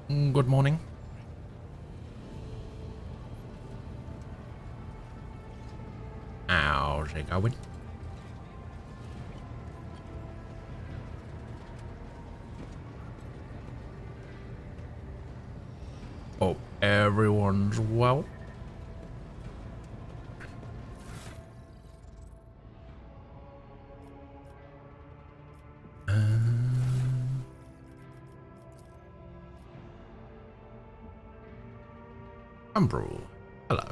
Good morning. How's it going? Hope everyone's well. Umbral. Hello.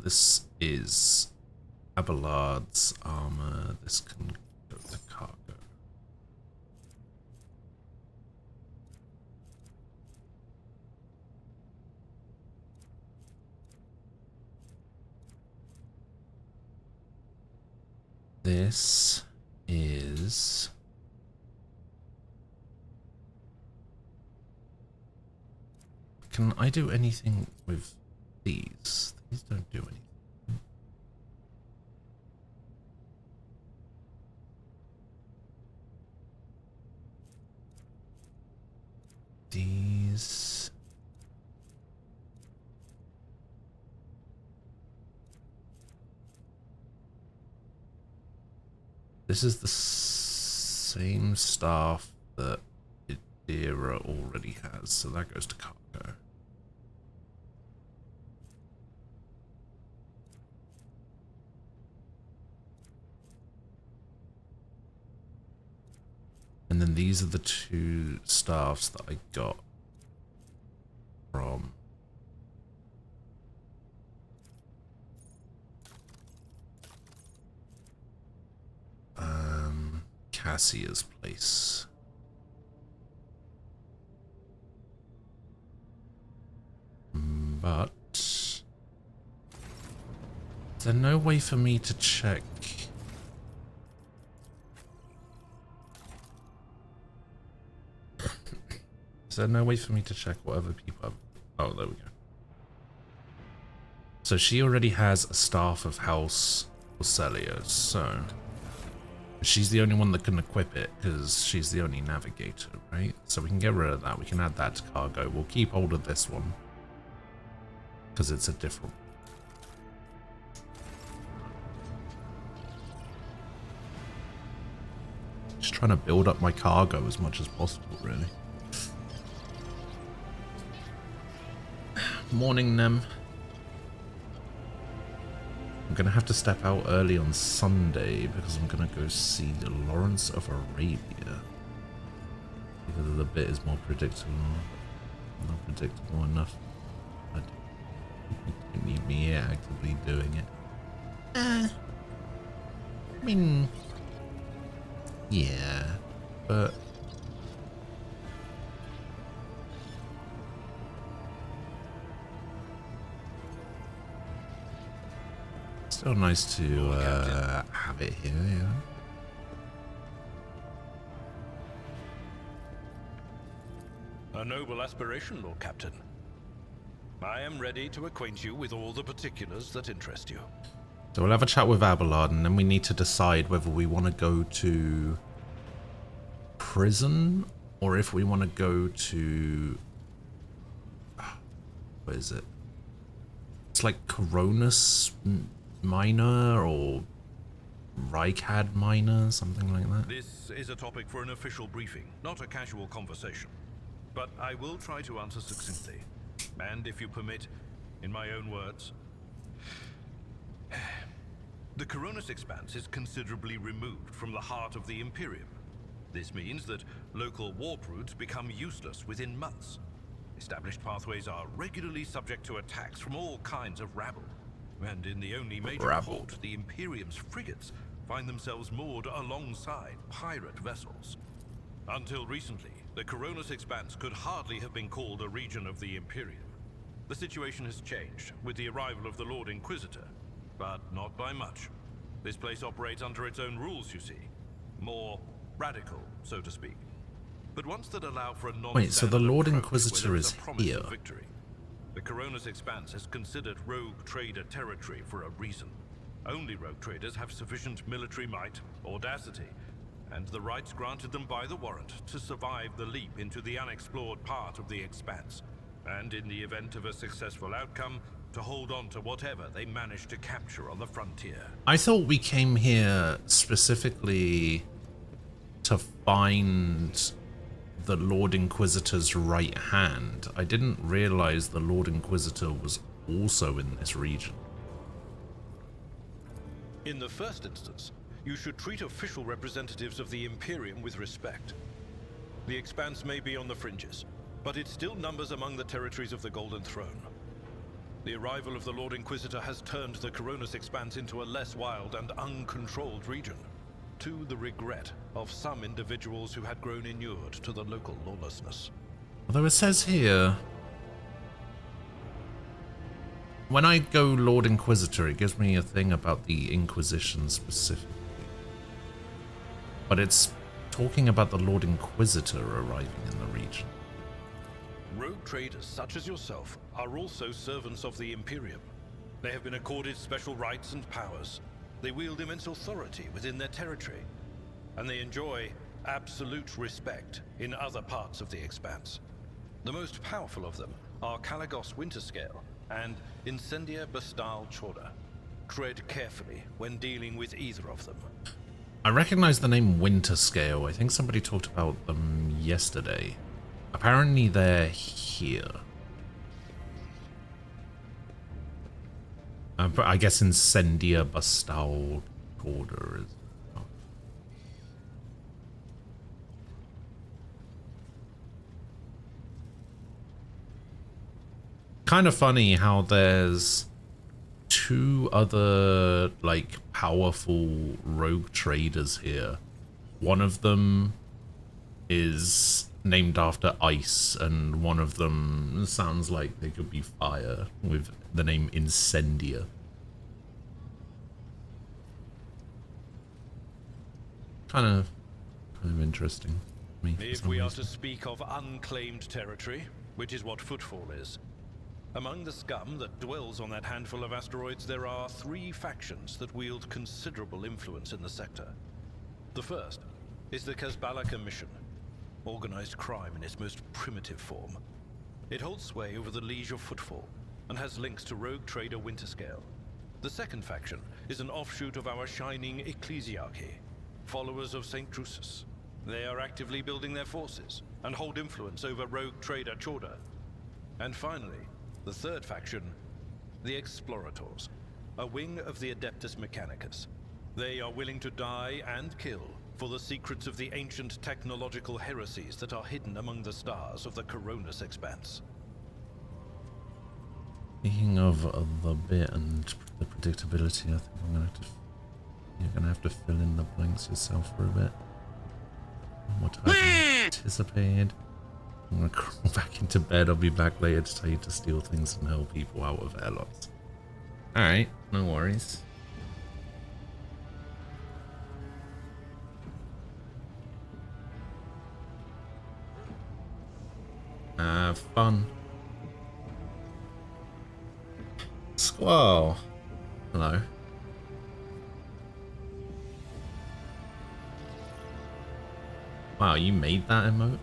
This is Abelard's armor. This can go to cargo. This is... Can I do anything with these? These don't do anything. These... This is the same staff that Idira already has, so that goes to cargo. And then these are the two staffs that I got from Cassia's place. But is there no way for me to check? Is there no way for me to check what other people have? Oh, there we go. So she already has a staff of House Orcelio, so she's the only one that can equip it because she's the only navigator, right? So we can get rid of that. We can add that to cargo. We'll keep hold of this one because it's a different. Just trying to build up my cargo as much as possible, really. Morning, Nem. I'm gonna have to step out early on Sunday because I'm gonna go see the Lawrence of Arabia. Because the bit is more predictable. Not predictable enough. I don't need me actively doing it. I mean, yeah, but still nice to have it here, yeah. A noble aspiration, Lord Captain. I am ready to acquaint you with all the particulars that interest you. So we'll have a chat with Abelard, and then we need to decide whether we want to go to prison or if we want to go to... What is it? It's like Coronis Minor or Rykad Minor, something like that. This is a topic for an official briefing, not a casual conversation. But I will try to answer succinctly. And if you permit, in my own words. The Coronis Expanse is considerably removed from the heart of the Imperium. This means that local warp routes become useless within months. Established pathways are regularly subject to attacks from all kinds of rabble. And in the only major port, the Imperium's frigates find themselves moored alongside pirate vessels. Until recently, the Coronis Expanse could hardly have been called a region of the Imperium. The situation has changed with the arrival of the Lord Inquisitor, but not by much. This place operates under its own rules, you see. More radical, so to speak. But ones that allow for a non-standard Wait, so the Lord approach Inquisitor where there is a promise here. of victory. The Coronis Expanse is considered rogue trader territory for a reason. Only rogue traders have sufficient military might, audacity, and the rights granted them by the warrant to survive the leap into the unexplored part of the Expanse, and in the event of a successful outcome, to hold on to whatever they manage to capture on the frontier. I thought we came here specifically to find the Lord Inquisitor's right hand. I didn't realize the Lord Inquisitor was also in this region. In the first instance, you should treat official representatives of the Imperium with respect. The Expanse may be on the fringes, but it still numbers among the territories of the Golden Throne. The arrival of the Lord Inquisitor has turned the Coronis Expanse into a less wild and uncontrolled region, to the regret of some individuals who had grown inured to the local lawlessness. Although it says here, when I go Lord Inquisitor, it gives me a thing about the Inquisition specifically. But it's talking about the Lord Inquisitor arriving in the region. Rogue traders such as yourself are also servants of the Imperium. They have been accorded special rights and powers. They wield immense authority within their territory, and they enjoy absolute respect in other parts of the Expanse. The most powerful of them are Kalagos Winterscale and Incendia Bastal Chorda. Tread carefully when dealing with either of them. I recognize the name Winterscale. I think somebody talked about them yesterday. Apparently they're here. But I guess Incendia Bastal Chorda is... Oh. Kind of funny how there's two other, like, powerful rogue traders here. One of them is named after ice, and one of them sounds like they could be fire, with the name Incendia. Kind of interesting. If we are to speak of unclaimed territory, which is what Footfall is, among the scum that dwells on that handful of asteroids, there are 3 factions that wield considerable influence in the sector. The first is the Kazbalaka Mission, organized crime in its most primitive form. It holds sway over the Liege of Footfall, and has links to rogue trader Winterscale. The second faction is an offshoot of our shining ecclesiarchy, followers of St. Drusus. They are actively building their forces, and hold influence over rogue trader Chorda. And finally, the third faction, the Explorators, a wing of the Adeptus Mechanicus. They are willing to die and kill for the secrets of the ancient technological heresies that are hidden among the stars of the Coronis Expanse. Speaking of the bit and the predictability, I think you're gonna have to fill in the blanks yourself for a bit. What I anticipated. I'm gonna crawl back into bed. I'll be back later to tell you to steal things and help people out of airlocks. Alright, no worries. Have fun. Squall. Hello. Wow, you made that emote?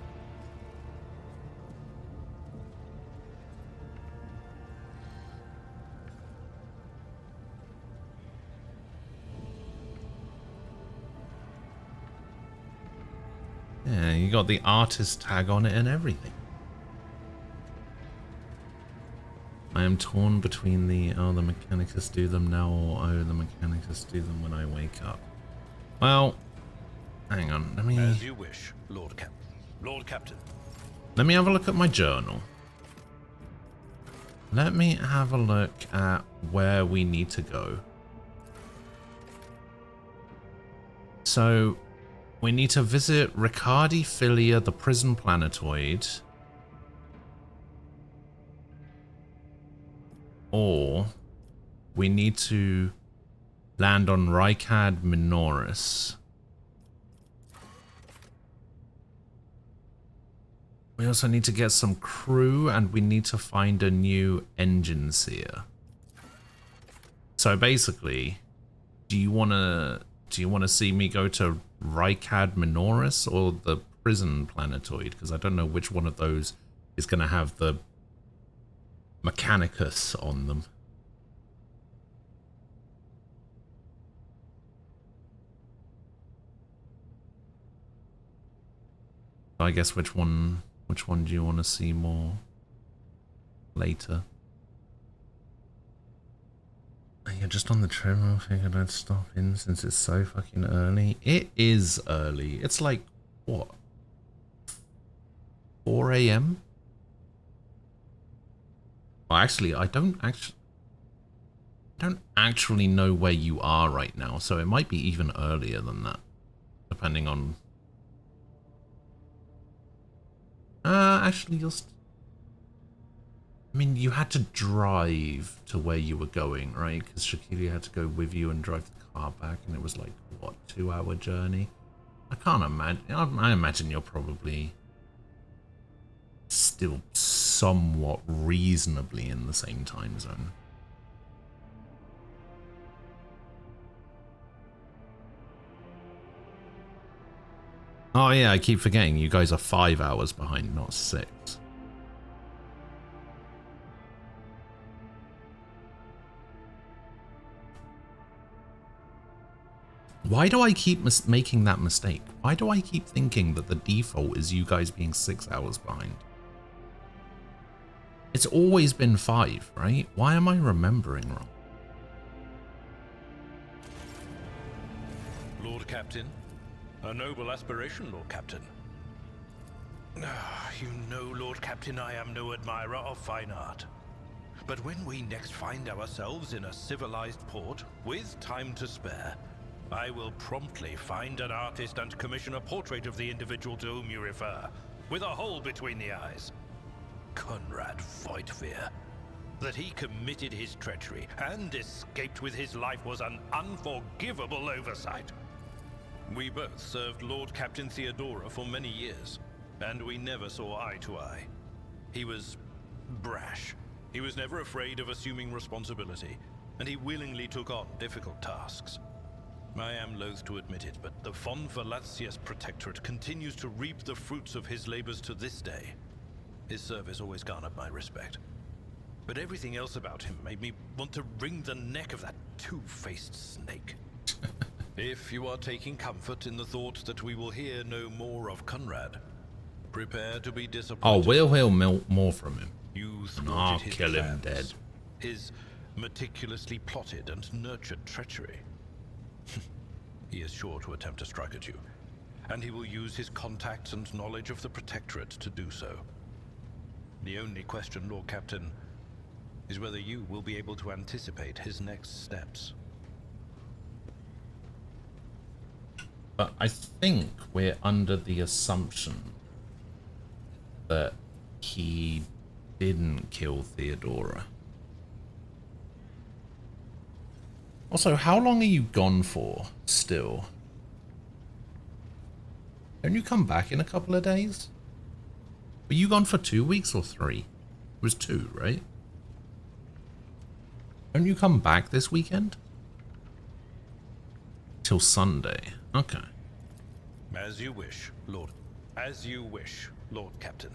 Yeah, you got the artist tag on it and everything. I am torn between the, oh, the Mechanicus do them now, or oh, the Mechanicus do them when I wake up. Well, hang on, let me... As you wish, Lord Captain. Let me have a look at my journal. Let me have a look at where we need to go. So, we need to visit Ricardi Filia, the prison planetoid. Or we need to land on Rykad Minoris, We also need to get some crew, and we need to find a new engine seer. So basically, do you wanna see me go to Rykad Minoris or the prison planetoid? Because I don't know which one of those is gonna have the Mechanicus on them. I guess which one do you want to see more later? You're just on the treadmill, figured I'd stop in since it's so fucking early. It is early. It's like, what? 4 AM? Well, actually, I don't actually know where you are right now, so it might be even earlier than that, depending on... actually, I mean, you had to drive to where you were going, right? Because Shakilia had to go with you and drive the car back, and it was like, what, 2-hour journey? I can't imagine. I imagine you're probably still somewhat reasonably in the same time zone. Oh yeah, I keep forgetting you guys are 5 hours behind, not 6. Why do I keep making that mistake? Why do I keep thinking that the default is you guys being 6 hours behind? It's always been 5, right? Why am I remembering wrong? Lord Captain. A noble aspiration, Lord Captain. You know, Lord Captain, I am no admirer of fine art. But when we next find ourselves in a civilized port, with time to spare, I will promptly find an artist and commission a portrait of the individual to whom you refer, with a hole between the eyes. Conrad Voigtveer. That he committed his treachery and escaped with his life was an unforgivable oversight. We both served Lord Captain Theodora for many years, and we never saw eye to eye. He was brash. He was never afraid of assuming responsibility, and he willingly took on difficult tasks. I am loath to admit it, but the Von Velatius Protectorate continues to reap the fruits of his labors to this day. His service always garnered my respect. But everything else about him made me want to wring the neck of that two-faced snake. If you are taking comfort in the thought that we will hear no more of Conrad, prepare to be disappointed. Oh, we'll hear more from him. You I'll thwarted his kill him plans, dead. his meticulously plotted and nurtured treachery. He is sure to attempt to strike at you, and he will use his contacts and knowledge of the Protectorate to do so. The only question, Lord Captain, is whether you will be able to anticipate his next steps. But I think we're under the assumption that he didn't kill Theodora. Also, how long are you gone for, still? Don't you come back in a couple of days? Were you gone for 2 weeks or 3? It was 2, right? Don't you come back this weekend? Till Sunday. Okay. As you wish, Lord. As you wish, Lord Captain.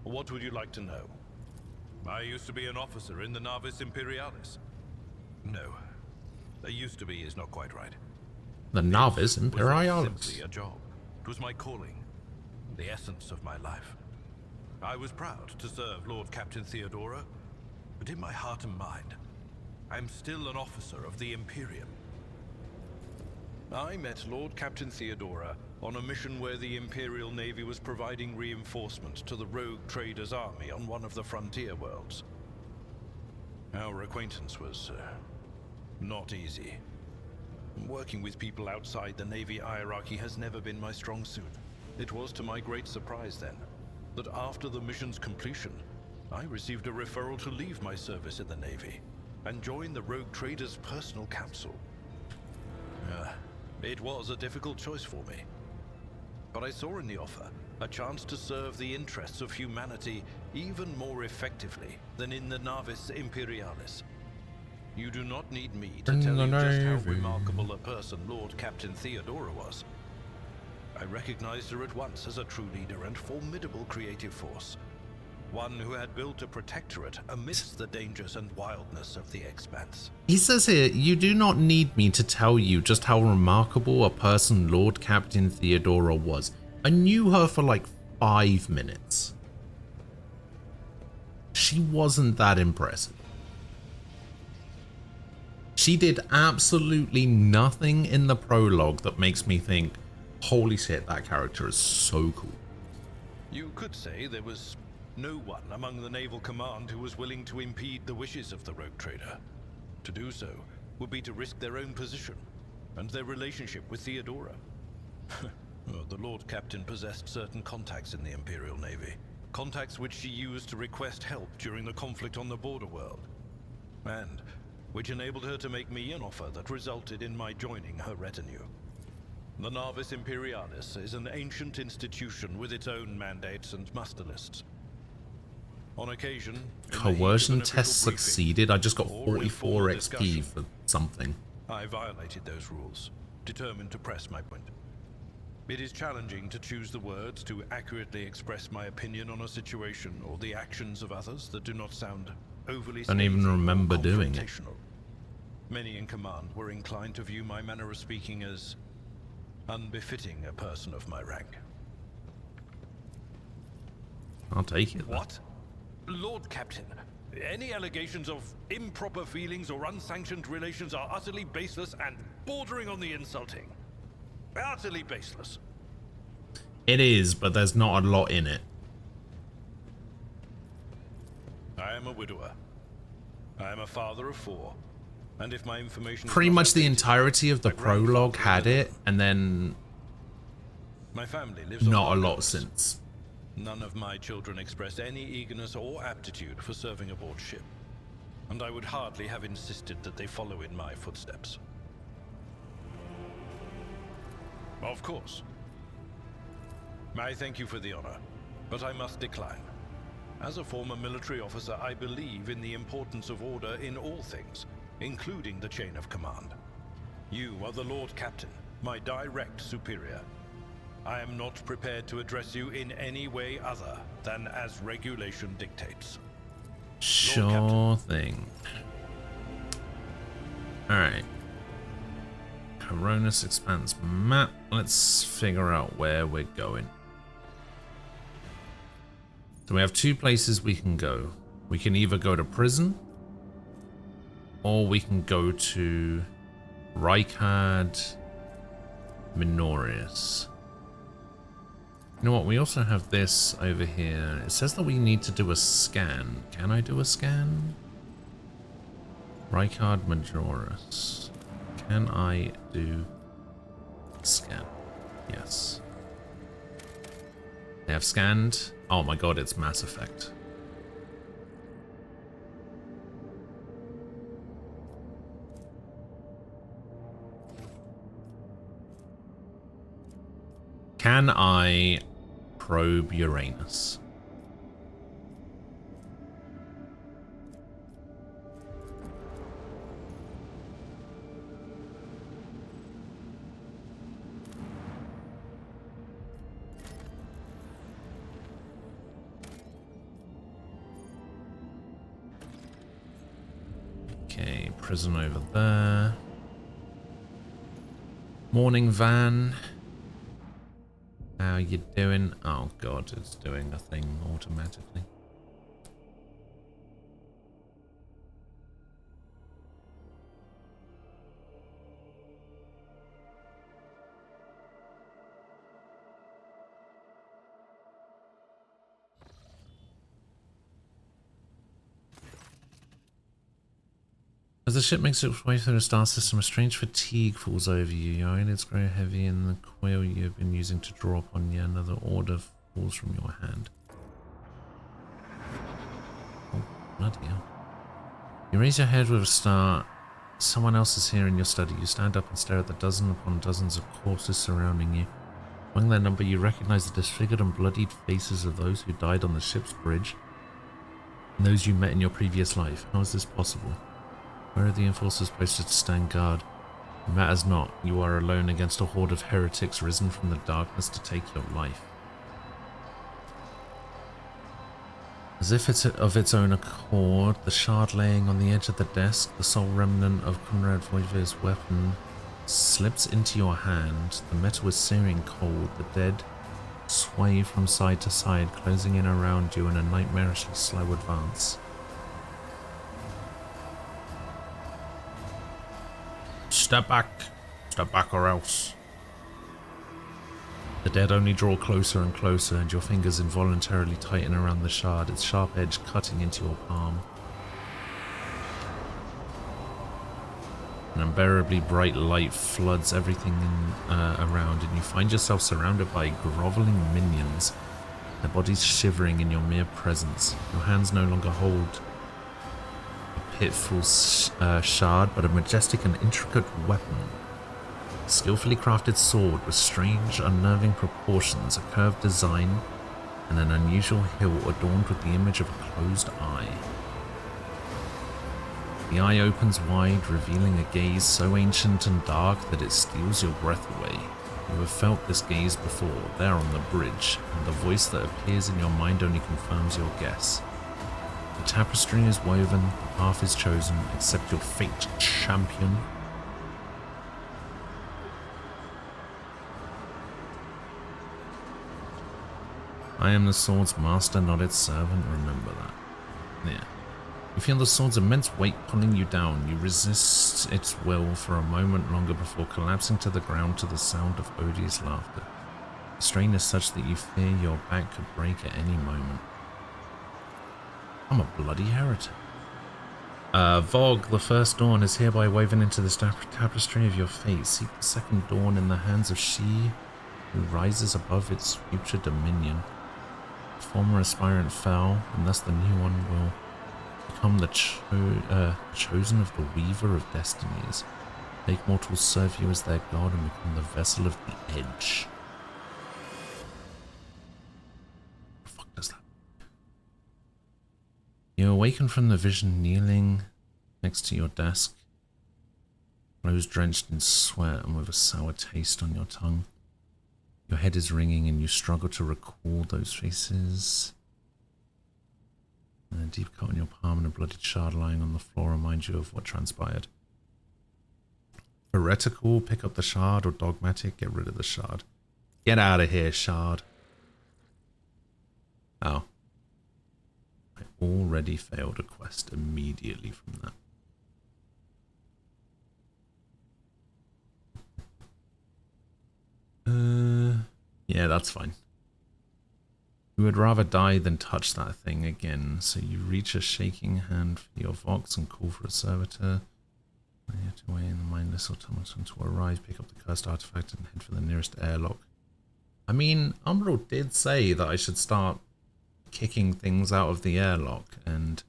What would you like to know? I used to be an officer in the Navis Imperialis. No. There used to be is not quite right. The Navis It was Imperialis. simply a job. It was my calling. The essence of my life. I was proud to serve Lord Captain Theodora, but in my heart and mind, I'm still an officer of the Imperium. I met Lord Captain Theodora on a mission where the Imperial Navy was providing reinforcement to the rogue traders' army on one of the frontier worlds. Our acquaintance was not easy. Working with people outside the Navy hierarchy has never been my strong suit. It was to my great surprise then, that after the mission's completion, I received a referral to leave my service in the Navy and join the rogue traders' personal council. It was a difficult choice for me, but I saw in the offer a chance to serve the interests of humanity even more effectively than in the Navis Imperialis. You do not need me to tell you just how remarkable a person Lord Captain Theodora was. I recognized her at once as a true leader and formidable creative force. One who had built a protectorate amidst the dangers and wildness of the Expanse. He says here, you do not need me to tell you just how remarkable a person Lord Captain Theodora was. I knew her for like 5 minutes. She wasn't that impressive. She did absolutely nothing in the prologue that makes me think, holy shit, that character is so cool. You could say there was no one among the naval command who was willing to impede the wishes of the rogue trader. To do so would be to risk their own position and their relationship with Theodora. Well, the Lord Captain possessed certain contacts in the Imperial Navy. Contacts which she used to request help during the conflict on the border world. And which enabled her to make me an offer that resulted in my joining her retinue. The Navis Imperialis is an ancient institution with its own mandates and muster lists. On occasion, coercion test succeeded. I just got 44 XP for something. I violated those rules, determined to press my point. It is challenging to choose the words to accurately express my opinion on a situation or the actions of others that do not sound overly. Don't even remember doing it. Many in command were inclined to view my manner of speaking as unbefitting a person of my rank. I'll take it. What? Lord Captain, any allegations of improper feelings or unsanctioned relations are utterly baseless and bordering on the insulting. Utterly baseless. It is, but there's not a lot in it. I am a widower. I am a father of 4. And if my information pretty much the entirety of the prologue had it, and then my family lives not a lot since. None of my children express any eagerness or aptitude for serving aboard ship, and I would hardly have insisted that they follow in my footsteps. Of course. I thank you for the honor, but I must decline. As a former military officer, I believe in the importance of order in all things, including the chain of command. You are the Lord Captain, my direct superior. I am not prepared to address you in any way other than as regulation dictates. Sure thing. Alright. Coronis Expanse map. Let's figure out where we're going. So we have 2 places we can go. We can either go to prison, or we can go to Rykard Minorius. You know what? We also have this over here. It says that we need to do a scan. Can I do a scan? Rykard Majoris. Can I do a scan? Yes. They have scanned. Oh my god, it's Mass Effect. Can I probe Uranus? Okay, prison over there. Morning van. How you doing? Oh god, it's doing a thing automatically. As the ship makes its way through the star system, a strange fatigue falls over you. Your eyelids grow heavy and the coil you've been using to draw upon yet another order falls from your hand. Oh, bloody hell. You raise your head with a start. Someone else is here in your study. You stand up and stare at the dozen upon dozens of corpses surrounding you. Among their number, you recognize the disfigured and bloodied faces of those who died on the ship's bridge and those you met in your previous life. How is this possible? Where are the enforcers posted to stand guard? It matters not. You are alone against a horde of heretics risen from the darkness to take your life. As if it's of its own accord, the shard laying on the edge of the desk, the sole remnant of Conrad Voive's weapon, slips into your hand. The metal is searing cold. The dead sway from side to side, closing in around you in a nightmarishly slow advance. Step back or else. The dead only draw closer and closer, and your fingers involuntarily tighten around the shard, its sharp edge cutting into your palm. An unbearably bright light floods everything around, and you find yourself surrounded by groveling minions, their bodies shivering in your mere presence. Your hands no longer hold a pitiful shard, but a majestic and intricate weapon. A skillfully crafted sword with strange, unnerving proportions, a curved design, and an unusual hilt adorned with the image of a closed eye. The eye opens wide, revealing a gaze so ancient and dark that it steals your breath away. You have felt this gaze before, there on the bridge, and the voice that appears in your mind only confirms your guess. The tapestry is woven, the path is chosen, accept your fate, champion. I am the sword's master, not its servant, remember that. Yeah. You feel the sword's immense weight pulling you down. You resist its will for a moment longer before collapsing to the ground to the sound of odious laughter. The strain is such that you fear your back could break at any moment. I'm a bloody heretic. Vogue, the first dawn is hereby woven into this tapestry of your fate. Seek the second dawn in the hands of she who rises above its future dominion. The former aspirant fell, and thus the new one will become the chosen of the weaver of destinies. Make mortals serve you as their god and become the vessel of the edge. What the fuck does that mean? You awaken from the vision kneeling next to your desk, clothes drenched in sweat and with a sour taste on your tongue. Your head is ringing and you struggle to recall those faces. And a deep cut on your palm and a bloodied shard lying on the floor remind you of what transpired. Heretical, pick up the shard, or dogmatic, get rid of the shard. Get out of here, shard. Oh. I already failed a quest immediately from that. Yeah, that's fine. You would rather die than touch that thing again, so you reach a shaking hand for your Vox and call for a servitor. You have to wait in the mindless automaton to arrive, pick up the cursed artifact and head for the nearest airlock. I mean, Umbral did say that I should start kicking things out of the airlock, and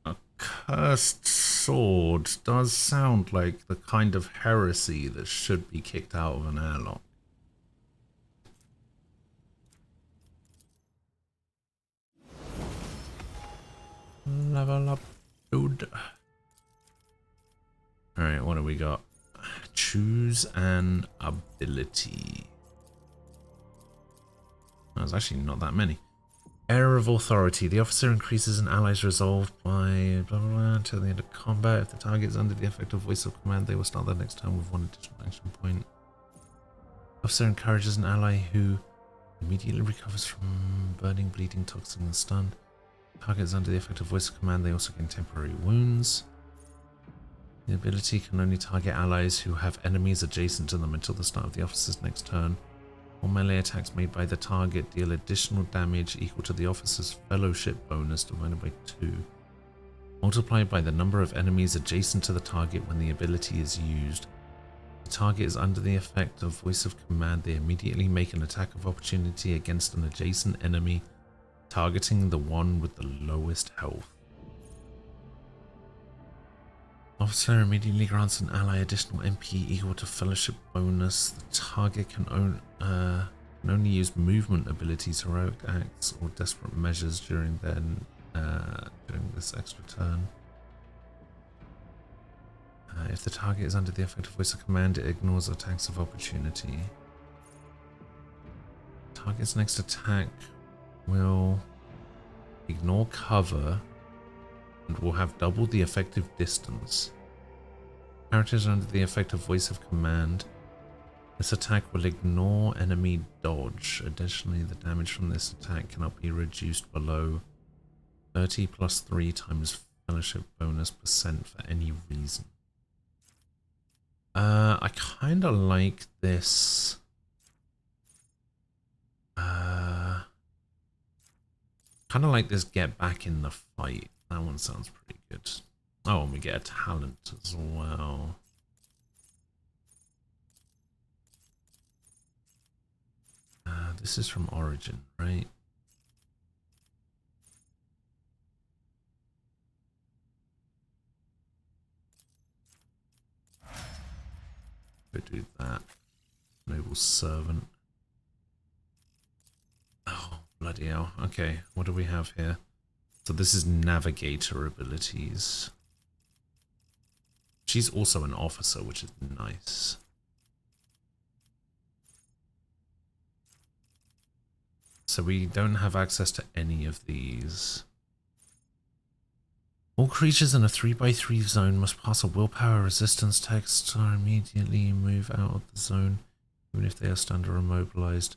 a cursed sword does sound like the kind of heresy that should be kicked out of an airlock. Level up, dude. Alright, what do we got? Choose an ability. There's actually not that many. Air of authority. The officer increases an ally's resolve by blah blah blah until the end of combat. If the target is under the effect of voice of command, they will start their next turn with one additional action point. The officer encourages an ally who immediately recovers from burning, bleeding, toxin, and stun. Target is under the effect of voice of command, they also gain temporary wounds. The ability can only target allies who have enemies adjacent to them until the start of the officer's next turn. All melee attacks made by the target deal additional damage equal to the officer's fellowship bonus divided by 2. Multiplied by the number of enemies adjacent to the target when the ability is used. If the target is under the effect of voice of command, they immediately make an attack of opportunity against an adjacent enemy, targeting the one with the lowest health. Officer immediately grants an ally additional MP equal to fellowship bonus. The target can only use movement abilities, heroic acts, or desperate measures during this extra turn. If the target is under the effect of voice of command, it ignores attacks of opportunity. Target's next attack will ignore cover and will have double the effective distance. Characters under the effect of voice of command. This attack will ignore enemy dodge. Additionally, the damage from this attack cannot be reduced below 30 plus 3 times fellowship bonus % for any reason. I kind of like this. Kind of like this get back in the fight. That one sounds pretty good. Oh, and we get a talent as well. This is from Origin, right? Go do that. Noble servant. Oh, bloody hell. Okay, what do we have here? So this is navigator abilities. She's also an officer, which is nice. So we don't have access to any of these. All creatures in a 3x3 zone must pass a willpower resistance test or immediately move out of the zone, even if they are stunned or immobilized.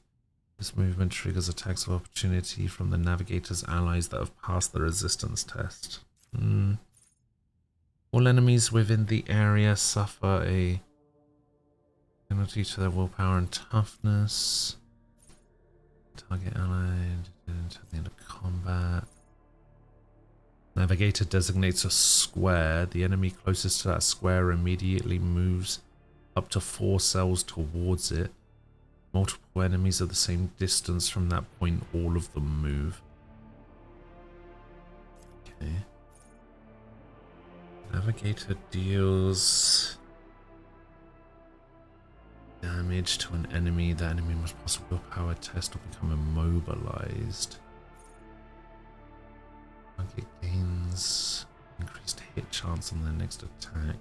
This movement triggers attacks of opportunity from the navigator's allies that have passed the resistance test. All enemies within the area suffer a penalty to their willpower and toughness. Target allied until the end of combat. Navigator designates a square. The enemy closest to that square immediately moves up to 4 cells towards it. Multiple enemies at the same distance from that point, all of them move. Okay. Navigator deals damage to an enemy. The enemy must pass a willpower test or become immobilized. Target gains increased hit chance on their next attack.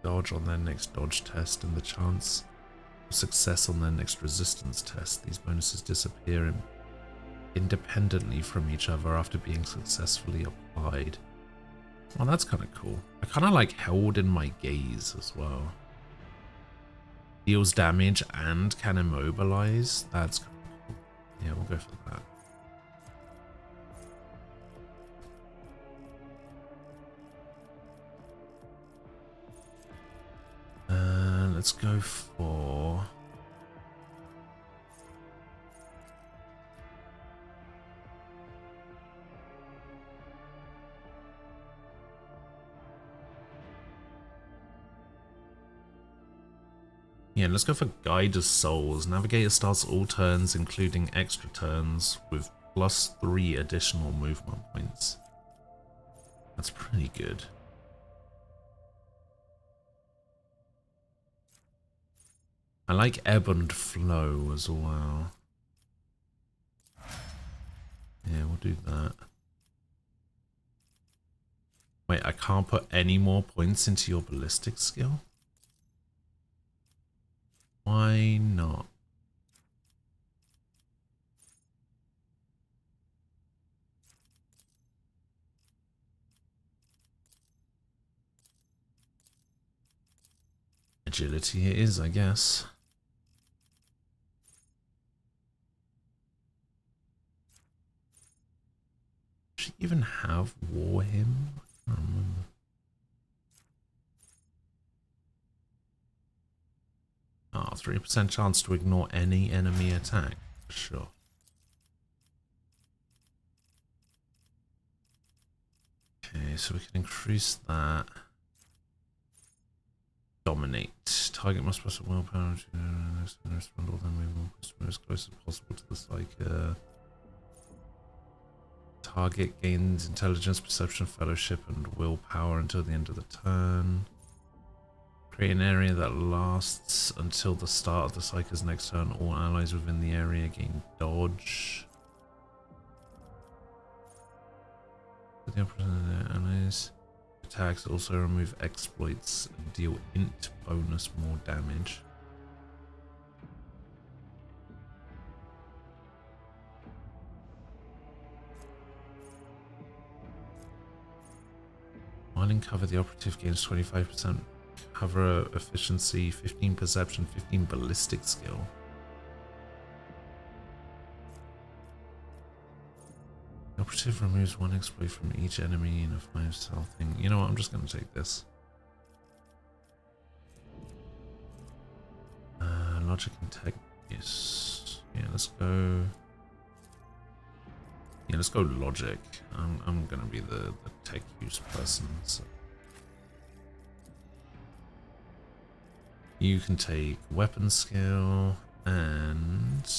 Dodge on their next dodge test and the chance of success on their next resistance test. These bonuses disappear independently from each other after being successfully applied. Well, that's kind of cool. I kind of like held in my gaze as well. Deals damage and can immobilize. That's kind of cool. Yeah, we'll go for that. Let's go for... yeah, let's go for Guide of Souls. Navigator starts all turns, including extra turns, with +3 additional movement points. That's pretty good. I like Ebb and Flow as well. Yeah, we'll do that. Wait, I can't put any more points into your ballistic skill? Why not? Agility it is, I guess. Does she even have War Hymn? I can't remember. Oh, 3% chance to ignore any enemy attack. Sure. Okay, so we can increase that. Dominate. Target must press a willpower to respond all their movement as close as possible to the psyker. Target gains intelligence, perception, fellowship, and willpower until the end of the turn. Create an area that lasts until the start of the cycle's next turn. All allies within the area gain dodge. With the opposite of their allies. Attacks also remove exploits and deal int bonus more damage. While in cover, the operative gains 25% cover efficiency, 15 perception, 15 ballistic skill. The operative removes one exploit from each enemy in a 5-cell thing. You know what? I'm just going to take this. Logic and tech. Yes. Yeah, let's go. Yeah, let's go logic. I'm going to be the tech use person. So. You can take weapon skill and...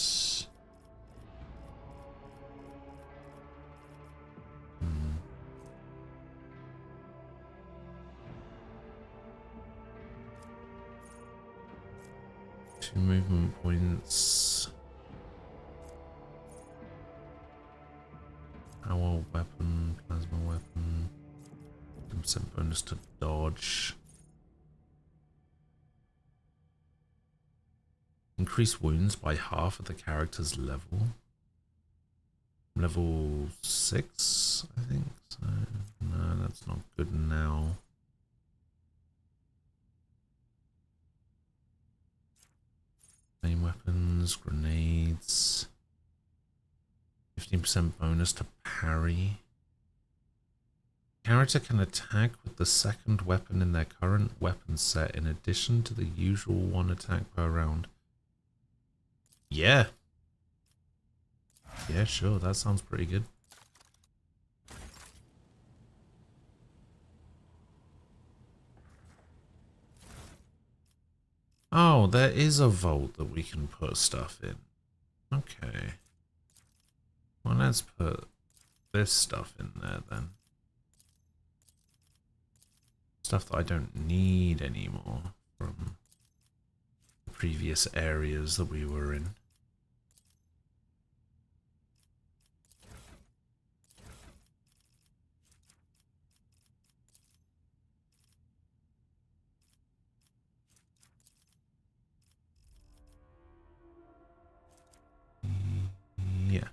Two movement points. Power weapon, plasma weapon. 10% bonus to dodge. Increase wounds by half at the character's level. Level 6, I think. So, no, that's not good now. Main weapons, grenades. 15% bonus to parry. Character can attack with the second weapon in their current weapon set in addition to the usual one attack per round. Yeah. Yeah, sure, that sounds pretty good. Oh, there is a vault that we can put stuff in. Okay. Well, let's put this stuff in there then. Stuff that I don't need anymore from the previous areas that we were in. Yeah.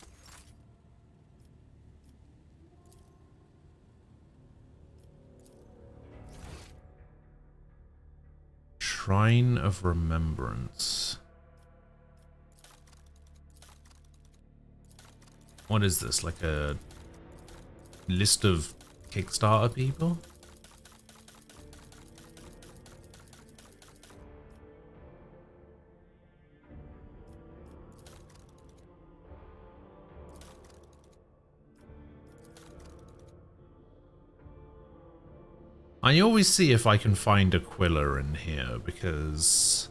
Shrine of Remembrance. What is this? Like a list of Kickstarter people? I always see if I can find Aquila in here, because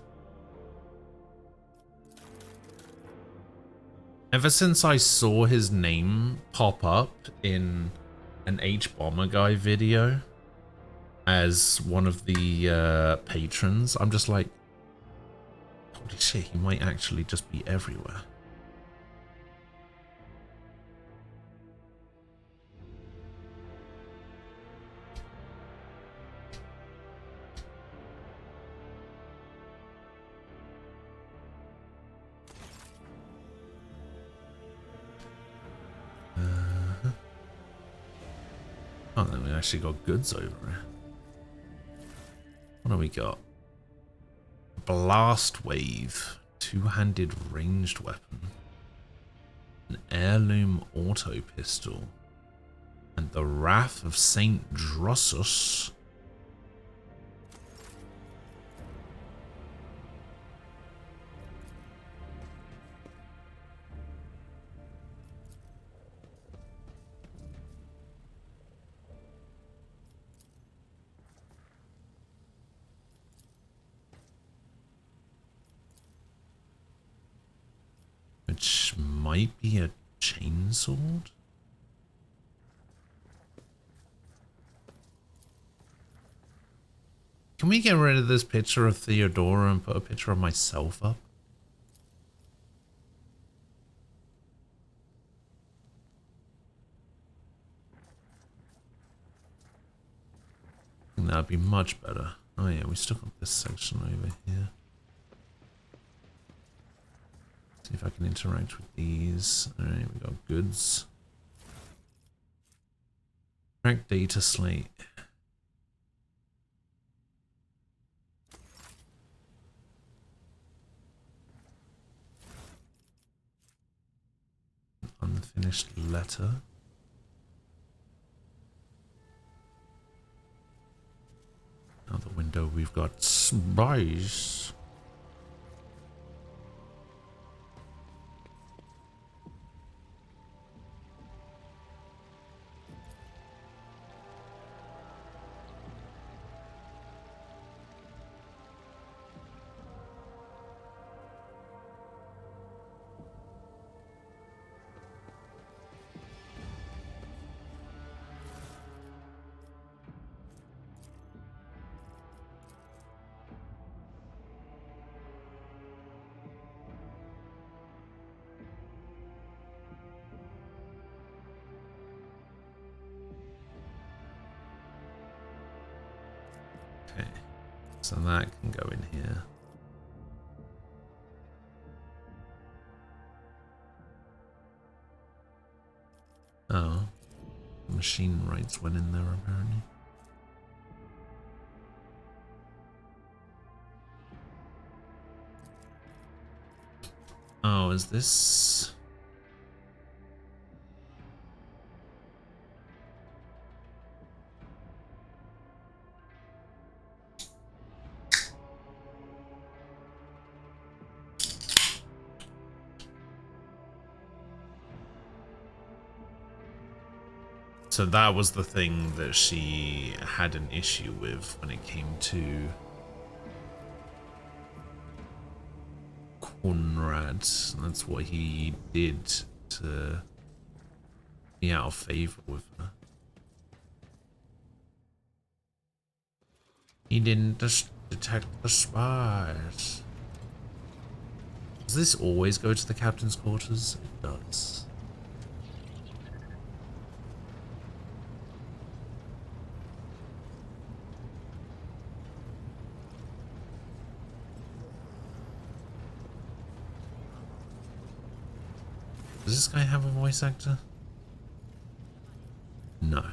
ever since I saw his name pop up in an H-Bomber Guy video as one of the patrons, I'm just like, holy shit, he might actually just be everywhere. Oh, then we actually got goods over here. What do we got? Blast Wave. Two-handed ranged weapon. An heirloom auto pistol. And the Wrath of Saint Drossus. Which might be a chainsword? Can we get rid of this picture of Theodora and put a picture of myself up? I think that'd be much better. Oh yeah, we still got this section over here. See if I can interact with these. Alright, we got goods. Track data slate. Unfinished letter. Out the window we've got spies. Okay, so that can go in here. Oh, machine rights went in there apparently. Oh, is this? So that was the thing that she had an issue with when it came to Conrad. That's what he did to be out of favor with her. He didn't detect the spies. Does this always go to the captain's quarters? It does. Does this guy have a voice actor? No.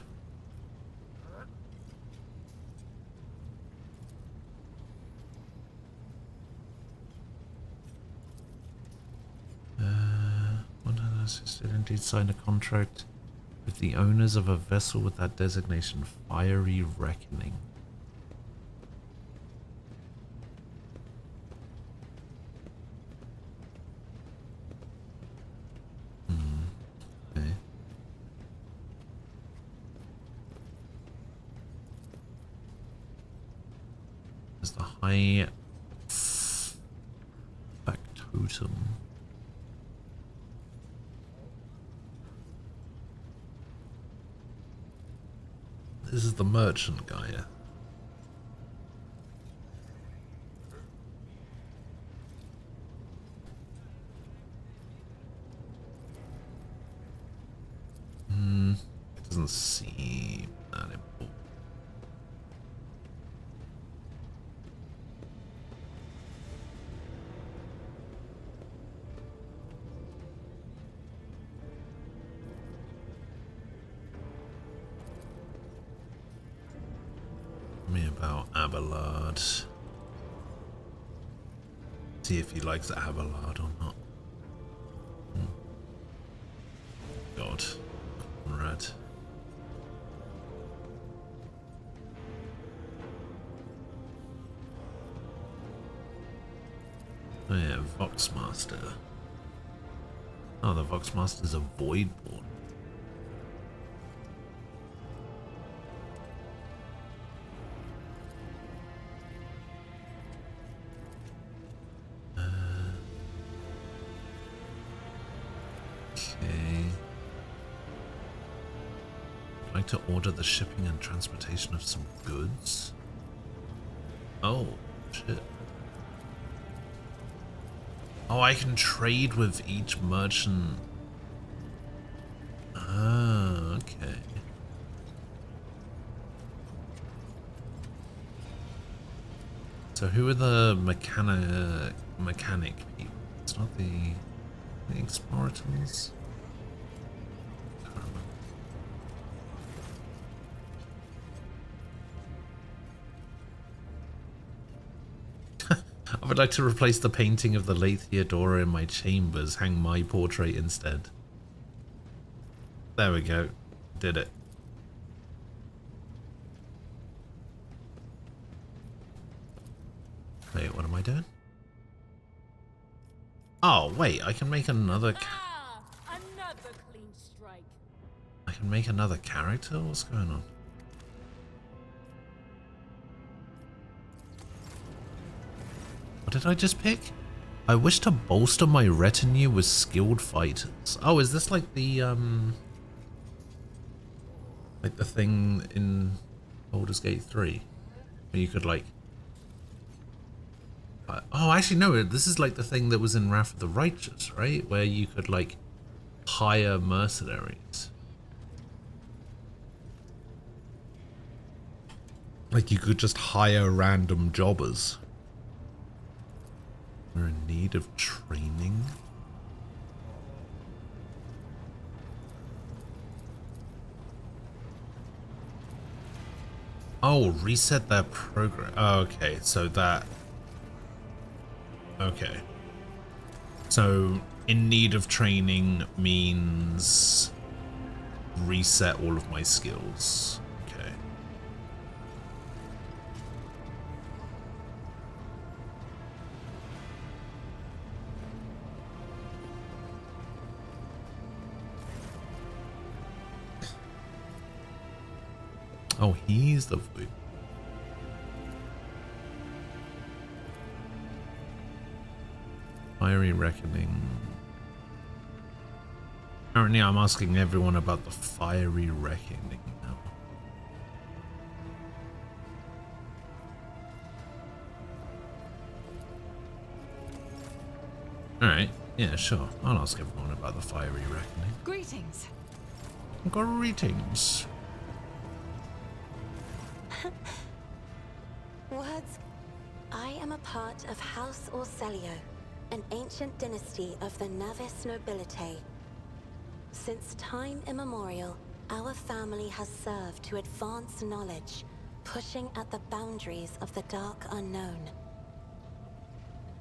One assisted indeed signed a contract with the owners of a vessel with that designation, Fiery Reckoning. Okay. There's the high factotum. This is the merchant guy. It doesn't seem that important. Me about Abelard. See if he likes Abelard or not. God, Conrad. Oh yeah, Voxmaster. Oh, the Voxmaster's a Voidborn. To order the shipping and transportation of some goods. Oh, shit. Oh, I can trade with each merchant. Ah, okay. So who are the mechanic people? It's not the explorators? Can't remember. I would like to replace the painting of the late Theodora in my chambers. Hang my portrait instead. There we go. Did it. Wait, what am I doing? Oh, wait, I can make another... Another clean strike. I can make another character? What's going on? What did I just pick? I wish to bolster my retinue with skilled fighters. Oh, is this like the thing in Baldur's Gate 3? Where you could like... oh, actually no, this is like the thing that was in Wrath of the Righteous, right? Where you could like hire mercenaries. Like you could just hire random jobbers. We're in need of training. Oh, reset their program. Oh, okay, so that... Okay. So, in need of training means reset all of my skills. Okay. Oh, he's the voice. Fiery Reckoning. Apparently I'm asking everyone about the Fiery Reckoning now. Alright, yeah, sure. I'll ask everyone about the Fiery Reckoning. Greetings. Greetings. Words. I am a part of House Orselio, an ancient dynasty of the Navis nobility. Since time immemorial, our family has served to advance knowledge, pushing at the boundaries of the dark unknown.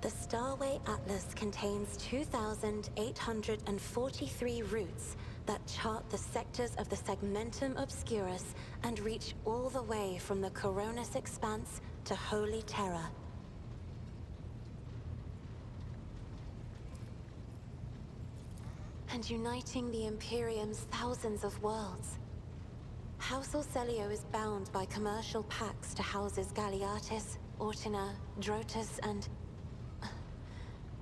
The Starway Atlas contains 2,843 routes that chart the sectors of the Segmentum Obscurus and reach all the way from the Coronis Expanse to Holy Terra. And uniting the Imperium's thousands of worlds. House Orselio is bound by commercial pacts to houses Galeatis, Ortina, Drotus, and...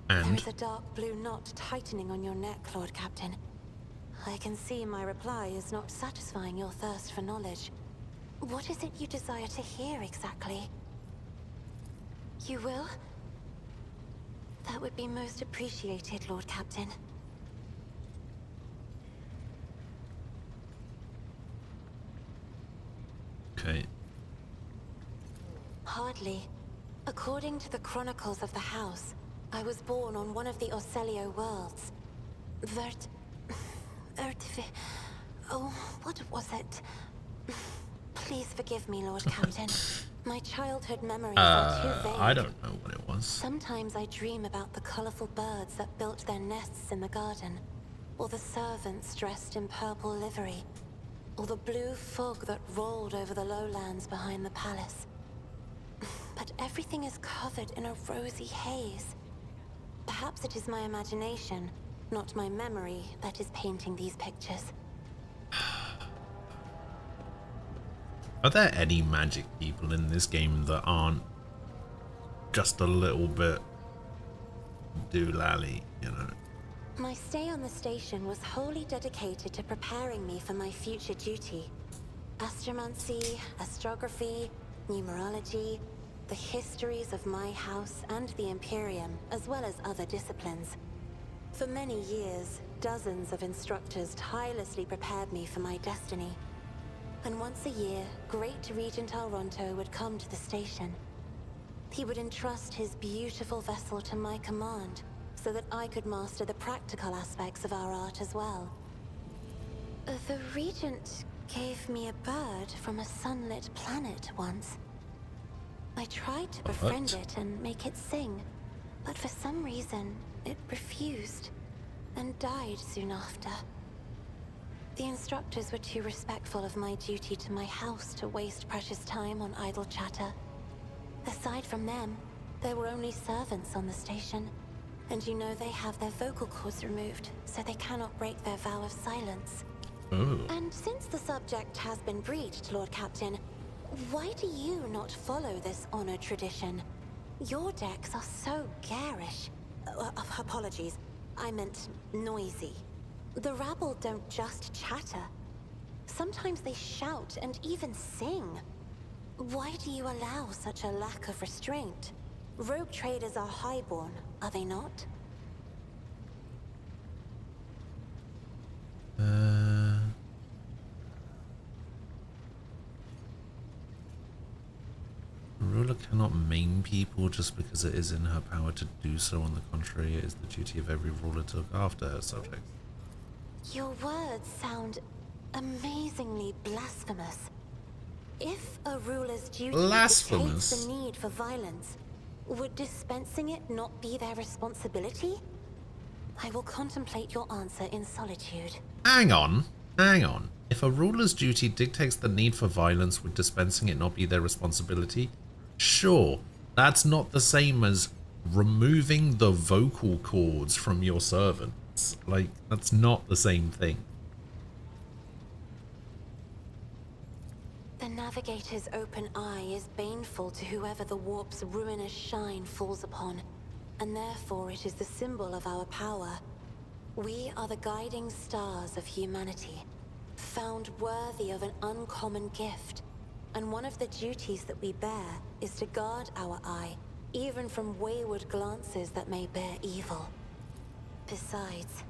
There is a dark blue knot tightening on your neck, Lord Captain. I can see my reply is not satisfying your thirst for knowledge. What is it you desire to hear exactly? You will? That would be most appreciated, Lord Captain. Okay. Hardly. According to the chronicles of the house, I was born on one of the Orselio worlds. Oh, what was it? Please forgive me, Lord Captain. My childhood memories are too vague. I don't know what it was. Sometimes I dream about the colorful birds that built their nests in the garden, or the servants dressed in purple livery, or the blue fog that rolled over the lowlands behind the palace. But everything is covered in a rosy haze. Perhaps it is my imagination, not my memory, that is painting these pictures. Are there any magic people in this game that aren't just a little bit doolally, you know? My stay on the station was wholly dedicated to preparing me for my future duty. Astromancy, astrography, numerology, the histories of my house and the Imperium, as well as other disciplines. For many years, dozens of instructors tirelessly prepared me for my destiny. And once a year, Great Regent Alronto would come to the station. He would entrust his beautiful vessel to my command, so that I could master the practical aspects of our art as well. The Regent gave me a bird from a sunlit planet once. I tried to befriend it and make it sing, but for some reason, it refused and died soon after. The instructors were too respectful of my duty to my house to waste precious time on idle chatter. Aside from them, there were only servants on the station, and you know they have their vocal cords removed, so they cannot break their vow of silence. Oh. And since the subject has been breached, Lord Captain, why do you not follow this honored tradition? Your decks are so garish. Apologies, I meant noisy. The rabble don't just chatter. Sometimes they shout and even sing. Why do you allow such a lack of restraint? Rogue traders are highborn, are they not? A ruler cannot maim people just because it is in her power to do so. On the contrary, it is the duty of every ruler to look after her subjects. Your words sound amazingly blasphemous. If a ruler's duty dictates the need for violence, would dispensing it not be their responsibility? I will contemplate your answer in solitude. Hang on, hang on. If a ruler's duty dictates the need for violence, would dispensing it not be their responsibility? Sure, that's not the same as removing the vocal cords from your servants. Like, that's not the same thing. The Navigator's open eye is baneful to whoever the warp's ruinous shine falls upon, and therefore it is the symbol of our power. We are the guiding stars of humanity, found worthy of an uncommon gift, and one of the duties that we bear is to guard our eye, even from wayward glances that may bear evil. Besides,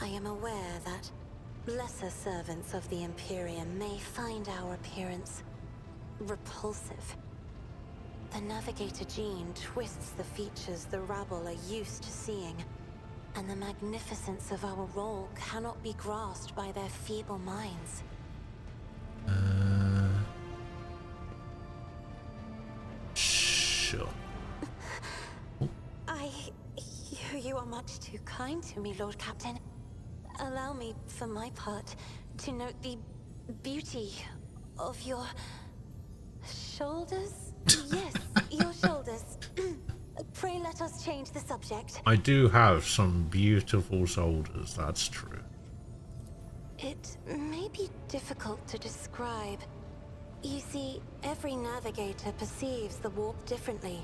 I am aware that lesser servants of the Imperium may find our appearance repulsive. The Navigator gene twists the features the rabble are used to seeing, and the magnificence of our role cannot be grasped by their feeble minds. Sure. You are much too kind to me, Lord Captain. Allow me, for my part, to note the beauty of your shoulders? Yes, your shoulders. Pray let us change the subject. I do have some beautiful shoulders, that's true. It may be difficult to describe. You see, every navigator perceives the warp differently.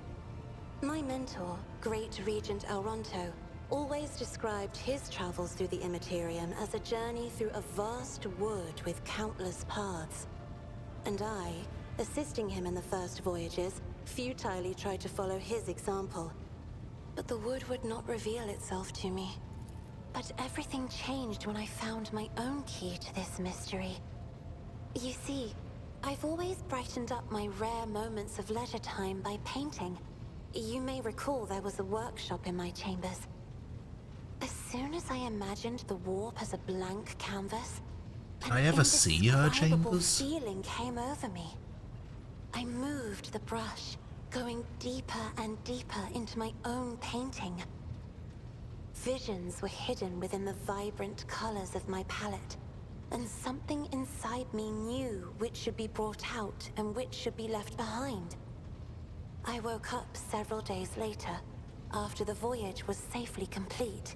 My mentor, Great Regent Alronto, always described his travels through the Immaterium as a journey through a vast wood with countless paths. And I, assisting him in the first voyages, futilely tried to follow his example. But the wood would not reveal itself to me. But everything changed when I found my own key to this mystery. You see, I've always brightened up my rare moments of leisure time by painting. You may recall there was a workshop in my chambers. As soon as I imagined the warp as a blank canvas, Did I ever see her chambers? Feeling came over me. I moved the brush, going deeper and deeper into my own painting. Visions were hidden within the vibrant colors of my palette, and something inside me knew which should be brought out and which should be left behind. I woke up several days later, after the voyage was safely complete.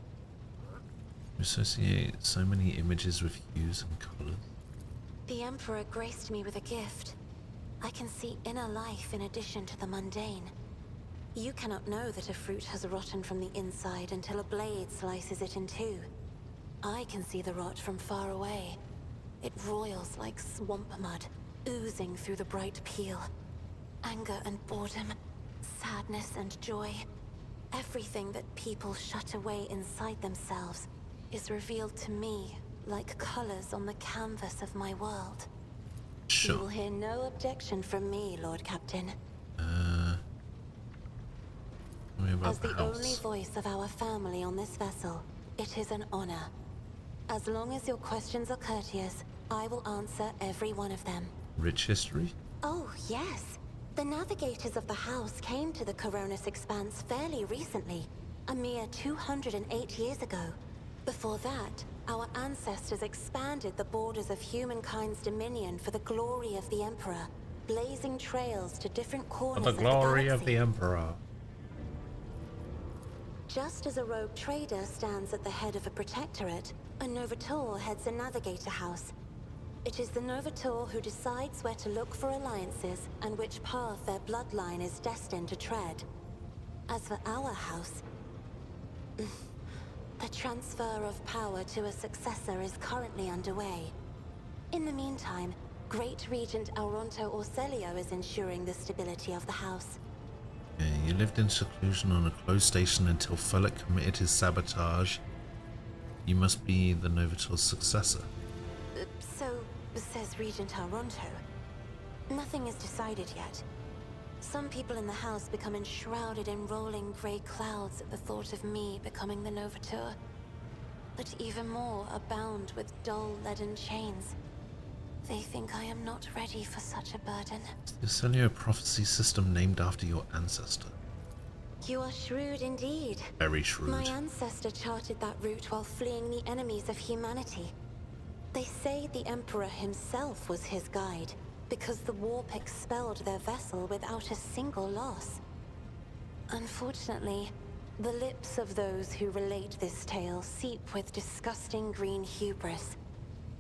You associate so many images with hues and colors. The Emperor graced me with a gift. I can see inner life in addition to the mundane. You cannot know that a fruit has rotten from the inside until a blade slices it in two. I can see the rot from far away. It roils like swamp mud, oozing through the bright peel. Anger and boredom, sadness and joy. Everything that people shut away inside themselves is revealed to me like colors on the canvas of my world. You will Sure. hear no objection from me, Lord Captain. Tell me about As the the only house. voice of our family on this vessel, it is an honor. As long as your questions are courteous, I will answer every one of them. Rich history? Oh, yes. The navigators of the house came to the Coronis Expanse fairly recently, a mere 208 years ago. Before that, our ancestors expanded the borders of humankind's dominion for the glory of the Emperor, blazing trails to different For corners the of the glory of galaxy. the Emperor. Just as a rogue trader stands at the head of a protectorate, a Novator heads a navigator house. It is the Novator who decides where to look for alliances and which path their bloodline is destined to tread. As for our house, the transfer of power to a successor is currently underway. In the meantime, Great Regent Auronto Orselio is ensuring the stability of the house. Yeah, you lived in seclusion on a closed station until Fullet committed his sabotage. You must be the Novator's successor. So, says Regent Auronto. Nothing is decided yet. Some people in the house become enshrouded in rolling grey clouds at the thought of me becoming the Novator. But even more are bound with dull leaden chains. They think I am not ready for such a burden. The Celio prophecy system named after your ancestor. You are shrewd indeed. Very shrewd. My ancestor charted that route while fleeing the enemies of humanity. They say the Emperor himself was his guide, because the warp expelled their vessel without a single loss. Unfortunately, the lips of those who relate this tale seep with disgusting green hubris.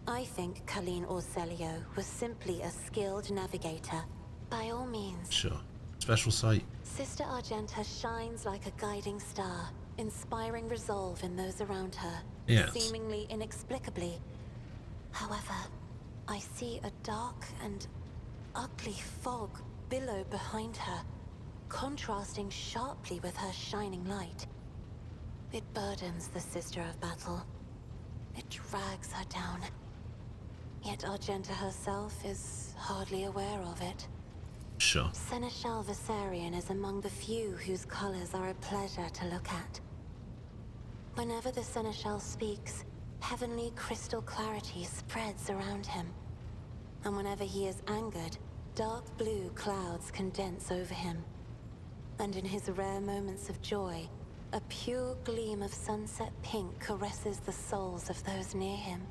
I think Colleen Orselio was simply a skilled navigator. By all means. Sure. Special site. Sister Argenta shines like a guiding star, inspiring resolve in those around her, Yes. seemingly inexplicably. However, I see a dark and ugly fog billow behind her, contrasting sharply with her shining light. It burdens the Sister of Battle. It drags her down. Yet Argenta herself is hardly aware of it. Sure. Seneschal Viserion is among the few whose colors are a pleasure to look at. Whenever the Seneschal speaks, heavenly crystal clarity spreads around him. And whenever he is angered, dark blue clouds condense over him. And in his rare moments of joy, a pure gleam of sunset pink caresses the souls of those near him.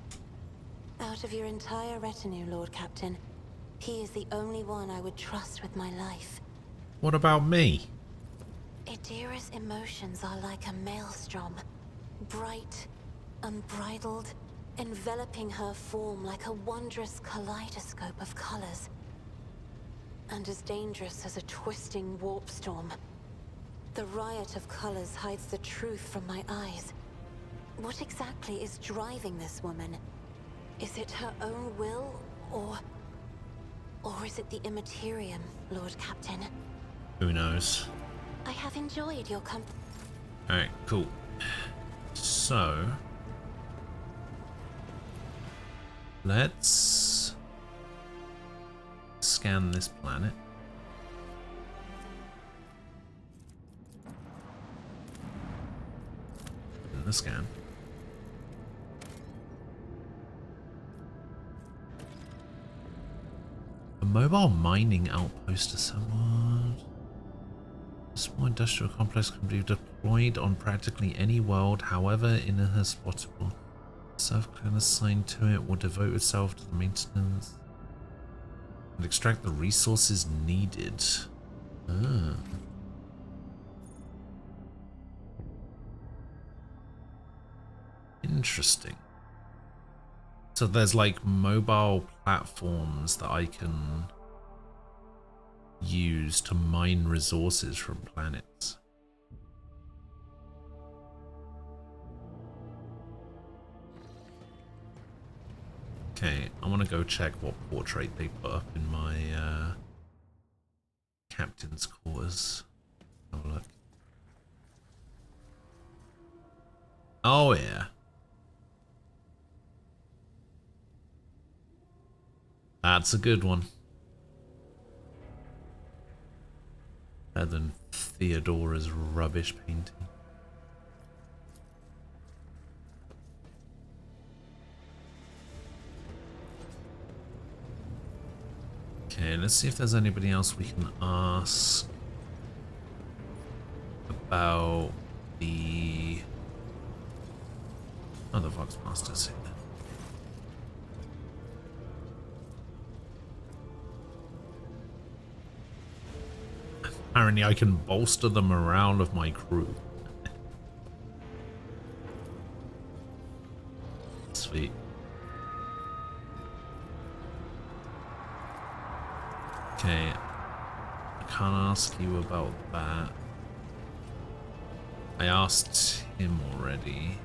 Out of your entire retinue, Lord Captain, he is the only one I would trust with my life. What about me? Idira's emotions are like a maelstrom, bright, unbridled, enveloping her form like a wondrous kaleidoscope of colors. And as dangerous as a twisting warp storm. The riot of colors hides the truth from my eyes. What exactly is driving this woman? Is it her own will, or is it the Immaterium, Lord Captain? Who knows? I have enjoyed your company. Alright, cool. So let's scan this planet. In the scan. A mobile mining outpost assembled. A small industrial complex can be deployed on practically any world, however inhospitable. The self-clan assigned to it will devote itself to the maintenance and extract the resources needed. Ah. Interesting. So there's like mobile platforms that I can use to mine resources from planets. Okay, I want to go check what portrait they put up in my captain's quarters. Have a look. Oh yeah. That's a good one. Better than Theodora's rubbish painting. Okay, let's see if there's anybody else we can ask about the... Oh, the Vox Master's here. Apparently I can bolster the morale of my crew. Sweet. Okay. I can't ask you about that. I asked him already.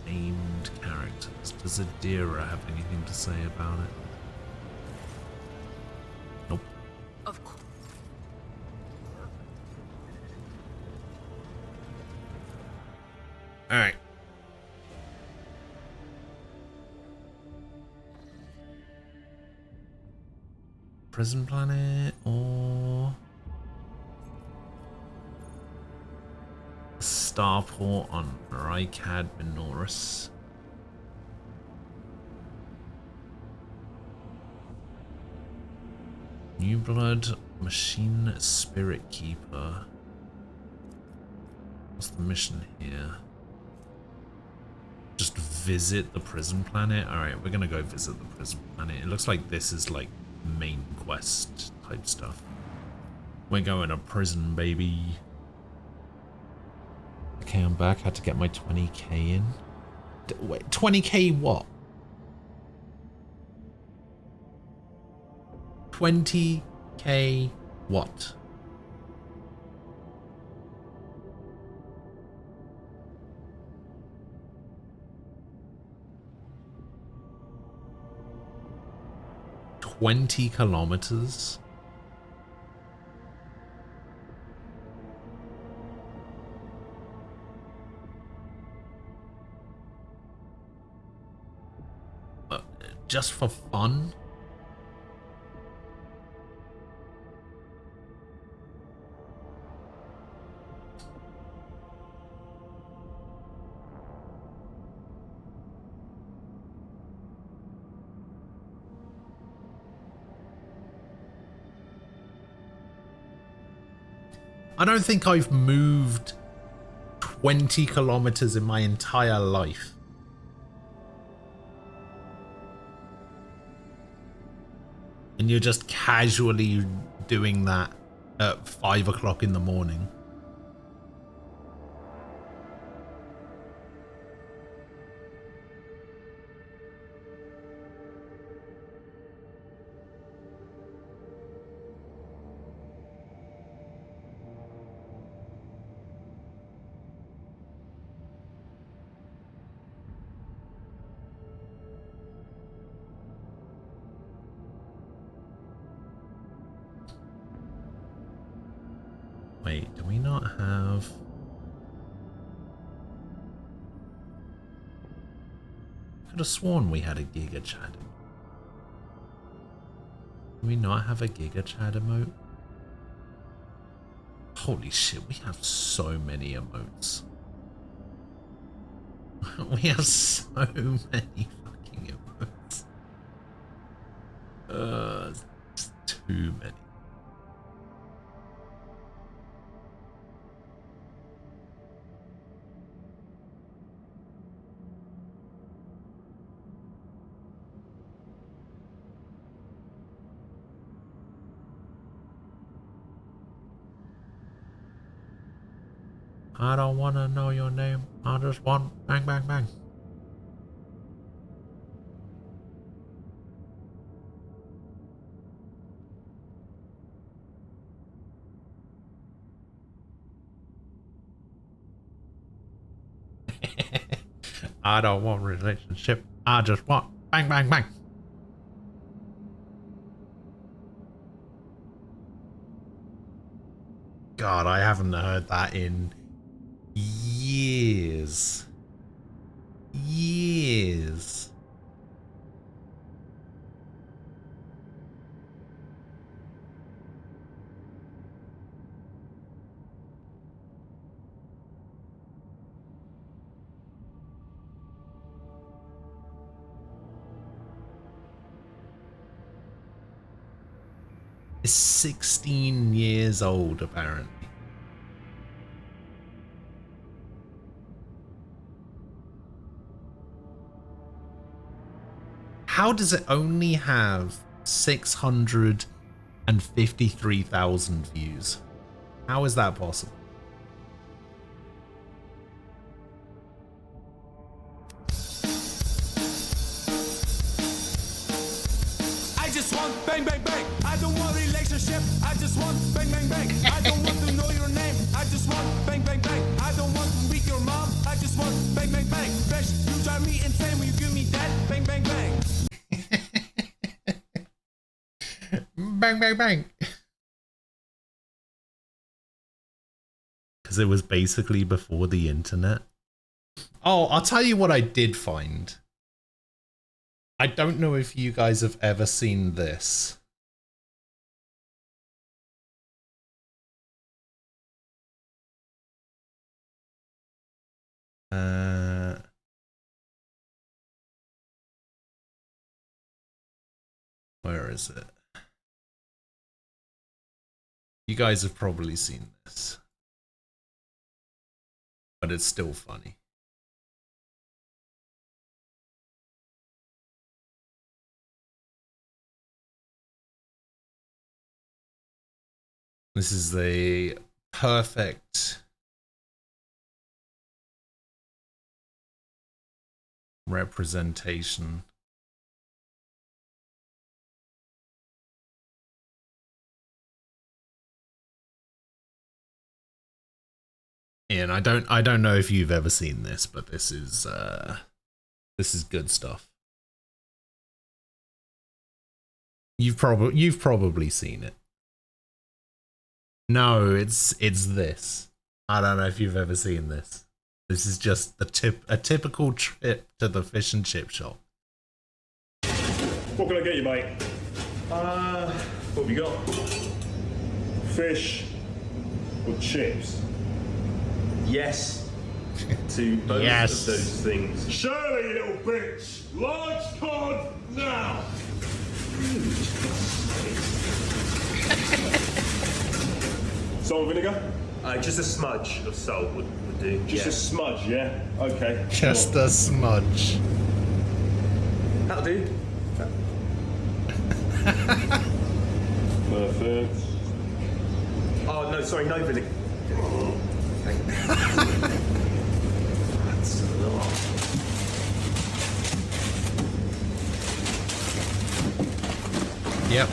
Named characters. Does Adira have anything to say about it? Nope. Of course. Alright. Prison planet or starport on Rykad Minoris. New Blood Machine Spirit Keeper. What's the mission here? Just visit the prison planet? Alright, we're gonna go visit the prison planet. It looks like this is like main quest type stuff. We're going to prison, baby. Okay, I'm back. Had to get my 20k in. Wait, 20k what? 20k what? $20 kilometers? Just for fun? I don't think I've moved 20 kilometers in my entire life. And you're just casually doing that at 5 o'clock in the morning. Wait, do we not have... I could have sworn we had a Giga Chad. Do we not have a Giga Chad emote? Holy shit, we have so many emotes. We have so many fucking emotes. It's too many. I don't want to know your name. I just want bang, bang, bang. I don't want relationship. I just want bang, bang, bang. God, I haven't heard that in years. Years. Is 16 years old, apparently. How does it only have 653,000 views? How is that possible? I just want bang bang bang. I don't want relationship. I just want bang bang bang. I don't want to know your name. I just want bang bang bang. I don't want to meet your mom. I just want bang bang bang. Bitch, you drive me insane when you give me that bang bang bang. Bang, bang, bang. Because it was basically before the internet. Oh, I'll tell you what I did find. I don't know if you guys have ever seen this. Where is it? You guys have probably seen this, but it's still funny. This is the perfect representation. And I don't know if you've ever seen this, but this is good stuff. You've probably seen it. No, it's this. I don't know if you've ever seen this. This is just a typical trip to the fish and chip shop. What can I get you, mate? What have you got? Fish or chips? Yes. To both Yes. of those things. Shirley, you little bitch! Large cod now! Salt and vinegar? Just a smudge of salt would do. Just a smudge, yeah? Okay. Just a smudge. That'll do. Perfect. Oh, no, sorry, no vinegar. That's a lot. Yep.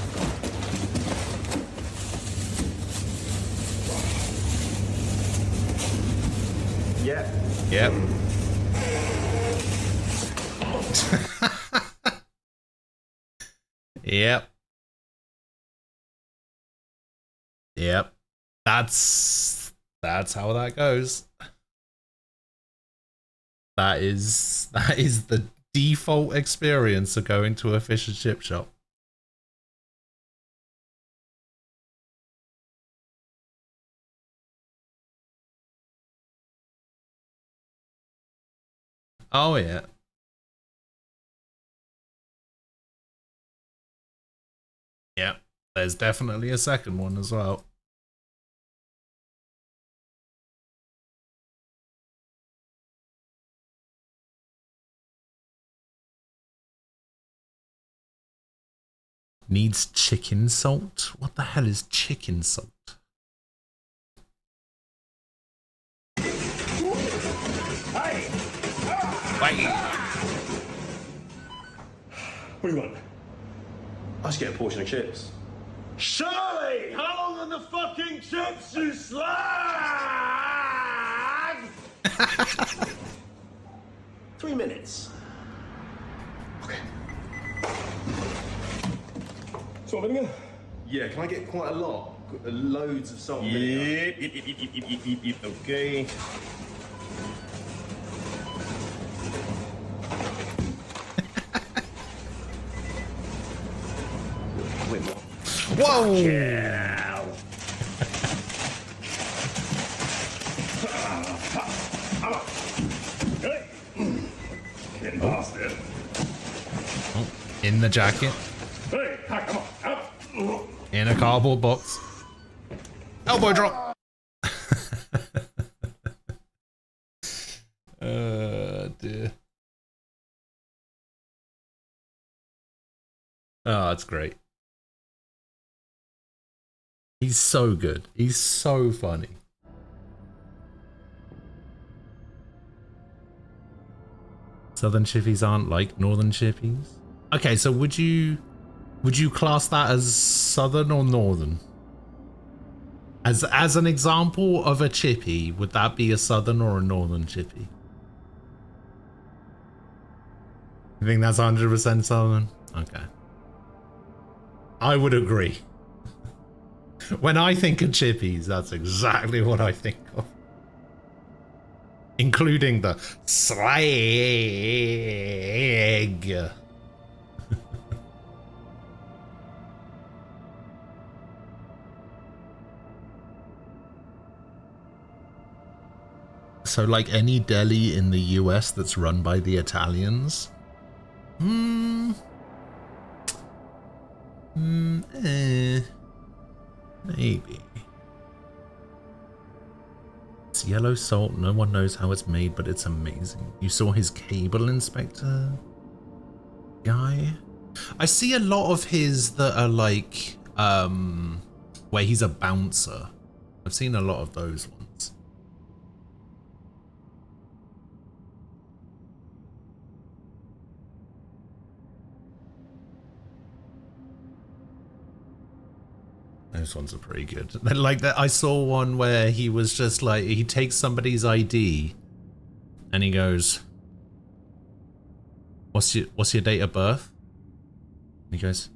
Yeah. Yep. Yep. Yep. That's how that goes. That is the default experience of going to a fish and chip shop. Oh yeah. Yeah, there's definitely a second one as well. Needs chicken salt? What the hell is chicken salt? Wait. What do you want? I just get a portion of chips. Shirley! How long on the fucking chips, you slag? 3 minutes. Okay. Salt and vinegar? Yeah, can I get quite a lot? loads of salt and vinegar. Yep. Okay. Wait, what? Whoa! Yeah. Hey. Get bastard. Oh, in the jacket. Hey, come on. Out. In a cardboard box. Elbow drop. Dear. Oh, that's great. He's so good. He's so funny. Southern chippies aren't like northern chippies. Okay, so would you class that as southern or northern? As an example of a chippy, would that be a southern or a northern chippy? You think that's 100% southern? Okay. I would agree. When I think of chippies, that's exactly what I think of. Including the slag. So like any deli in the US that's run by the Italians? Maybe. It's yellow salt. No one knows how it's made, but it's amazing. You saw his cable inspector guy? I see a lot of his that are like, where he's a bouncer. I've seen a lot of those ones. Those ones are pretty good. Like that, I saw one where he was just like, he takes somebody's ID and he goes, what's your date of birth? And he goes,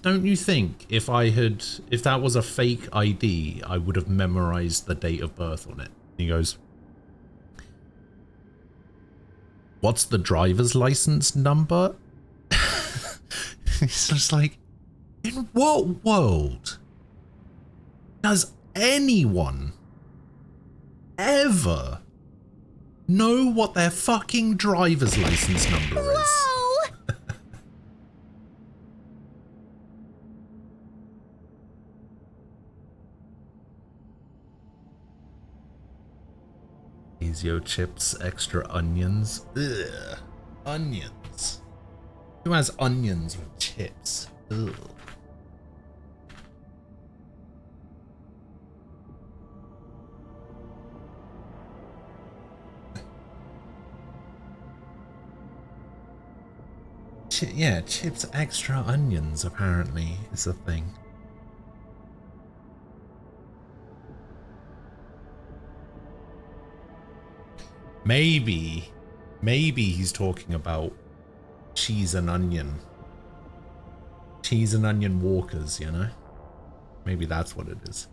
don't you think if that was a fake ID, I would have memorized the date of birth on it? And he goes, what's the driver's license number? He's just like, in what world does anyone ever know what their fucking driver's license number is? Is your chips extra onions? Ugh. Onions. Who has onions with chips? Ugh. Yeah, chips extra onions apparently is a thing. Maybe he's talking about cheese and onion. Cheese and onion walkers, you know? Maybe that's what it is.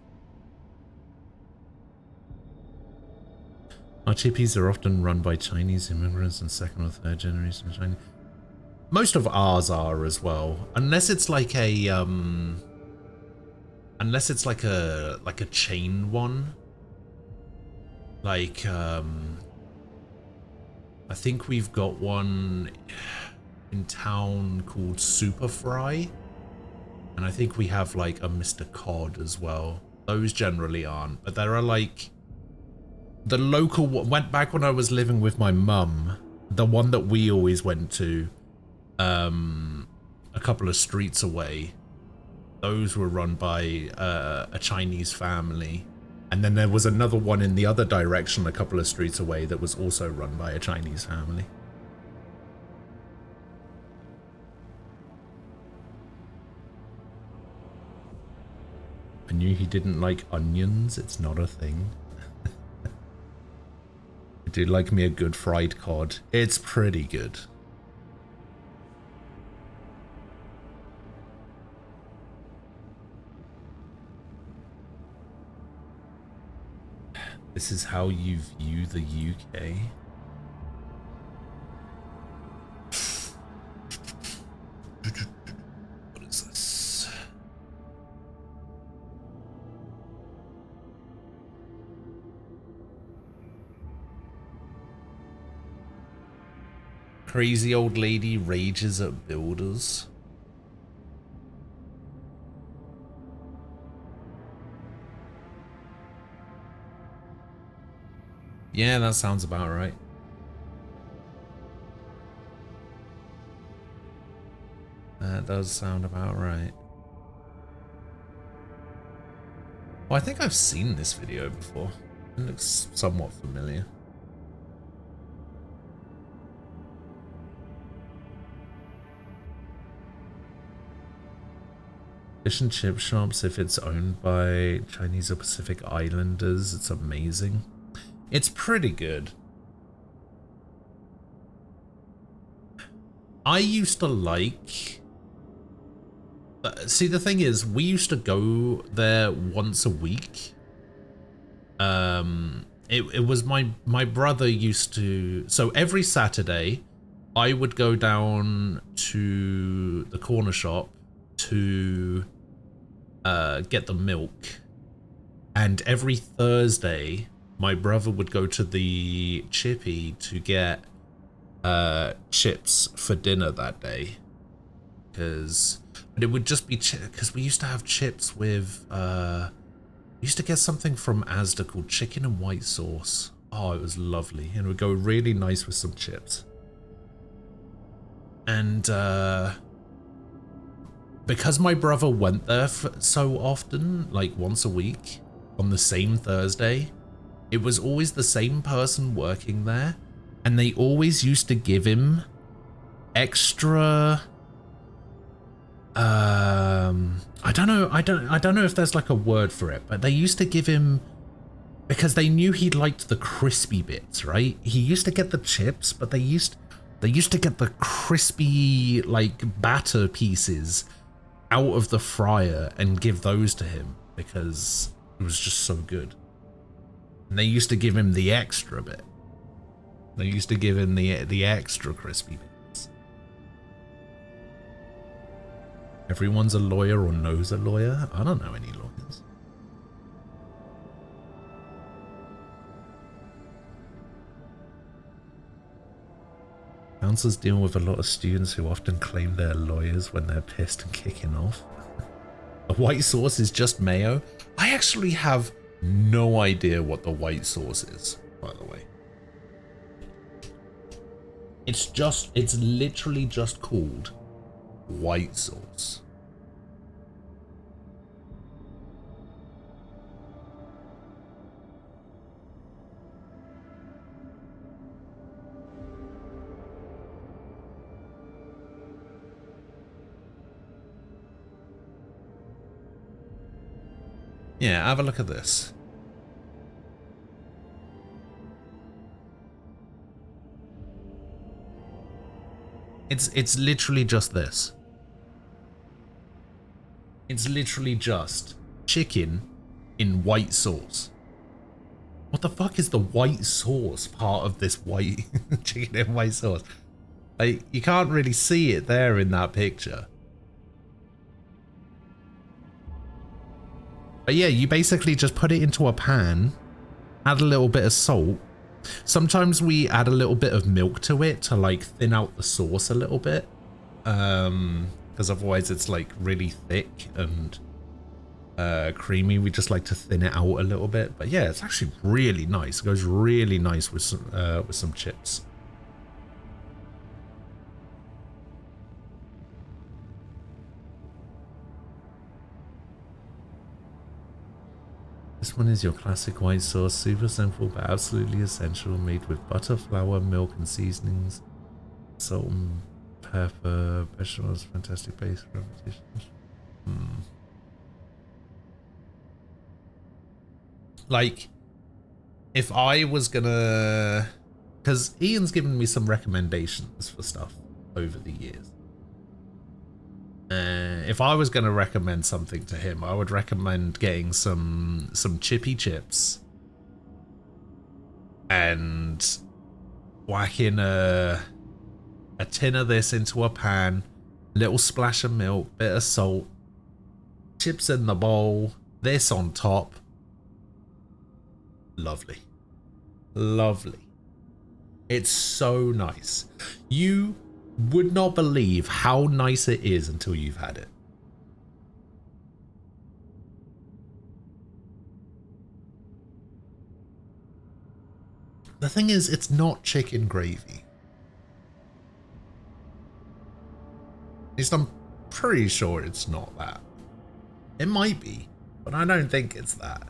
Our chippies are often run by Chinese immigrants and second or third generation Chinese. Most of ours are as well, unless it's like a chain one. Like I think we've got one in town called Super Fry, and I think we have like a Mr. Cod as well. Those generally aren't, but there are like the local one. Went back when I was living with my mum, the one that we always went to. A couple of streets away, those were run by a Chinese family, and then there was another one in the other direction a couple of streets away that was also run by a Chinese family. I knew he didn't like onions. It's not a thing. I do like me a good fried cod. It's pretty good. This is how you view the UK. What is this? Crazy old lady rages at builders. Yeah, that sounds about right. That does sound about right. Well, I think I've seen this video before. It looks somewhat familiar. Fish and chip shops, if it's owned by Chinese or Pacific Islanders, it's amazing. It's pretty good. I used to like... see, the thing is, we used to go there once a week. It was my brother used to... So every Saturday, I would go down to the corner shop to get the milk. And every Thursday, my brother would go to the chippy to get chips for dinner that day. But it would just be because we used to have chips with we used to get something from Asda called chicken and white sauce. Oh, it was lovely, and it would go really nice with some chips. And because my brother went there so often, like once a week on the same Thursday, it was always the same person working there, and they always used to give him extra I don't know if there's like a word for it, but they used to give him, because they knew he liked the crispy bits, right? He used to get the chips, but they used to get the crispy like batter pieces out of the fryer and give those to him because it was just so good. And they used to give him the extra bit. They used to give him the extra crispy bits. Everyone's a lawyer or knows a lawyer. I don't know any lawyers. Counselors deal with a lot of students who often claim they're lawyers when they're pissed and kicking off. The white sauce is just mayo. I actually have no idea what the white sauce is, by the way. It's literally just called white sauce. Yeah, have a look at this. It's literally just this. It's literally just chicken in white sauce. What the fuck is the white sauce part of this white chicken in white sauce? Like, you can't really see it there in that picture. But yeah, you basically just put it into a pan, add a little bit of salt. Sometimes we add a little bit of milk to it to like thin out the sauce a little bit. Because otherwise it's like really thick and creamy. We just like to thin it out a little bit. But yeah, it's actually really nice. It goes really nice with some chips. This one is your classic white sauce, super simple but absolutely essential, made with butter, flour, milk and seasonings, salt and pepper, vegetables, fantastic base repetition. Like, if I was gonna, because Ian's given me some recommendations for stuff over the years. If I was going to recommend something to him, I would recommend getting some chippy chips and whacking a tin of this into a pan, little splash of milk, bit of salt, chips in the bowl, this on top. Lovely. Lovely. It's so nice. You would not believe how nice it is until you've had it. The thing is, it's not chicken gravy. At least I'm pretty sure it's not that. It might be, but I don't think it's that.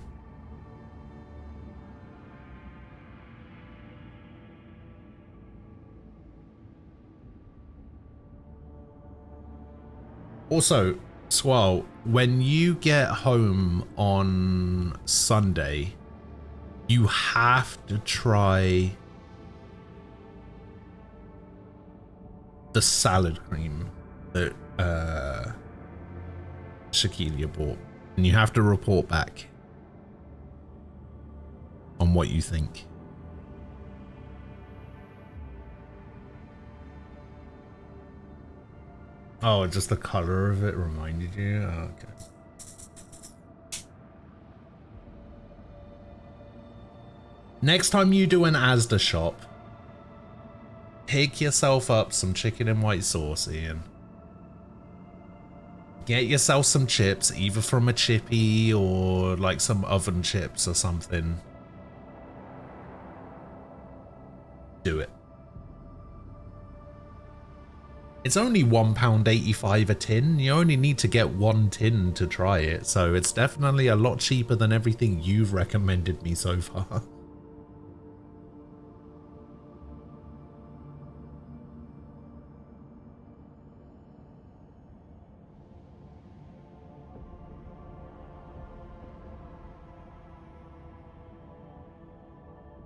Also, Swal, when you get home on Sunday, you have to try the salad cream that Shakilia bought, and you have to report back on what you think. Oh, just the color of it reminded you? Oh, okay. Next time you do an Asda shop, pick yourself up some chicken and white sauce, Ian. Get yourself some chips, either from a chippy or like some oven chips or something. Do it. It's only £1.85 a tin. You only need to get one tin to try it, so it's definitely a lot cheaper than everything you've recommended me so far.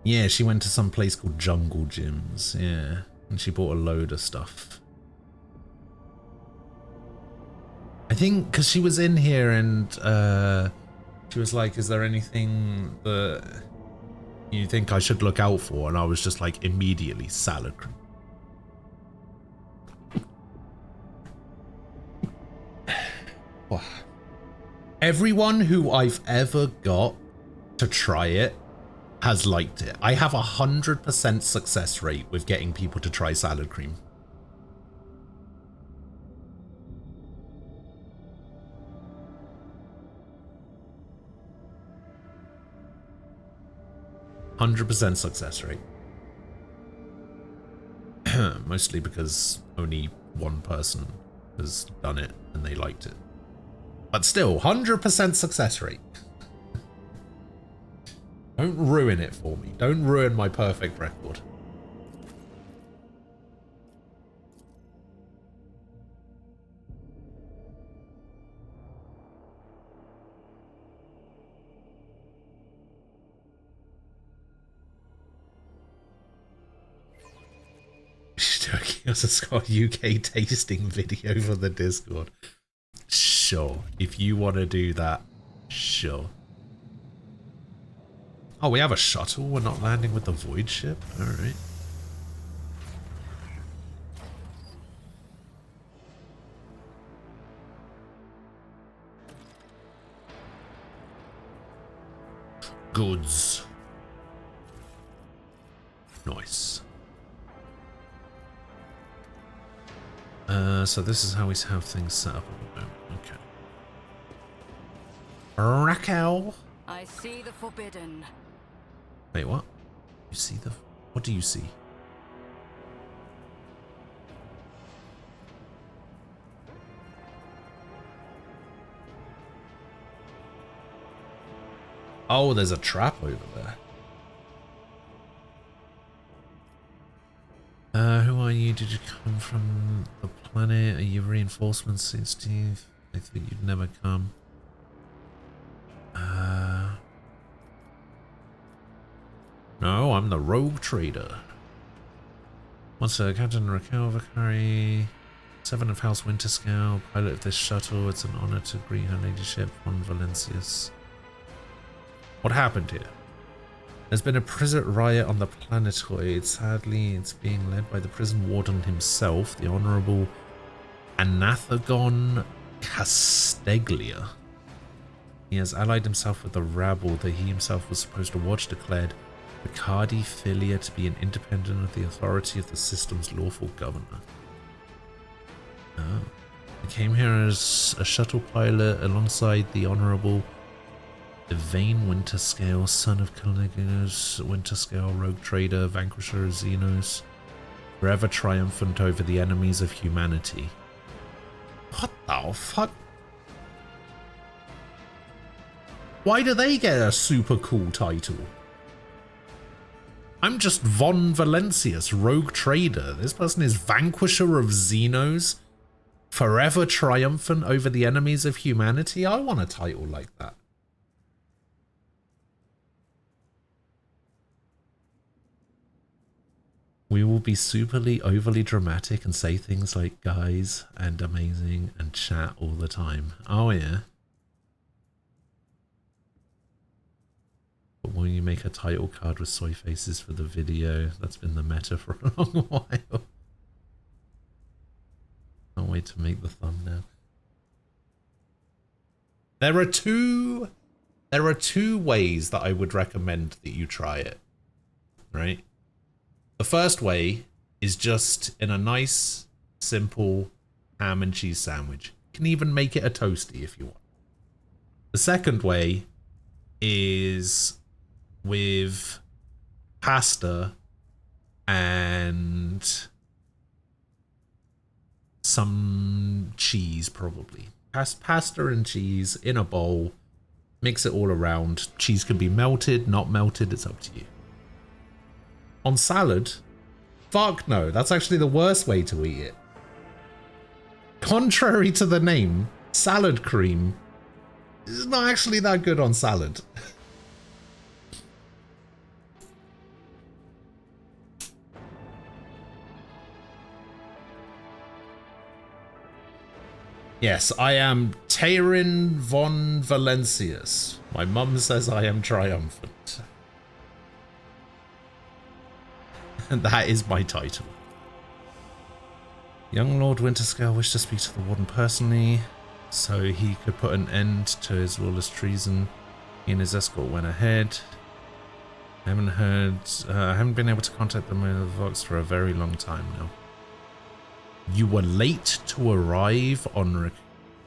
Yeah, she went to some place called Jungle Gyms, yeah, and she bought a load of stuff. I think because she was in here and she was like, is there anything that you think I should look out for? And I was just like, immediately salad cream. Everyone who I've ever got to try it has liked it. I have 100% success rate with getting people to try salad cream. %100% success rate. Mostly because only one person has done it and they liked it. But still, 100% success rate. Don't ruin it for me. Don't ruin my perfect record. It's got a UK tasting video for the Discord. Sure. If you want to do that, sure. Oh, we have a shuttle. We're not landing with the void ship. All right. Goods. Nice. So this is how we have things set up at the moment. Okay. Raquel. I see the forbidden. Wait, what? You see the... What do you see? Oh, there's a trap over there. Who are you? Did you come from the planet? Are you reinforcements, Steve? I think you'd never come. No, I'm the rogue trader. Once Captain Raquel Vicari, 7 of House Winterscale, pilot of this shuttle. It's an honor to greet her ladyship, Juan Valencius. What happened here? There's been a prison riot on the planetoid. Sadly, it's being led by the prison warden himself, the Honorable Anathagon Casteglia. He has allied himself with the rabble that he himself was supposed to watch, declared Picardi Filia to be an independent of the authority of the system's lawful governor. Oh. He came here as a shuttle pilot alongside the Honorable Yvain Winterscale, son of Caligula's Winterscale, rogue trader, vanquisher of Xenos, forever triumphant over the enemies of humanity. What the fuck? Why do they get a super cool title? I'm just Von Valencius, rogue trader. This person is vanquisher of Xenos, forever triumphant over the enemies of humanity. I want a title like that. We will be superly overly dramatic and say things like guys and amazing and chat all the time. Oh yeah. But when you make a title card with soy faces for the video, that's been the meta for a long while. Can't wait to make the thumbnail. There are two ways that I would recommend that you try it, right? The first way is just in a nice, simple ham and cheese sandwich. You can even make it a toasty if you want. The second way is with pasta and some cheese, probably. Pasta and cheese in a bowl. Mix it all around. Cheese can be melted, not melted. It's up to you. On salad, fuck no. That's actually the worst way to eat it. Contrary to the name, salad cream is not actually that good on salad. Yes, I am Tayrin von Valencius. My mum says I am triumphant. And that is my title. Young Lord Winterscale wished to speak to the Warden personally, so he could put an end to his lawless treason. He and his escort went ahead. I haven't been able to contact them with Vox for a very long time now. You were late to arrive on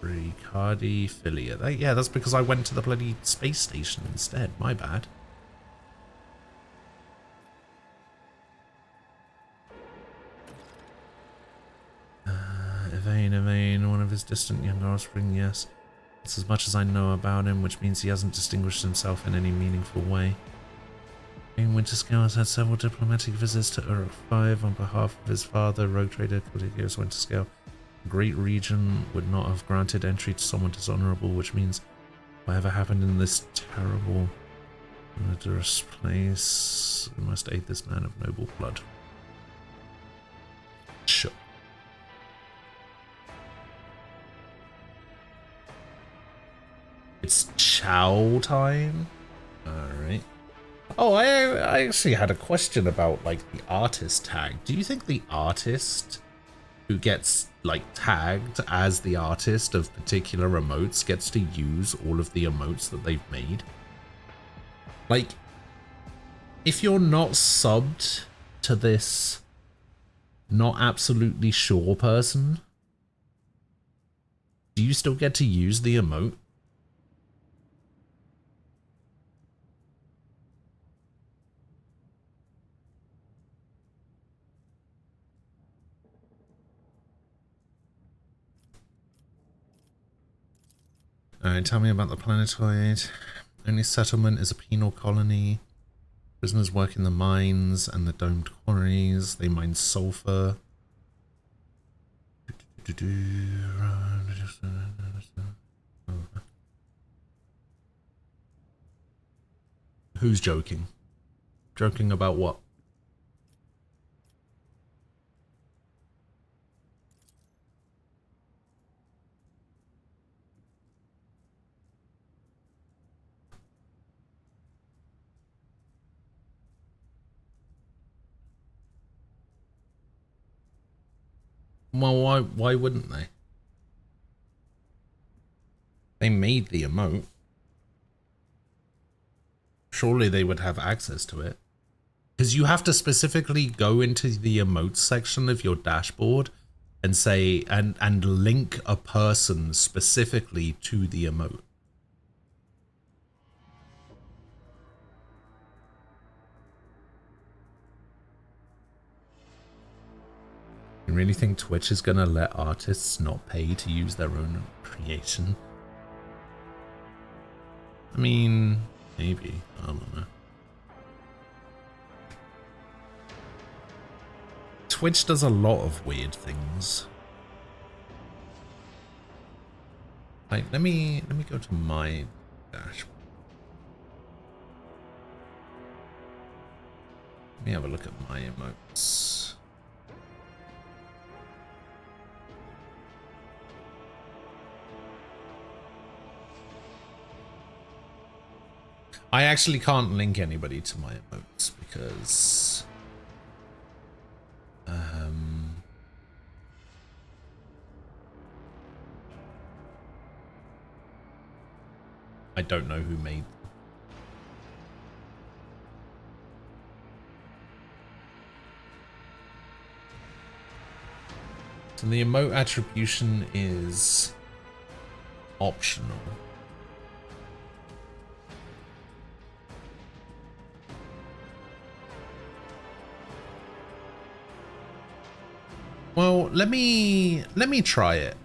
Riccardi Filia. Yeah, that's because I went to the bloody space station instead. My bad. Yvain, one of his distant younger offspring, yes. That's as much as I know about him, which means he hasn't distinguished himself in any meaningful way. Winterscale has had several diplomatic visits to Uruk 5 on behalf of his father, rogue trader Caligula's Winterscale. The Great Region would not have granted entry to someone dishonorable, which means whatever happened in this terrible, murderous place, we must aid this man of noble blood. Sure. It's chow time? Alright. Oh, I actually had a question about, like, the artist tag. Do you think the artist who gets, like, tagged as the artist of particular emotes gets to use all of the emotes that they've made? Like, if you're not subbed to this not absolutely sure person, do you still get to use the emote? Alright, tell me about the planetoid. Only settlement is a penal colony. Prisoners work in the mines and the domed quarries. They mine sulfur. Who's joking? Joking about what? Well, why wouldn't they? They made the emote. Surely they would have access to it. Because you have to specifically go into the emotes section of your dashboard and say, and link a person specifically to the emote. You really think Twitch is gonna let artists not pay to use their own creation? I mean, maybe. I don't know. Twitch does a lot of weird things. Like, let me go to my dashboard. Let me have a look at my emotes. I actually can't link anybody to my emotes because I don't know who made them. So the emote attribution is optional. Well, let me try it.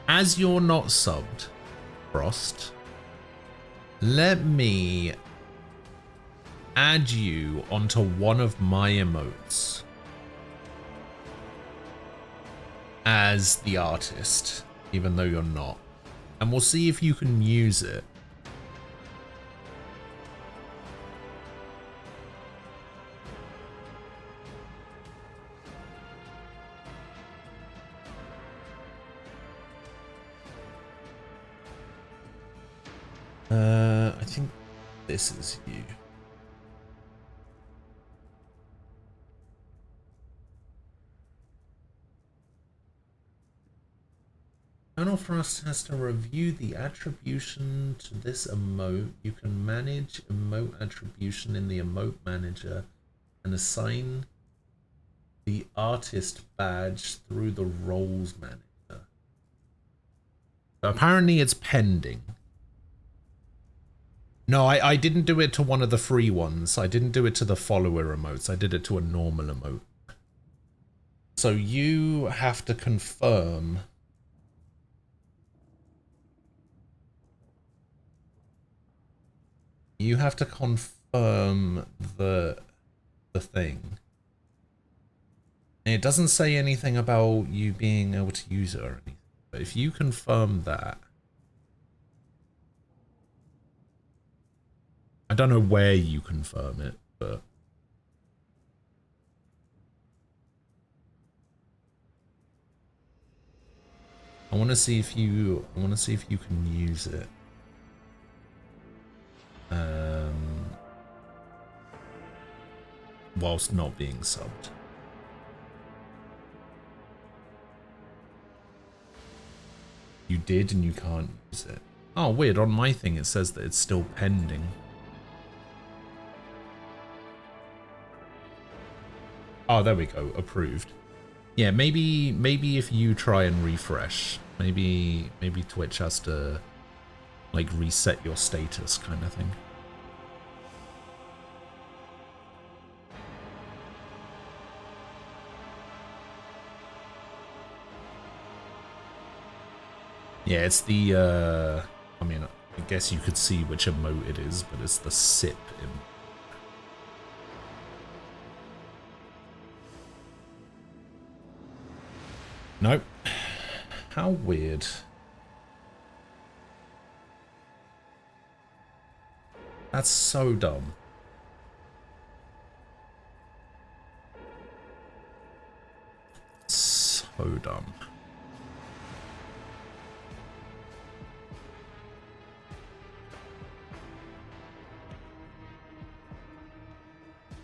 As you're not subbed, Frost, let me add you onto one of my emotes as the artist, even though you're not. And we'll see if you can use it. I think this is you. Colonel Frost has to review the attribution to this emote. You can manage emote attribution in the emote manager and assign the artist badge through the roles manager. So apparently it's pending. No, I didn't do it to one of the free ones. I didn't do it to the follower emotes. I did it to a normal emote. So you have to confirm. You have to confirm the thing. And it doesn't say anything about you being able to use it or anything. But if you confirm that, I don't know where you confirm it, but I want to see if you can use it. Whilst not being subbed. You did and you can't use it. Oh, weird. On my thing it says that it's still pending. Oh, there we go. Approved. Yeah, maybe if you try and refresh, maybe Twitch has to like reset your status kind of thing. Yeah, it's the I mean, I guess you could see which emote it is, but it's the sip emote. Nope. How weird. That's so dumb. So dumb.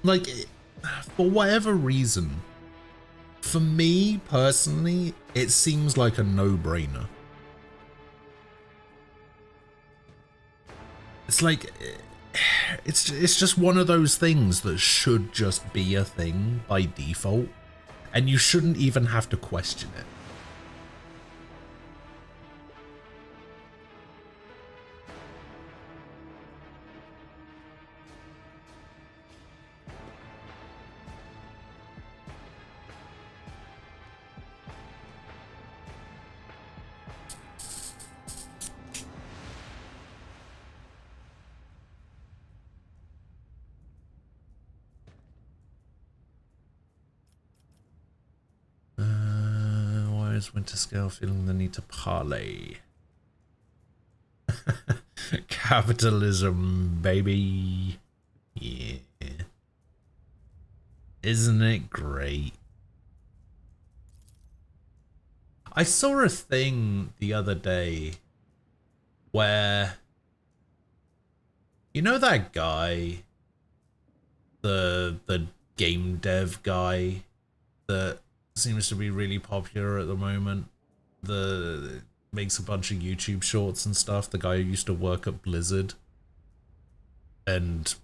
Like, for whatever reason, For me personally, it seems like a no-brainer. It's like, it's just one of those things that should just be a thing by default, and you shouldn't even have to question it. Why is Winterscale feeling the need to parlay? Capitalism, baby. Yeah. Isn't it great? I saw a thing the other day where, you know that guy, the game dev guy that seems to be really popular at the moment, the makes a bunch of YouTube shorts and stuff, the guy who used to work at Blizzard and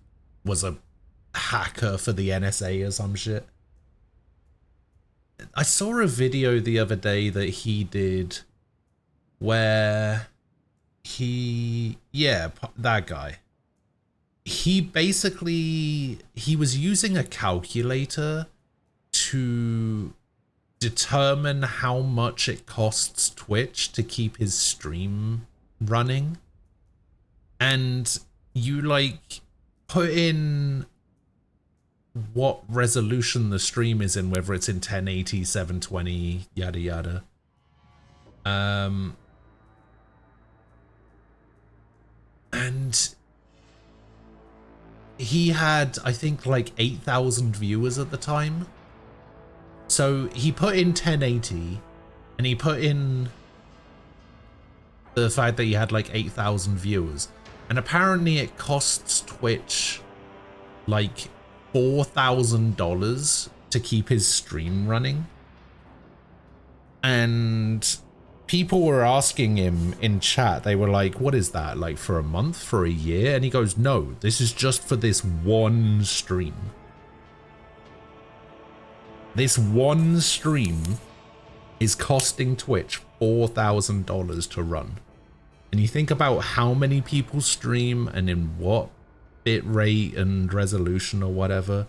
was a hacker for the NSA or some shit. I saw a video the other day that he did where that guy, he basically, he was using a calculator to determine how much it costs Twitch to keep his stream running, and you like put in what resolution the stream is in, whether it's in 1080, 720, yada yada. And he had, I think, like 8,000 viewers at the time. So he put in 1080 and he put in the fact that he had like 8,000 viewers. And apparently it costs Twitch like $4,000 to keep his stream running. And people were asking him in chat, they were like, what is that, like for a month, for a year? And he goes, no, this is just for this one stream. This one stream is costing Twitch $4,000 to run. And you think about how many people stream and in what bit rate and resolution or whatever.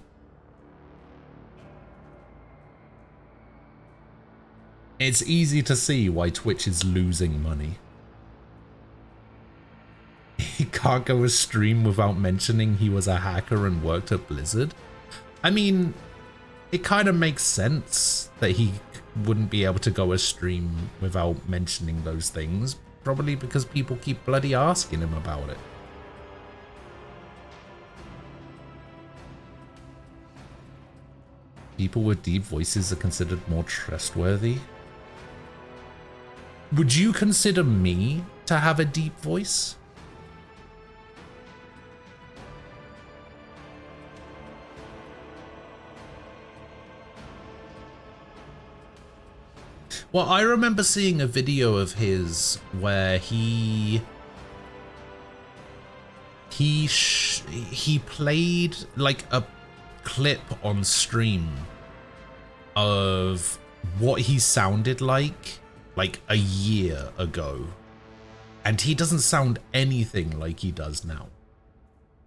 It's easy to see why Twitch is losing money. He can't go a stream without mentioning he was a hacker and worked at Blizzard. I mean, it kind of makes sense that he wouldn't be able to go a stream without mentioning those things. Probably because people keep bloody asking him about it. People with deep voices are considered more trustworthy. Would you consider me to have a deep voice? Well, I remember seeing a video of his where he played like a clip on stream of what he sounded like a year ago, and he doesn't sound anything like he does now.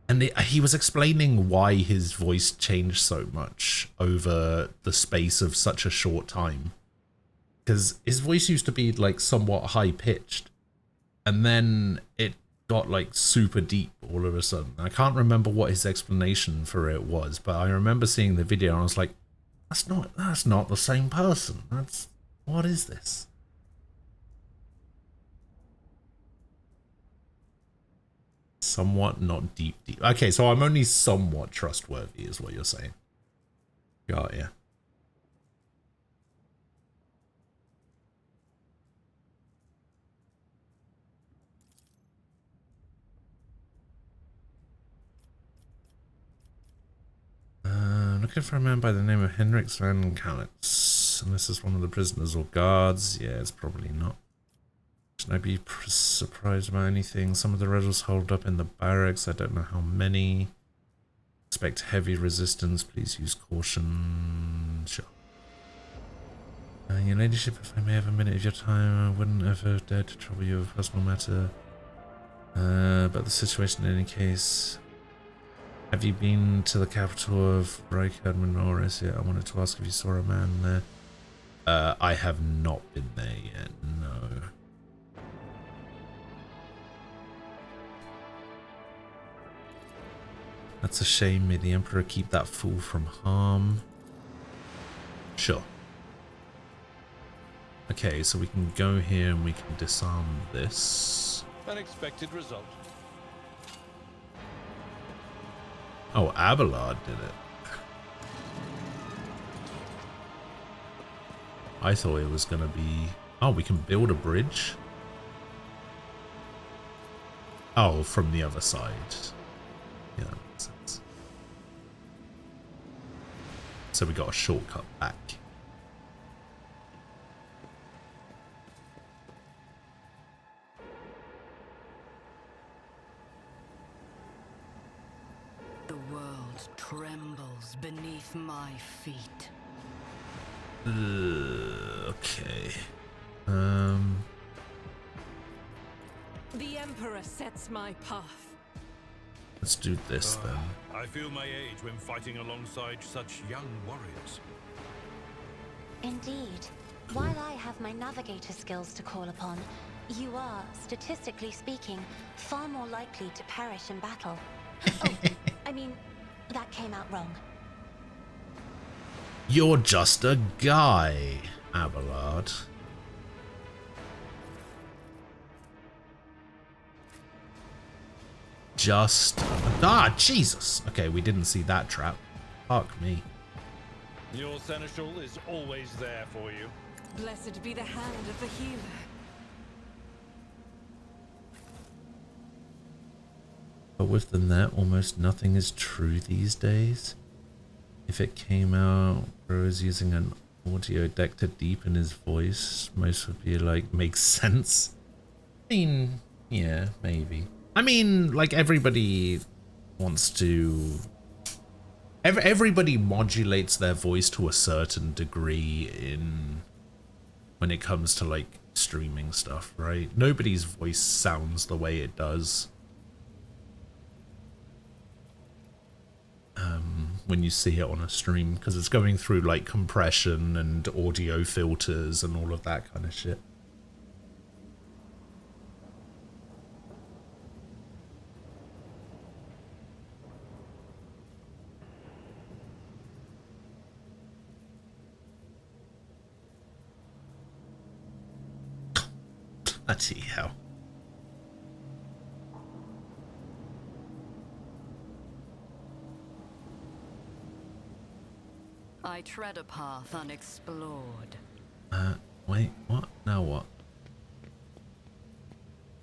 And he was explaining why his voice changed so much over the space of such a short time. Because his voice used to be like somewhat high pitched, and then it got like super deep all of a sudden. I can't remember what his explanation for it was, but I remember seeing the video and I was like, that's not the same person. What is this? Somewhat not deep. Okay, so I'm only somewhat trustworthy is what you're saying. Got ya. Looking for a man by the name of Hendrix van Calix. close, unless it's one of the prisoners or guards. Yeah, it's probably not. Should I be surprised by anything? Some of the rebels hold up in the barracks. I don't know how many. Expect heavy resistance. Please use caution. Sure. Your ladyship, if I may have a minute of your time, I wouldn't ever dare to trouble you with a personal matter. But the situation in any case. Have you been to the capital of Reichard Minoris yet? I wanted to ask if you saw a man there. I have not been there yet, no. That's a shame. May the Emperor keep that fool from harm. Sure. Okay, so we can go here and we can disarm this. Unexpected result. Oh, Abelard did it. I thought it was going to be... Oh, we can build a bridge? Oh, from the other side. Yeah, that makes sense. So we got a shortcut back. The world trembles beneath my feet. Okay. The Emperor sets my path. Let's do this then. I feel my age when fighting alongside such young warriors. Indeed. While I have my navigator skills to call upon, you are, statistically speaking, far more likely to perish in battle. Oh, I mean, that came out wrong. You're just a guy, Abelard. Ah, Jesus! Okay, we didn't see that trap. Fuck me. Your seneschal is always there for you. Blessed be the hand of the healer. But with the net, almost nothing is true these days. If it came out, Bro is using an audio deck to deepen his voice, most would be like, makes sense. I mean, yeah, maybe. I mean, like, everybody wants to... Everybody modulates their voice to a certain degree when it comes to, like, streaming stuff, right? Nobody's voice sounds the way it does. When you see it on a stream, because it's going through, like, compression and audio filters and all of that kind of shit. Bloody hell. I tread a path unexplored. Wait, what? Now what?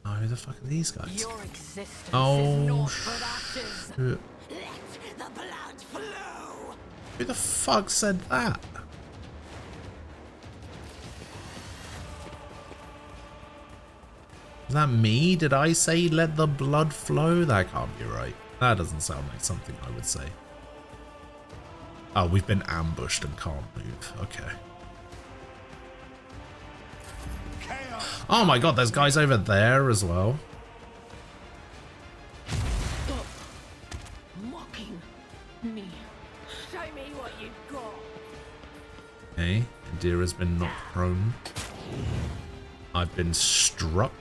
Oh, who the fuck are these guys? Your existence Oh, is naught but ashes. shit. Let the blood flow. Who the fuck said that? Is that me? Did I say let the blood flow? That can't be right. That doesn't sound like something I would say. Oh, we've been ambushed and can't move. Okay. Oh my god, there's guys over there as well. Mocking me. Show me what you've got. Okay, Indira's been knocked prone. I've been struck.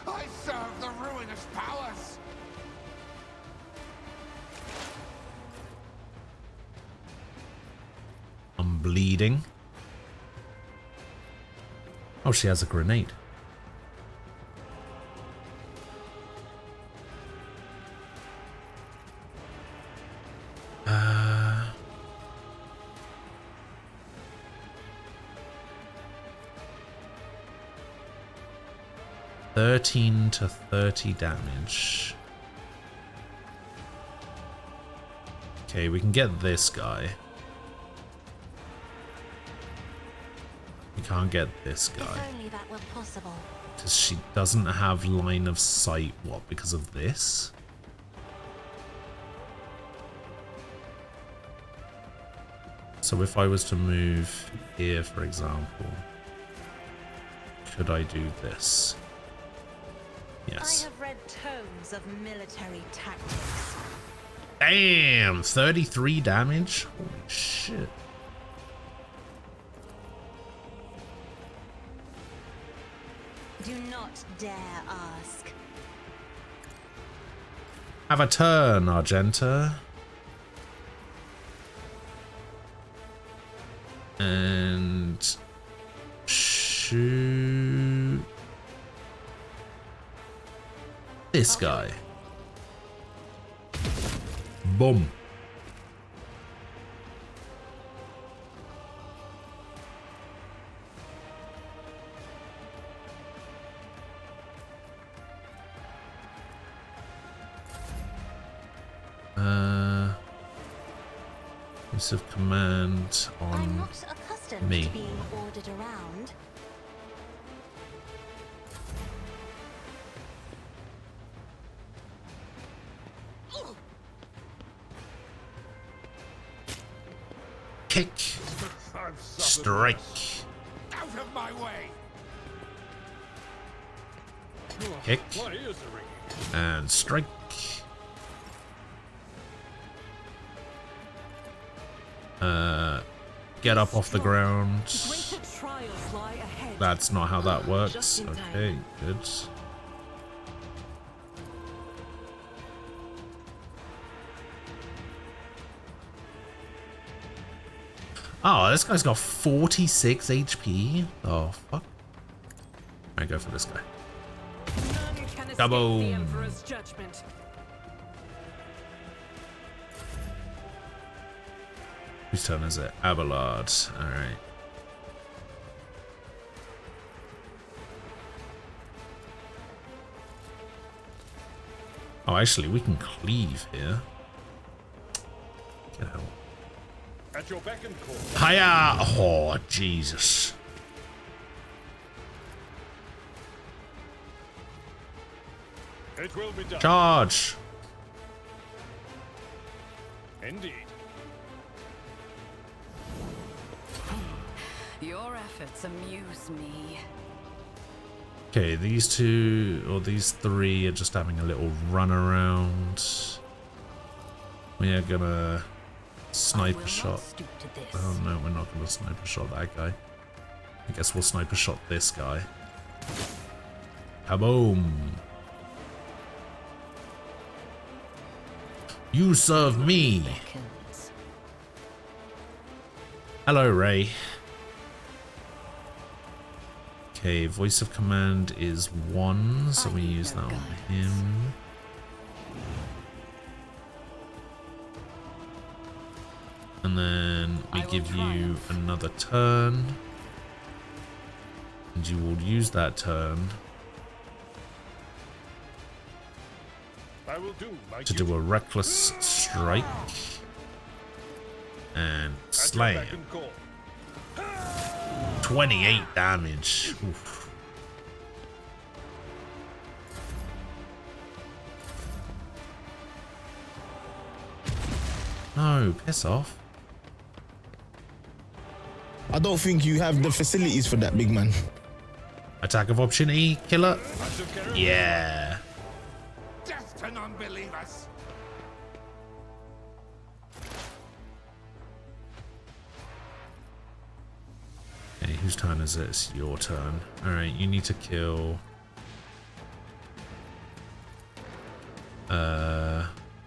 I serve the ruinous powers. I'm bleeding. Oh, she has a grenade. $13 to 30 damage. Okay, we can get this guy. can't get this If guy. only that were possible. Because she doesn't have line of sight. What, because of this? So if I was to move here, for example, could I do this? Yes. I have read tomes of military tactics. Damn, 33 damage? Holy shit. Do not dare ask. Have a turn, Argenta. And shoot this guy. Boom. Use of command I'm on not accustomed me. to being ordered around. Kick. Strike. Out of my way! Kick. What is the ring? And strike. Get up off the ground. Greater trials lie ahead. That's not how that works. Just in time. Okay, good. Oh, this guy's got 46 HP. Oh, fuck. I go for this guy. None can escape Kaboom. the Emperor's judgment. Whose turn is it? Abelard. Alright. Oh, actually, we can cleave here. Get out. At your beck and call. Hiya! Oh, Jesus. It will be done. Charge! Indeed. Your efforts amuse me. Okay, these two, or these three, are just having a little run around. We are gonna sniper shot. Oh no, we're not gonna sniper shot that guy. I guess we'll sniper shot this guy. Kaboom! You serve me! Hello, Ray. Okay, voice of command is 1, so we use that on him. And then we give you another turn. And you will use that turn I will do my to do a reckless strike and slam. 28 damage. Oof. No, piss off. I don't think you have the facilities for that, big man. Attack of opportunity, killer. Yeah. Death to non-believers. Okay, whose turn is it? It's your turn. Alright, you need to kill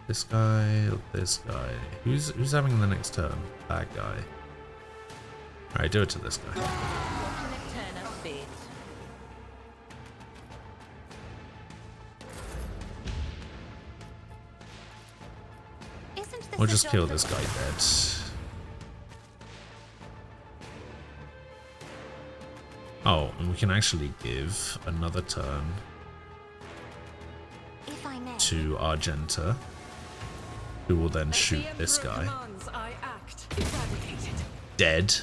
this guy or this guy. Who's having the next turn? That guy. Alright, do it to this guy. We'll just kill this guy dead. Oh, and we can actually give another turn If I may. to Argenta, who will then shoot this guy. I act. Eradicated. Dead.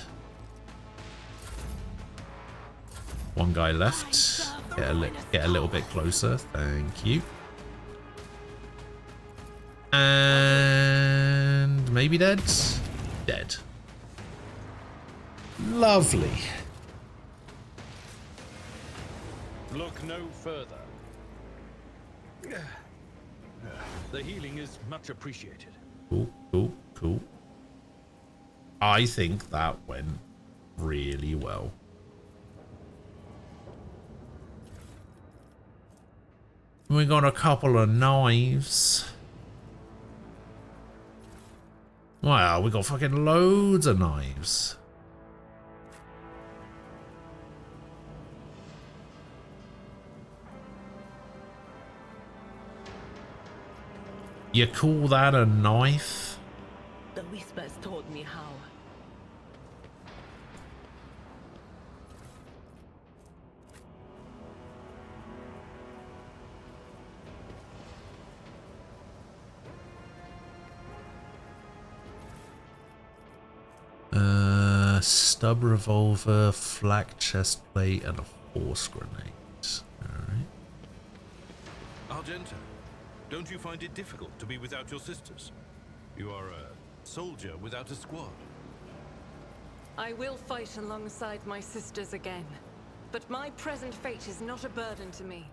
One guy left. Get a little bit closer. Thank you. And maybe dead. Dead. Lovely. Look no further. The healing is much appreciated. Cool, cool, cool. I think that went really well. We got a couple of knives. Wow, we got fucking loads of knives. You call that a knife? The whispers told me how. Stub revolver, flak chest plate, and a force grenade. Alright. Argenta, don't you find it difficult to be without your sisters? You are a soldier without a squad. I will fight alongside my sisters again, but my present fate is not a burden to me.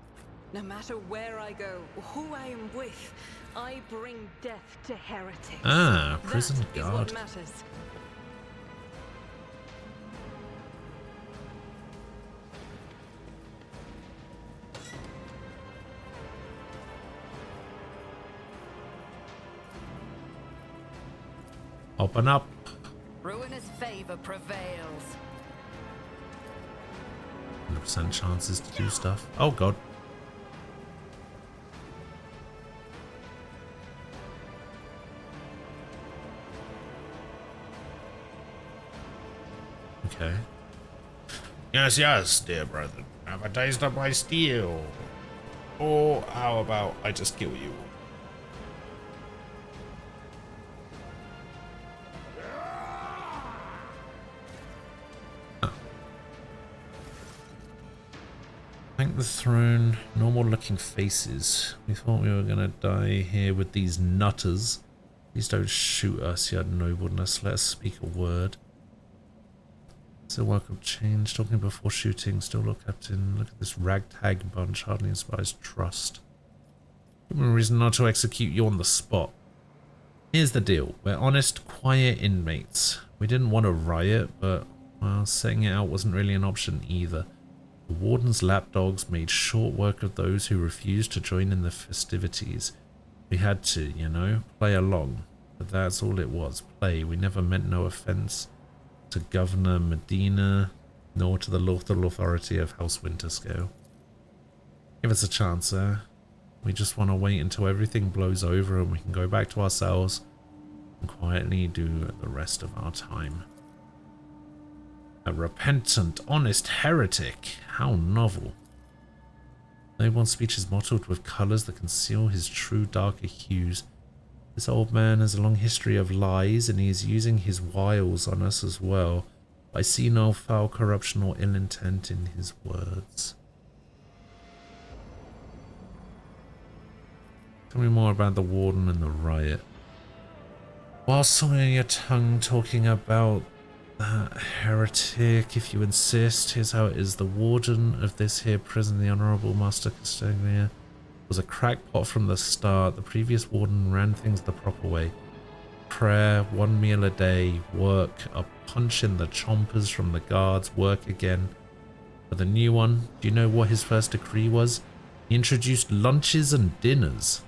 No matter where I go, or who I am with, I bring death to heretics. Ah, prison that guard. Is what matters. Open up. Ruinous favor prevails. 100% chances to do stuff. Oh god. Okay. Yes, yes, dear brethren. Have a taste of my steel. Or how about I just kill you? Thank the throne. Normal looking faces. We thought we were gonna die here with these nutters. Please don't shoot us, your nobleness. Let us speak a word. Still welcome change. Talking before shooting. Still look, Captain. Look at this ragtag bunch. Hardly inspires trust. Give me a reason not to execute you on the spot. Here's the deal. We're honest, quiet inmates. We didn't want to riot, but, well, setting it out wasn't really an option either. The warden's lapdogs made short work of those who refused to join in the festivities. We had to, you know, play along. But that's all it was, play. We never meant no offense to Governor Medina, nor to the lawful authority of House Winterscale. Give us a chance, sir. We just want to wait until everything blows over and we can go back to our cells and quietly do the rest of our time. A repentant, honest heretic. How novel. No one's speech is mottled with colours that conceal his true darker hues. This old man has a long history of lies and he is using his wiles on us as well. I see no foul corruption or ill intent in his words. Tell me more about the warden and the riot. While swinging your tongue talking about that heretic, if you insist, here's how it is. The warden of this here prison, the Honourable Master Castagna, was a crackpot from the start. The previous warden ran things the proper way. Prayer, 1 meal a day, work, a punch in the chompers from the guards, work again. But the new one, do you know what his first decree was? He introduced lunches and dinners.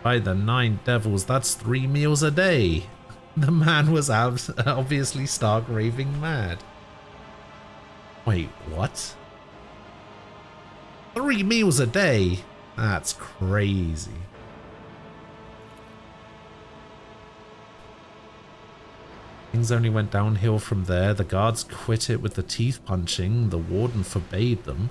By the 9 devils, that's 3 meals a day. The man was obviously stark raving mad. Wait, what? 3 meals a day? That's crazy. Things only went downhill from there. The guards quit it with the teeth punching. The warden forbade them.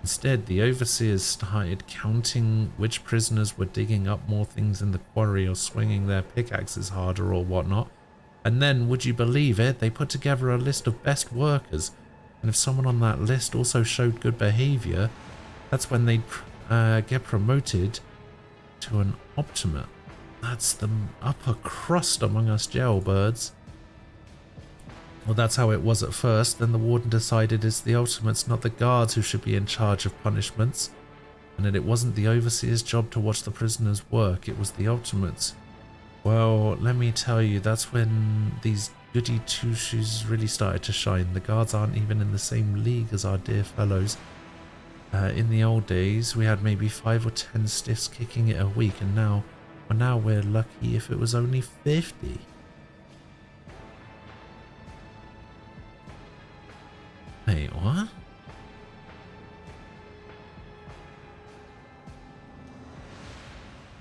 Instead, the overseers started counting which prisoners were digging up more things in the quarry or swinging their pickaxes harder or whatnot. And then, would you believe it, they put together a list of best workers. And if someone on that list also showed good behavior, that's when they'd get promoted to an Optimate. That's the upper crust among us jailbirds. Well, that's how it was at first. Then the warden decided it's the Ultimates, not the guards, who should be in charge of punishments. And that it wasn't the overseer's job to watch the prisoners work, it was the Ultimates. Well, let me tell you, that's when these goody two-shoes really started to shine. The guards aren't even in the same league as our dear fellows. In the old days, we had maybe 5 or 10 stiffs kicking it a week, and now we're lucky if it was only 50. Wait, what?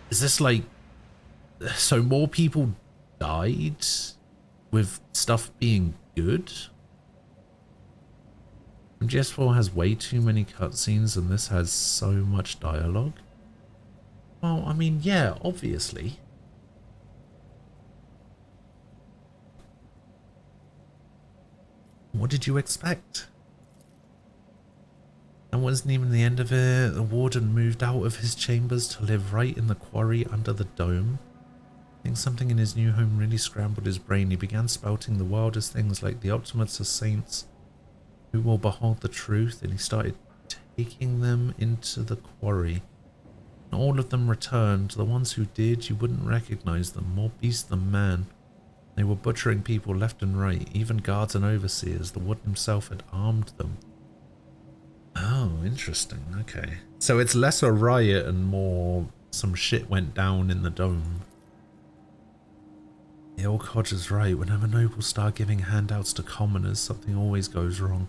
Is this like... So more people died with stuff being good? GS4 has way too many cutscenes and this has so much dialogue. Well, I mean, yeah, obviously. What did you expect? That wasn't even the end of it. The warden moved out of his chambers to live right in the quarry under the dome. I think something in his new home really scrambled his brain. He began spouting the wildest things like the Optimates are saints who will behold the truth, and he started taking them into the quarry. And all of them returned. The ones who did, you wouldn't recognize them, more beast than man. They were butchering people left and right, even guards and overseers. The warden himself had armed them. Oh, interesting, okay. So it's less a riot and more some shit went down in the dome. The old codger's right. Whenever nobles start giving handouts to commoners, something always goes wrong.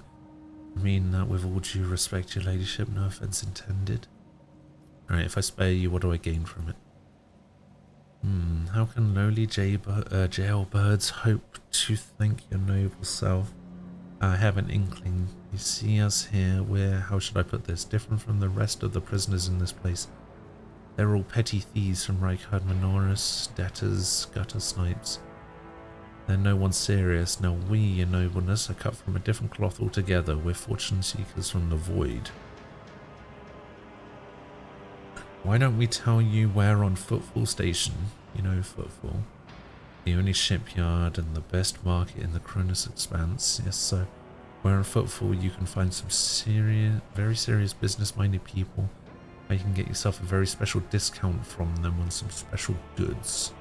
I mean that with all due respect, your ladyship, no offense intended. Alright, if I spare you, what do I gain from it? How can lowly jailbirds hope to thank your noble self? I have an inkling. You see us here, we're, how should I put this, different from the rest of the prisoners in this place. They're all petty thieves from Reichard Minoris, debtors, gutter snipes. They're no one serious. Now we, your nobleness, are cut from a different cloth altogether. We're fortune seekers from the void. Why don't we tell you we're on Footfall Station? You know Footfall. The only shipyard and the best market in the Cronus Expanse. Yes, so where on Footfall you can find some serious, very serious business-minded people. You can get yourself a very special discount from them on some special goods.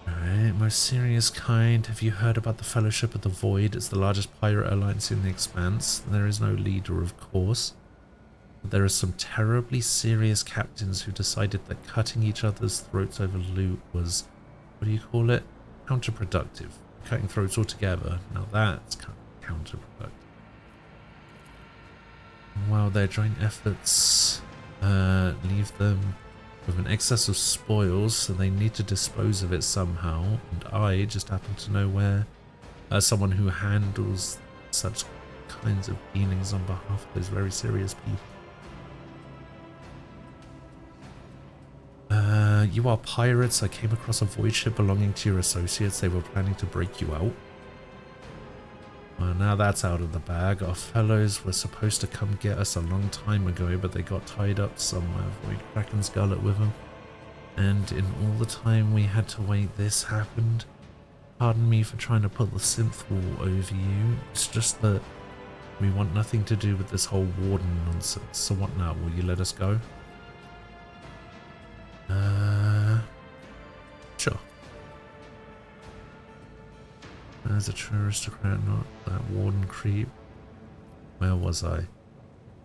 Alright, most serious kind. Have you heard about the Fellowship of the Void? It's the largest pirate alliance in the Expanse. There is no leader, of course. But there are some terribly serious captains who decided that cutting each other's throats over loot was, what do you call it? Counterproductive. Cutting throats altogether. Now that's counterproductive. While their joint efforts leave them with an excess of spoils, so they need to dispose of it somehow, and I just happen to know where someone who handles such kinds of dealings on behalf of those very serious people. You are pirates. I came across a void ship belonging to your associates. They were planning to break you out. Well, now that's out of the bag. Our fellows were supposed to come get us a long time ago, but they got tied up somewhere. Void Kraken's gullet with them. And in all the time we had to wait, this happened. Pardon me for trying to put the synth wall over you. It's just that we want nothing to do with this whole warden nonsense. So what now? Will you let us go? Sure. As a true aristocrat, not that warden creep. Where was I?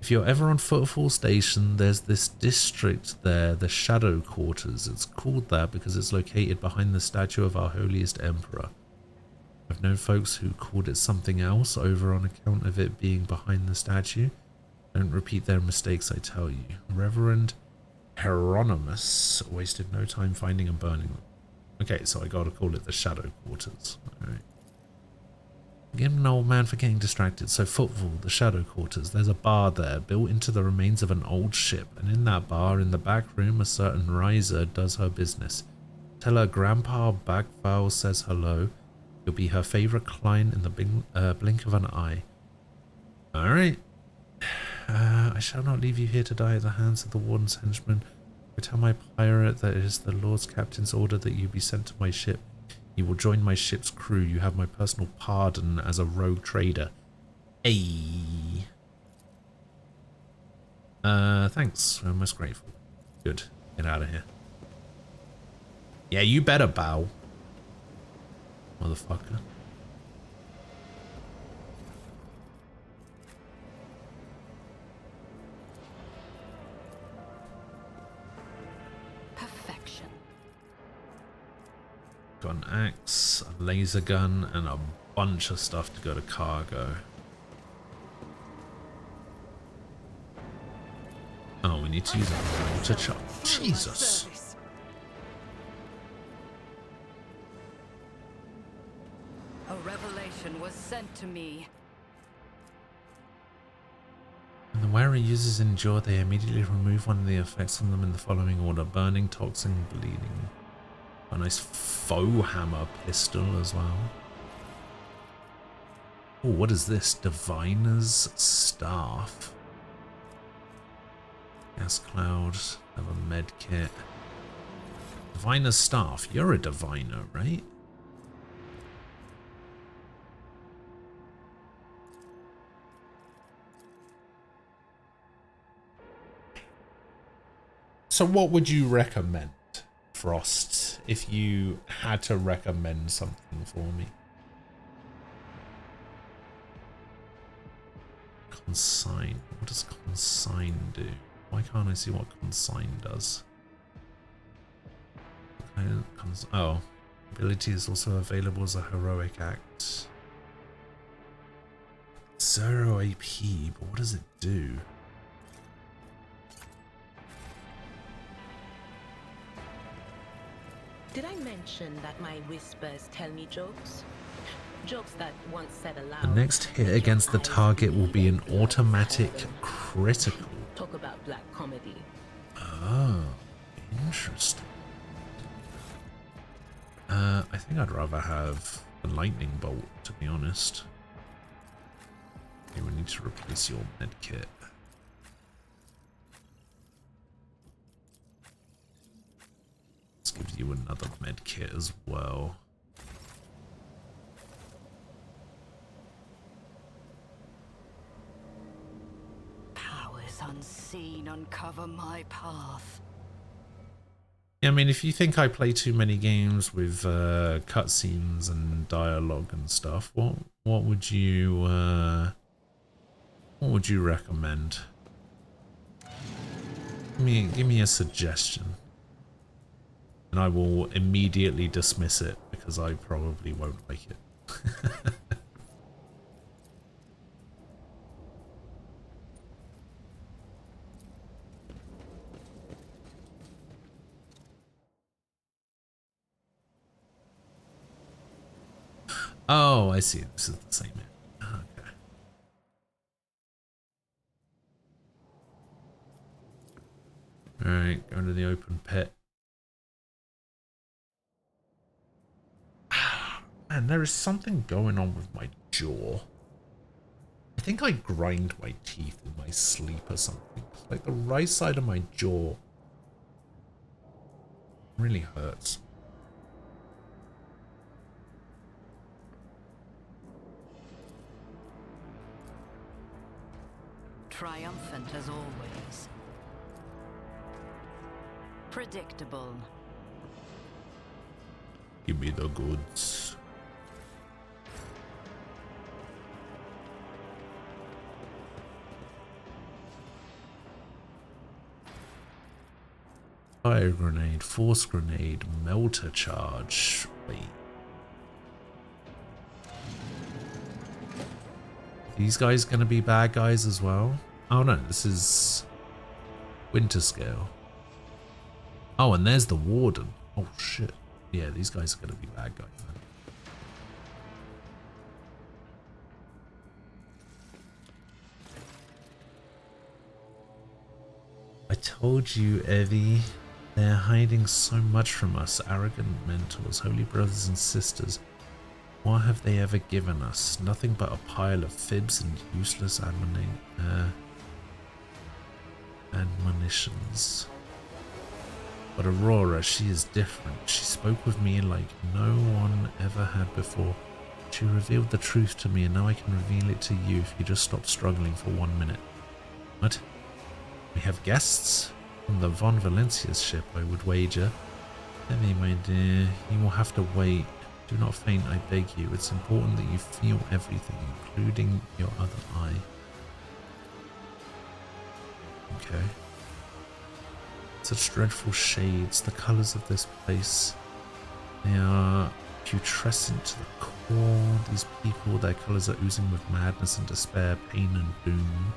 If you're ever on Footfall Station, there's this district there, the Shadow Quarters. It's called that because it's located behind the statue of our holiest emperor. I've known folks who called it something else over on account of it being behind the statue. Don't repeat their mistakes, I tell you. Reverend Hieronymus wasted no time finding and burning them. Okay, so I gotta call it the Shadow Quarters. Alright. Forgive an old man for getting distracted. So Footfall, the Shadow Quarters, there's a bar there built into the remains of an old ship, and in that bar, in the back room, a certain Riser does her business. Tell her Grandpa Backfowl says hello. You'll be her favorite client in the blink of an eye. Alright. I shall not leave you here to die at the hands of the warden's henchmen. I tell my pirate that it is the Lord's Captain's order that you be sent to my ship. You will join my ship's crew. You have my personal pardon as a rogue trader. Ayy. Thanks. I'm most grateful. Good. Get out of here. Yeah, you better bow. Motherfucker. Perfection. Got an axe, a laser gun, and a bunch of stuff to go to cargo. Oh, we need to use a water chop. Jesus. A revelation was sent to me. When the wearer uses Endure, they immediately remove one of the effects on them in the following order: burning, toxin, bleeding. A nice faux hammer pistol as well. Oh, what is this? Diviner's Staff. Gas cloud. Have a med kit. Diviner's Staff. You're a diviner, right? So what would you recommend, Frost, if you had to recommend something for me? Consign. What does consign do? Why can't I see what consign does? Oh, ability is also available as a heroic act. 0 AP, but what does it do? Did I mention that my whispers tell me jokes? Jokes that once said aloud. The next hit against the target will be an automatic critical. Talk about black comedy. Oh, interesting. I think I'd rather have a lightning bolt, to be honest. Okay, we need to replace your med kit. Let's give you another med kit as well. Powers unseen uncover my path. Yeah, I mean, if you think I play too many games with cutscenes and dialogue and stuff, what would you recommend? Give me a suggestion, and I will immediately dismiss it because I probably won't like it. Oh, I see. This is the same. Okay. Alright, going to the open pit. Man, there is something going on with my jaw. I think I grind my teeth in my sleep or something. Like the right side of my jaw really hurts. Triumphant as always. Predictable. Give me the goods. Fire grenade, force grenade, melter charge. Wait. These guys gonna be bad guys as well? Oh no, this is Winter Scale. Oh, and there's the Warden. Oh shit. Yeah, these guys are gonna be bad guys then. I told you, Evie. They're hiding so much from us, arrogant mentors, holy brothers and sisters. What have they ever given us? Nothing but a pile of fibs and useless admonitions. But Aurora, she is different. She spoke with me like no one ever had before. She revealed the truth to me, and now I can reveal it to you if you just stop struggling for 1 minute. What? We have guests? On the Von Valencia's ship, I would wager. Heavy, my dear. You will have to wait. Do not faint, I beg you. It's important that you feel everything, including your other eye. Okay. Such dreadful shades. The colours of this place. They are putrescent to the core. These people, their colours are oozing with madness and despair, pain and doom.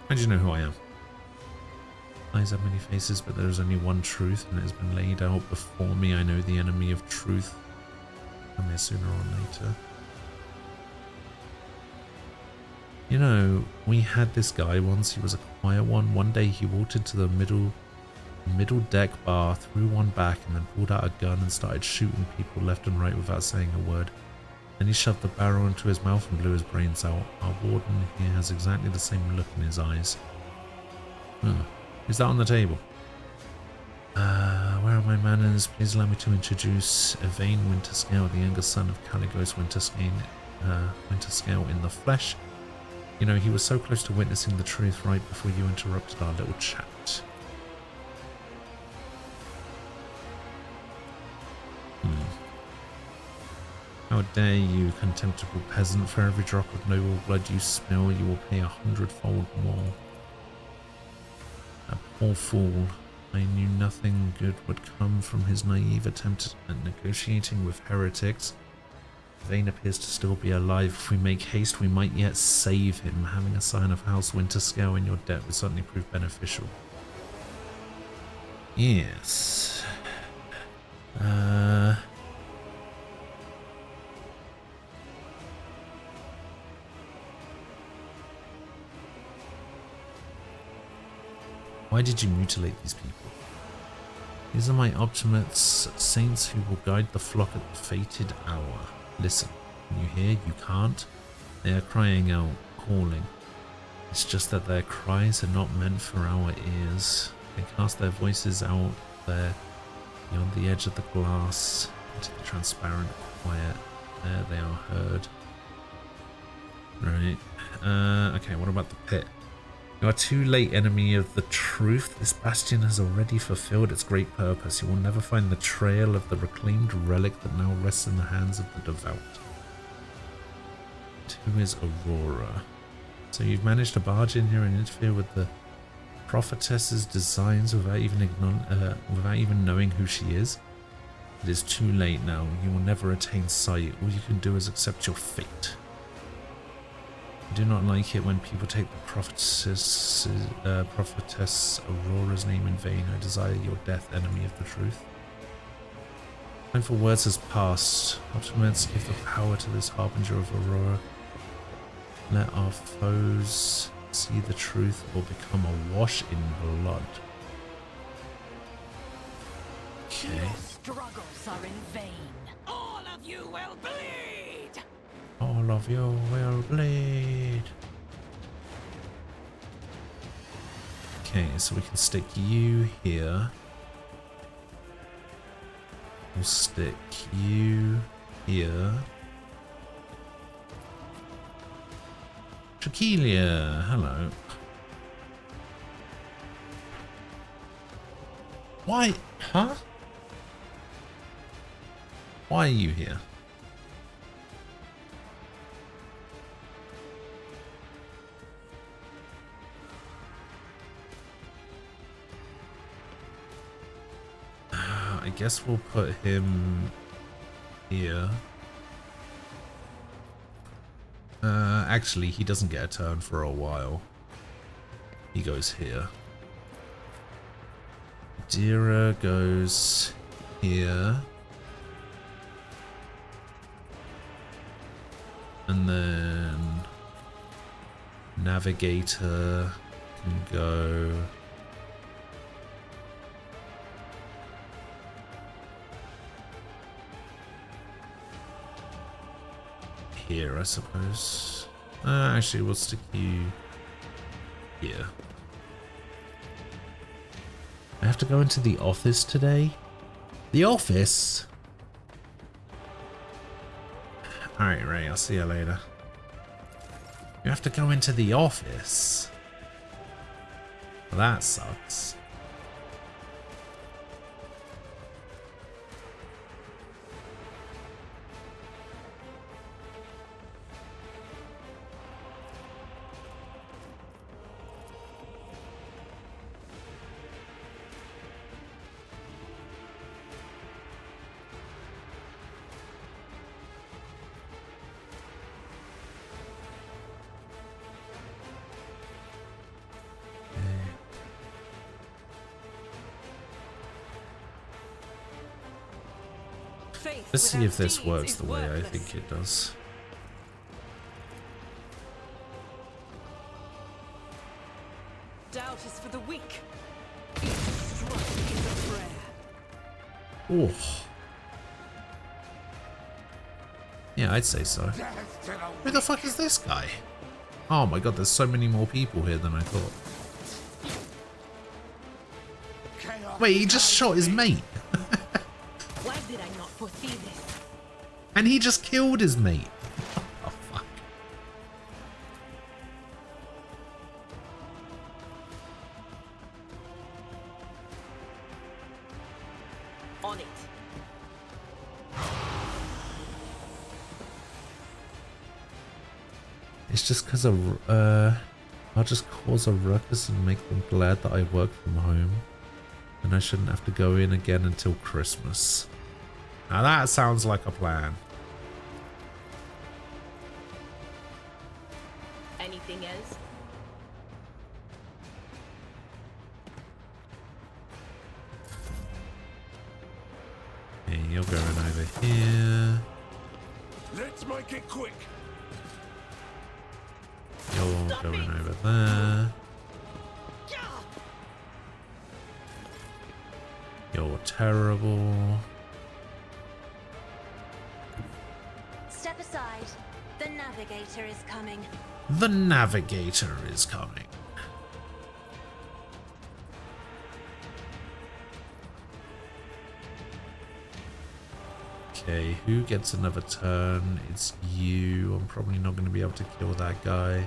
How do you know who I am? Eyes have many faces, but there is only one truth, and it has been laid out before me. I know the enemy of truth. Come here sooner or later. You know, we had this guy once. He was a quiet one. One day he walked into the middle deck bar, threw one back, and then pulled out a gun and started shooting people left and right without saying a word. Then he shoved the barrel into his mouth and blew his brains out. Our warden here has exactly the same look in his eyes. Is that on the table? Where are my manners? Please allow me to introduce Yvain Winterscale, the younger son of Caligos Winterscale in the flesh. You know, he was so close to witnessing the truth right before you interrupted our little chat. How dare you, contemptible peasant? For every drop of noble blood you spill, you will pay 100-fold more. That poor fool. I knew nothing good would come from his naive attempt at negotiating with heretics. Yvain appears to still be alive. If we make haste, we might yet save him. Having a sign of House Winterscale in your debt would certainly prove beneficial. Yes. Why did you mutilate these people? These are my optimates, saints who will guide the flock at the fated hour. Listen, can you hear? You can't? They are crying out, calling. It's just that their cries are not meant for our ears. They cast their voices out there, beyond the edge of the glass, into the transparent quiet. There they are heard. Right. Okay, what about the pit? You are too late, enemy of the truth. This bastion has already fulfilled its great purpose. You will never find the trail of the reclaimed relic that now rests in the hands of the devout. Who is Aurora? So you've managed to barge in here and interfere with the prophetess's designs without even knowing who she is? It is too late now. You will never attain sight. All you can do is accept your fate. I do not like it when people take the prophetess Aurora's name in vain. I desire your death, enemy of the truth. Time for words has passed. Optimates, give the power to this harbinger of Aurora. Let our foes see the truth or become awash in blood. Okay. Your struggles are in vain. All of you will bleed! All of you will bleed. Okay, so we can stick you here. We'll stick you here. Trachelia, hello. Why? Huh? Why are you here? I guess we'll put him here. Actually, he doesn't get a turn for a while. He goes here. Dira goes here. And then Navigator can go... here, I suppose. Actually, we'll stick you here. I have to go into the office today. The office? Alright, Ray, I'll see you later. You have to go into the office? Well, that sucks. Let's see if this works the way I think it does. Doubt is for the weak. Each strike is a prayer. Oh. Yeah, I'd say so. Who the fuck is this guy? Oh my god, there's so many more people here than I thought. Wait, he just shot his mate. Why did I not foresee this? And he just killed his mate. Oh, fuck. On it. It's just because I'll just cause a ruckus and make them glad that I work from home. And I shouldn't have to go in again until Christmas. Now that sounds like a plan. Anything else? Okay, you're going over here. Let's make it quick. You're going over there. You're terrible. Step aside. The navigator is coming. The navigator is coming. Okay, who gets another turn? It's you. I'm probably not going to be able to kill that guy.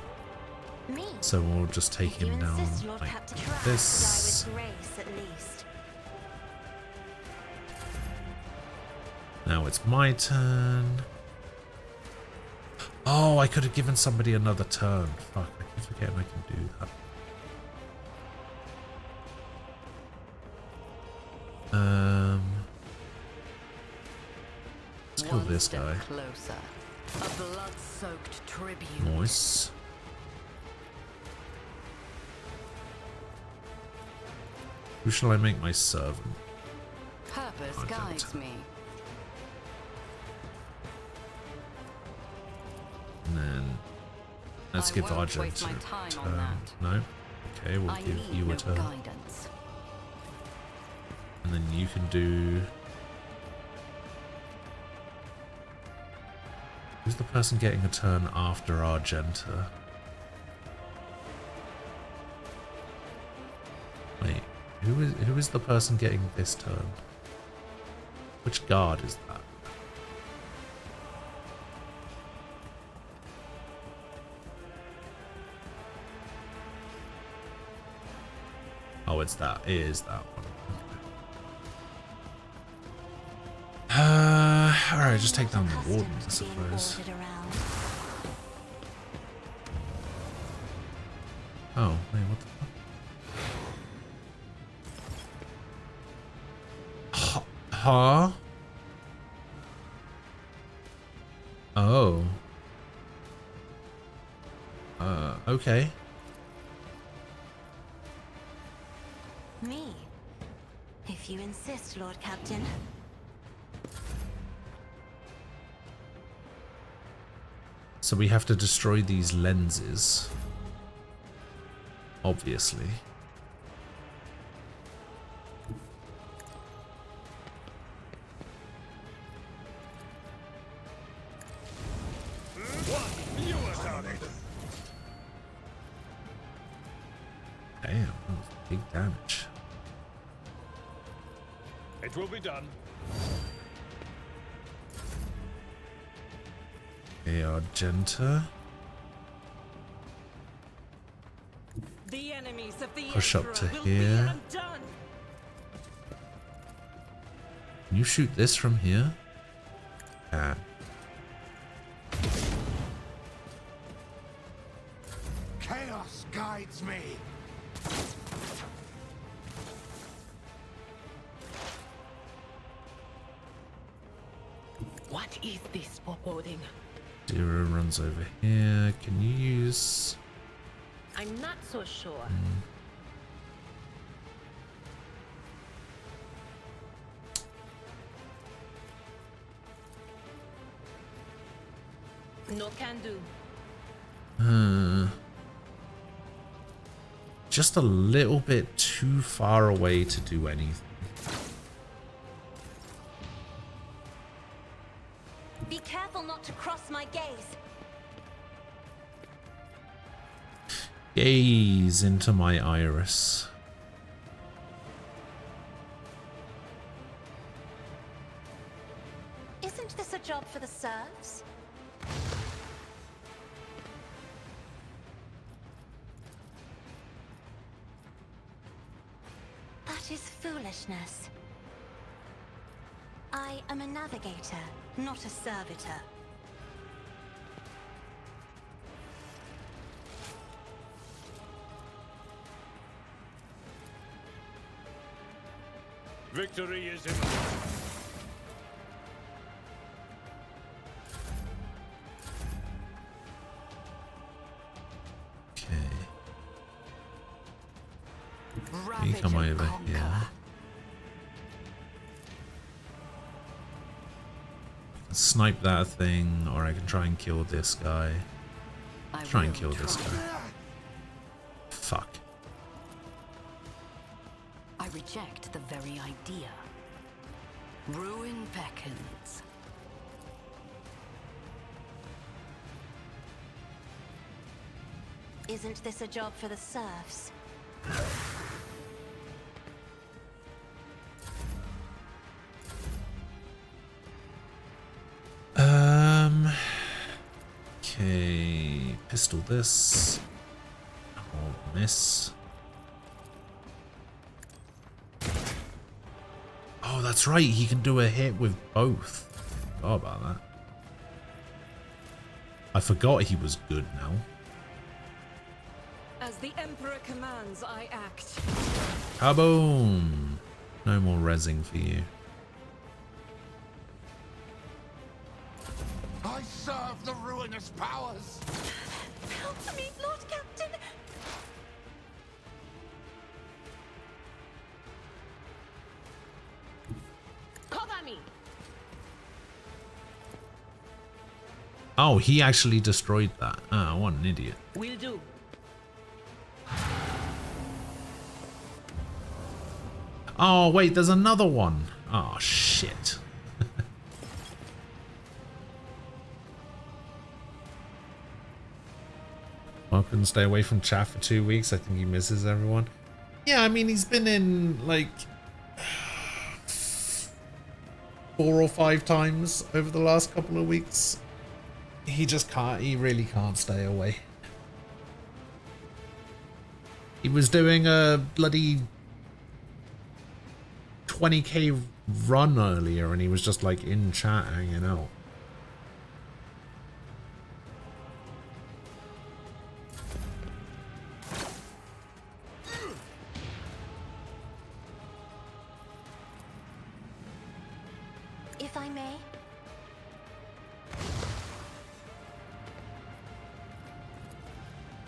Me. So we'll just take If you him down insist, Lord like Captain, try this. to die with grace at least. Now it's my turn. Oh, I could have given somebody another turn. Fuck, I keep forgetting I can do that. Let's kill this guy. Closer. A blood-soaked tribute. Nice. Who shall I make my servant? Purpose Argent. guides me. And then let's I give won't Argent waste my a time on turn. that. No? Okay, we'll I give need you no a turn. guidance. And then you can do... Who's the person getting a turn after Argenta? Wait, who is the person getting this turn? Which guard is that? Oh, it's that. It is that one. Alright, just take down the warden, I suppose. Oh, wait, what the fuck? Huh? Oh. Okay. Me. If you insist, Lord Captain. So we have to destroy these lenses. Obviously. Damn, that was big damage. It will be done. Okay, Argenta. The enemies of the Push up to Emperor will here. be undone. Can you shoot this from here? Yeah. Chaos guides me. What is this foreboding? Zero runs over here. Can you use... I'm not so sure. No can do. Just a little bit too far away to do anything. Be careful not to cross my gaze. Gaze into my iris. Isn't this a job for the serfs? That is foolishness. I am a navigator, not a servitor. Victory is imminent. Okay. You Ravage come and over conquer. here. Snipe that thing, or I can try and kill this guy. I Try and will kill this guy. Fuck. I reject the very idea. Ruin beckons. Isn't this a job for the serfs? Okay, pistol this. Oh, miss. Oh, that's right. He can do a hit with both. Forgot about that. I forgot he was good now. As the Emperor commands, I act. Kaboom! No more rezzing for you. I serve the ruinous powers. Help me, Lord Captain! Cover me! Oh, he actually destroyed that. Ah, what an idiot. Will do. Oh, wait, there's another one. Oh, shit. Welcome, stay away from chat for 2 weeks. I think he misses everyone. Yeah, I mean, he's been in, like, 4 or 5 times over the last couple of weeks. He just can't, he really can't stay away. He was doing a bloody 20k run earlier and he was just like in chat hanging out. If I may.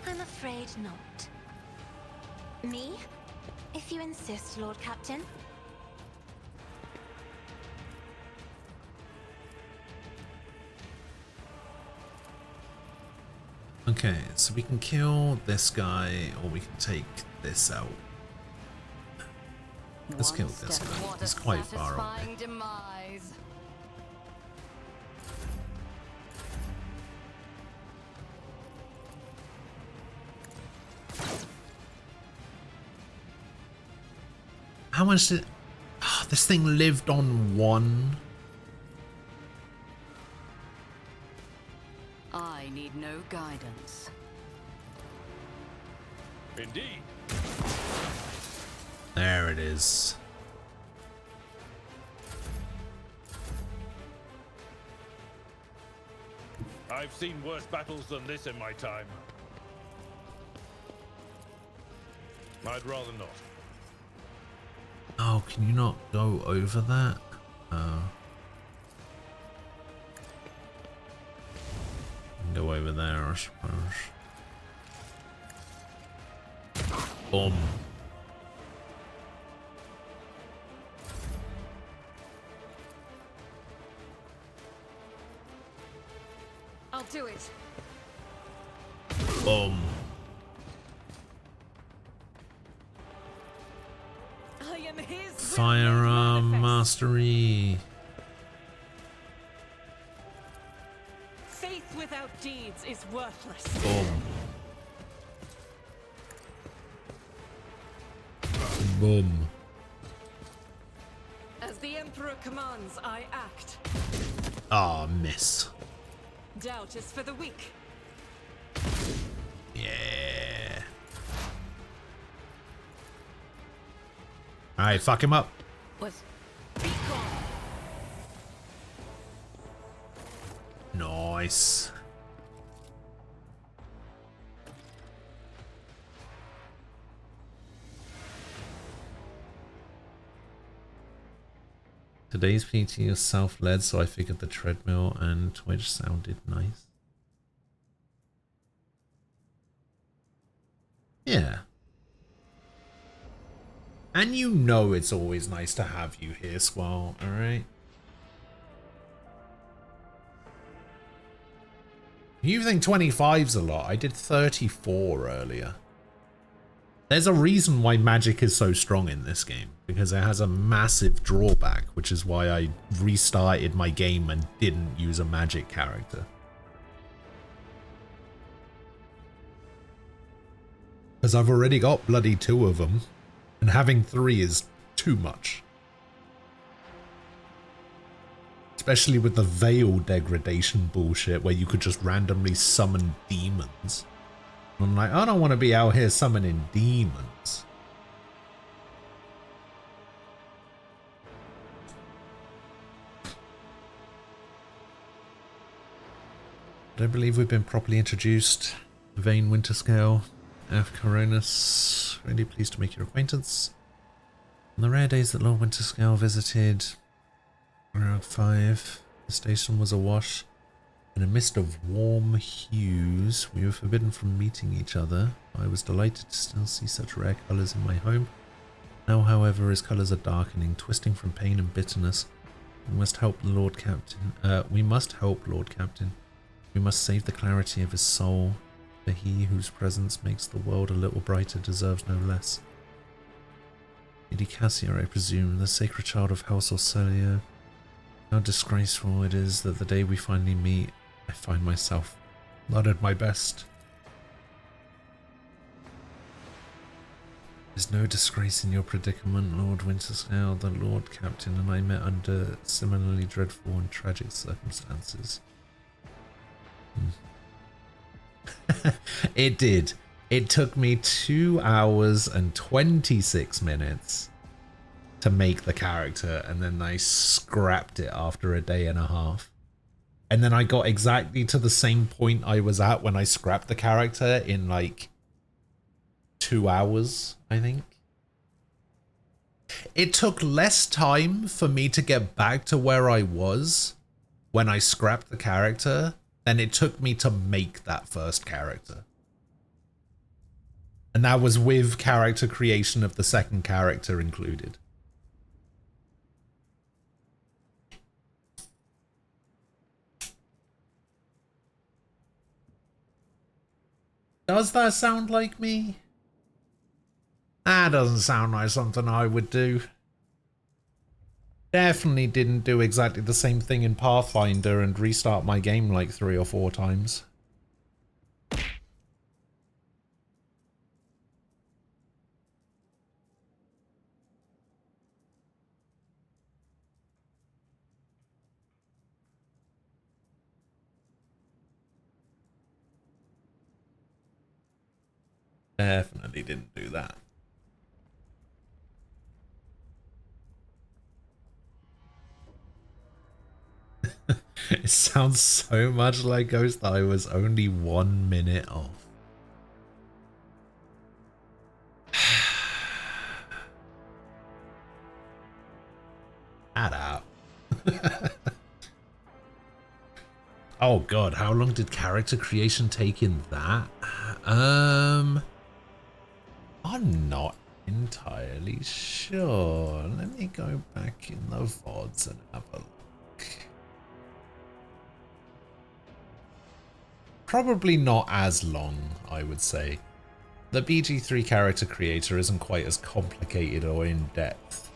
I'm afraid not. Me? If you insist, Lord Captain. Okay, so we can kill this guy or we can take this out. Let's kill this guy. He's quite far away. Demise. How much did... Oh, this thing lived on 1. I need no guidance. Indeed. There it is. I've seen worse battles than this in my time. I'd rather not. Oh, can you not go over that? Go over there, I suppose. Boom. I'll do it. Boom. I am his Firearm mastery. Faith without deeds is worthless. Boom. Boom. As the Emperor commands, I act. Ah, miss. Doubt is for the weak. Yeah. Alright, fuck him up. Was Nice. Today's PT is self-led, so I figured the treadmill and Twitch sounded nice. Yeah. And you know it's always nice to have you here, Squall, alright? You think 25's a lot? I did 34 earlier. There's a reason why magic is so strong in this game, because it has a massive drawback, which is why I restarted my game and didn't use a magic character. Because I've already got bloody 2 of them, and having 3 is too much. Especially with the veil degradation bullshit where you could just randomly summon demons. I'm like, I don't want to be out here summoning demons. I don't believe we've been properly introduced. Vane Winterscale, F. Coronis, really pleased to make your acquaintance. On the rare days that Lord Winterscale visited Rogue 5, the station was awash in a mist of warm hues. We were forbidden from meeting each other. I was delighted to still see such rare colours in my home. Now, however, his colours are darkening, twisting from pain and bitterness. We must help the Lord Captain. We must help Lord Captain. We must save the clarity of his soul. For he whose presence makes the world a little brighter deserves no less. Lady Cassia, I presume, the sacred child of House Orcelio. How disgraceful it is that the day we finally meet, I find myself not at my best. There's no disgrace in your predicament, Lord Winterscale. The Lord Captain and I met under similarly dreadful and tragic circumstances. It did. It took me 2 hours and 26 minutes to make the character, and then I scrapped it after a day and a half. And then I got exactly to the same point I was at when I scrapped the character in like 2 hours, I think. It took less time for me to get back to where I was when I scrapped the character than it took me to make that first character. And that was with character creation of the second character included. Does that sound like me? That doesn't sound like something I would do. Definitely didn't do exactly the same thing in Pathfinder and restart my game like 3 or 4 times. Definitely didn't do that. It sounds so much like Ghost that I was only 1 minute off. Add up. Oh god, how long did character creation take in that? I'm not entirely sure. Let me go back in the VODs and have a look. Probably not as long, I would say. The BG3 character creator isn't quite as complicated or in-depth.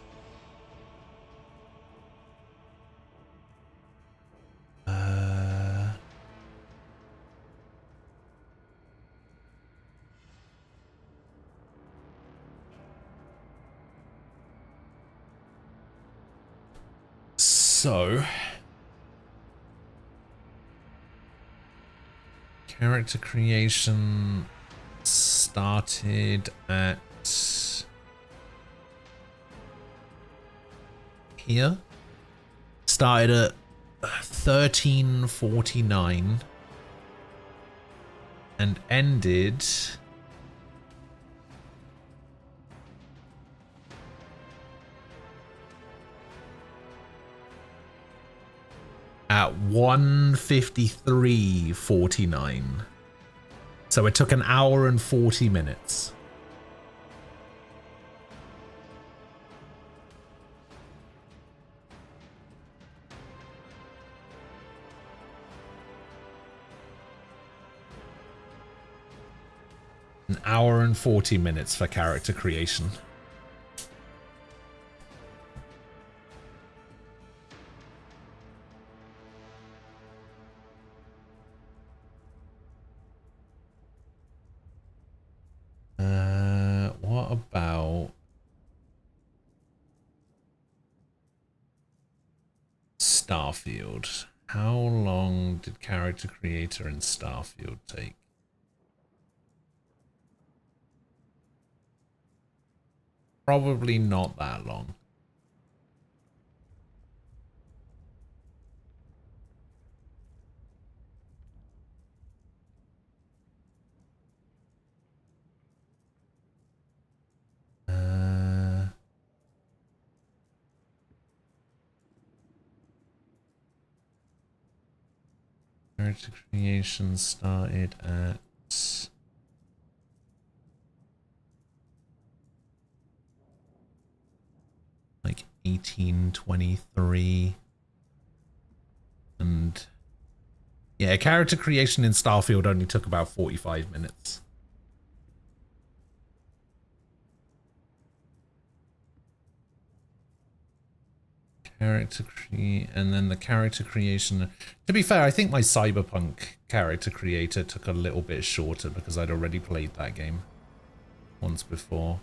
So, character creation started at here. Started at 1349 and ended at 1:53:49. So it took an hour and 40 minutes. An hour and 40 minutes for character creation. What about Starfield? How long did character creator in Starfield take? Probably not that long. Character creation started at like 1823, and yeah, character creation in Starfield only took about 45 minutes. And then the character creation. To be fair, I think my Cyberpunk character creator took a little bit shorter because I'd already played that game once before.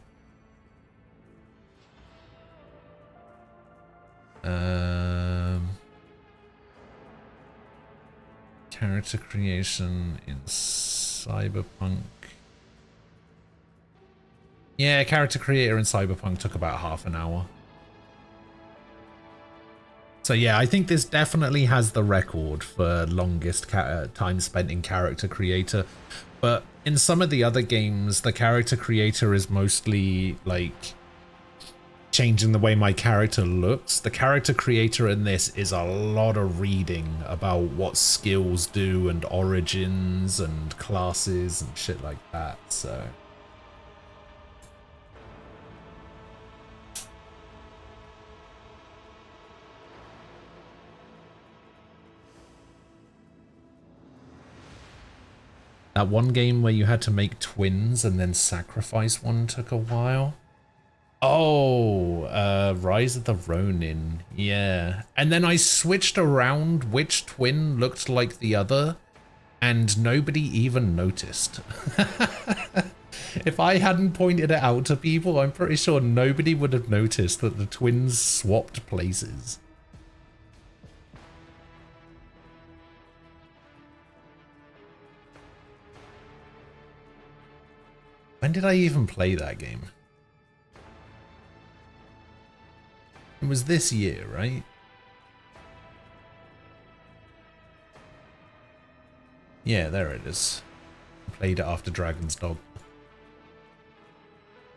Character creation in Cyberpunk. Yeah, character creator in Cyberpunk took about half an hour. So yeah, I think this definitely has the record for longest time spent in character creator. But in some of the other games, the character creator is mostly like changing the way my character looks. The character creator in this is a lot of reading about what skills do and origins and classes and shit like that, so... That one game where you had to make twins and then sacrifice one took a while. Oh, Rise of the Ronin. Yeah. And then I switched around which twin looked like the other, and nobody even noticed. If I hadn't pointed it out to people, I'm pretty sure nobody would have noticed that the twins swapped places. When did I even play that game? It was this year, right? Yeah, there it is. I played it after Dragon's Dogma.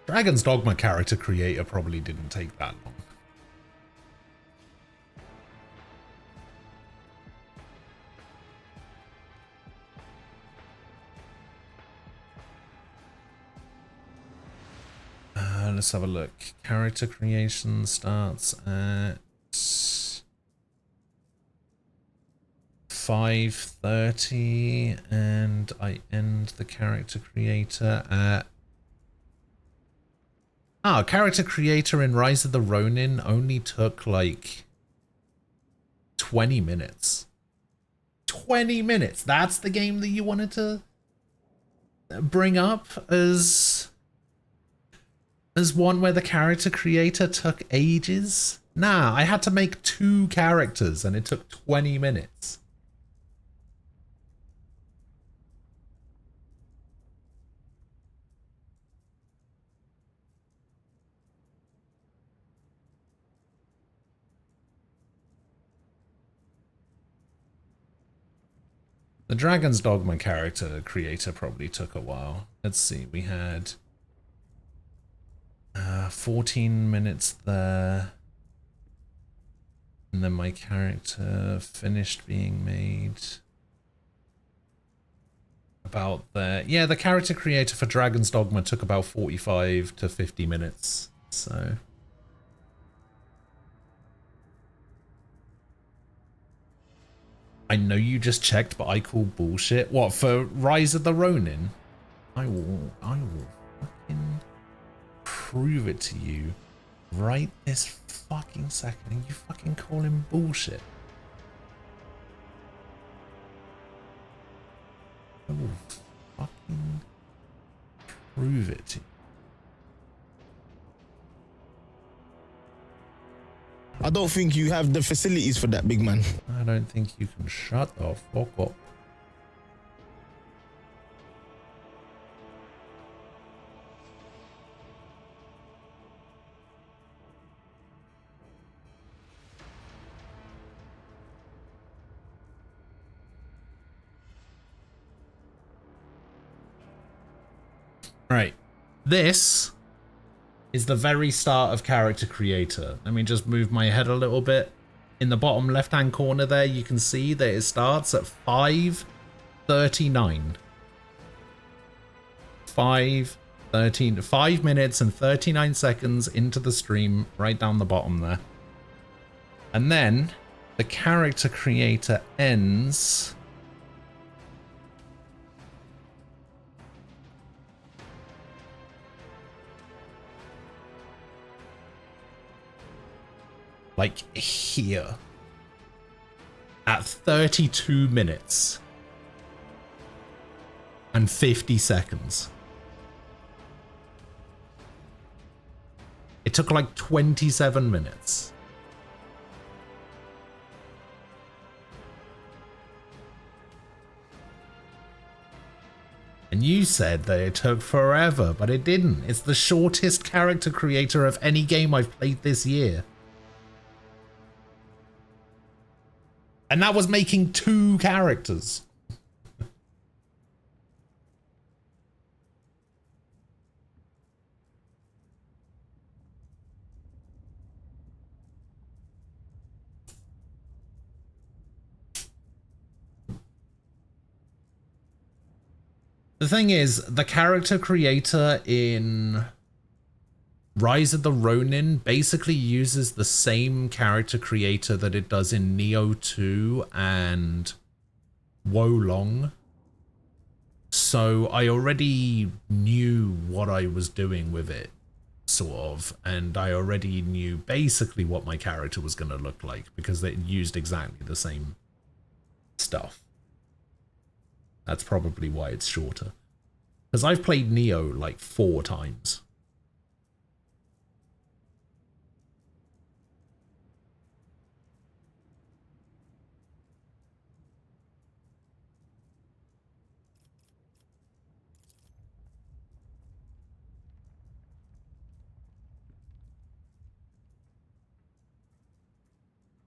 Dragon's Dogma character creator probably didn't take that long. Let's have a look. Character creation starts at 5:30 and I end the character creator at... character creator in Rise of the Ronin only took like 20 minutes. 20 minutes! That's the game that you wanted to bring up as one where the character creator took ages? Nah, I had to make 2 characters and it took 20 minutes. The Dragon's Dogma character creator probably took a while. Let's see, we had 14 minutes there. And then my character finished being made about there. Yeah, the character creator for Dragon's Dogma took about 45 to 50 minutes. So... I know you just checked, but I call bullshit. What, for Rise of the Ronin? I will fucking prove it to you right this fucking second, and you fucking call him bullshit. I will fucking prove it to you. I don't think you have the facilities for that, big man. I don't think you can shut the fuck up. Right, this is the very start of character creator. Let me just move my head a little bit. In the bottom left hand corner there, you can see that it starts at 5:39. 5 minutes and 39 seconds into the stream, right down the bottom there. And then the character creator ends like here at 32 minutes and 50 seconds. It took like 27 minutes. And you said that it took forever, but it didn't. It's the shortest character creator of any game I've played this year. And that was making 2 characters. The thing is, the character creator in Rise of the Ronin basically uses the same character creator that it does in Neo 2 and Wolong. So I already knew what I was doing with it, sort of, and I already knew basically what my character was going to look like because they used exactly the same stuff. That's probably why it's shorter. Because I've played Neo like 4 times.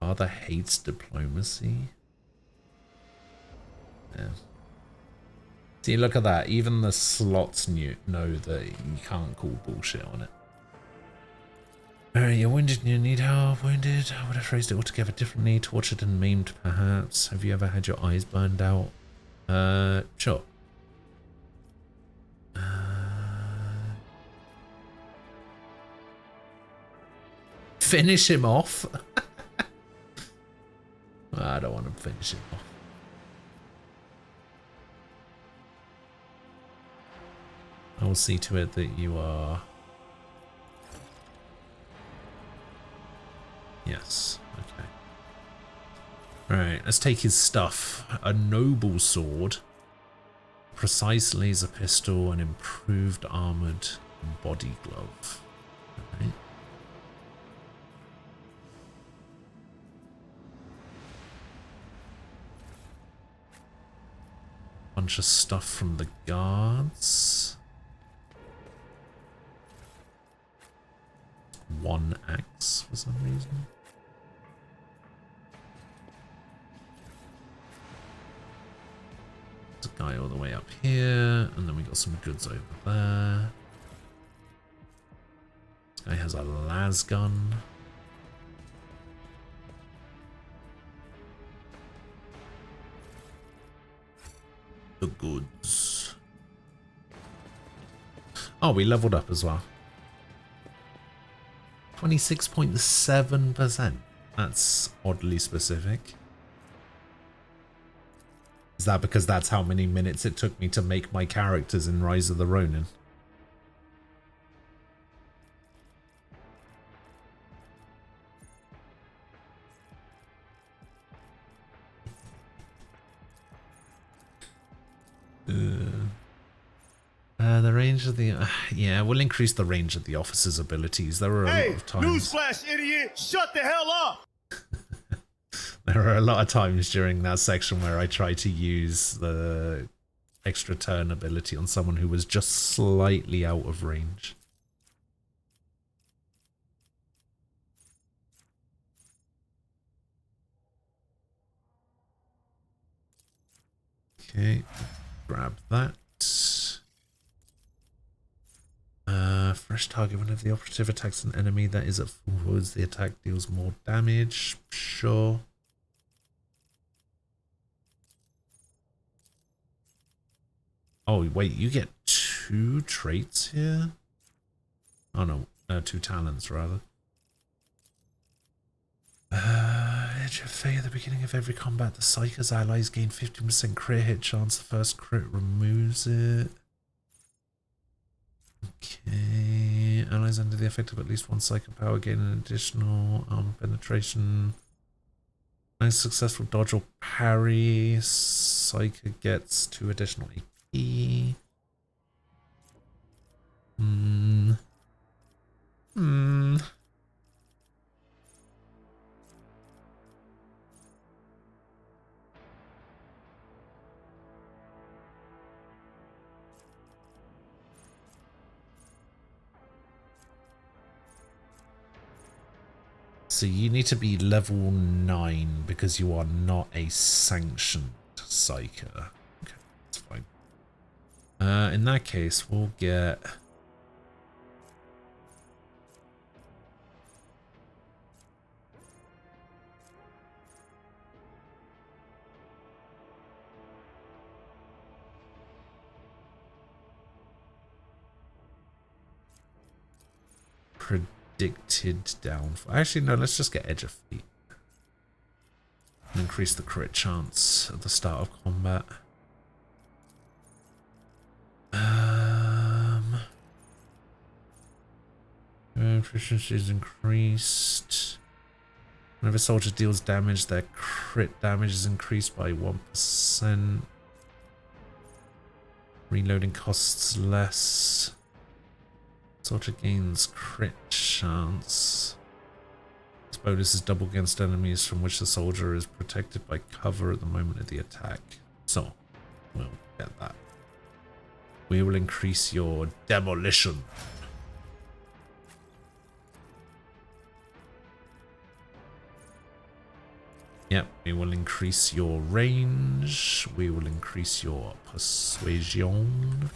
Father hates diplomacy. Yeah. See, look at that. Even the slots know that you can't call bullshit on it. You're wounded and you need help. Wounded. I would have phrased it altogether differently. Tortured and maimed, perhaps. Have you ever had your eyes burned out? Sure. Finish him off? I don't want to finish him off. I will see to it that you are... Yes, okay. Alright, let's take his stuff. A noble sword, precise laser pistol, an improved armored body glove. Alright. Bunch of stuff from the guards. One axe for some reason. There's a guy all the way up here, and then we got some goods over there. This guy has a las gun. The goods. Oh, we leveled up as well. 26.7%. That's oddly specific. Is that because that's how many minutes it took me to make my characters in Rise of the Ronin? The range of the... yeah, we'll increase the range of the officer's abilities. There are a lot of times... Newsflash, idiot! Shut the hell up! There are a lot of times during that section where I try to use the extra turn ability on someone who was just slightly out of range. Okay, grab that. Fresh target whenever the operative attacks an enemy that is at full force, the attack deals more damage. Sure. Oh, wait, you get 2 traits here? Oh no, 2 talents rather. Edge of Fate at the beginning of every combat, the Psyker's allies gain 15% crit hit chance. The first crit removes it. Okay, allies under the effect of at least one Psyker power gain an additional armor penetration. Nice successful dodge or parry. Psyker gets 2 additional AP. So you need to be level 9 because you are not a sanctioned Psyker. Okay, that's fine. In that case, we'll get... predicted downfall. Actually, no, let's just get Edge of Fate. And increase the crit chance at the start of combat. Efficiency is increased. Whenever a soldier deals damage, their crit damage is increased by 1%. Reloading costs less. Soldier gains crit chance. This bonus is double against enemies from which the soldier is protected by cover at the moment of the attack. So, we'll get that. We will increase your demolition. Yep, we will increase your range. We will increase your persuasion.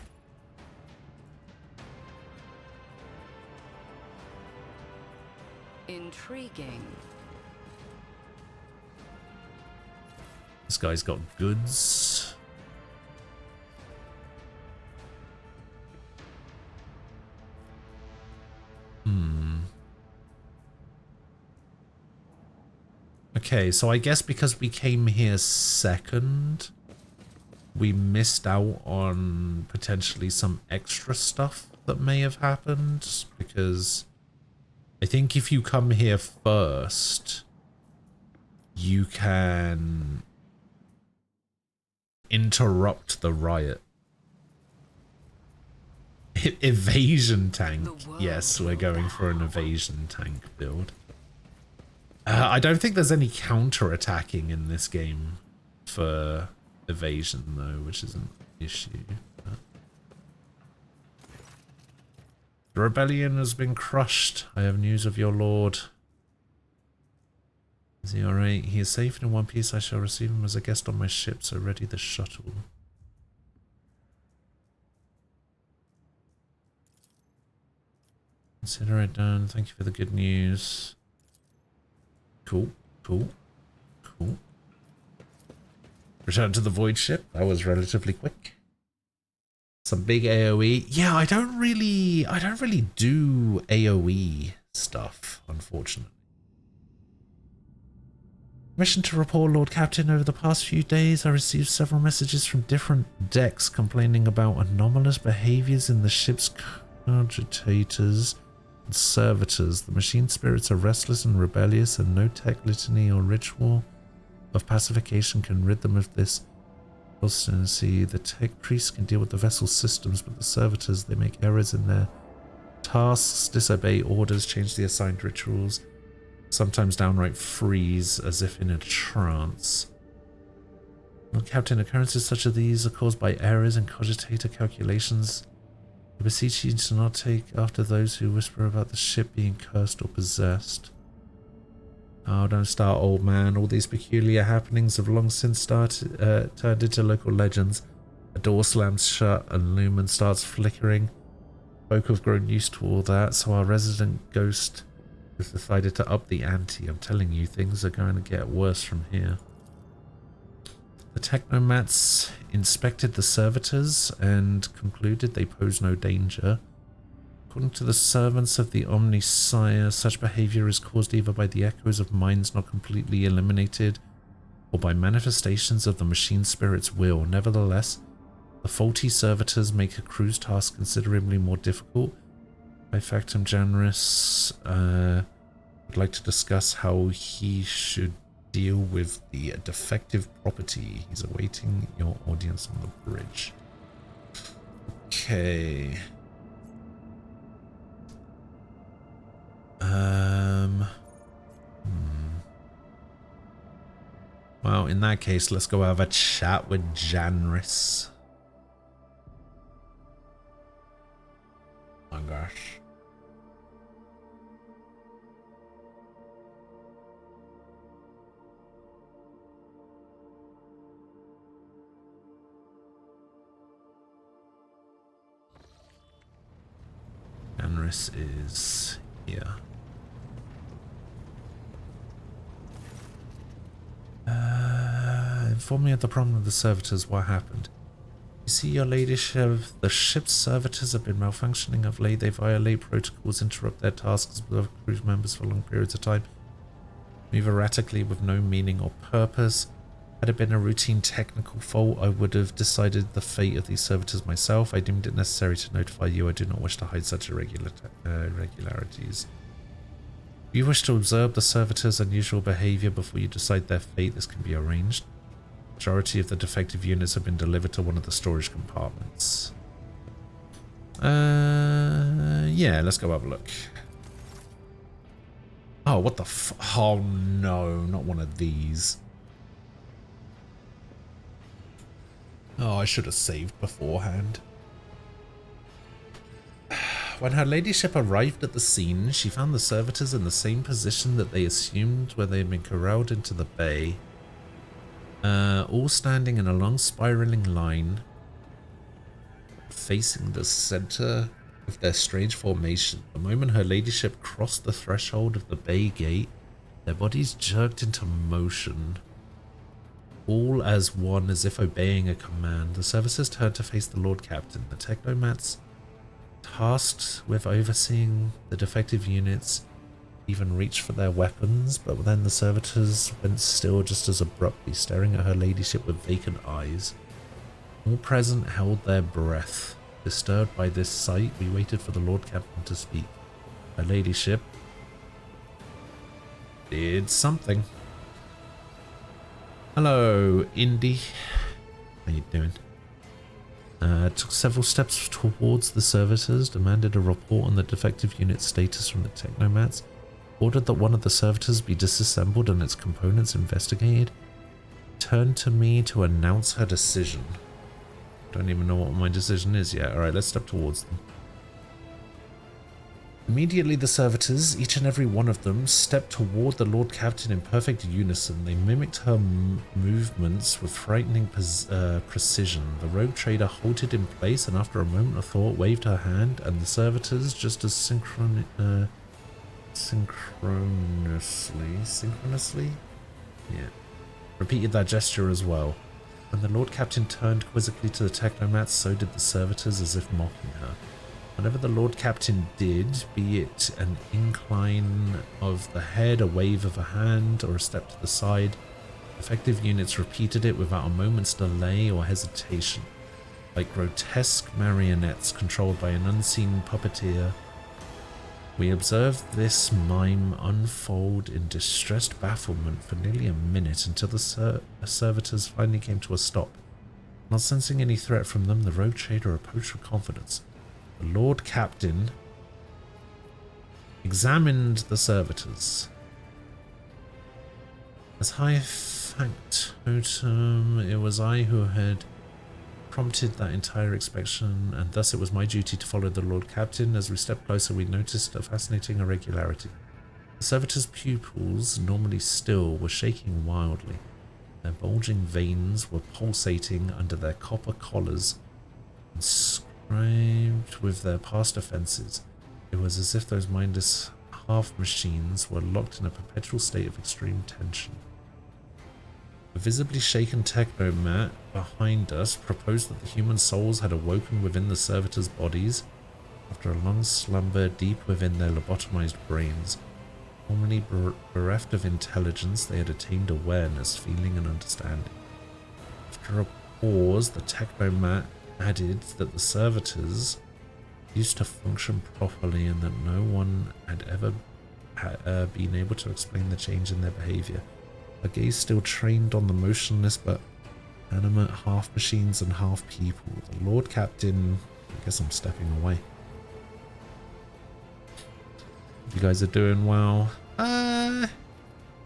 Intriguing. This guy's got goods. Okay, so I guess because we came here second, we missed out on potentially some extra stuff that may have happened, because I think if you come here first, you can interrupt the riot. Evasion tank. Yes, we're going for an evasion tank build. I don't think there's any counter-attacking in this game for evasion, though, which is an issue. The rebellion has been crushed. I have news of your lord. Is he alright? He is safe and in one piece. I shall receive him as a guest on my ship, so ready the shuttle. Consider it done. Thank you for the good news. Cool, cool, cool. Return to the void ship. That was relatively quick. Some big AoE. Yeah, I don't really do AoE stuff, unfortunately. Mission to report, Lord Captain. Over the past few days, I received several messages from different decks complaining about anomalous behaviors in the ship's cogitators and servitors. The machine spirits are restless and rebellious, and no tech, litany, or ritual of pacification can rid them of this obstinacy. The tech priests can deal with the vessel's systems, but the servitors, they make errors in their tasks, disobey orders, change the assigned rituals, sometimes downright freeze as if in a trance. Well, Captain, occurrences such as these are caused by errors in cogitator calculations. I beseech you to not take after those who whisper about the ship being cursed or possessed. Oh, don't start, old man. All these peculiar happenings have long since turned into local legends. A door slams shut and lumen starts flickering. Folk have grown used to all that, so our resident ghost has decided to up the ante. I'm telling you, things are going to get worse from here. The technomats inspected the servitors and concluded they pose no danger. According to the servants of the Omnisire, such behavior is caused either by the echoes of minds not completely eliminated or by manifestations of the machine spirit's will. Nevertheless, the faulty servitors make a crew's task considerably more difficult. By factum generis, I'd like to discuss how he should deal with the defective property. He's awaiting your audience on the bridge. Okay. Well, in that case, let's go have a chat with Janris. Oh my gosh. Janris is here. Inform me of the problem with the servitors. What happened? You see, your ladyship, the ship's servitors have been malfunctioning of late. They violate protocols, interrupt their tasks with other crew members for long periods of time, move erratically with no meaning or purpose. Had it been a routine technical fault, I would have decided the fate of these servitors myself. I deemed it necessary to notify you. I do not wish to hide such irregularities. If you wish to observe the servitors' unusual behavior before you decide their fate, this can be arranged. The majority of the defective units have been delivered to one of the storage compartments. Yeah, let's go have a look. Oh, what the oh no, not one of these. Oh, I should have saved beforehand. When her ladyship arrived at the scene, she found the servitors in the same position that they assumed where they had been corralled into the bay. All standing in a long spiraling line, facing the center of their strange formation. The moment her ladyship crossed the threshold of the bay gate, their bodies jerked into motion, all as one, as if obeying a command. The servitors turned to face the Lord Captain. The technomats, tasked with overseeing the defective units, even reached for their weapons, but then the servitors went still just as abruptly, staring at her ladyship with vacant eyes. All present held their breath. Disturbed by this sight, we waited for the Lord Captain to speak. Her ladyship did something. Hello, Indy. How you doing? Took several steps towards the servitors, demanded a report on the defective unit's status from the technomats, ordered that one of the servitors be disassembled and its components investigated, turned to me to announce her decision. Don't even know what my decision is yet. Alright, let's step towards them. Immediately the servitors, each and every one of them, stepped toward the Lord Captain in perfect unison. They mimicked her movements with frightening precision. The rogue trader halted in place and after a moment of thought waved her hand, and the servitors, just as synchronously? Yeah. Repeated that gesture as well. When the Lord Captain turned quizzically to the technomats, so did the servitors, as if mocking her. Whatever the Lord Captain did, be it an incline of the head, a wave of a hand, or a step to the side, effective units repeated it without a moment's delay or hesitation. Like grotesque marionettes controlled by an unseen puppeteer, we observed this mime unfold in distressed bafflement for nearly a minute until the servitors finally came to a stop. Not sensing any threat from them, the rogue trader approached with confidence. The Lord Captain examined the servitors. As High Factotum, it was I who had prompted that entire inspection, and thus it was my duty to follow the Lord Captain. As we stepped closer, we noticed a fascinating irregularity. The servitors' pupils, normally still, were shaking wildly. Their bulging veins were pulsating under their copper collars, inscribed with their past offences. It was as if those mindless half-machines were locked in a perpetual state of extreme tension. A visibly shaken technomat behind us proposed that the human souls had awoken within the servitors' bodies after a long slumber deep within their lobotomized brains. Formerly bereft of intelligence, they had attained awareness, feeling, and understanding. After a pause, the technomat added that the servitors used to function properly and that no one had ever been able to explain the change in their behavior. Her gaze still trained on the motionless but animate half machines and half people. The Lord Captain... I guess I'm stepping away. You guys are doing well.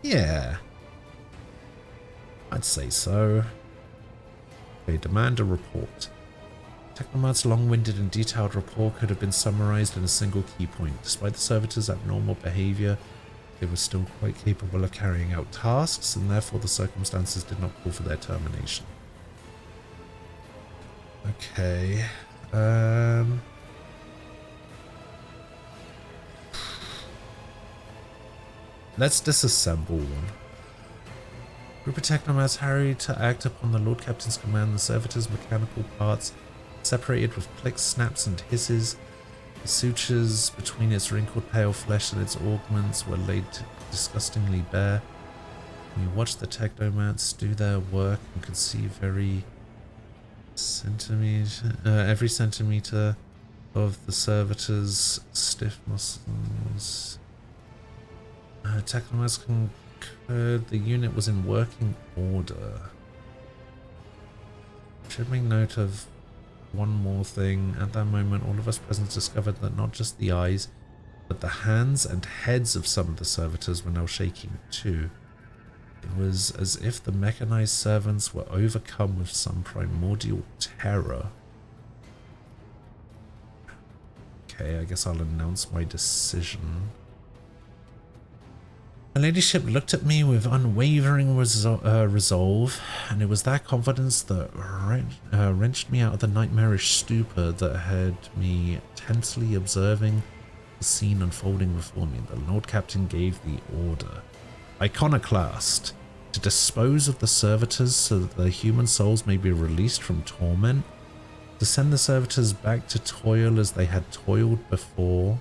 Yeah. I'd say so. Okay, demand a report. Technomat's long-winded and detailed report could have been summarized in a single key point. Despite the servitors' abnormal behavior, they were still quite capable of carrying out tasks, and therefore the circumstances did not call for their termination. Okay. Let's disassemble one. Group of technomats hurried to act upon the Lord Captain's command. The servitors' mechanical parts separated with clicks, snaps, and hisses. The sutures between its wrinkled pale flesh and its augments were laid disgustingly bare. We watched the technomats do their work and could see every centimeter of the servitors' stiff muscles. Technomats concurred the unit was in working order. Should make note of one more thing. At that moment, all of us present discovered that not just the eyes, but the hands and heads of some of the servitors were now shaking too. It was as if the mechanized servants were overcome with some primordial terror. Okay, I guess I'll announce my decision. Her ladyship looked at me with unwavering resolve, and it was that confidence that wrenched me out of the nightmarish stupor that had me tensely observing the scene unfolding before me. The Lord Captain gave the order. Iconoclast, to dispose of the servitors so that their human souls may be released from torment, to send the servitors back to toil as they had toiled before.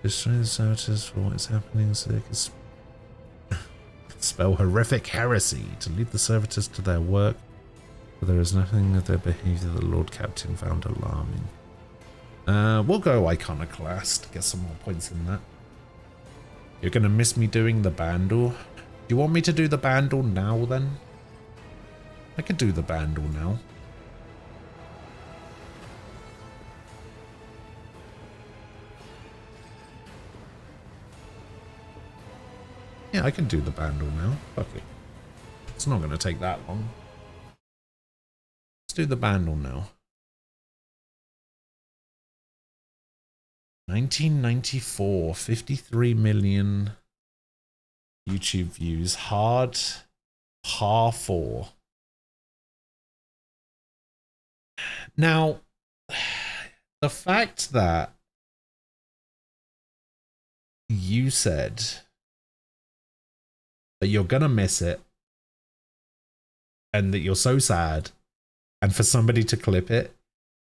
Destroy the servitors for what is happening so they can spell horrific heresy, to lead the servitors to their work, but there is nothing of their behavior the Lord Captain found alarming. We'll go Iconoclast, get some more points in that. You're gonna miss me doing the bandle. Do you want me to do the bandle now then? I could do the bandle now. Yeah, I can do the bandle now. Fuck it. It's not going to take that long. Let's do the bandle now. 1994, 53 million YouTube views. Hard par 4. Now, the fact that you said that you're gonna miss it and that you're so sad, and for somebody to clip it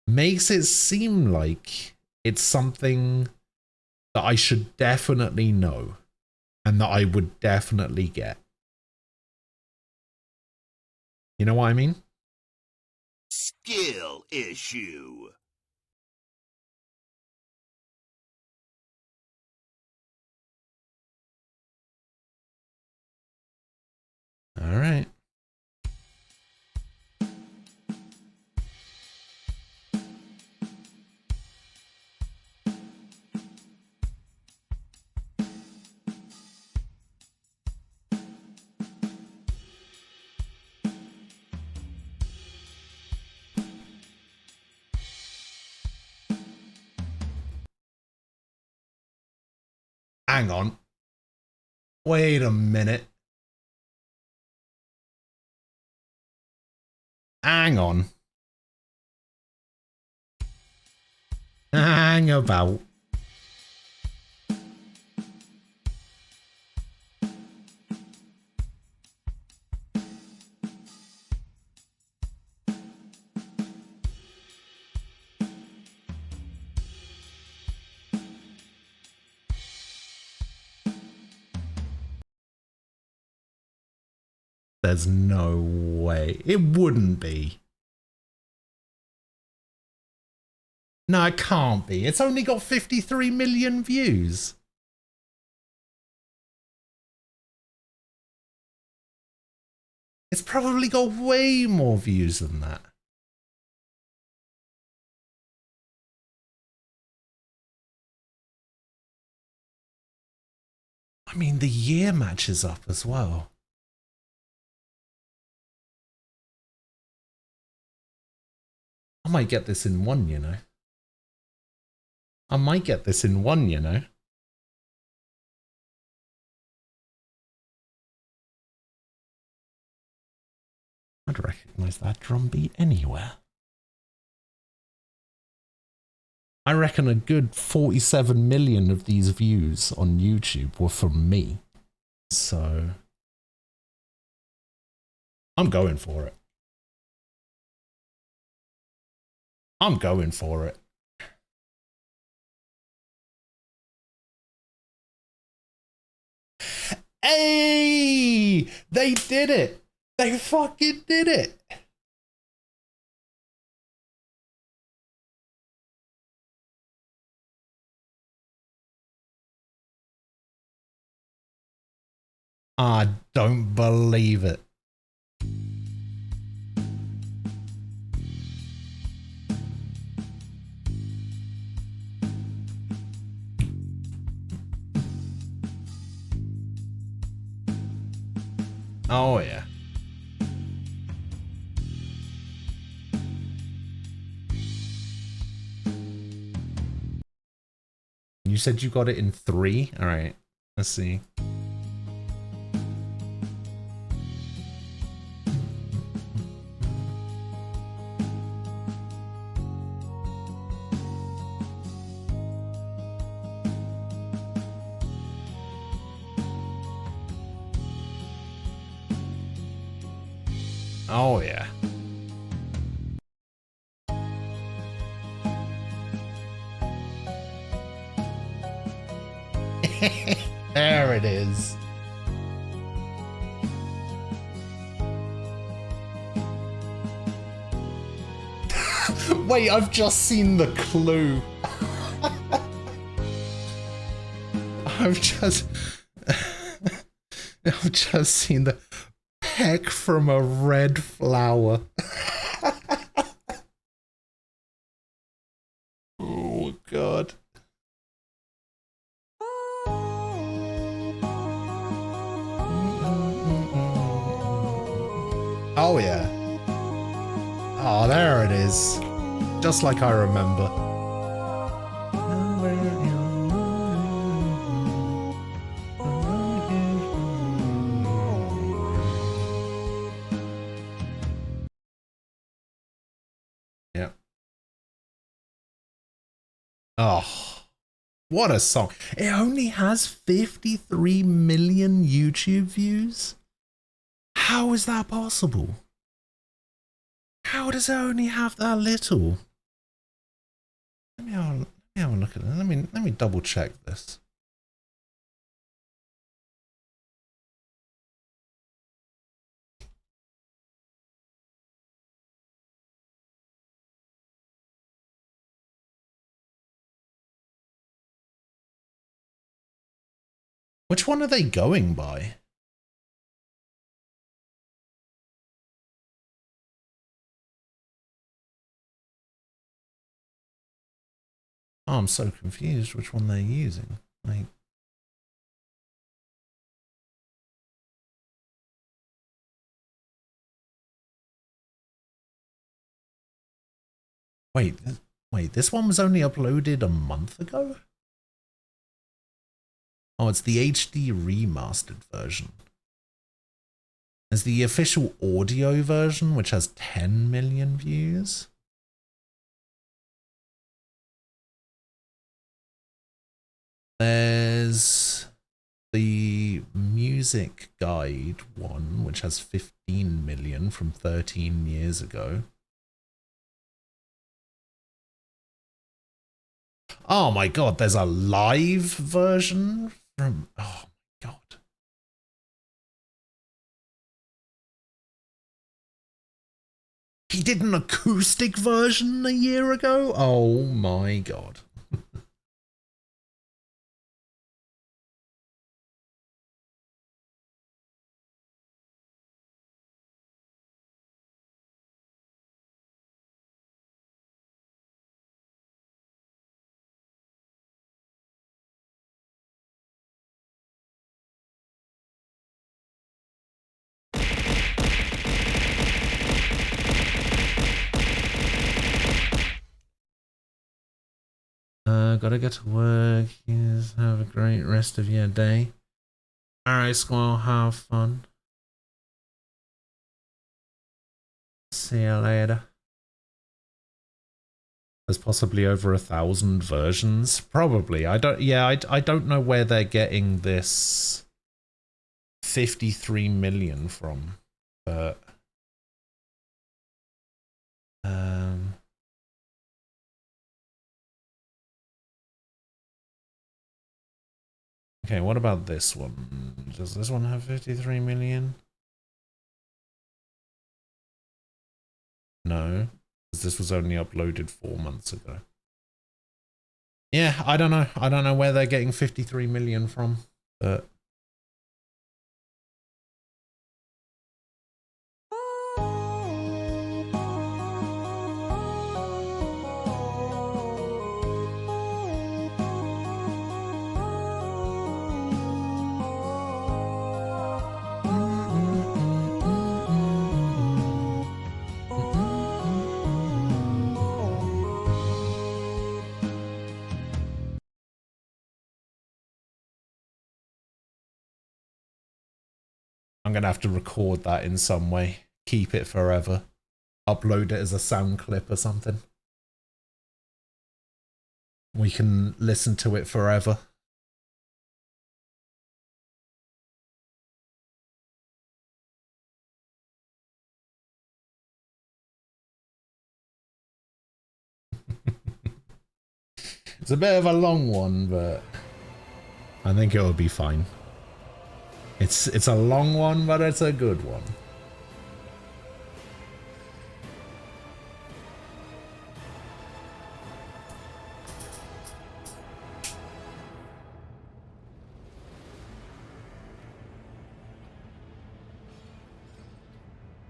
makes it seem like it's something that I should definitely know and that I would definitely get. You know what I mean? Skill issue. All right. Hang on. Wait a minute. Hang on. Hang about. There's no way. It wouldn't be. No, it can't be. It's only got 53 million views. It's probably got way more views than that. I mean, the year matches up as well. I might get this in one, you know. I might get this in one, you know. I'd recognize that drum beat anywhere. I reckon a good 47 million of these views on YouTube were from me. So I'm going for it. I'm going for it. Hey! They did it! They fucking did it! I don't believe it. Oh, yeah. You said you got it in 3? Alright, let's see. Oh yeah. There it is. Wait, I've just seen the clue. I've just seen the peck from a red flower. Oh god. Oh yeah. Oh, there it is. Just like I remember. Yep. Oh, what a song. It only has 53 million YouTube views? How is that possible? How does it only have that little? Let me have a look at it. Let me double check this. Which one are they going by? Oh, I'm so confused which one they're using. Like, wait, this one was only uploaded a month ago? Oh, it's the HD remastered version. There's the official audio version, which has 10 million views. There's the music guide one, which has 15 million from 13 years ago. Oh my god, there's a live version from... Oh my god. He did an acoustic version a year ago? Oh my god. Gotta get to work. Yes, have a great rest of your day. Alright, Squall, have fun. See you later. There's possibly over 1,000 versions. Probably. I don't know where they're getting this 53 million from, but okay, what about this one? Does this one have 53 million? No, because this was only uploaded 4 months ago. Yeah, I don't know. I don't know where they're getting 53 million from, but gonna have to record that in some way. Keep it forever. Upload it as a sound clip or something. We can listen to it forever. It's a bit of a long one, but I think it will be fine. It's a long one, but it's a good one.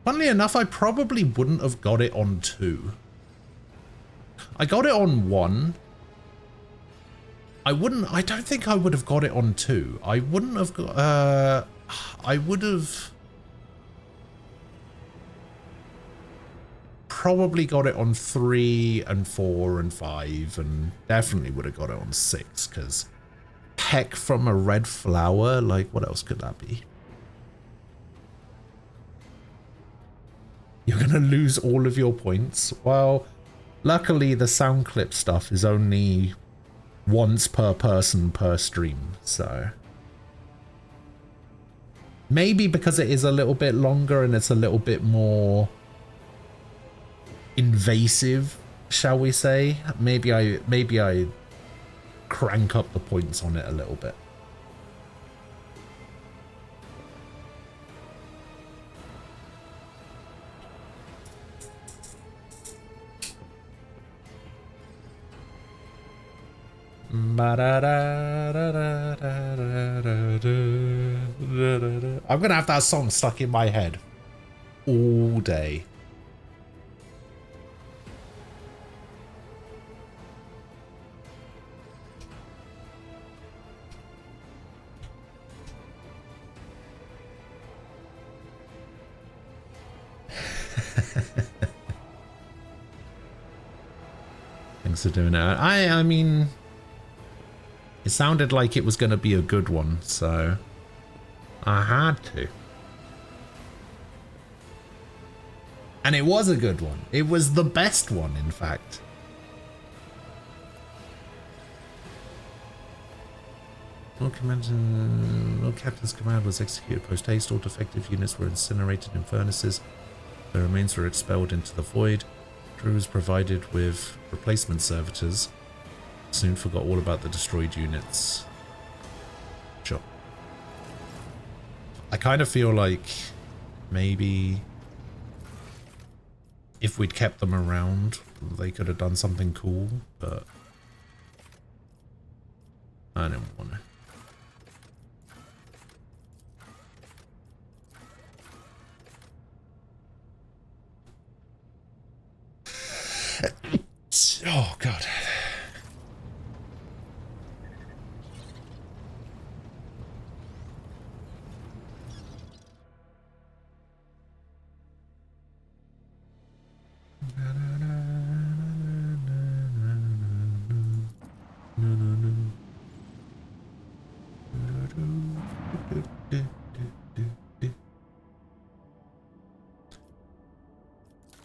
Funnily enough, I probably wouldn't have got it on 2. I got it on 1. I don't think I would have got it on 2. I wouldn't have got, I would have probably got it on 3 and 4 and 5, and definitely would have got it on 6, because heck from a red flower, like what else could that be? You're gonna lose all of your points. Well, luckily the sound clip stuff is only once per person per stream, so maybe because it is a little bit longer and it's a little bit more invasive, shall we say, maybe I crank up the points on it a little bit. I'm gonna have that song stuck in my head all day. Thanks for doing it. I mean, it sounded like it was going to be a good one, so I had to. And it was a good one. It was the best one, in fact. Lord Captain's command was executed post-haste. All defective units were incinerated in furnaces. Their remains were expelled into the void. Crews provided with replacement servitors. Soon forgot all about the destroyed units. Sure. I kind of feel like maybe if we'd kept them around, they could have done something cool, but I didn't want to. Oh, God.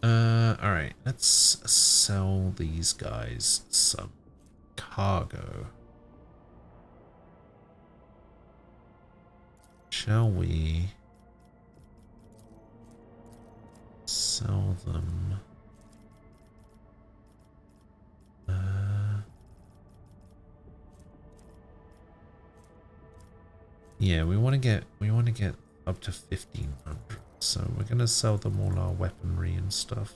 All right, let's sell these guys some cargo. Shall we sell them? Yeah, we want to get up to 1,500. So we're gonna sell them all our weaponry and stuff.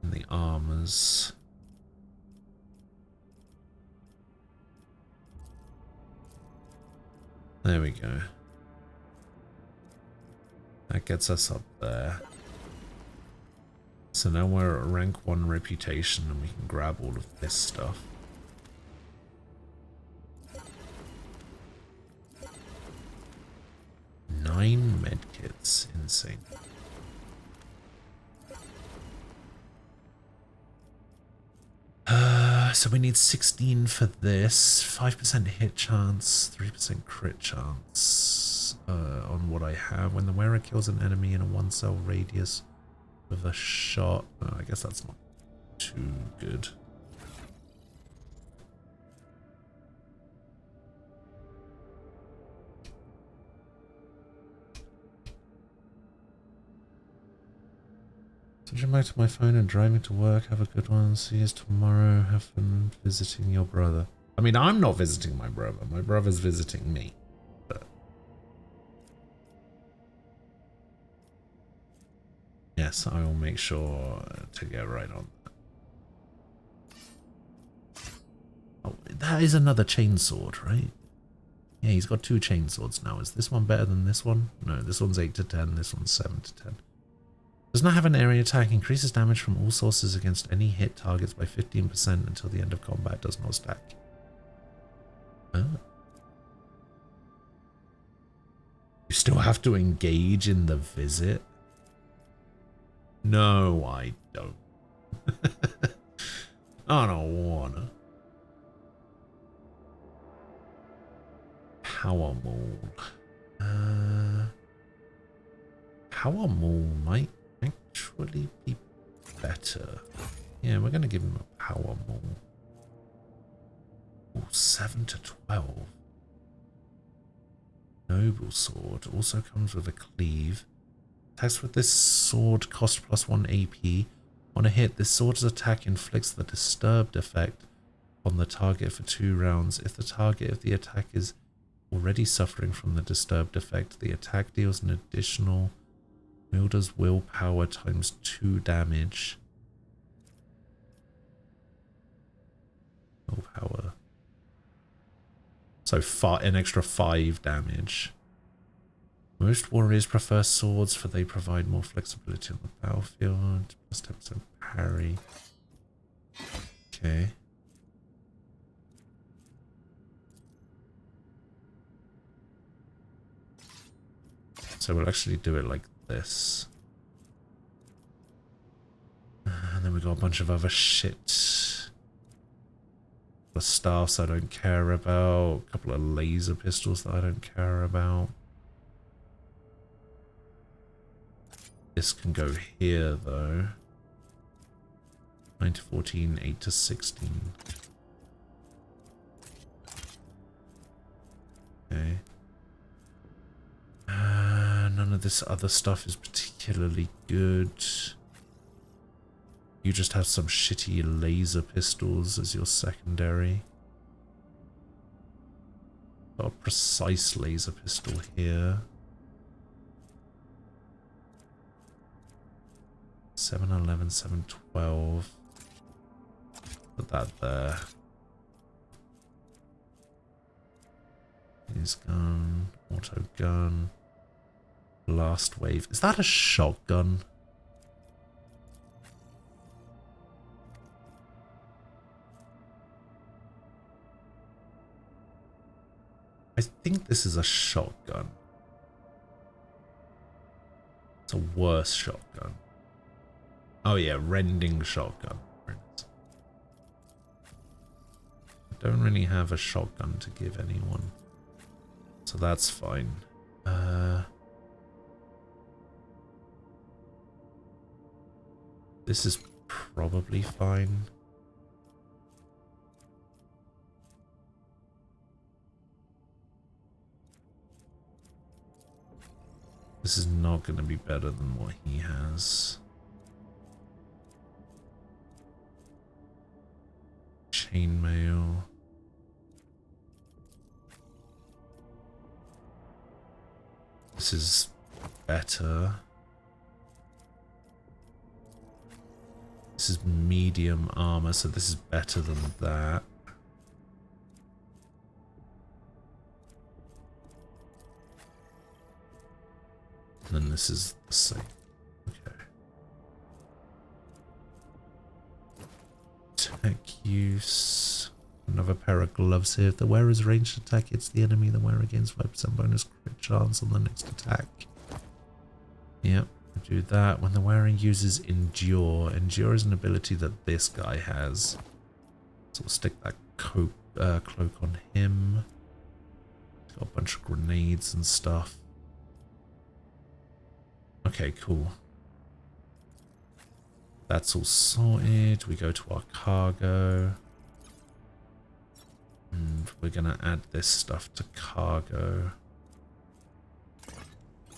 And the armors. There we go. That gets us up there. So now we're at rank 1 reputation and we can grab all of this stuff. Nine medkits, insane. So we need 16 for this, 5% hit chance, 3% crit chance. this on what I have. When the wearer kills an enemy in a 1-cell radius with a shot, I guess that's not too good. Switching back to my phone and driving to work. Have a good one. See you tomorrow. Have fun visiting your brother. I mean, I'm not visiting my brother. My brother's visiting me. But yes, I will make sure to get right on that. Oh, that is another chainsword, right? Yeah, he's got 2 chainswords now. Is this one better than this one? No, this one's 8 to 10. This one's 7 to 10. Does not have an area attack. Increases damage from all sources against any hit targets by 15% until the end of combat. Does not stack. Oh. You still have to engage in the visit? No, I don't. I don't wanna. Power Maul. Power Maul might actually be better. Yeah, we're gonna give him a Power Maul. Ooh, 7 to 12. Noble Sword also comes with a cleave. Attacks with this sword cost +1 AP. On a hit, this sword's attack inflicts the disturbed effect on the target for 2 rounds. If the target of the attack is already suffering from the disturbed effect, the attack deals an additional wielder's willpower times 2 damage. Willpower. So an extra 5 damage. Most warriors prefer swords for they provide more flexibility on the battlefield. +10% parry. Okay. So we'll actually do it like this. And then we got a bunch of other shit. The staffs I don't care about. A couple of laser pistols that I don't care about. This can go here though. 9 to 14, 8 to 16. Okay. None of this other stuff is particularly good. You just have some shitty laser pistols as your secondary. Got a precise laser pistol here. 711, 712. Put that there. His gun, auto gun, blast wave. Is that a shotgun? I think this is a shotgun. It's a worse shotgun. Oh yeah, rending shotgun. I don't really have a shotgun to give anyone, so that's fine. This is probably fine. This is not going to be better than what he has. Chainmail. This is better. This is medium armor, so this is better than that. And then this is the same. Okay. Tech use. Another pair of gloves here. If the wearer's ranged attack hits the enemy, the wearer gains 5% bonus crit chance on the next attack. Yep, do that. When the wearer uses Endure. Endure is an ability that this guy has. So we'll stick that cloak on him. Got a bunch of grenades and stuff. Okay, cool. That's all sorted. We go to our cargo. And we're going to add this stuff to cargo.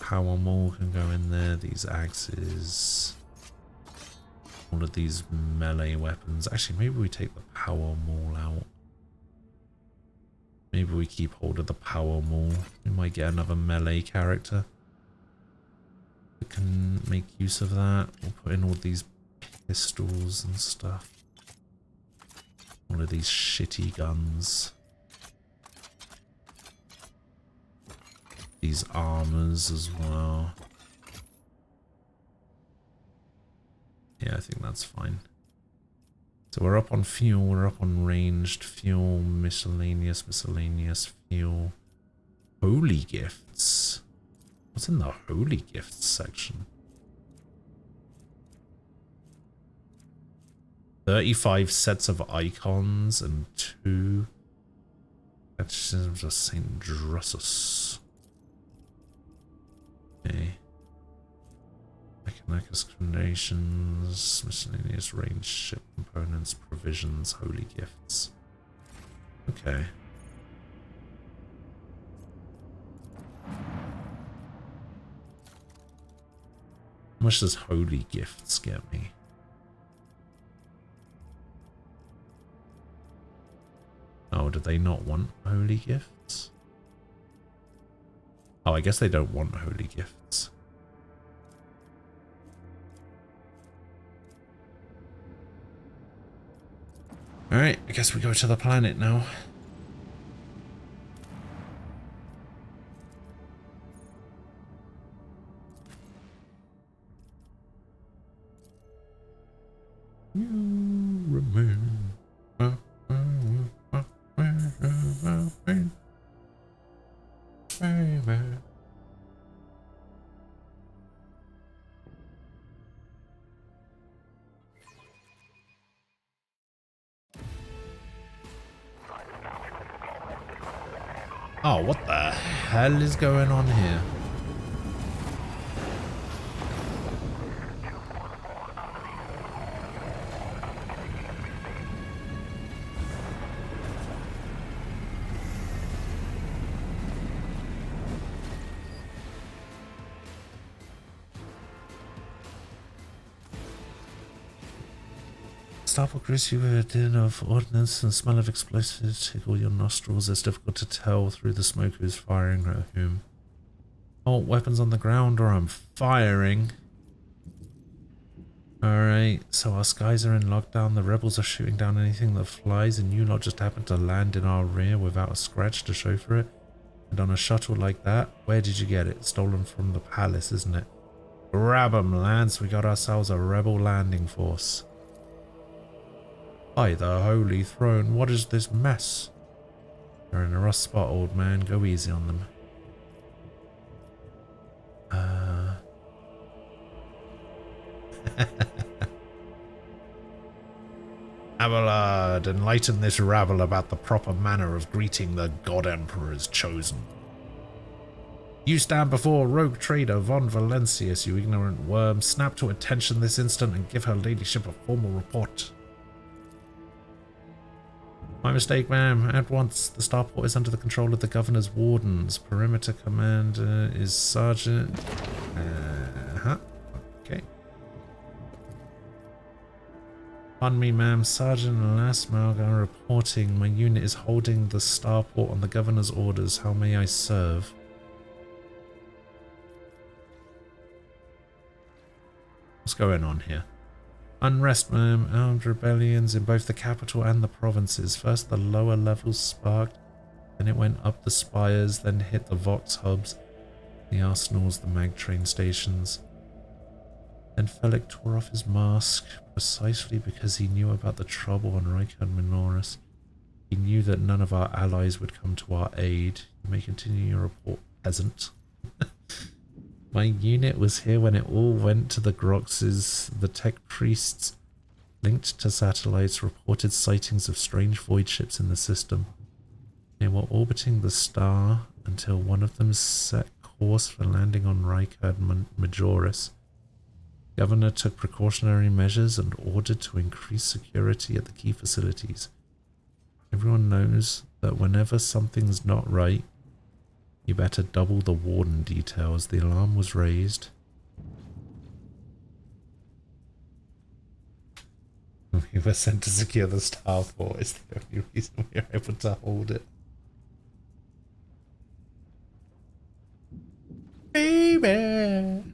Power maul can go in there. These axes. All of these melee weapons. Actually, maybe we take the power maul out. Maybe we keep hold of the power maul. We might get another melee character that can make use of that. We'll put in all these pistols and stuff. All of these shitty guns. These armors as well. Yeah, I think that's fine. So we're up on fuel, we're up on ranged fuel, miscellaneous fuel. Holy gifts. What's in the holy gifts section? 35 sets of icons and 2 Exorcisms of Saint Drusus. Okay. Mechanical combinations, miscellaneous range ship components, provisions, holy gifts. Okay. How much does holy gifts get me? Oh, do they not want holy gifts? Oh, I guess they don't want holy gifts. Alright, I guess we go to the planet now. You remain. Oh, what the hell is going on here? Starport greets you with a din of ordnance and smell of explosives tickle your nostrils. It's difficult to tell through the smoke who's firing at whom. Oh, weapons on the ground or I'm firing. Alright, so our skies are in lockdown. The rebels are shooting down anything that flies and you lot just happen to land in our rear without a scratch to show for it. And on a shuttle like that, where did you get it? Stolen from the palace, isn't it? Grab 'em, lads. We got ourselves a rebel landing force. By the Holy Throne, what is this mess? They're in a rough spot, old man. Go easy on them. Abelard, enlighten this rabble about the proper manner of greeting the God Emperor's chosen. You stand before rogue trader Von Valencius, you ignorant worm. Snap to attention this instant and give her ladyship a formal report. My mistake, ma'am. At once, the starport is under the control of the governor's wardens. Perimeter commander is Sergeant... Okay. Pardon me, ma'am. Sergeant Lasmalga reporting. My unit is holding the starport on the governor's orders. How may I serve? What's going on here? Unrest, ma'am. Armed rebellions in both the capital and the provinces. First the lower levels sparked, then it went up the spires, then hit the Vox hubs, the arsenals, the mag train stations. Then Felix tore off his mask, precisely because he knew about the trouble on Rykard Minoris. He knew that none of our allies would come to our aid. You may continue your report, peasant. My unit was here when it all went to the Groxes. The tech priests linked to satellites reported sightings of strange void ships in the system. They were orbiting the star until one of them set course for landing on Rykard Majoris. Governor took precautionary measures and ordered to increase security at the key facilities. Everyone knows that whenever something's not right, you better double the warden details. The alarm was raised. We were sent to secure the starport. It's the only reason we were able to hold it. Baby!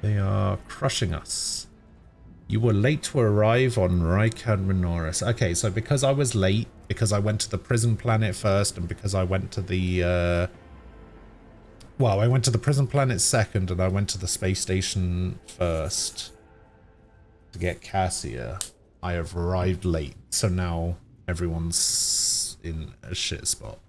They are crushing us. You were late to arrive on Rykard Minoris. Okay, so because I was late, because I went to the prison planet first, and because I went to the well, I went to the prison planet second, and I went to the space station first to get Cassia, I have arrived late. So now everyone's in a shit spot.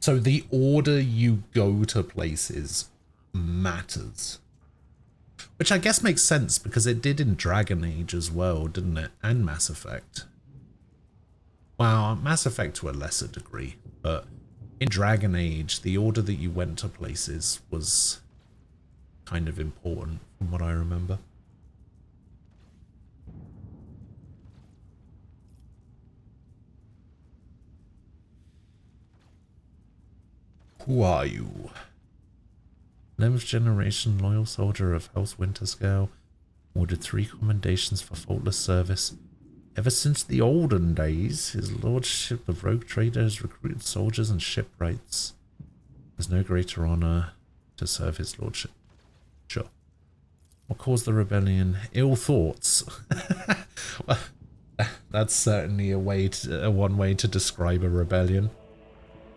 So the order you go to places matters. Which I guess makes sense because it did in Dragon Age as well, didn't it? And Mass Effect. Well, Mass Effect to a lesser degree, but in Dragon Age, the order that you went to places was kind of important from what I remember. Who are you? 11th generation loyal soldier of House Winterscale, ordered 3 commendations for faultless service. Ever since the olden days, his lordship the rogue trader has recruited soldiers and shipwrights. There's no greater honor to serve his lordship. Sure. What caused the rebellion? Ill thoughts. Well, that's certainly a way to, one way to describe a rebellion.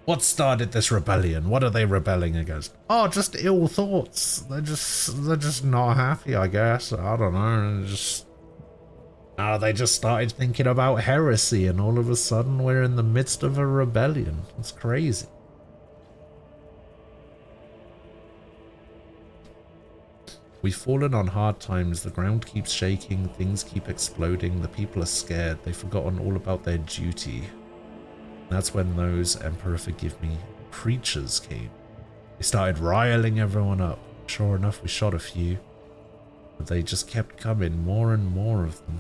What started this rebellion? What are they rebelling against? Oh, just ill thoughts. They're just not happy, I guess. I don't know. They just started thinking about heresy, and all of a sudden we're in the midst of a rebellion. It's crazy. We've fallen on hard times. The ground keeps shaking. Things keep exploding. The people are scared. They've forgotten all about their duty. That's when those, Emperor forgive me, preachers came. They started riling everyone up. Sure enough, we shot a few. But they just kept coming, more and more of them.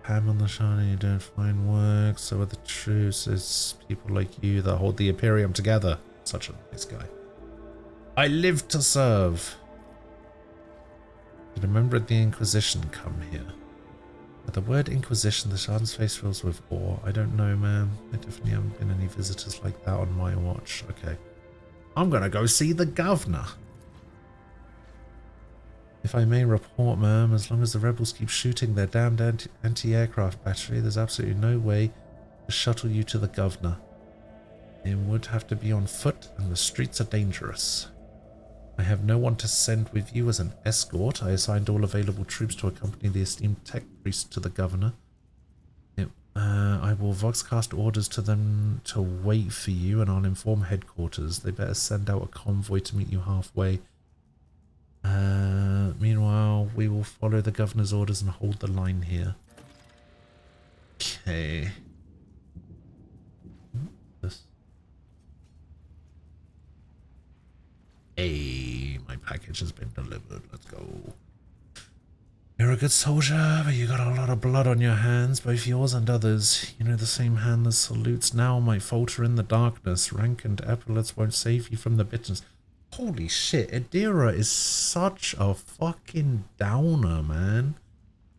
Pam on the Shiny don't find work, so are the troops. It's people like you that hold the Imperium together. Such a nice guy. I live to serve. Did a member of the Inquisition come here? At the word Inquisition, the Shard's face fills with awe. I don't know, ma'am. I definitely haven't been any visitors like that on my watch. Okay. I'm gonna go see the governor. If I may report, ma'am, as long as the rebels keep shooting their damned anti-aircraft battery, there's absolutely no way to shuttle you to the governor. It would have to be on foot, and the streets are dangerous. I have no one to send with you as an escort. I assigned all available troops to accompany the esteemed tech priest to the governor. I will voxcast orders to them to wait for you, and I'll inform headquarters. They better send out a convoy to meet you halfway. Meanwhile, we will follow the governor's orders and hold the line here. Okay. Hey, my package has been delivered. Let's go. You're a good soldier, but you got a lot of blood on your hands, both yours and others. You know the same hand that salutes now might falter in the darkness. Rank and epaulets won't save you from the bitterness. Holy shit, Adira is such a fucking downer, man.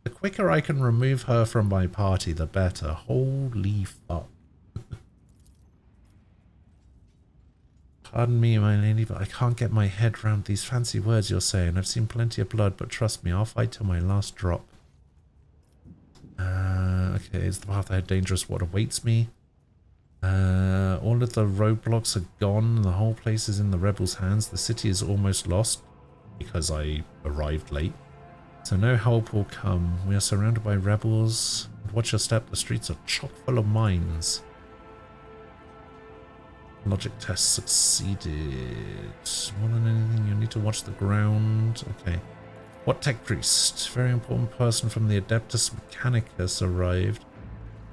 The quicker I can remove her from my party, the better. Holy fuck. Pardon me, my lady, but I can't get my head around these fancy words you're saying. I've seen plenty of blood, but trust me, I'll fight till my last drop. Okay, is the path ahead dangerous? What awaits me? All of the roadblocks are gone, and the whole place is in the rebels' hands. The city is almost lost, because I arrived late. So no help will come. We are surrounded by rebels. Watch your step, the streets are chock full of mines. Logic test succeeded. More than anything, you need to watch the ground. Okay. What tech priest? Very important person from the Adeptus Mechanicus arrived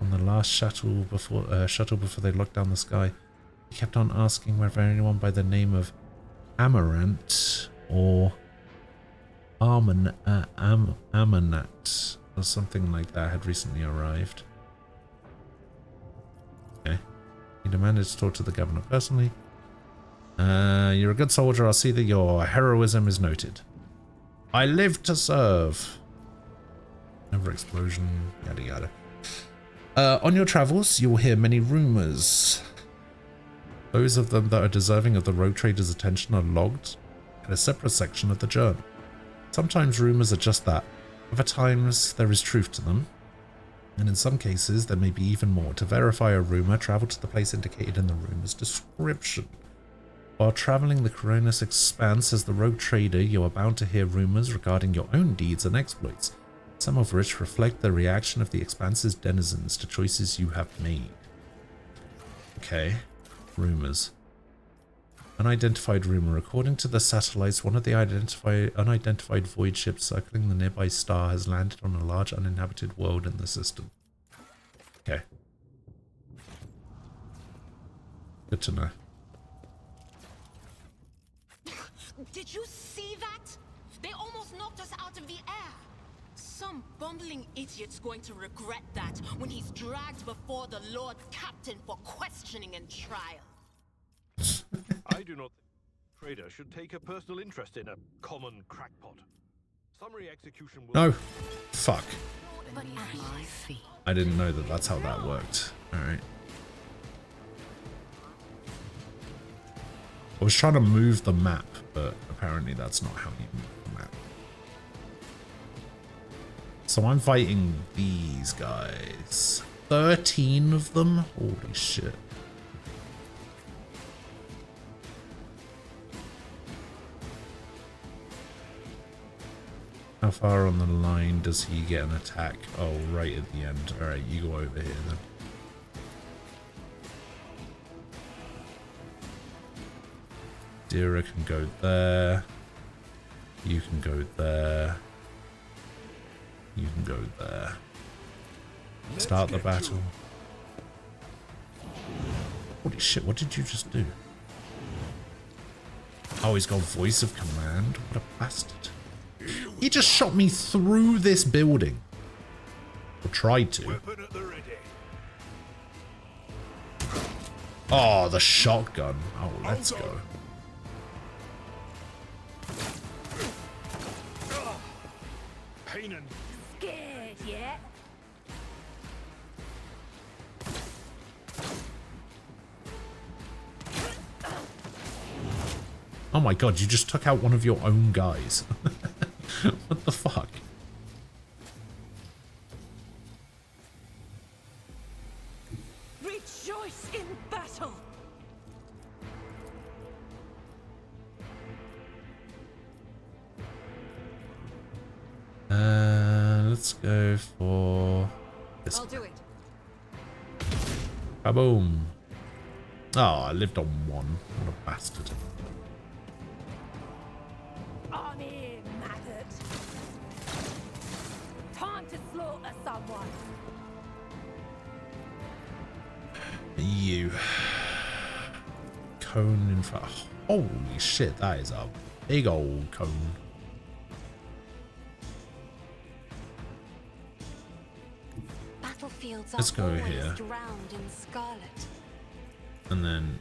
on the last shuttle before they locked down the sky. He kept on asking whether anyone by the name of Amarant or Amanat or something like that had recently arrived. Okay. He demanded to talk to the governor personally. You're a good soldier. I'll see that your heroism is noted. I live to serve. Never explosion. Yada yada. On your travels, you will hear many rumors. Those of them that are deserving of the rogue trader's attention are logged in a separate section of the journal. Sometimes rumors are just that. Other times there is truth to them. And in some cases, there may be even more. To verify a rumor, travel to the place indicated in the rumor's description. While traveling the Coronis Expanse as the rogue trader, you are bound to hear rumors regarding your own deeds and exploits, some of which reflect the reaction of the Expanse's denizens to choices you have made. Okay, rumors. Unidentified rumor. According to the satellites, one of the unidentified void ships circling the nearby star has landed on a large uninhabited world in the system. Okay. Good to know. Did you see that? They almost knocked us out of the air. Some bumbling idiot's going to regret that when he's dragged before the Lord Captain for questioning and trial. I do not think the trader should take a personal interest in a common crackpot. Summary execution will... No. Fuck. I didn't know that that's how that worked. Alright. I was trying to move the map, but apparently that's not how you move the map. So I'm fighting these guys. 13 of them? Holy shit. How far on the line does he get an attack? Oh, right at the end. Alright, you go over here then. Dira can go there. You can go there. You can go there. Start the battle. Holy shit, what did you just do? Oh, he's got voice of command. What a bastard. He just shot me through this building. Or tried to. Oh, the shotgun. Oh, let's go. Scared yet? Oh my god, you just took out one of your own guys. What the fuck? Rejoice in battle! Let's go for this. I'll do it. Kaboom. Oh, I lived on one. What a bastard. On in, maggot. Time to slaughter someone. You. Cone in front. Holy shit, that is a big old cone. Battlefields Let's are go always here. drowned in scarlet. And then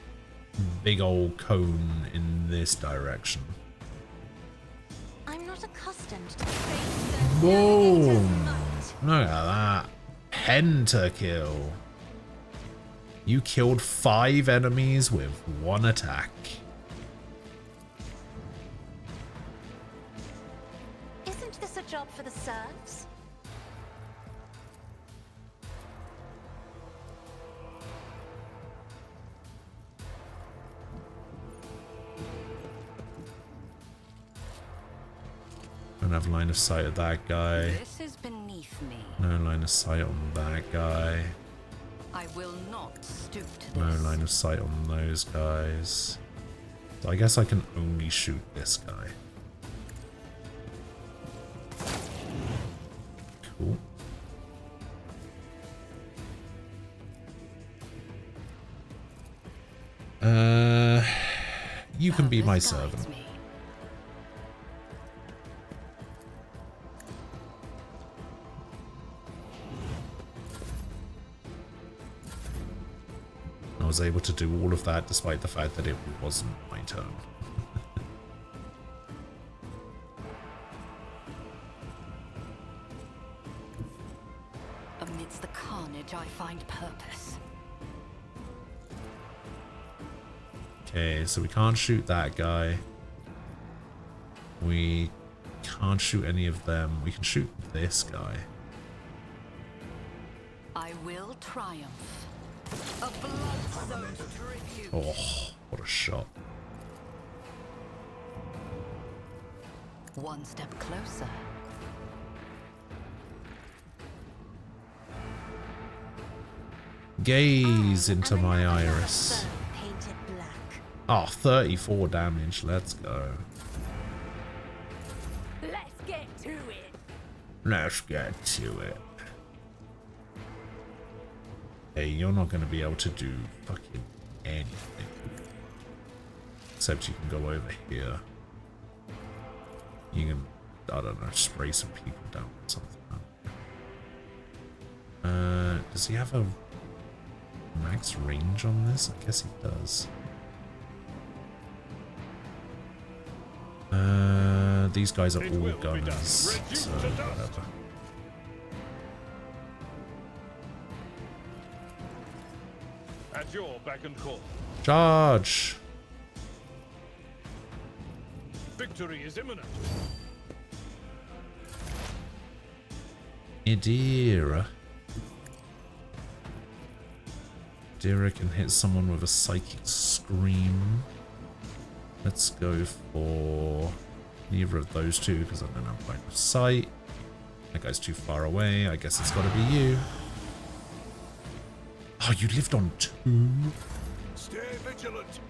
big old cone in this direction. I'm not accustomed to face Boom! Look at that. Pentakill. You killed 5 enemies with 1 attack. Isn't this a job for the serfs? Don't have line of sight of that guy. This is beneath me. No line of sight on that guy. I will not stoop to this. No line of sight on those guys. So I guess I can only shoot this guy. Cool. You can be my servant. I was able to do all of that despite the fact that it wasn't my turn. Amidst the carnage, I find purpose. Okay, so we can't shoot that guy. We can't shoot any of them. We can shoot this guy. I will triumph. A blood-soaked tribute. Oh, what a shot. One step closer. Gaze into my iris. Painted black. Oh, 34 damage. Let's go. Let's get to it. Let's get to it. Hey, you're not going to be able to do fucking anything. Except you can go over here. You can, I don't know, spray some people down or something. Does he have a max range on this? I guess he does. These guys are all gunners, so whatever. At your beck and call. Charge! Victory is imminent. Idira. Idira can hit someone with a psychic scream. Let's go for neither of those two because I don't have line of sight. That guy's too far away. I guess it's got to be you. Oh, you lived on 2? Stay vigilant.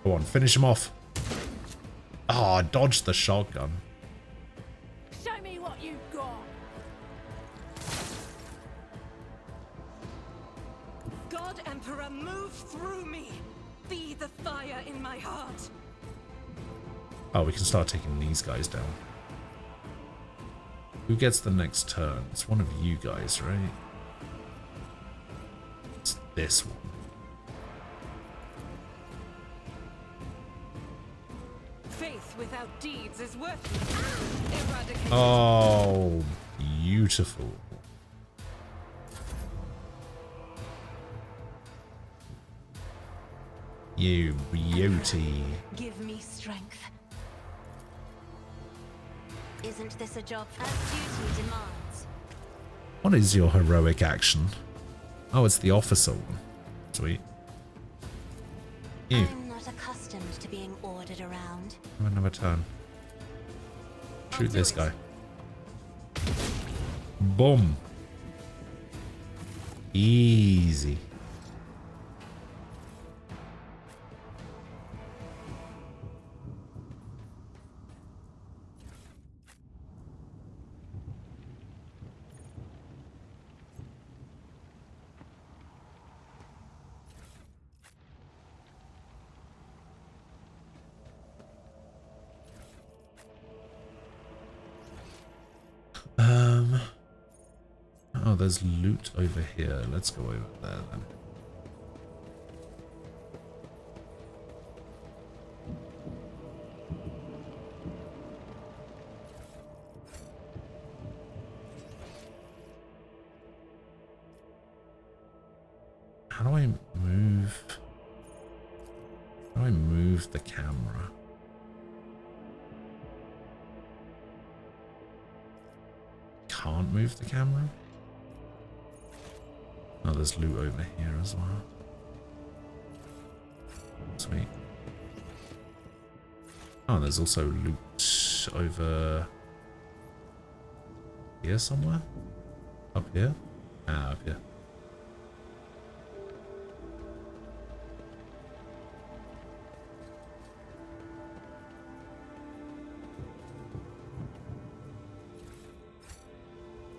Go on, finish him off. Oh, I dodged the shotgun. Show me what you've got. God Emperor, move through me. Be the fire in my heart. Oh, we can start taking these guys down. Who gets the next turn? It's one of you guys, right? It's this one. Faith without deeds is worthless. Eradicate. Oh, beautiful. You beauty. Give me strength. Isn't this a job as duty demands? What is your heroic action? Oh, it's the officer one. Sweet. You. I'm not accustomed to being ordered around. Have another turn. Shoot this guy. Boom. Easy. Oh, there's loot over here. Let's go over there then. How do I move? How do I move the camera? Can't move the camera? Oh, there's loot over here as well. Sweet. Oh, there's also loot over here somewhere? Up here? Ah, up here.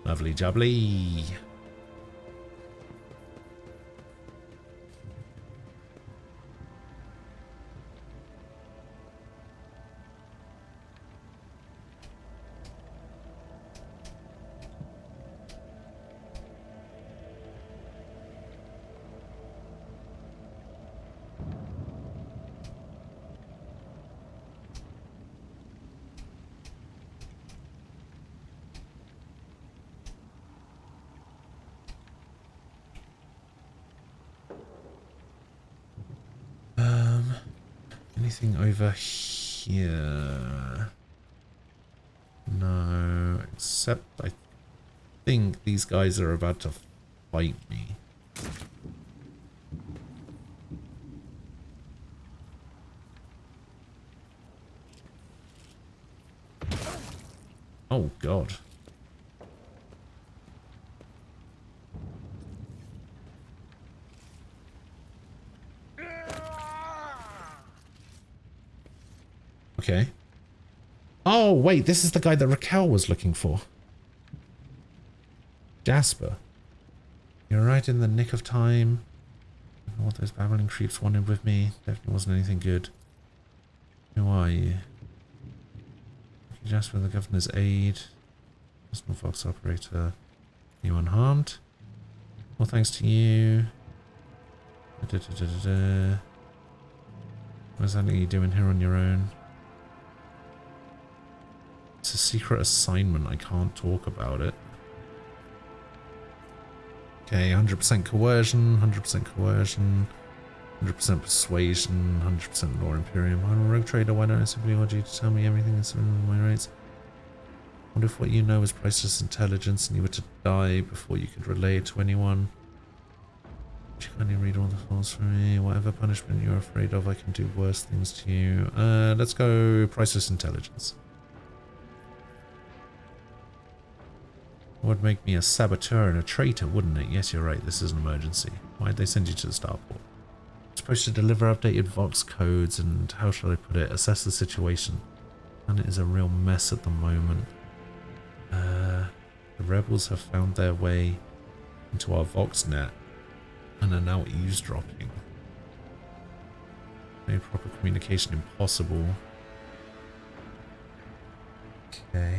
Lovely jubbly. Anything over here? No, except I think these guys are about to fight me. Oh God. Okay. Oh, wait, this is the guy that Raquel was looking for. Jasper. You're right in the nick of time. What those babbling creeps wanted with me. Definitely wasn't anything good. Who are you? Jasper, the governor's aide. Personal Fox operator. You unharmed? Well, thanks to you. What's that you doing here on your own? It's a secret assignment. I can't talk about it. Okay, 100% coercion, 100% coercion, 100% persuasion, 100% law imperium. I'm a rogue trader. Why don't I simply want you to tell me everything that's in my rights? What if what you know is priceless intelligence and you were to die before you could relay it to anyone? Would you kindly read all the files for me? Whatever punishment you're afraid of, I can do worse things to you. Let's go priceless intelligence. Would make me a saboteur and a traitor, wouldn't it? Yes, you're right. This is an emergency. Why'd they send you to the starport? I'm supposed to deliver updated Vox codes and, how shall I put it, assess the situation. And it is a real mess at the moment. The rebels have found their way into our Vox net and are now eavesdropping. Made proper communication impossible. Okay.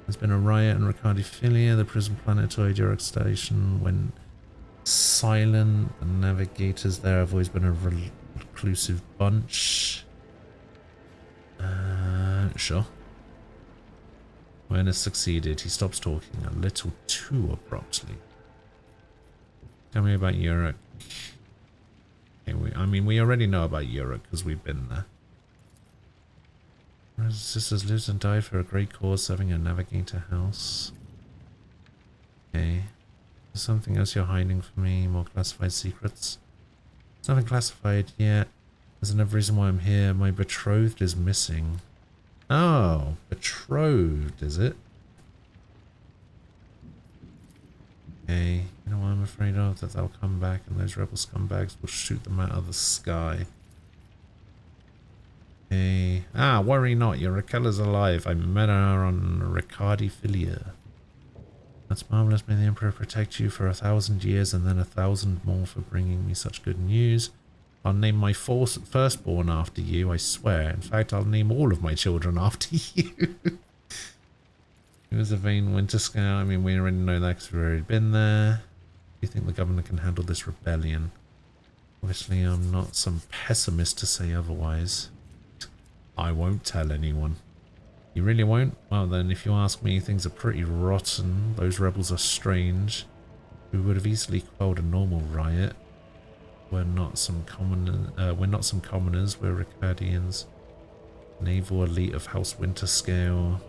There's been a riot in Ricardiphilia. The prison planetoid Eurek station went silent. The navigators there have always been a reclusive bunch. Sure. When has succeeded, he stops talking a little too abruptly. Tell me about Eurek. Okay, I mean, we already know about Eurek because we've been there. His sisters lived and died for a great cause, serving a navigator house. Okay. There's something else you're hiding from me, more classified secrets. It's nothing classified yet. There's another reason why I'm here. My betrothed is missing. Oh, betrothed, is it? Okay, you know what I'm afraid of? That they'll come back and those rebel scumbags will shoot them out of the sky. Okay. Ah, worry not, your Raquella's alive. I met her on Riccardi Filia. That's marvelous. May the Emperor protect you for 1,000 years and then 1,000 more for bringing me such good news. I'll name my firstborn after you, I swear. In fact, I'll name all of my children after you. He was a vain winter scout. I mean, we already know that because we've already been there. Do you think the governor can handle this rebellion? Obviously, I'm not some pessimist to say otherwise. I won't tell anyone. You really won't? Well then, if you ask me, things are pretty rotten. Those rebels are strange. We would have easily quelled a normal riot. We're not some commoners, we're Ricardians. Naval elite of House Winterscale.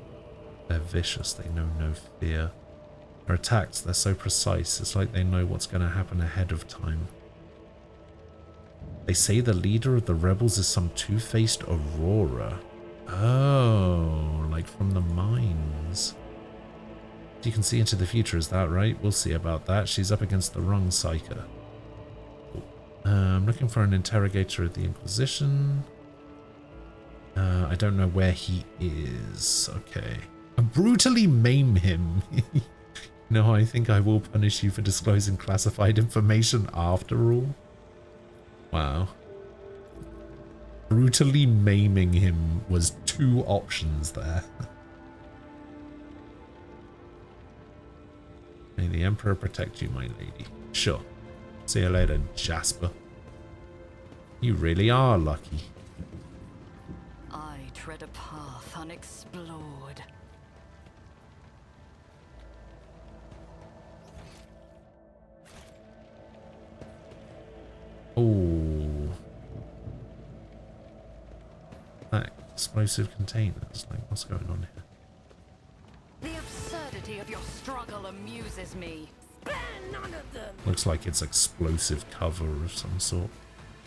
They're vicious, they know no fear. Their attacks, they're so precise, it's like they know what's going to happen ahead of time. They say the leader of the rebels is some two-faced Aurora. Oh, like from the mines. You can see into the future, is that right? We'll see about that. She's up against the wrong psyker. I'm looking for an interrogator at the Inquisition. I don't know where he is. Okay. Brutally maim him. No, I think I will punish you for disclosing classified information after all. Wow. Brutally maiming him was 2 options there. May the Emperor protect you, my lady. Sure. See you later, Jasper. You really are lucky. I tread a path unexplored. Oh. That explosive containers. Like, what's going on here? The absurdity of your struggle amuses me. Spare none of them. Looks like it's explosive cover of some sort.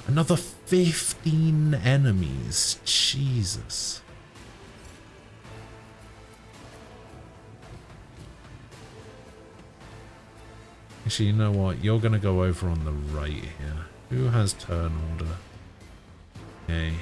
Another 15 enemies. Jesus. Actually, you know what? You're going to go over on the right here. Who has turn order? Okay.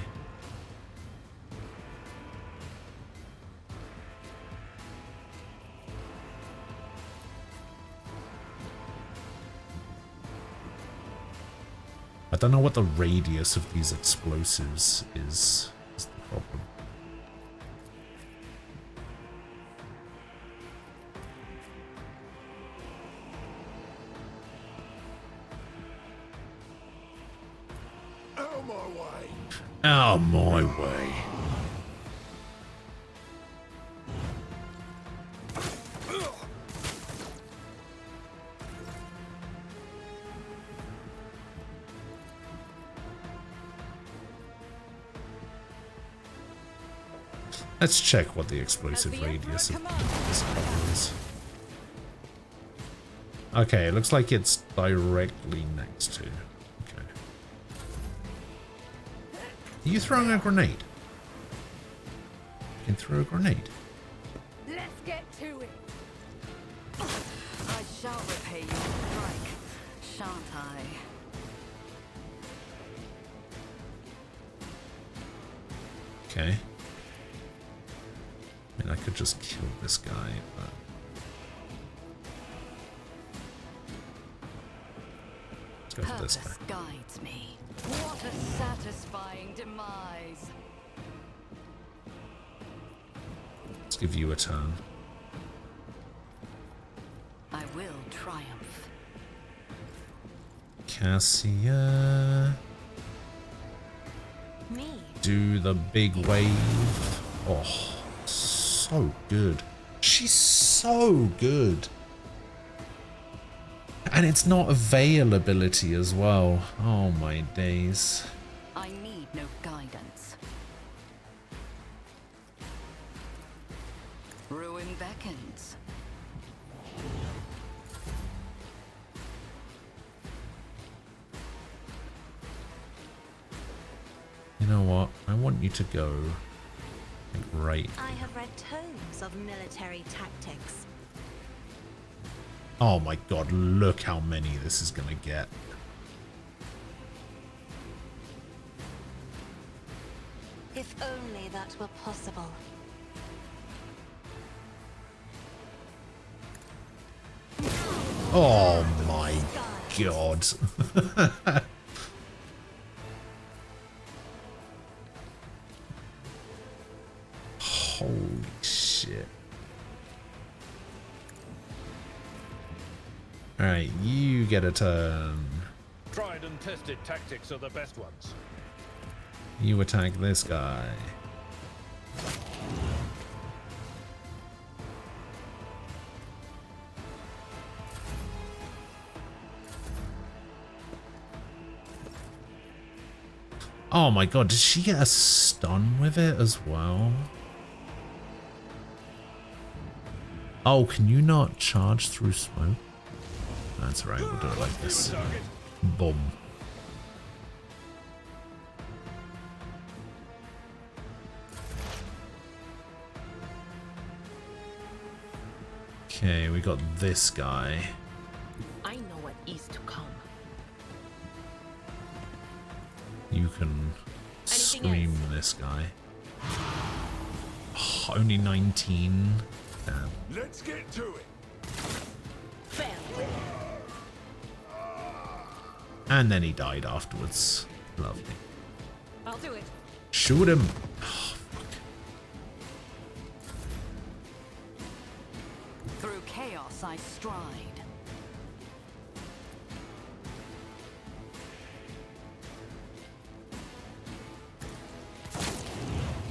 I don't know what the radius of these explosives is the problem. Out my way. Out my way. Let's check what the explosive radius of this cover is. Okay, it looks like it's directly next to. Okay. Are you throwing a grenade? You can throw a grenade. Let's get to it. I shall repay your strike, shan't I? Okay. I mean, I could just kill this guy, but... Let's go for this guy. Purpose guides me. What a satisfying demise. Let's give you a turn. I will triumph. Cassia. Me? Do the big wave. Oh, so good. She's so good. And it's not a veil ability as well. Oh my days. I need no guidance. Ruin beckons. know what? I want you to go right. I have read tomes of military tactics. Oh my god, look how many this is gonna get. If only that were possible. Oh my god. Holy shit. Alright, you get a turn. Tried and tested tactics are the best ones. You attack this guy. Oh my god, did she get a stun with it as well? Oh, can you not charge through smoke? That's right, we'll do it like this. Boom. Okay, we got this guy. I know what is to come. You can scream this guy. Oh, only 19. Damn. Let's get to it. And then he died afterwards. Lovely. I'll do it. Shoot him. Oh, fuck. Through chaos I stride.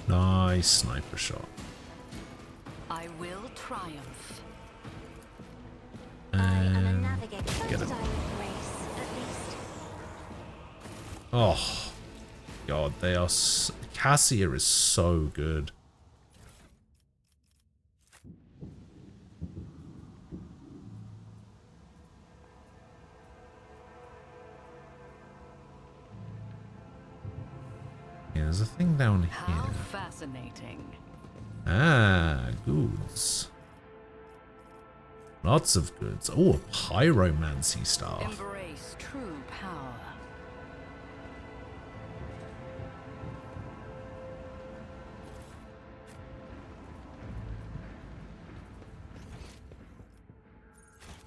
Nice sniper shot. I will triumph. And Navigate get him. grace, at least. Oh, God, they are. Cassia is so good. Yeah, there's a thing down How here. fascinating. Ah, goods. Lots of goods. Oh, a pyromancy staff. Embrace true power.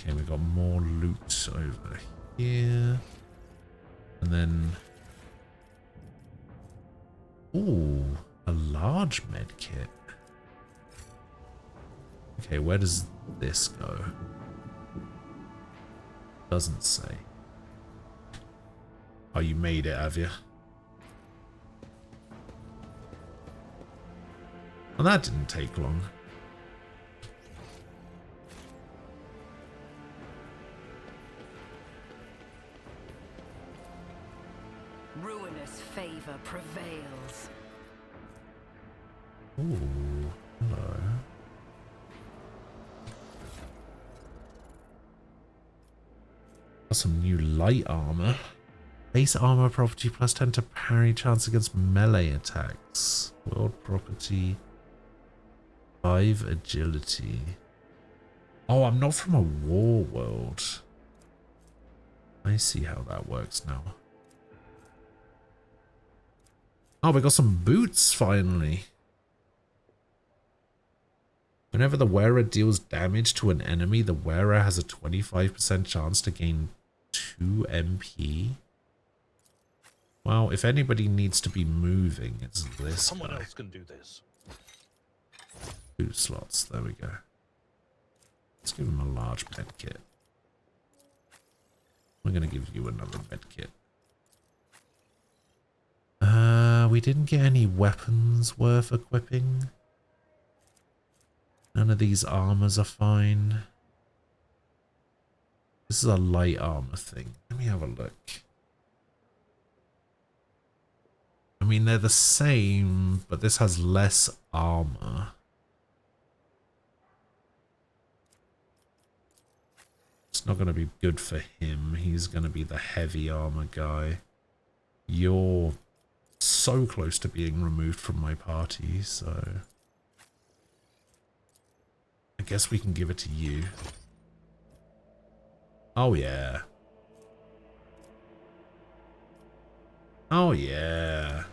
Okay, we got more loot over here. And then... Ooh, a large med kit. Okay, where does this go? Doesn't say. Oh, you made it, have you? Well, that didn't take long. Ruinous favor prevails. Ooh, hello. Got some new light armor. Base armor property plus 10 to parry chance against melee attacks. World property 5 agility. Oh, I'm not from a war world. I see how that works now. Oh, we got some boots finally. Whenever the wearer deals damage to an enemy, the wearer has a 25% chance to gain 2 MP. Well, if anybody needs to be moving, it's this Someone guy. else can do this. 2 slots, there we go. Let's give him a large med kit. We're going to give you another med kit. We didn't get any weapons worth equipping. None of these armors are fine. This is a light armor thing. Let me have a look. I mean, they're the same, but this has less armor. It's not going to be good for him. He's going to be the heavy armor guy. You're so close to being removed from my party, so I guess we can give it to you. Oh yeah. Oh yeah.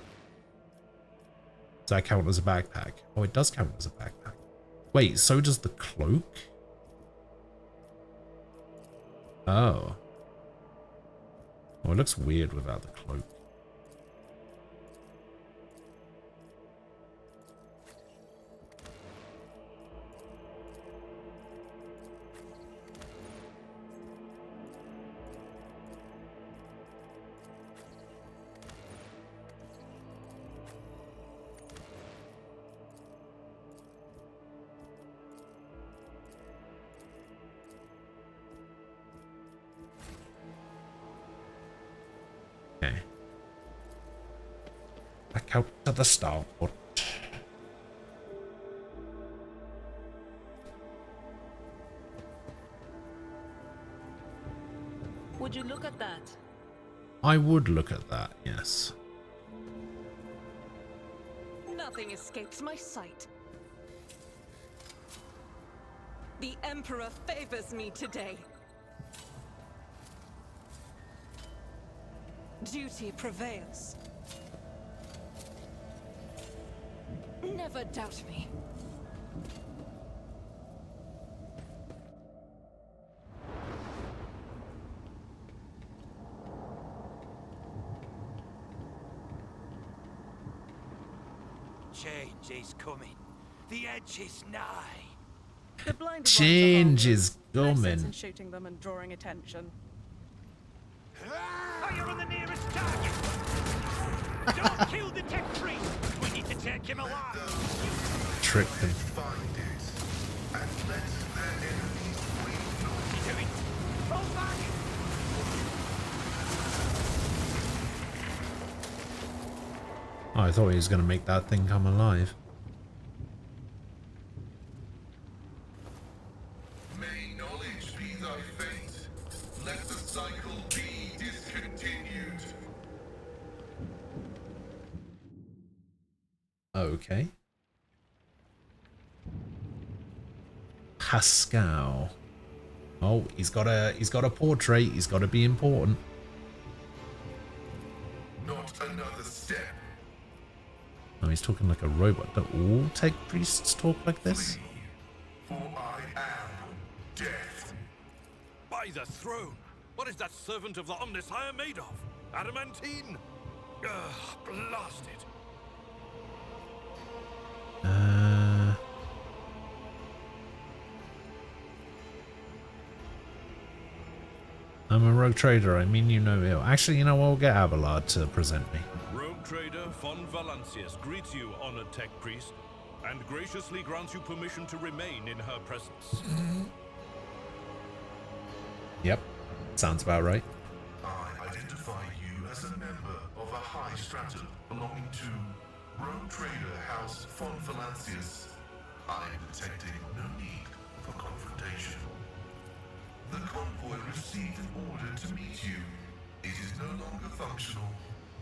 Does that count as a backpack? Oh, it does count as a backpack. Wait, so does the cloak? Oh. Oh, it looks weird without the cloak. Okay. Back out to the starboard. Would you look at that? I would look at that, yes. Nothing escapes my sight. The Emperor favors me today. Duty prevails. Never doubt me. Change is coming. The edge is nigh. The blind Change is No sense coming. in shooting them and drawing attention. Fire on the nearest target! Don't kill the tech priest! We need to take him alive! Trick them. Find it and let their enemies win. Do it! Fall back! Oh, I thought he was going to make that thing come alive. May knowledge be thy fate. Let the cycle be discontinued. Okay. Pascal. Oh, he's got a portrait. He's got to be important. Not another step. Oh, he's talking like a robot. Do all tech priests talk like this? Flee, for I am death. By the throne! What is that servant of the Omnissiah made of? Adamantine? Ugh, blast it! I'm a rogue trader. I mean you no ill. Actually, you know what? We'll get Abelard to present me. Rogue trader von Valancius greets you, honored tech priest, and graciously grants you permission to remain in her presence. Yep. Sounds about right. I identify you as a member of a high stratum belonging to Rogue Trader House von Valancius. I am detecting no need for confrontation. The convoy received an order to meet you. It is no longer functional.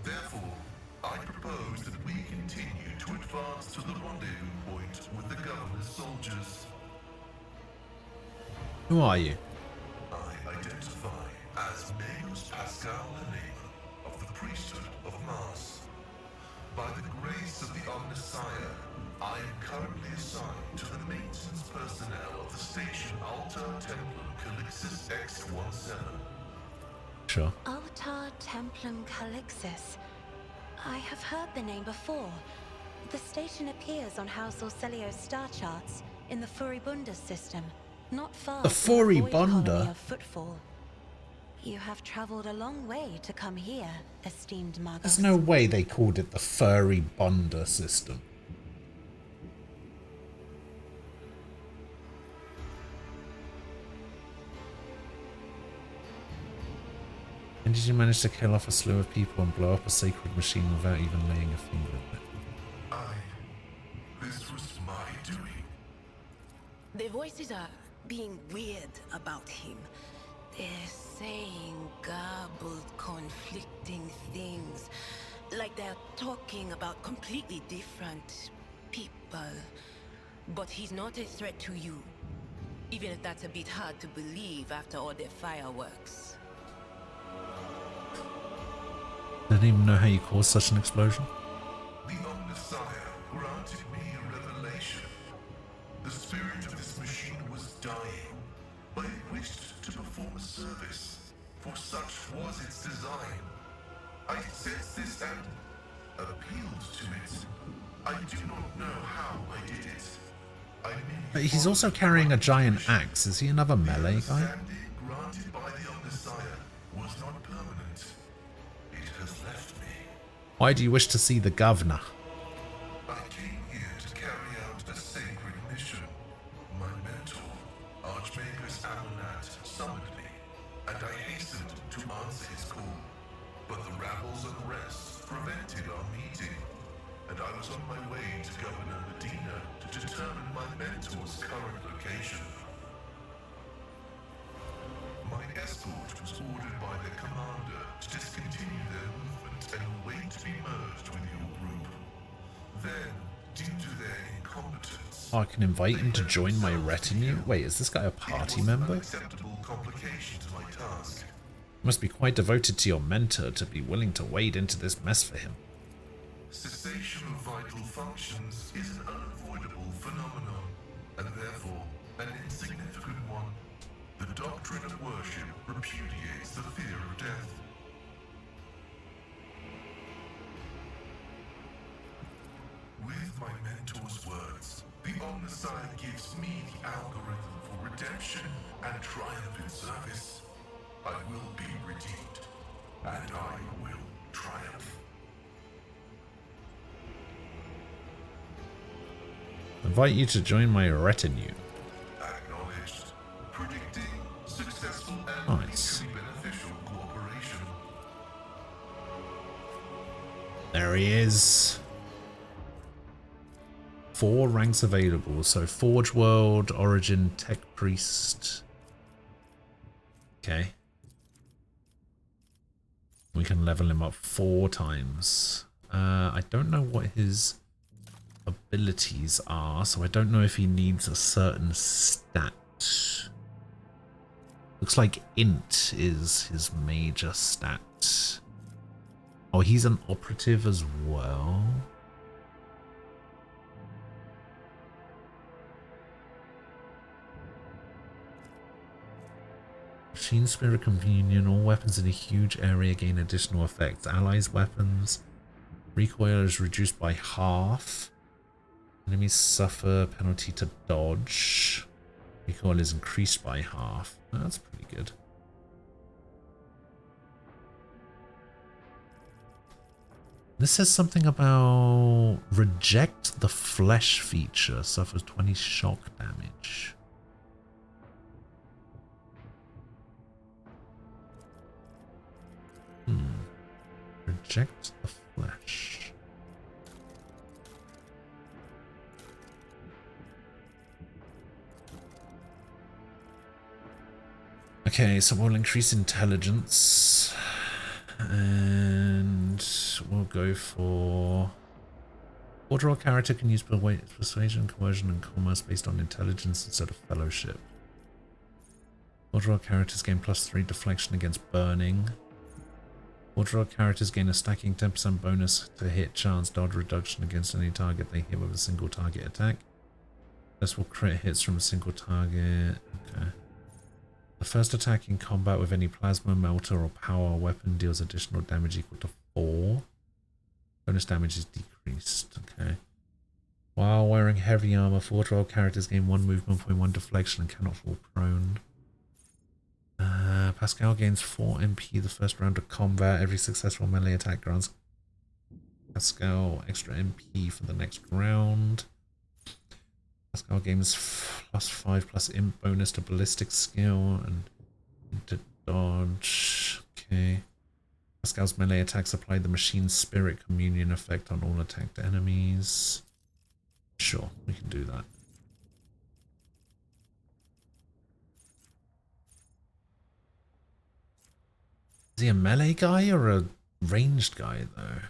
Therefore, I propose that we continue to advance to the rendezvous point with the governor's soldiers. Who are you? I identify as Magus Pascal Lenema of the priesthood of Mars. By the grace of the Omnissiah, I am currently assigned to the maintenance personnel of the station Altar Templum Calixis X-17. Sure. Altar Templum Calixis. I have heard the name before. The station appears on House Orselio's star charts in the Furibunda system, not far The from the void Furibunda? colony of Footfall. You have traveled a long way to come here, esteemed Magus. There's no way they called it the Furibunda system. And did you manage to kill off a slew of people and blow up a sacred machine without even laying a finger on it? This was my doing. The voices are being weird about him. They're saying garbled, conflicting things. Like they're talking about completely different people. But he's not a threat to you. Even if that's a bit hard to believe after all their fireworks. I don't even know how you caused such an explosion. The Omnissiah granted me a revelation. The spirit of this machine was dying, but it wished to perform a service, for such was its design. I sensed this and appealed to it. I do not know how I did it. But he's also carrying a giant axe. Is he another melee guy? Granted by the Omnissiah was not permanent. It has left me. Why do you wish to see the governor? I came here to carry out a sacred mission. My mentor, Archmagus Amonat, summoned me, and I hastened to answer his call. But the rabbles and the rest prevented our meeting, and I was on my way to Governor Medina to determine my mentor's current location. My escort was ordered by their commander to discontinue their movement and await to be merged with your group. Then, due to their incompetence, Oh, I can invite him to join my retinue? Wait, is this guy a party member? acceptable complication to my task. You must be quite devoted to your mentor to be willing to wade into this mess for him. Cessation of vital functions is an unavoidable phenomenon, and therefore an insignificant one. The doctrine of worship repudiates the fear of death. With my mentor's words, the Omnissiah gives me the algorithm for redemption and triumph in service. I will be redeemed, and I will triumph. Invite you to join my retinue. Acknowledged. Predicting successful and Nice. mutually beneficial cooperation. There he is. 4 ranks available. So Forge World, Origin, Tech Priest. Okay. We can level him up 4 times. I don't know what his abilities are, so I don't know if he needs a certain stat. Looks like int is his major stat. Oh, he's an operative as well. Machine Spirit Communion. All weapons in a huge area gain additional effects. Allies' weapons. Recoil is reduced by half. Enemies suffer penalty to dodge. Recoil is increased by half. That's pretty good. This says something about reject the flesh feature. Suffers 20 shock damage. Reject the flesh. Okay, so we'll increase intelligence. And we'll go for... Order character can use persuasion, coercion, and commerce based on intelligence instead of fellowship. Order characters gain +3 deflection against burning. Order characters gain a stacking 10% bonus to hit chance dodge reduction against any target they hit with a single target attack. This will crit hits from a single target. Okay. The first attack in combat with any plasma, melter, or power weapon deals additional damage equal to 4. Bonus damage is decreased. Okay. While wearing heavy armor, 4 troll characters gain 1 movement point, 1 deflection, and cannot fall prone. Pascal gains 4 MP the first round of combat. Every successful melee attack grants Pascal extra MP for the next round. Pascal gains +5 bonus to ballistic skill and to dodge. Okay. Pascal's melee attacks apply the machine spirit communion effect on all attacked enemies. Sure, we can do that. Is he a melee guy or a ranged guy though?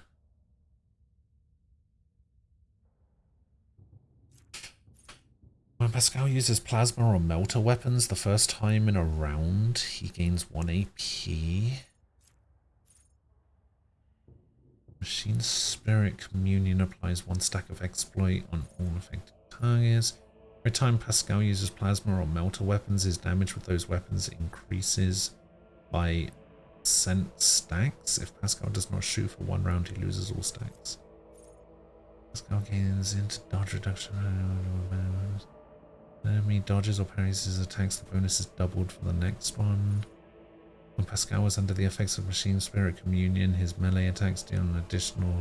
When Pascal uses plasma or melter weapons the first time in a round, he gains 1 AP. Machine Spirit Communion applies 1 stack of exploit on all affected targets. Every time Pascal uses plasma or melter weapons, his damage with those weapons increases by stacks. If Pascal does not shoot for 1 round, he loses all stacks. Pascal gains into dodge reduction. Enemy dodges or parries his attacks, the bonus is doubled for the next one. When Pascal was under the effects of Machine Spirit Communion, his melee attacks deal an additional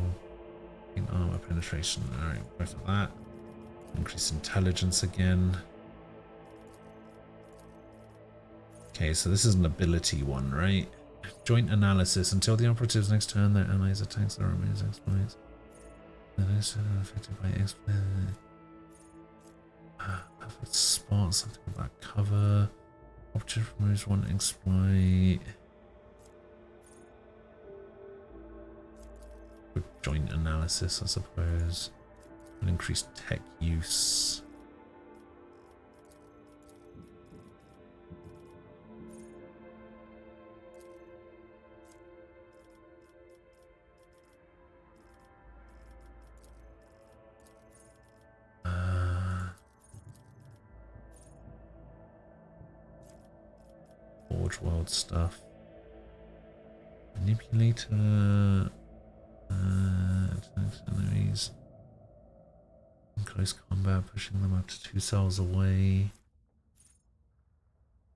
armor penetration. Alright, go for that. Increase intelligence again. Okay, so this is an ability one, right? Joint analysis. Until the operative's next turn, their allies' attacks or enemies' exploits. That is affected by exploit. Perfect spot, something about cover. Operative removes 1 exploit. Good joint analysis, I suppose. And increased tech use. Forge World stuff. Manipulator. Attacks enemies. In close combat, pushing them up to 2 cells away.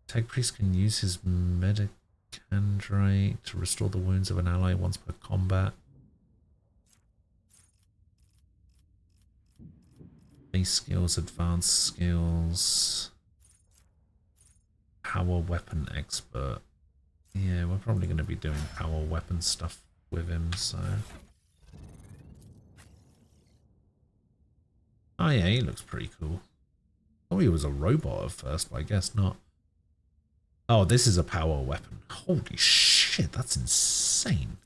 Tech Priest can use his Medicandrite to restore the wounds of an ally once per combat. Base skills, advanced skills. Power weapon expert. Yeah, we're probably going to be doing power weapon stuff with him, so. Oh yeah, he looks pretty cool. Oh, he was a robot at first, but I guess not. Oh, this is a power weapon. Holy shit, that's insane.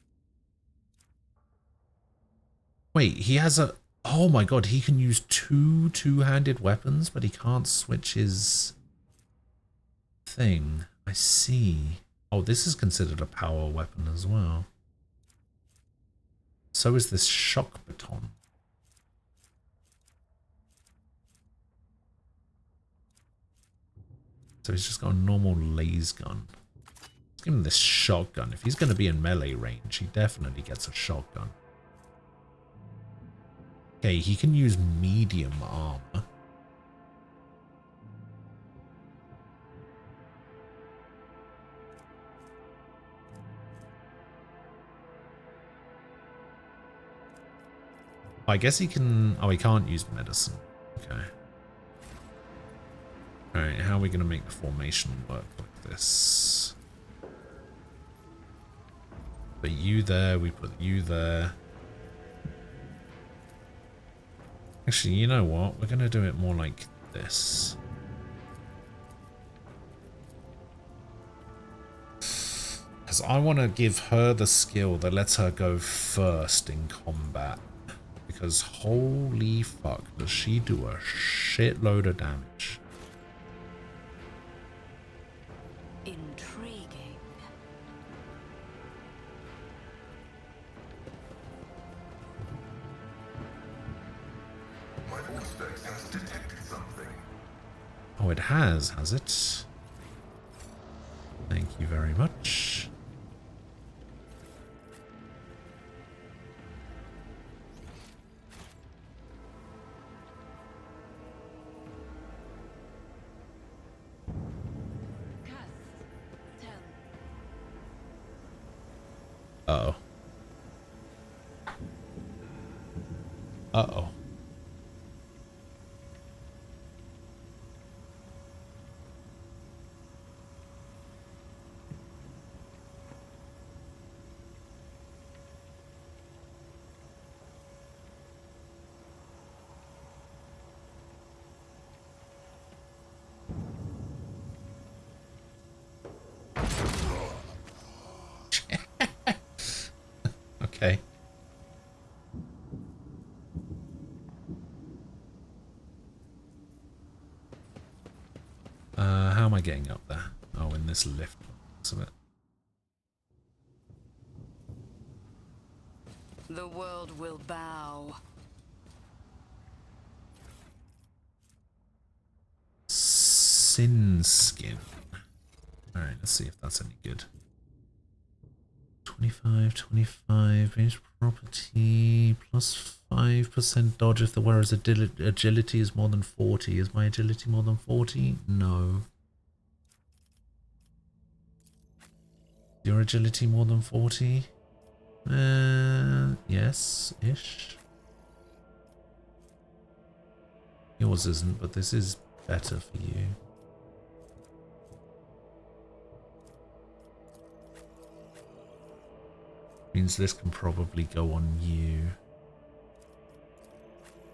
Wait, he has a... Oh my god, he can use 2 two-handed weapons, but he can't switch his thing. I see. Oh, this is considered a power weapon as well. So is this shock baton. So he's just got a normal laser gun. Let's give him this shotgun. If he's going to be in melee range, he definitely gets a shotgun. Okay, he can use medium armor. I guess he can... Oh, he can't use medicine. Okay. Alright, how are we going to make the formation work like this? Put you there, we put you there. Actually, you know what? We're going to do it more like this. Because I want to give her the skill that lets her go first in combat. Because holy fuck, does she do a shitload of damage. Intriguing. My Auspex has detected something. Oh, it has it? Thank you very much. Uh-oh. Uh-oh. Okay. am I getting up there? Oh, in this lift. Looks of it. The world will bow. Sin skin. Alright, let's see if that's any good. 25, range property, plus 5% dodge if the wearer's agility is more than 40. Is my agility more than 40? No. Your agility more than 40? Yes-ish. Yours isn't, but this is better for you. Means this can probably go on you.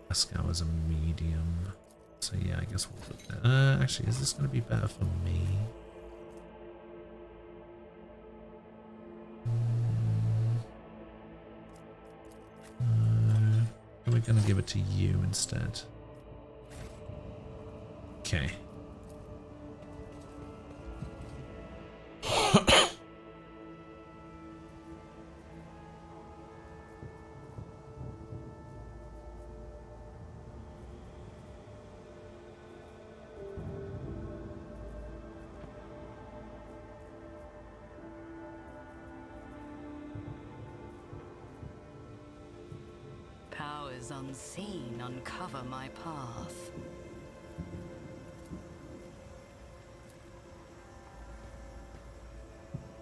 Pascal is a medium. So yeah, I guess we'll put that. Actually, is this going to be better for me? We're going to give it to you instead. Okay. Powers unseen uncover my path.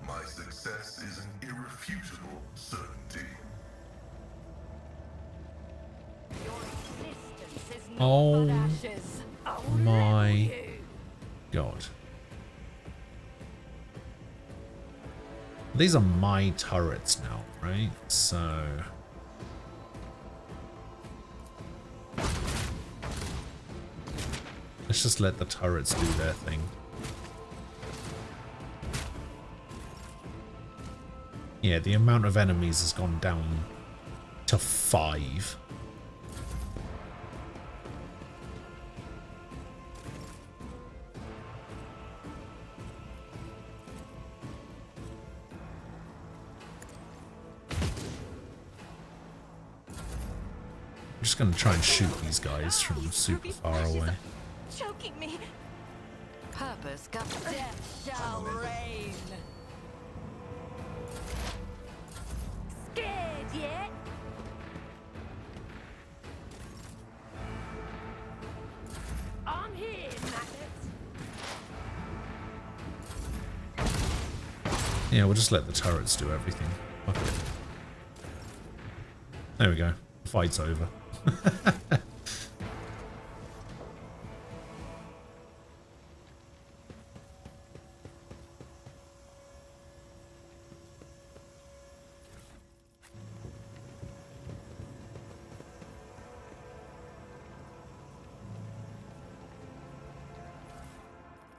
My success is an irrefutable certainty. Your existence is Oh but ashes. my god. These are my turrets now, right? So... let's just let the turrets do their thing. Yeah, the amount of enemies has gone down to 5. I'm just gonna try and shoot these guys from super far away. Choking me. Purpose got death shall reign. Scared yet? I'm here, maggots. Yeah, we'll just let the turrets do everything. Fuck it. There we go. Fight's over.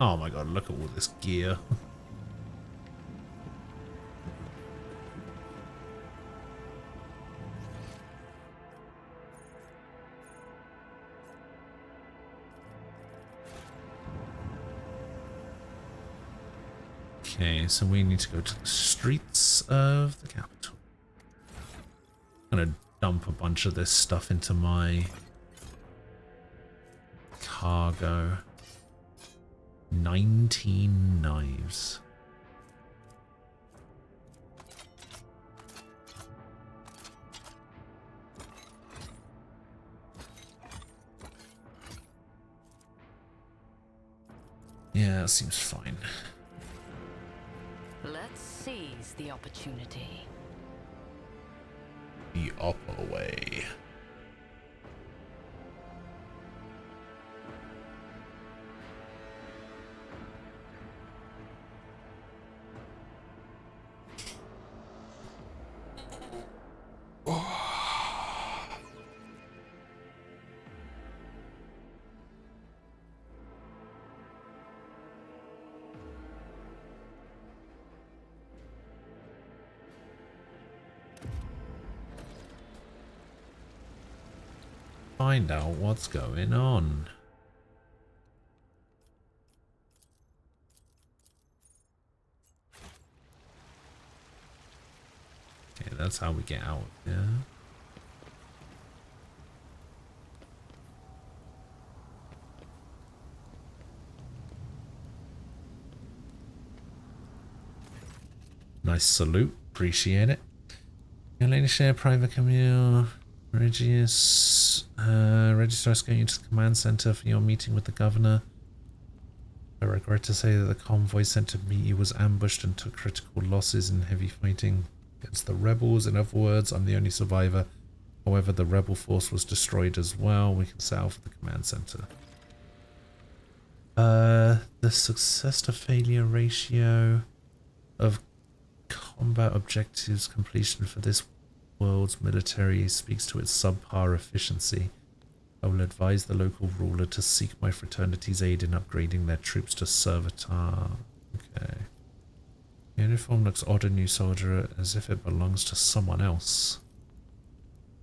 Oh my god, look at all this gear. Okay, so we need to go to the streets of the capital. I'm gonna dump a bunch of this stuff into my cargo. 19 knives. Yeah, that seems fine. Let's seize the opportunity. The upper way. Find out what's going on. That's how we get out. Yeah. Nice salute. Appreciate it. Your ladyship, private Camille, Regius, register escorting you to the command center for your meeting with the governor. I regret to say that the convoy sent to meet you was ambushed and took critical losses in heavy fighting against the rebels. In other words, I'm the only survivor. However, the rebel force was destroyed as well. We can set out for the command center. The success to failure ratio of combat objectives completion for this world's military speaks to its subpar efficiency. I will advise the local ruler to seek my fraternity's aid in upgrading their troops to servitor. Okay. The uniform looks odd in new soldier, as if it belongs to someone else.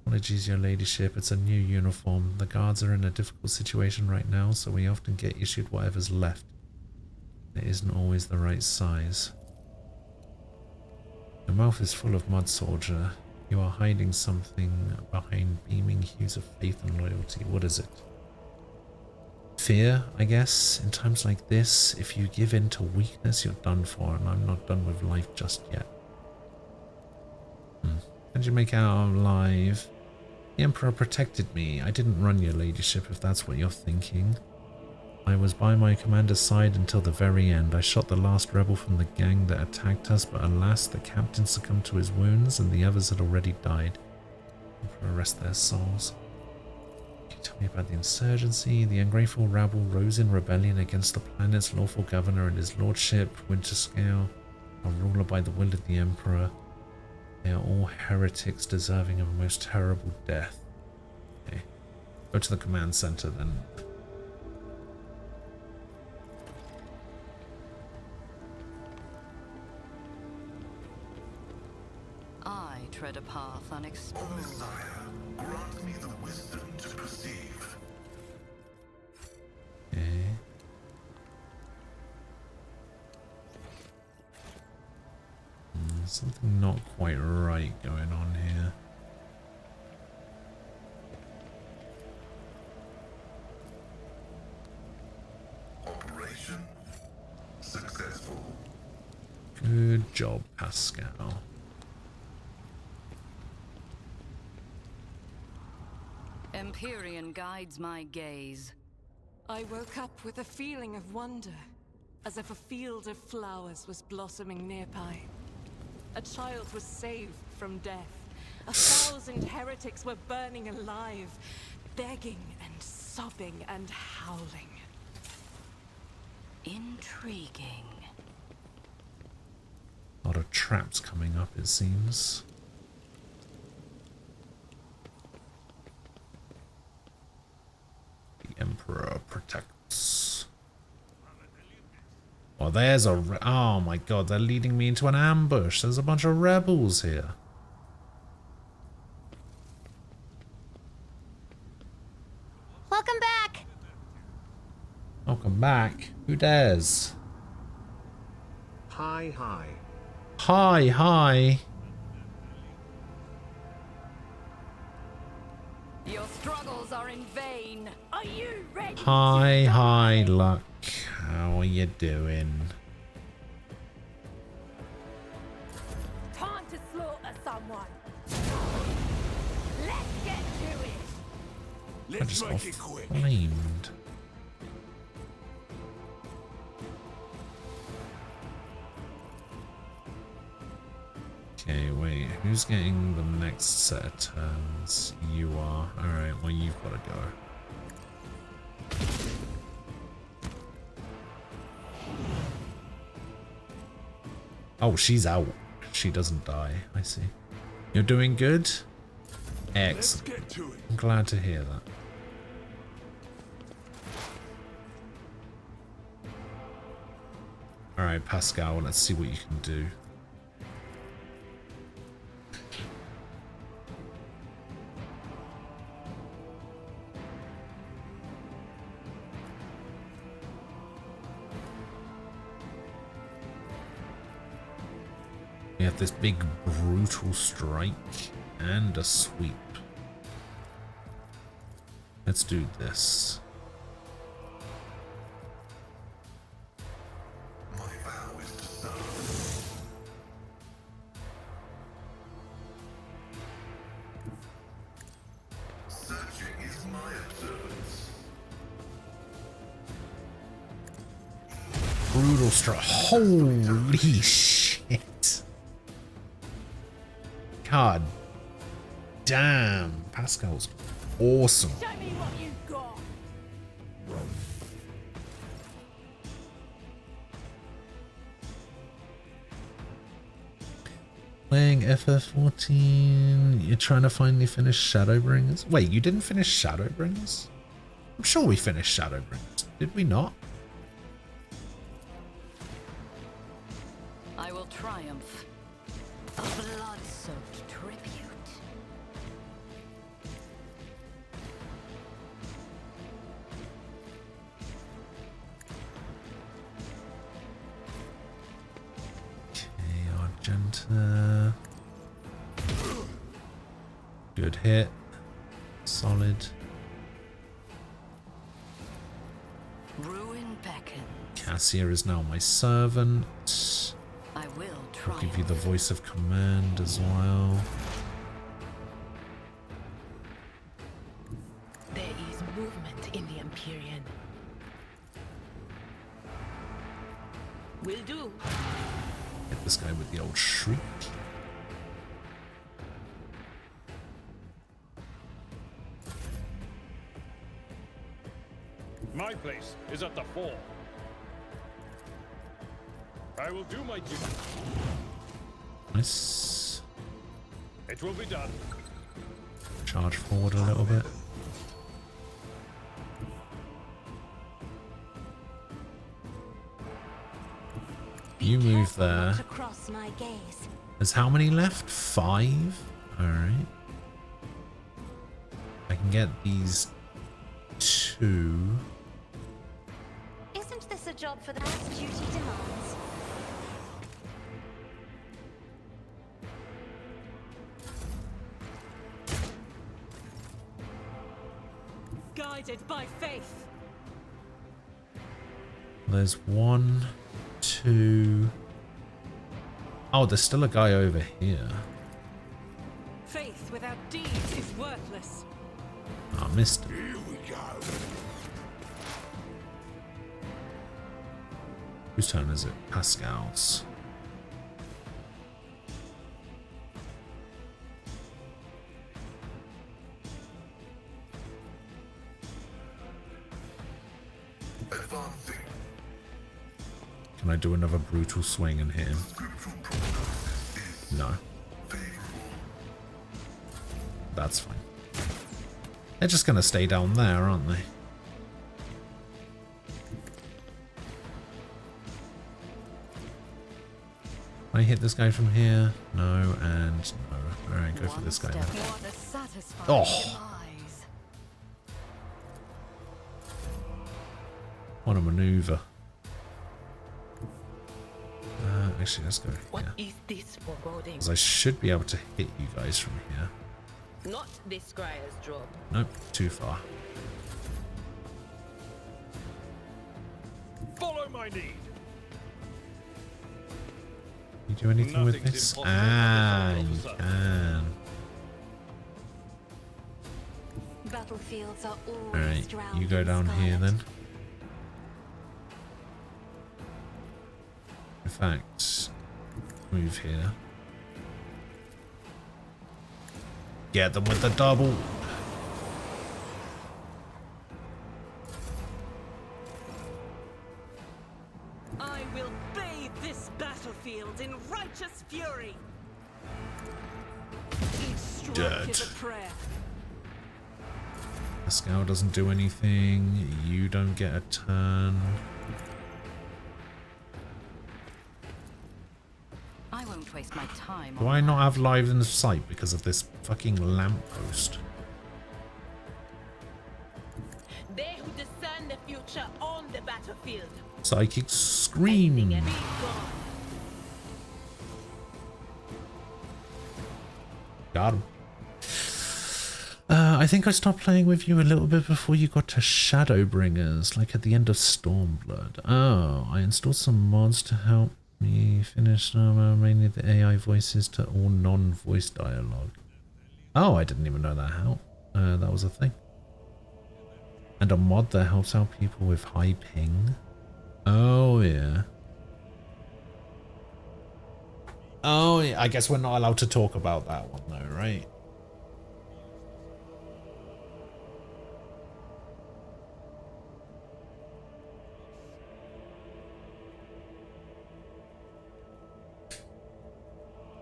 Apologies, your ladyship, it's a new uniform. The guards are in a difficult situation right now, so we often get issued whatever's left. It isn't always the right size. Your mouth is full of mud, soldier. You are hiding something behind beaming hues of faith and loyalty. What is it? Fear, I guess. In times like this, if you give in to weakness, you're done for, and I'm not done with life just yet. How'd you make out alive? The Emperor protected me. I didn't run, your ladyship, if that's what you're thinking. I was by my commander's side until the very end. I shot the last rebel from the gang that attacked us, but alas, the captain succumbed to his wounds and the others had already died. Emperor rest their souls. Can you tell me about the insurgency? The ungrateful rabble rose in rebellion against the planet's lawful governor and his lordship, Winterscale, a ruler by the will of the Emperor. They are all heretics deserving of a most terrible death. Okay. Go to the command center then. I tread a path unexplored. O Messiah, grant me the wisdom to perceive. Okay. Something not quite right going on here. Operation successful. Good job, Pascal. Empyrean guides my gaze. I woke up with a feeling of wonder, as if a field of flowers was blossoming nearby. A child was saved from death. 1,000 heretics were burning alive, begging and sobbing and howling. Intriguing. A lot of traps coming up, it seems. The Emperor protects. Well, there's a... Oh my god, they're leading me into an ambush. There's a bunch of rebels here. Welcome back. Welcome back. Who dares? Hi, hi. Hi, hi. Your struggles are in vain. Are you ready? Hi, hi, Luck. How are you doing? Time to slaughter someone. Let's get to it. I just got flamed. Okay, wait. Who's getting the next set of turns? You are. Alright, well, you've got to go. Oh, she's out. She doesn't die. I see. You're doing good? Excellent. I'm glad to hear that. Alright, Pascal, let's see what you can do. We have this big brutal strike and a sweep. Let's do this. My vow is to serve. Searching is my observance. Brutal strike. Holy shit. God damn. Pascal's awesome. Show me what you got. Playing FF14. You're trying to finally finish Shadowbringers? Wait, you didn't finish Shadowbringers? I'm sure we finished Shadowbringers. Did we not? I will triumph. A blood-soaked tribute. Argenta. Good hit. Solid. Ruin beckons. Cassia is now my servant. I will I'll give you the voice of command as well. There is movement in the Empyrean. Will do. Hit this guy with the old shriek. My place is at the fore. I will do my duty. Nice. It will be done. Charge forward a little bit. You move there. Across my gaze. There's how many left? 5? Alright. I can get these 2. Isn't this a job for the as duty demands? Guided by faith. There's 1, 2. Oh, there's still a guy over here. Faith without deeds is worthless. I missed it. Here we go. Whose turn is it? Pascal's. Advancing. Can I do another brutal swing and hit him? No. That's fine. They're just gonna stay down there, aren't they? Can I hit this guy from here? No, and no. Alright, go for this guy then. Oh! What a maneuver. Actually, let's go What here. is this foreboding? Because I should be able to hit you guys from here. Not this Scryer's job. Nope, too far. Follow my lead. You do anything with Nothing's this? impossible Ah, for the you officer. can. Battlefields are always Alright, drowned you go in down here scarlet. then. In fact, move here. Get them with the double. I will bathe this battlefield in righteous fury. Each stroke Dead. is a prayer. Pascal doesn't do anything. You don't get a turn. I won't waste my time. Do I not have live in sight because of this fucking lamppost? They who discern the future on the battlefield. Psychic scream. Be gone. Got him. I think I stopped playing with you a little bit before you got to Shadowbringers, like at the end of Stormblood. Oh, I installed some mods to help me finish mainly the AI voices to all non-voice dialogue. Oh, I didn't even know that that was a thing. And a mod that helps out people with high ping. Oh, yeah. Oh, yeah. I guess we're not allowed to talk about that one though, right?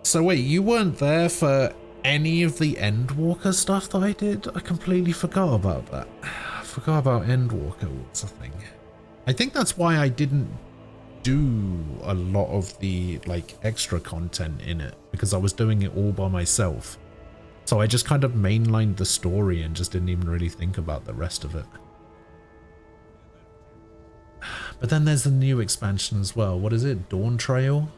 So wait, you weren't there for any of the Endwalker stuff that I did? I completely forgot about that. I forgot about Endwalker was a thing. I think that's why I didn't do a lot of the like extra content in it, because I was doing it all by myself. So I just kind of mainlined the story and just didn't even really think about the rest of it. But then there's the new expansion as well. What is it? Dawn Trail?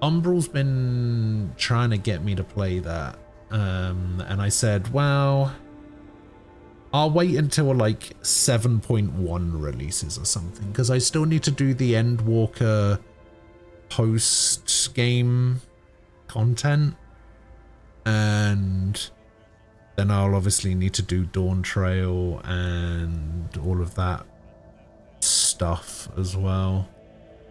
Umbral's been trying to get me to play that, and I said, well, I'll wait until like 7.1 releases or something, because I still need to do the Endwalker post-game content, and then I'll obviously need to do Dawn Trail and all of that stuff as well.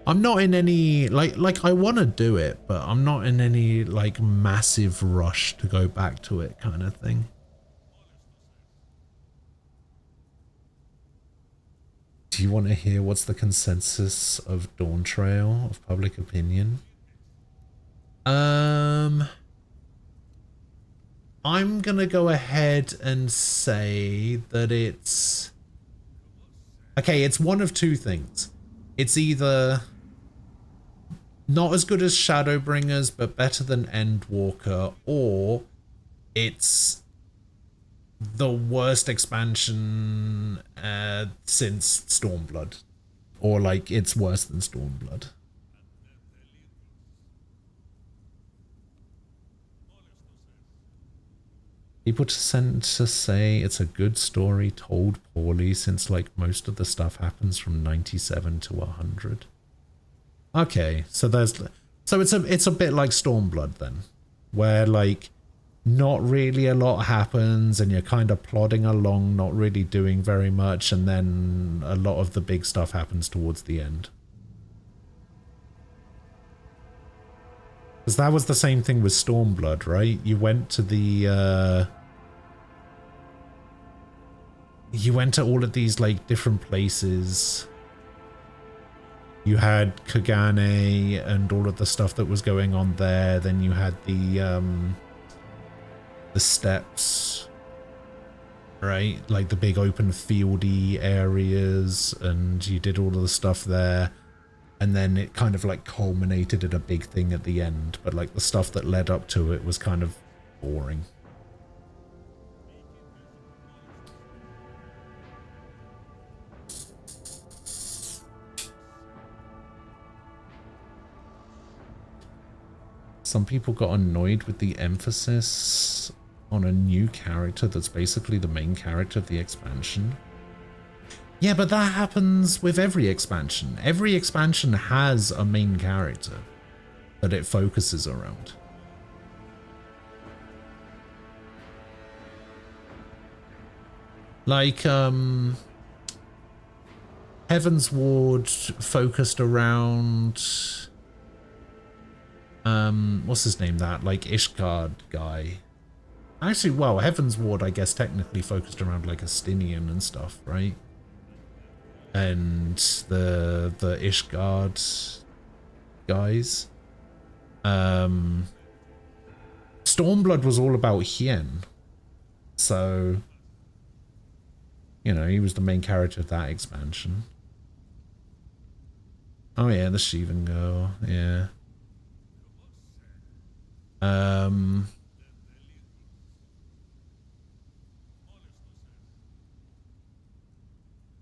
I'm not in any, like I want to do it, but I'm not in any, like, massive rush to go back to it kind of thing. Do you want to hear what's the consensus of Dawn Trail, of public opinion? I'm gonna go ahead and say that it's... Okay, it's one of two things. It's either... not as good as Shadowbringers, but better than Endwalker, or it's the worst expansion since Stormblood, or like it's worse than Stormblood. People tend to say it's a good story told poorly, since like most of the stuff happens from 97 to 100. Okay, so it's a bit like Stormblood then, where like not really a lot happens and you're kind of plodding along, not really doing very much, and then a lot of the big stuff happens towards the end. Because that was the same thing with Stormblood, right? You went to the you went to all of these like different places. You had Kagane and all of the stuff that was going on there. Then you had the steppes, right? Like the big open fieldy areas, and you did all of the stuff there. And then it kind of like culminated at a big thing at the end. But like the stuff that led up to it was kind of boring. Some people got annoyed with the emphasis on a new character that's basically the main character of the expansion. Yeah, but that happens with every expansion. Every expansion has a main character that it focuses around. Like, Heaven's Ward focused around... what's his name, that, like, Ishgard guy. Actually, well, Heaven's Ward, I guess, technically focused around, like, Astinian and stuff, right? And the Ishgard guys. Stormblood was all about Hien. So, you know, he was the main character of that expansion. Oh yeah, the Shivan girl, yeah.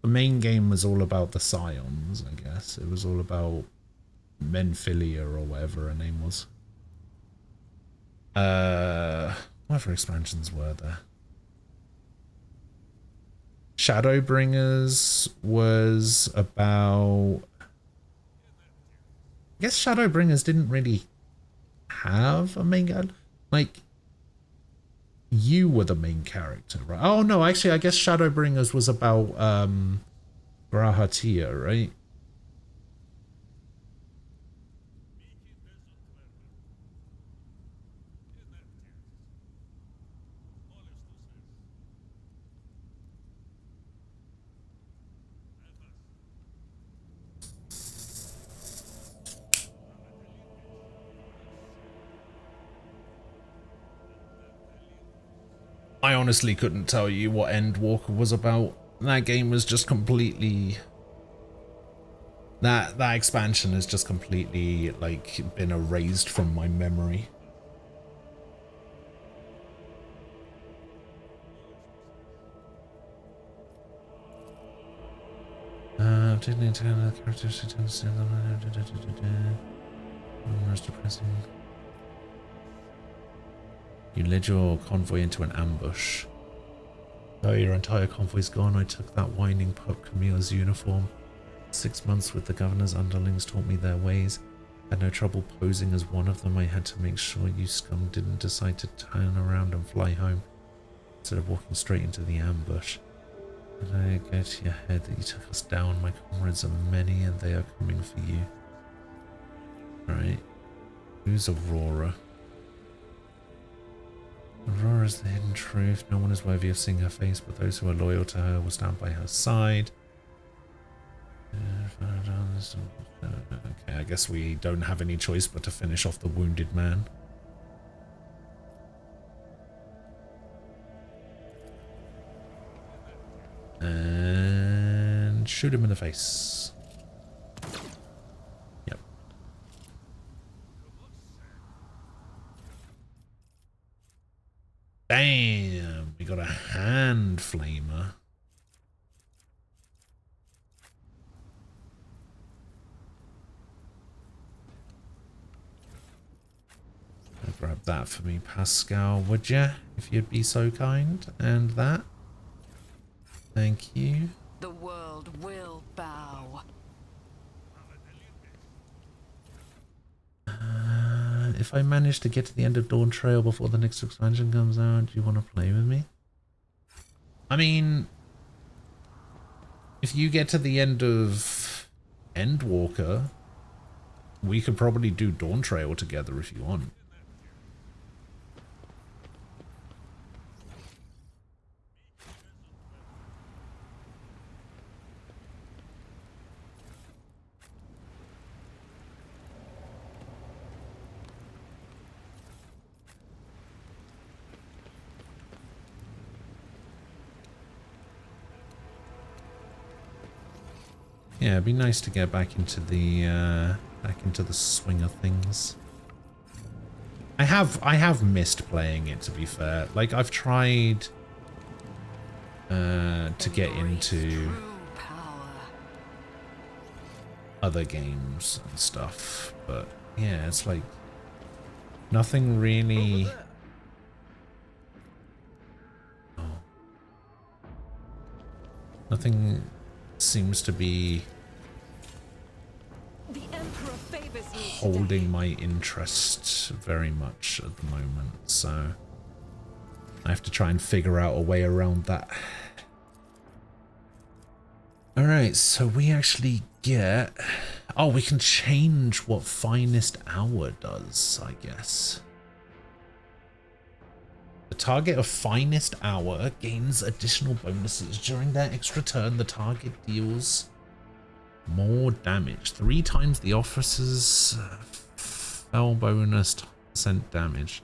The main game was all about the Scions, I guess. It was all about Menphilia or whatever her name was. What other expansions were there? Shadowbringers was about... I guess Shadowbringers didn't really have a main guy. Like, you were the main character, right? Oh no, actually, I guess Shadowbringers was about Grahatia, right? I honestly couldn't tell you what Endwalker was about. That game was just completely... That expansion has just completely, like, been erased from my memory. Most depressing. You led your convoy into an ambush. Though your entire convoy's gone, I took that whining pup Camille's uniform. 6 months with the governor's underlings taught me their ways. Had no trouble posing as one of them. I had to make sure you scum didn't decide to turn around and fly home instead of walking straight into the ambush. Did I get to your head that you took us down? My comrades are many and they are coming for you. Alright. Who's Aurora? Aurora is the hidden truth. No one is worthy of seeing her face, but those who are loyal to her will stand by her side. Okay, I guess we don't have any choice but to finish off the wounded man. And shoot him in the face. Yep. Damn, we got a hand flamer. Grab that for me, Pascal, would ya? If you'd be so kind. And that. Thank you. The world will bow. If I manage to get to the end of Dawn Trail before the next expansion comes out, do you want to play with me? I mean, if you get to the end of Endwalker, we could probably do Dawn Trail together if you want. Yeah, it'd be nice to get back into the swing of things. I have missed playing it, to be fair. Like, I've tried to get into other games and stuff, but yeah, it's like nothing really. Nothing seems to be holding my interest very much at the moment, so I have to try and figure out a way around that. Alright, so we actually get... Oh, we can change what Finest Hour does, I guess. The target of Finest Hour gains additional bonuses. During their extra turn, the target deals more damage. 3 times the officer's fell bonus, 10% damage.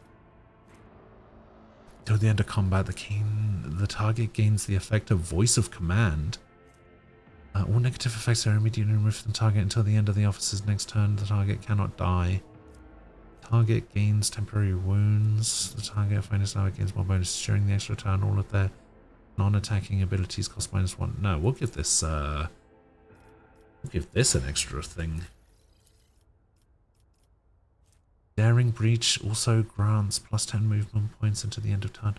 Till the end of combat, the target gains the effect of Voice of Command. All negative effects are immediately removed from the target until the end of the officer's next turn. The target cannot die. Target gains temporary wounds. The target of Finest Hour gains more bonuses during the extra turn. All of their non-attacking abilities cost -1. No, we'll give this an extra thing. Daring Breach also grants +10 movement points until the end of turn.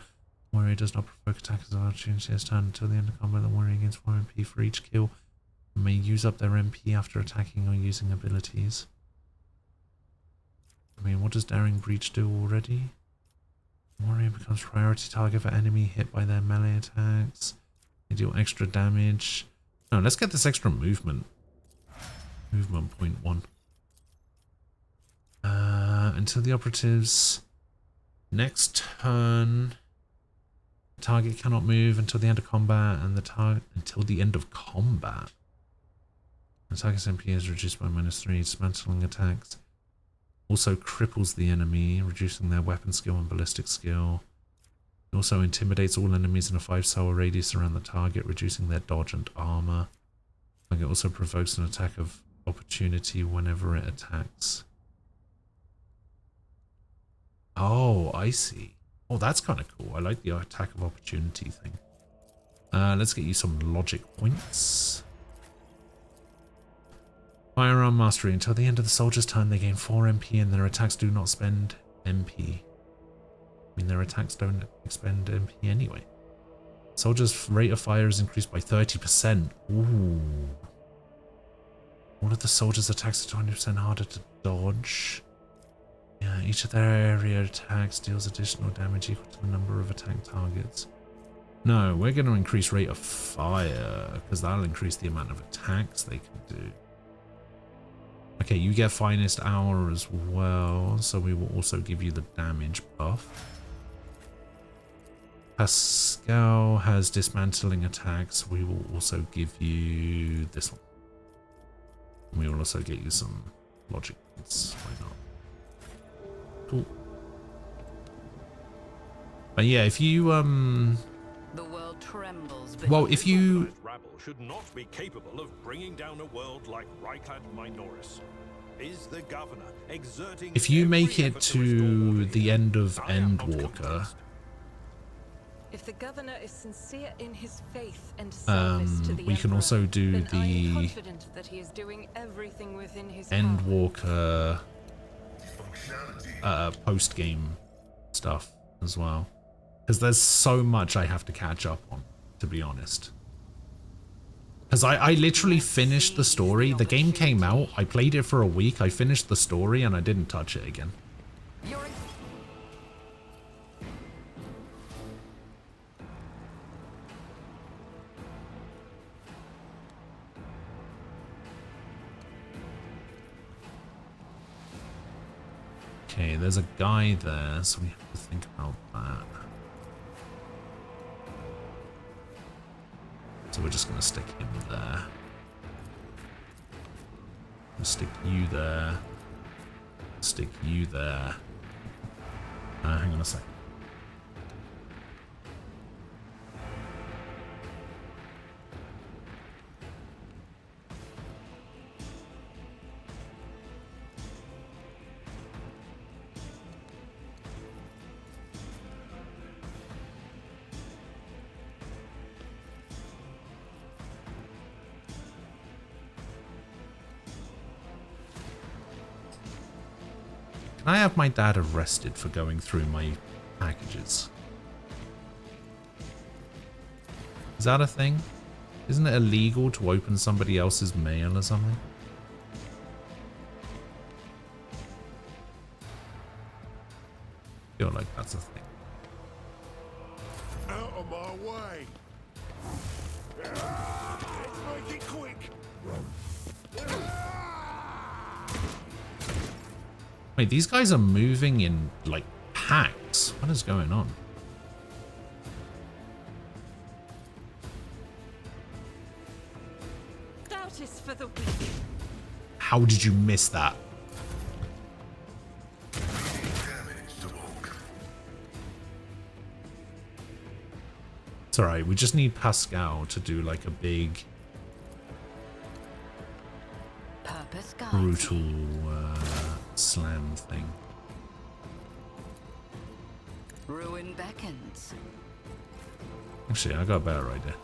Warrior does not provoke attackers of opportunity this turn until the end of combat. The warrior gains 4 MP for each kill and may use up their MP after attacking or using abilities. I mean, what does Daring Breach do already? Warrior becomes priority target for enemy hit by their melee attacks. They deal extra damage. No, let's get this extra movement. Movement point 1. Until the operatives next turn, the target cannot move until the end of combat, and the target until the end of combat. The target's MP is reduced by -3, dismantling attacks. Also cripples the enemy, reducing their weapon skill and ballistic skill. It also intimidates all enemies in a 5-cell radius around the target, reducing their dodge and armor. It also provokes an attack of opportunity whenever it attacks. Oh, I see. Oh, that's kind of cool. I like the attack of opportunity thing. Let's get you some logic points. Firearm Mastery. Until the end of the soldier's turn, they gain 4 MP and their attacks do not spend MP. I mean, their attacks don't expend MP anyway. Soldier's rate of fire is increased by 30%. Ooh. All of the soldiers' attacks are 20% harder to dodge. Yeah, each of their area attacks deals additional damage equal to the number of attack targets. No, we're going to increase rate of fire, because that'll increase the amount of attacks they can do. Okay, you get Finest Hour as well, so we will also give you the damage buff. Pascal has dismantling attacks. We will also give you this one. We will also get you some logic points. Why not? Cool. But yeah, if you The world trembles. well, if you Rabble should not be capable of bringing down a world like Rykad Minoris. Is the governor exerting if you make every it effort restore to order the here? end of I am not Endwalker, convinced. If the governor is sincere in his faith and service to the we can Emperor, also do then I am the confident that he is doing everything within his power. Endwalker post game stuff as well, because there's so much I have to catch up on, to be honest. Because I literally finished the story. The game came out, I played it for a week, I finished the story, and I didn't touch it again. Okay, there's a guy there, so we have to think about that. So we're just going to stick him there. We'll stick you there. Stick you there. Hang on a sec. Can I have my dad arrested for going through my packages? Is that a thing? Isn't it illegal to open somebody else's mail or something? I feel like that's a thing. Out of my way! Let's make it quick! Wait, these guys are moving in, like, packs. What is going on? Doubt is for the weak. How did you miss that? It's alright, we just need Pascal to do, like, a big... brutal slam thing. Ruin beckons. Actually, I got a better idea.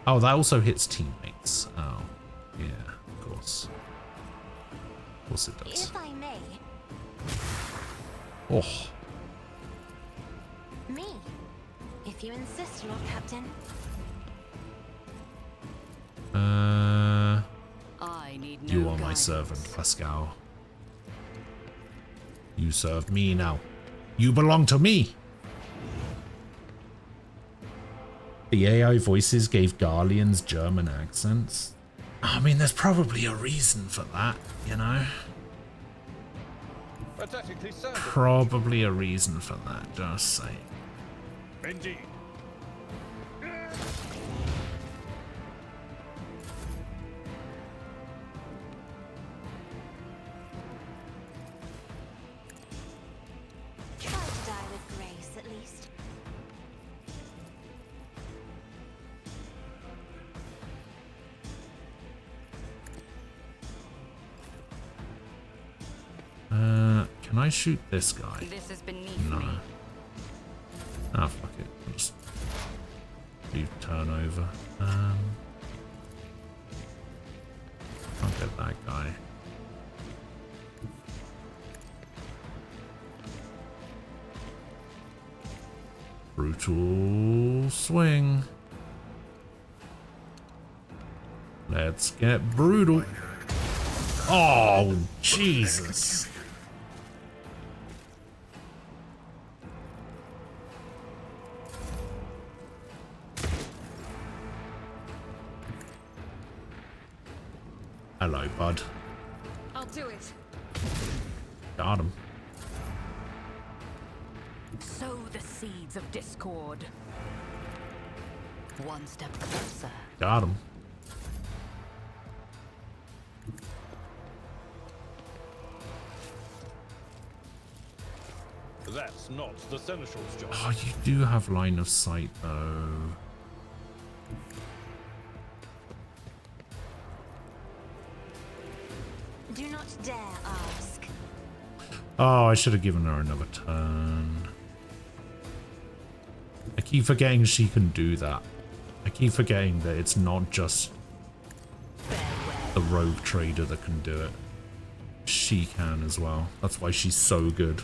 Oh, that also hits teammates. Oh, yeah, of course. Of course it does. If I may, Oh. Me? If you insist, Lord Captain. I need no You are my guidance. servant, Pascal. You serve me now. You belong to me. The AI voices gave Garleans German accents. I mean, there's probably a reason for that, you know? Pathetically sound. Probably a reason for that, just saying. Indeed. Try to die with grace, at least. Can I shoot this guy? This is beneath No. me. Ah, fuck it. I'll just do turn over. I'll get that guy. Brutal swing. Let's get brutal. Oh, Jesus. Hello, bud. I'll do it. Got him. Sow the seeds of discord. One step closer. Got him. That's not the Seneschal's job. Oh, you do have line of sight, though. Do not dare ask. Oh, I should have given her another turn. I keep forgetting she can do that. I keep forgetting that it's not just the rogue trader that can do it. She can as well. That's why she's so good.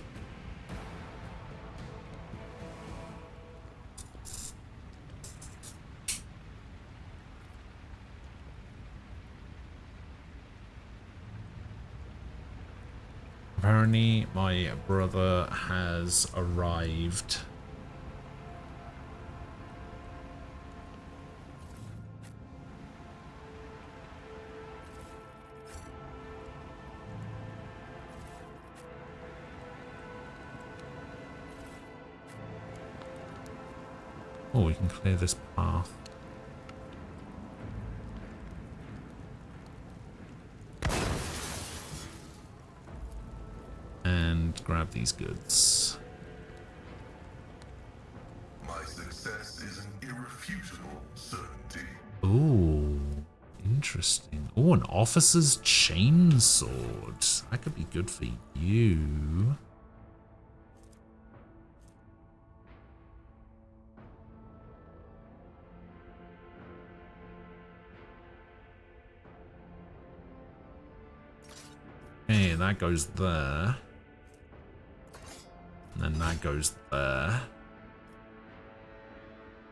Apparently, my brother has arrived. Oh, we can clear this path. And grab these goods. My success is an irrefutable certainty. Ooh, interesting. Oh, an officer's chainsword. That could be good for you. Okay, that goes there. And then that goes there.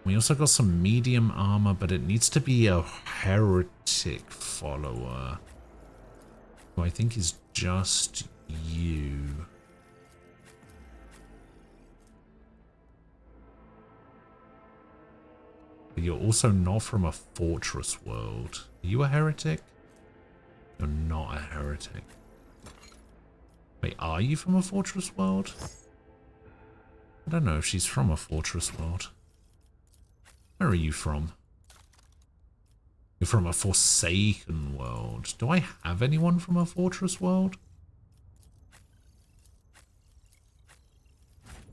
We also got some medium armor, but it needs to be a heretic follower. Who I think is just you. But you're also not from a fortress world. Are you a heretic? You're not a heretic. Wait, are you from a fortress world? I don't know if she's from a fortress world. Where are you from? You're from a forsaken world. Do I have anyone from a fortress world?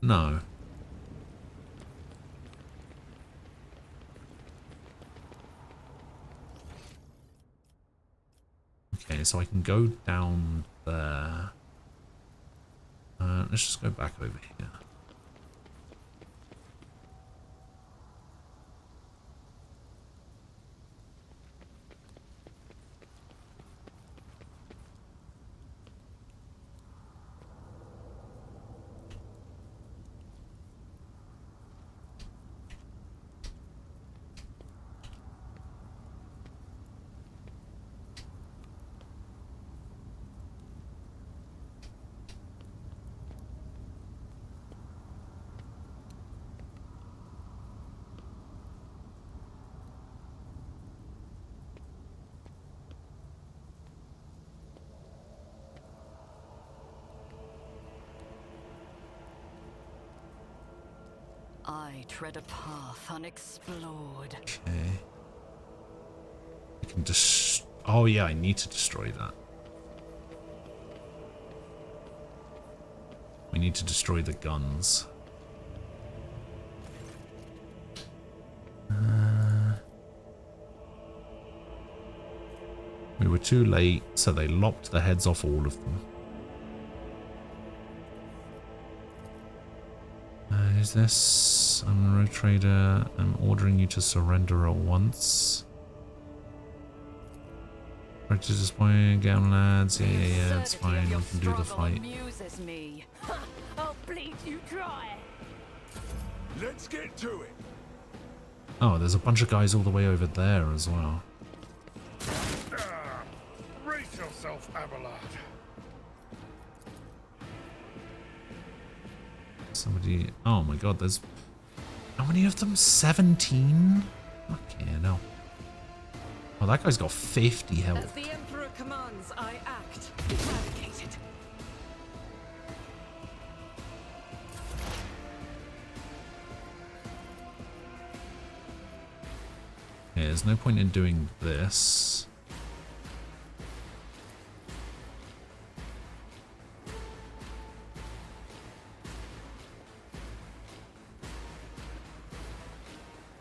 No. Okay, so I can go down there. Let's just go back over here. I tread a path unexplored. Okay. I can just. Oh yeah, I need to destroy that. We need to destroy the guns. We were too late, so they lopped the heads off all of them. Is this? I'm a rogue trader. I'm ordering you to surrender at once. Right to this point, get on, lads. Yeah, it's fine. We can do the fight. Me. I'll bleed you dry. Let's get to it. Oh, there's a bunch of guys all the way over there as well. Brace yourself, Abelard. Somebody. Oh my god, there's. How many of them? 17? Okay, no. Oh, that guy's got 50 As health. the Emperor commands, I act. Eradicated. Okay, there's no point in doing this.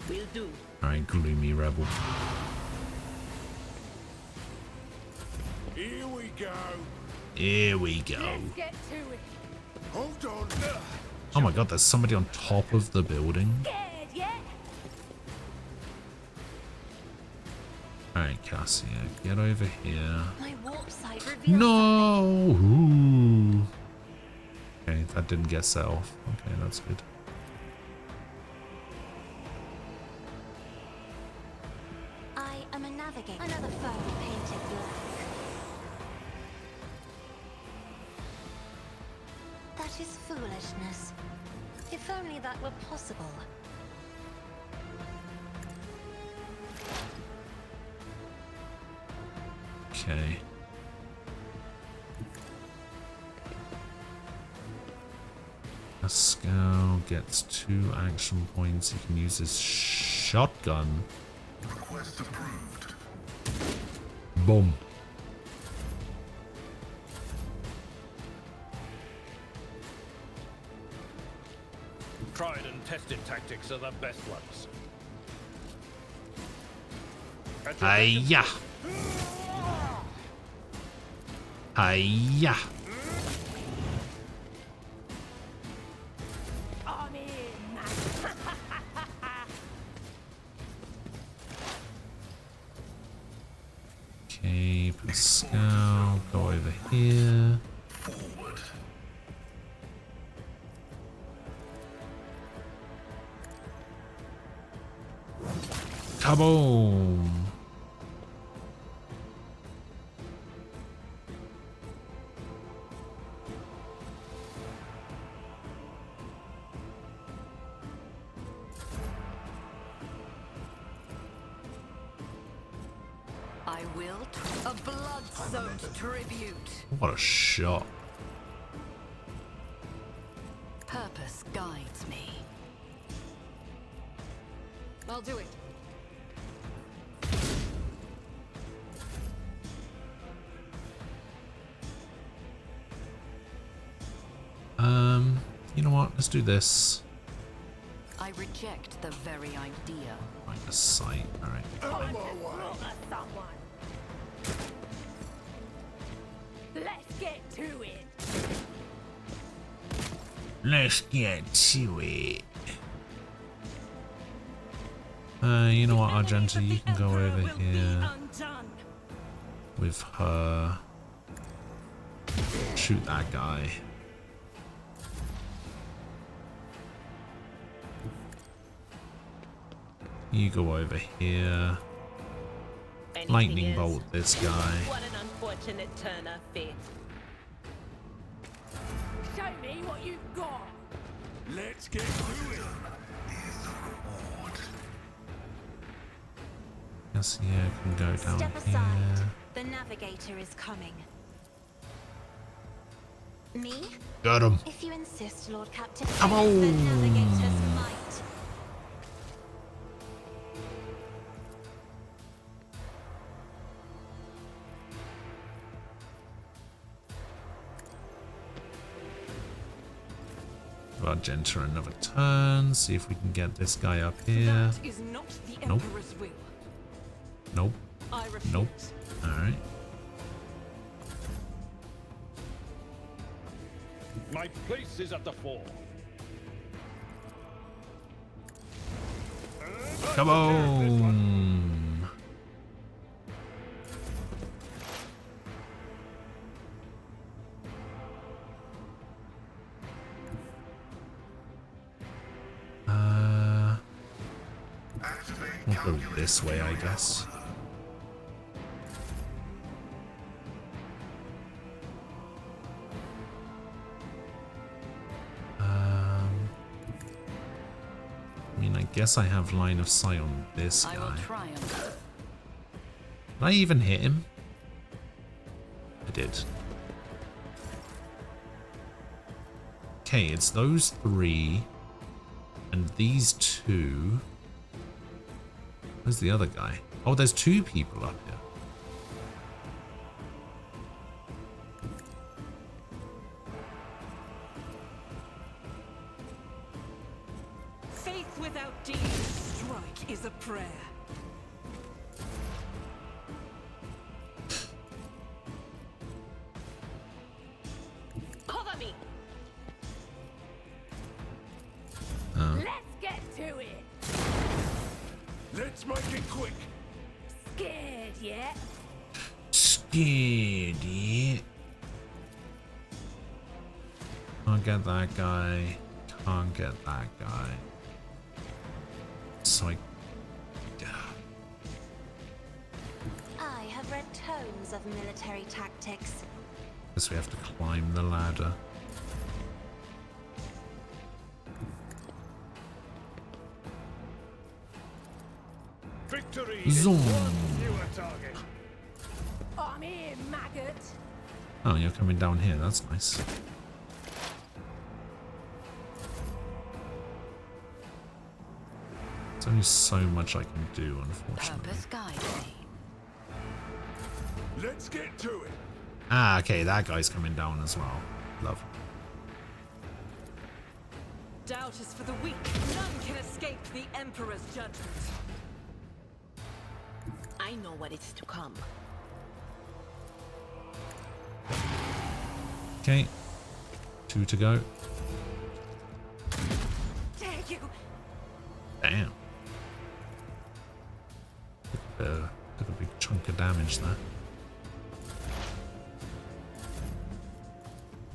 Will do. Alright, gloomy rebel. Here we go. Here we go. Let's get to it. Hold on. Oh my god, there's somebody on top of the building. Scared yet? Alright, Cassia, get over here. My warp site reveals No! Ooh. Okay, that didn't get set off. Okay, that's good. I am a navigator. Another foe painted black. That is foolishness. If only that were possible. Okay. Pascal gets 2 action points. He can use his shotgun. Request approved. Boom. Tried and tested tactics are the best ones. Hiya. Hiya. I'm in, man. Okay, Pascal, go over here. Forward. Kaboom! I will. A blood-soaked tribute. What a shot. Purpose guides me. I'll do it. You know what? Let's do this. I reject the very idea. Find a site. Alright. Time to slaughter someone. Let's get to it. Let's get to it. You know what, Argenta, you can go over here with her. Shoot that guy. You go over here. Lightning bolt this guy. What an unfortunate turn of fate. Show me what you've got. Let's get to it. Yes, yeah, can go down Step aside. here. The navigator is coming. Me? Got him. If you insist, Lord Captain. Come The on. navigator's might. dodge, enter another turn. See if we can get this guy up here. That is not the Nope. Emperor's will. Nope. I refuse. Nope. Alright. My place is at the fore. Come on. We'll go this way, I guess. I mean, I guess I have line of sight on this guy. I will try and... Did I even hit him? I did. Okay, it's those three and these two. Where's the other guy? Oh, there's two people up here. Faith without deed, strike is a prayer. Cover me. Let's get to it. Let's make it quick. Scared yet? Scared, yeah. Can't get that guy. Can't get that guy. So I have read tomes of military tactics. guess we have to climb the ladder. Victory Zoom. is one fewer target. I'm here, maggot. Oh, you're coming down here. That's nice. There's only so much I can do, unfortunately. Purpose guide me. Let's get to it. Ah, okay, that guy's coming down as well. Lovely. Doubt is for the weak. None can escape the Emperor's judgment. I know what is to come. Okay. 2 to go. Dare you? Damn. Took a big chunk of damage there.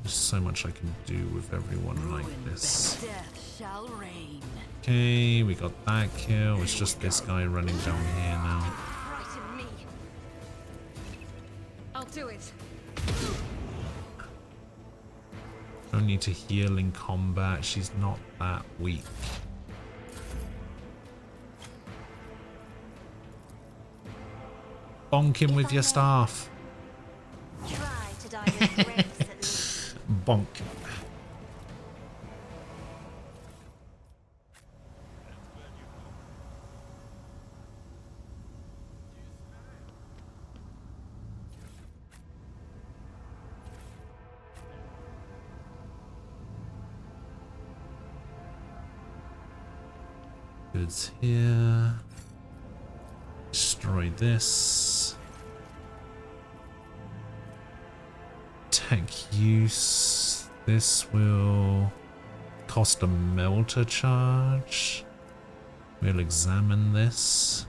There's so much I can do with everyone like this. Death shall reign. Okay, we got that kill. It's just this guy running down here now. Frighten me. I'll do it. Don't need to heal in combat. She's not that weak. Bonk him with your staff. Try to die with grace at least. Bonk. Goods here. Destroy this. Tech use. This will cost a melter charge. We'll examine this.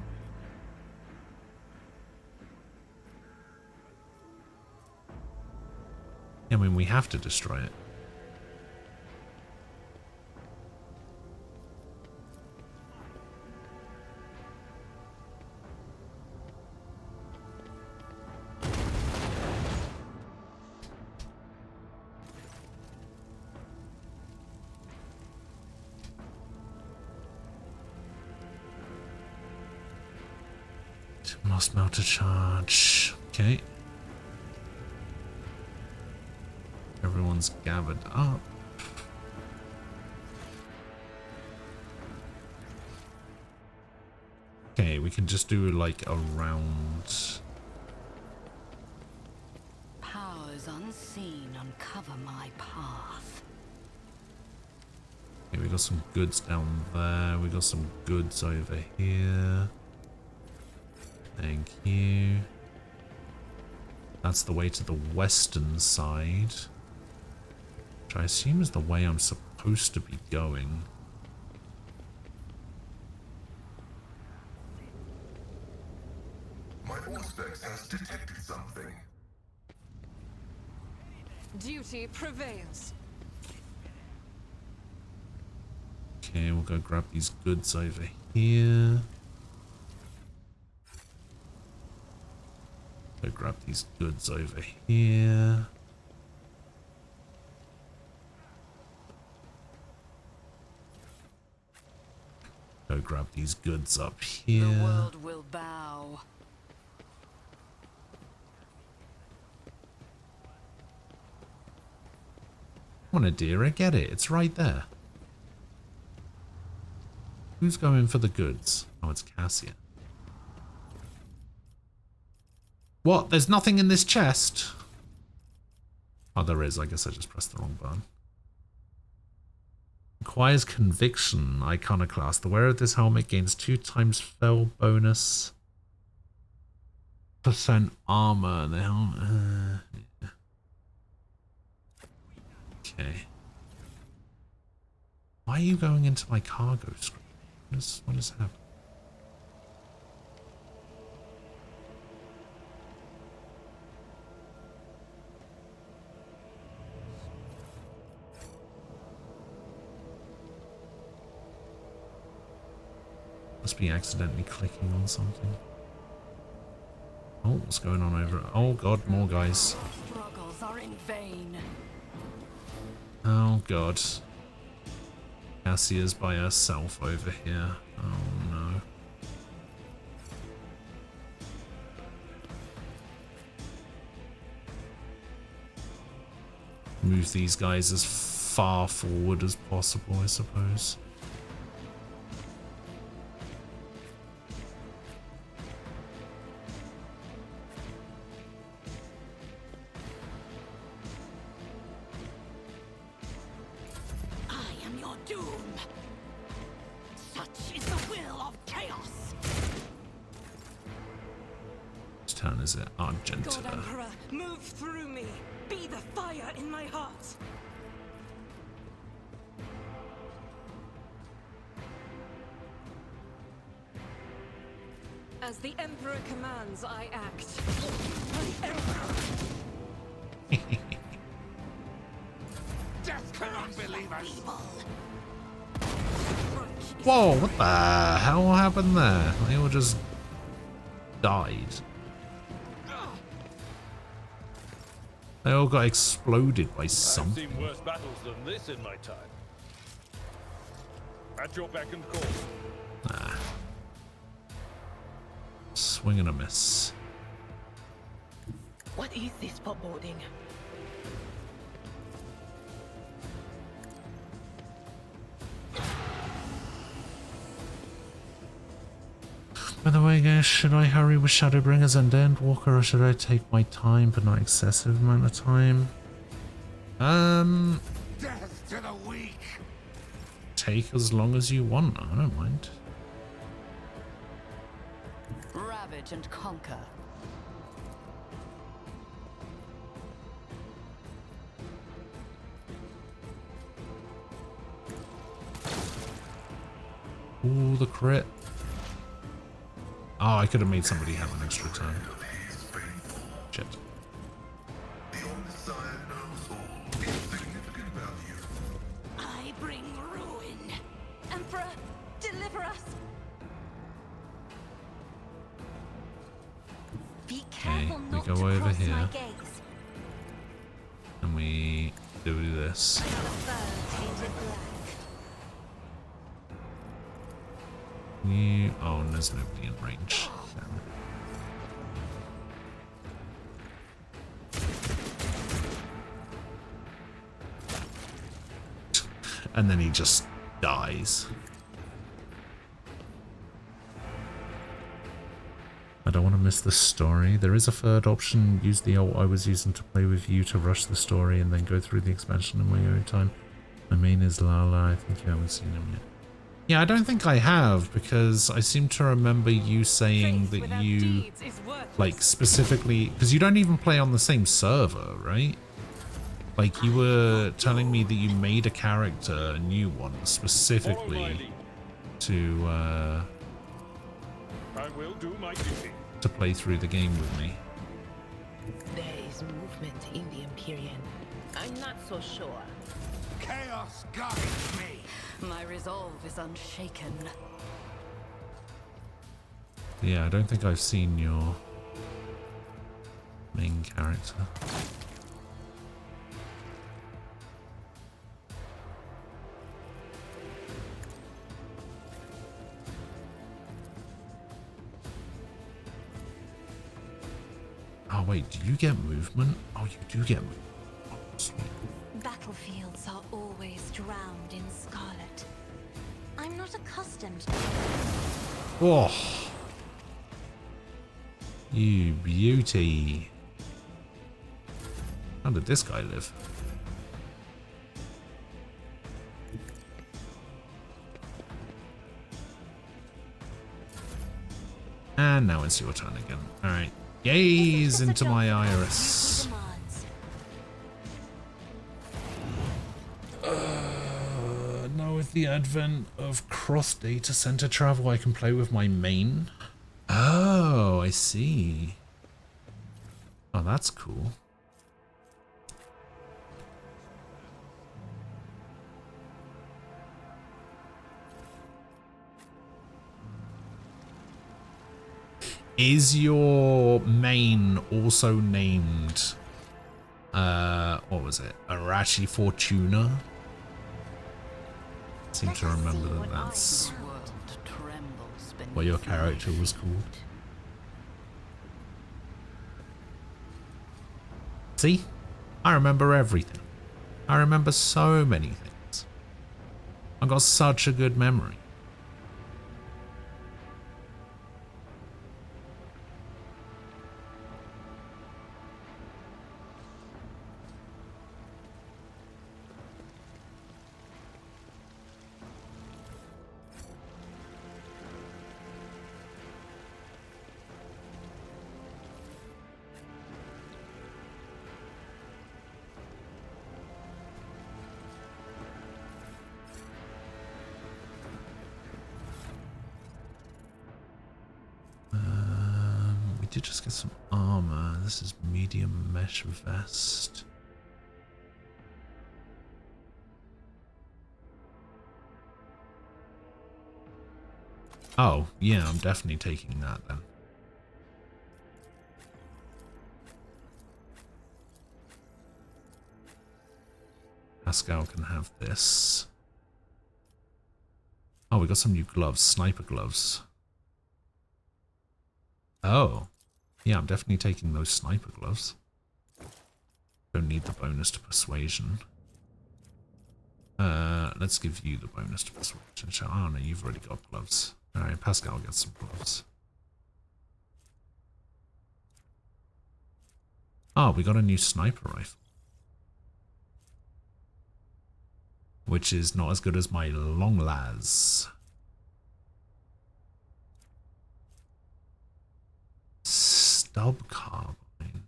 I mean, we have to destroy it. Lost melter charge. Okay. Everyone's gathered up. Okay, we can just do like a round. Powers unseen uncover my path. Okay, we got some goods down there. We got some goods over here. Thank you. That's the way to the western side, which I assume is the way I'm supposed to be going. My Auspex has detected something. Duty prevails. Okay, we'll go grab these goods over here. Go grab these goods over here. Go grab these goods up here. The world will bow. Come on, Adira, get it. It's right there. Who's going for the goods? Oh, it's Cassia. What? There's nothing in this chest? Oh, there is. I guess I just pressed the wrong button. Requires conviction. Iconoclast. The wearer of this helmet gains 2x fell bonus. % armor. The helmet. Yeah. Okay. Why are you going into my cargo screen? What is happening? Must be accidentally clicking on something. Oh, what's going on over? Oh god, more guys. Struggles are in vain. Oh god. Cassia's by herself over here. Oh no. Move these guys as far forward as possible, I suppose. Is it Argenta? God Emperor, move through me. Be the fire in my heart. As the Emperor commands, I act. My Emperor. Death to unbelievers. Whoa, what the hell happened there? They all just died. They all got exploded by something. I've seen worse battles than this in my time. At your beck and call. Nah. Swing and a miss. What is this foreboding? By the way, guys, should I hurry with Shadowbringers and Endwalker, or should I take my time, but not excessive amount of time? Death to the weak. Take as long as you want. I don't mind. Ravage and conquer. Ooh, the crit. Oh, I could have made somebody have an extra turn. Shit. I bring ruin. Emperor, deliver us. Be Okay, we go over here. And we do this. Oh, and there's nobody in range. And then he just dies. I don't want to miss the story. There is a third option. Use the ult I was using to play with you to rush the story and then go through the expansion in my own time. My main is Lala. I think you haven't seen him yet. Yeah, I don't think I have, because I seem to remember you saying that you, like, specifically, because you don't even play on the same server, right? Like, you were telling me that you made a character, a new one, specifically to, I will do my duty. to play through the game with me. There is movement in the Empyrean. I'm not so sure. Chaos guides me. My resolve is unshaken. Yeah, I don't think I've seen your main character. Oh wait, do you get movement? Oh, you do get movement. Oh, sweet. Battlefields are always drowned in scarlet. I'm not accustomed to Oh, you beauty. How did this guy live? And now it's your turn again. Alright. Gaze into my iris. Now with the advent of cross data center travel, I can play with my main. Oh, I see. Oh, that's cool. Is your main also named, what was it? Arashi Fortuna? I seem to remember that that's what your character was called. See? I remember everything. I remember so many things. I've got such a good memory. We did just get some armor. This is medium mesh vest. Oh, yeah, I'm definitely taking that then. Pascal can have this. Oh, we got some new gloves, sniper gloves. Oh, yeah, I'm definitely taking those sniper gloves. Don't need the bonus to persuasion. Let's give you the bonus to persuasion. Oh no, you've already got gloves. Alright, Pascal gets some gloves. Oh, we got a new sniper rifle. Which is not as good as my long las. Stub carbine.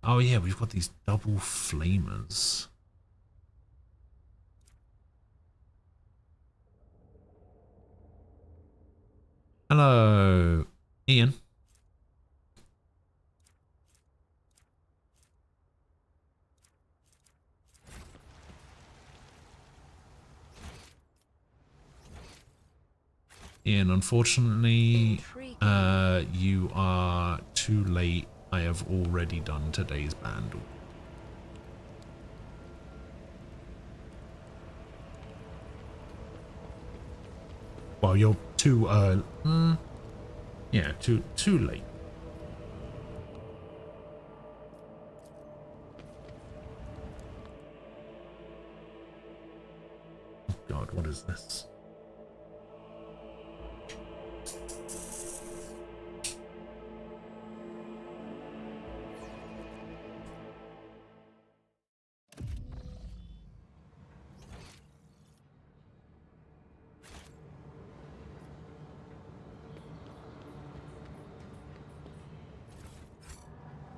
Oh yeah, we've got these double flamers. Hello, Ian. Ian, unfortunately, you are too late. I have already done today's band. Well, you're too early. Yeah, too late. Oh God, what is this?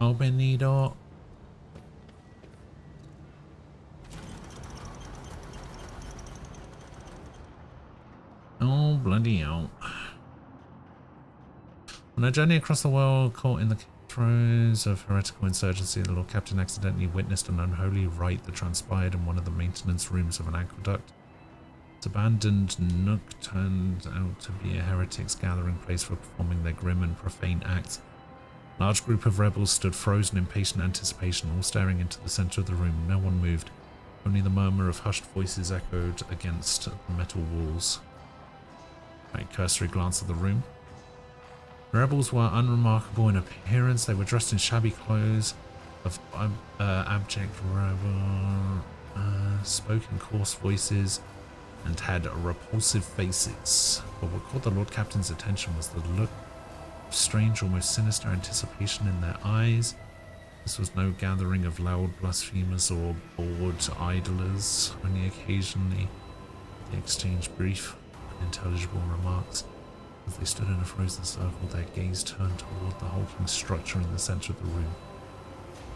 Open the door. Oh, bloody hell. On a journey across the world, caught in the throes of heretical insurgency, the Lord Captain accidentally witnessed an unholy rite that transpired in one of the maintenance rooms of an aqueduct. Its abandoned nook turned out to be a heretic's gathering place for performing their grim and profane acts. A large group of rebels stood frozen in patient anticipation, all staring into the center of the room. No one moved. Only the murmur of hushed voices echoed against the metal walls. Right, cursory glance at the room. The rebels were unremarkable in appearance. They were dressed in shabby clothes of abject rebel, spoke in coarse voices, and had repulsive faces. But what caught the Lord Captain's attention was the look of strange, almost sinister anticipation in their eyes. This was no gathering of loud blasphemers or bored idlers. Only occasionally they exchanged brief, unintelligible remarks. As they stood in a frozen circle, their gaze turned toward the hulking structure in the center of the room.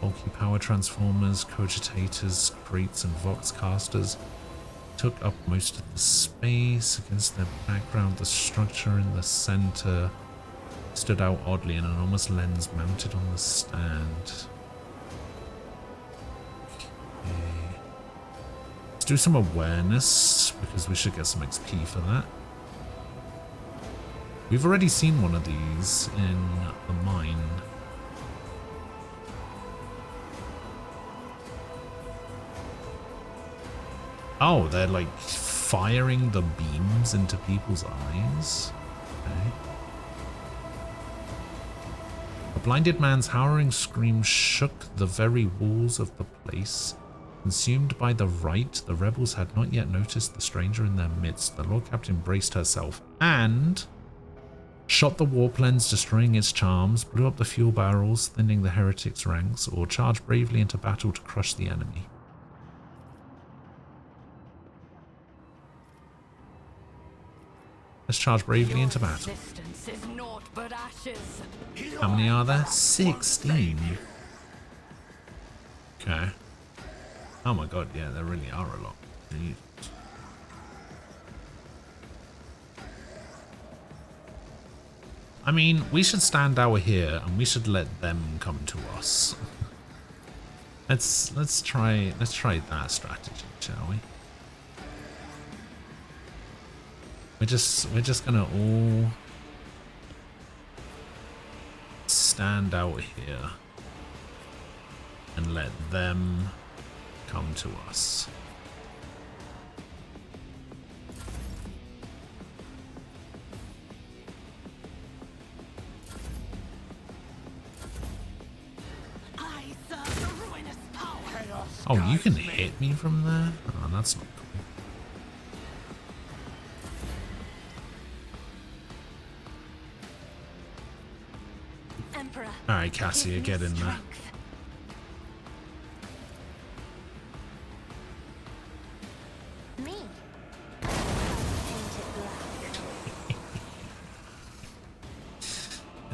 Bulky power transformers, cogitators, crates, and vox casters took up most of the space. Against their background, the structure in the center stood out oddly, an enormous lens mounted on the stand. Okay. Let's do some awareness, because we should get some XP for that. We've already seen one of these in the mine. Oh, they're like firing the beams into people's eyes. Okay. A blinded man's howling scream shook the very walls of the place. Consumed by the rite, the rebels had not yet noticed the stranger in their midst. The Lord Captain braced herself and shot the warp lens, destroying its charms, blew up the fuel barrels, thinning the heretics' ranks, or charged bravely into battle to crush the enemy. Let's charge bravely into battle. How many are there? 16. Okay. Oh my god, yeah, there really are a lot. Jeez. I mean, we should stand out here and we should let them come to us. Let's try that strategy, shall we? We're just gonna all stand out here and let them come to us. Oh, you can hit me from there? Oh, that's not cool. Alright, Cassia, get in there. Me?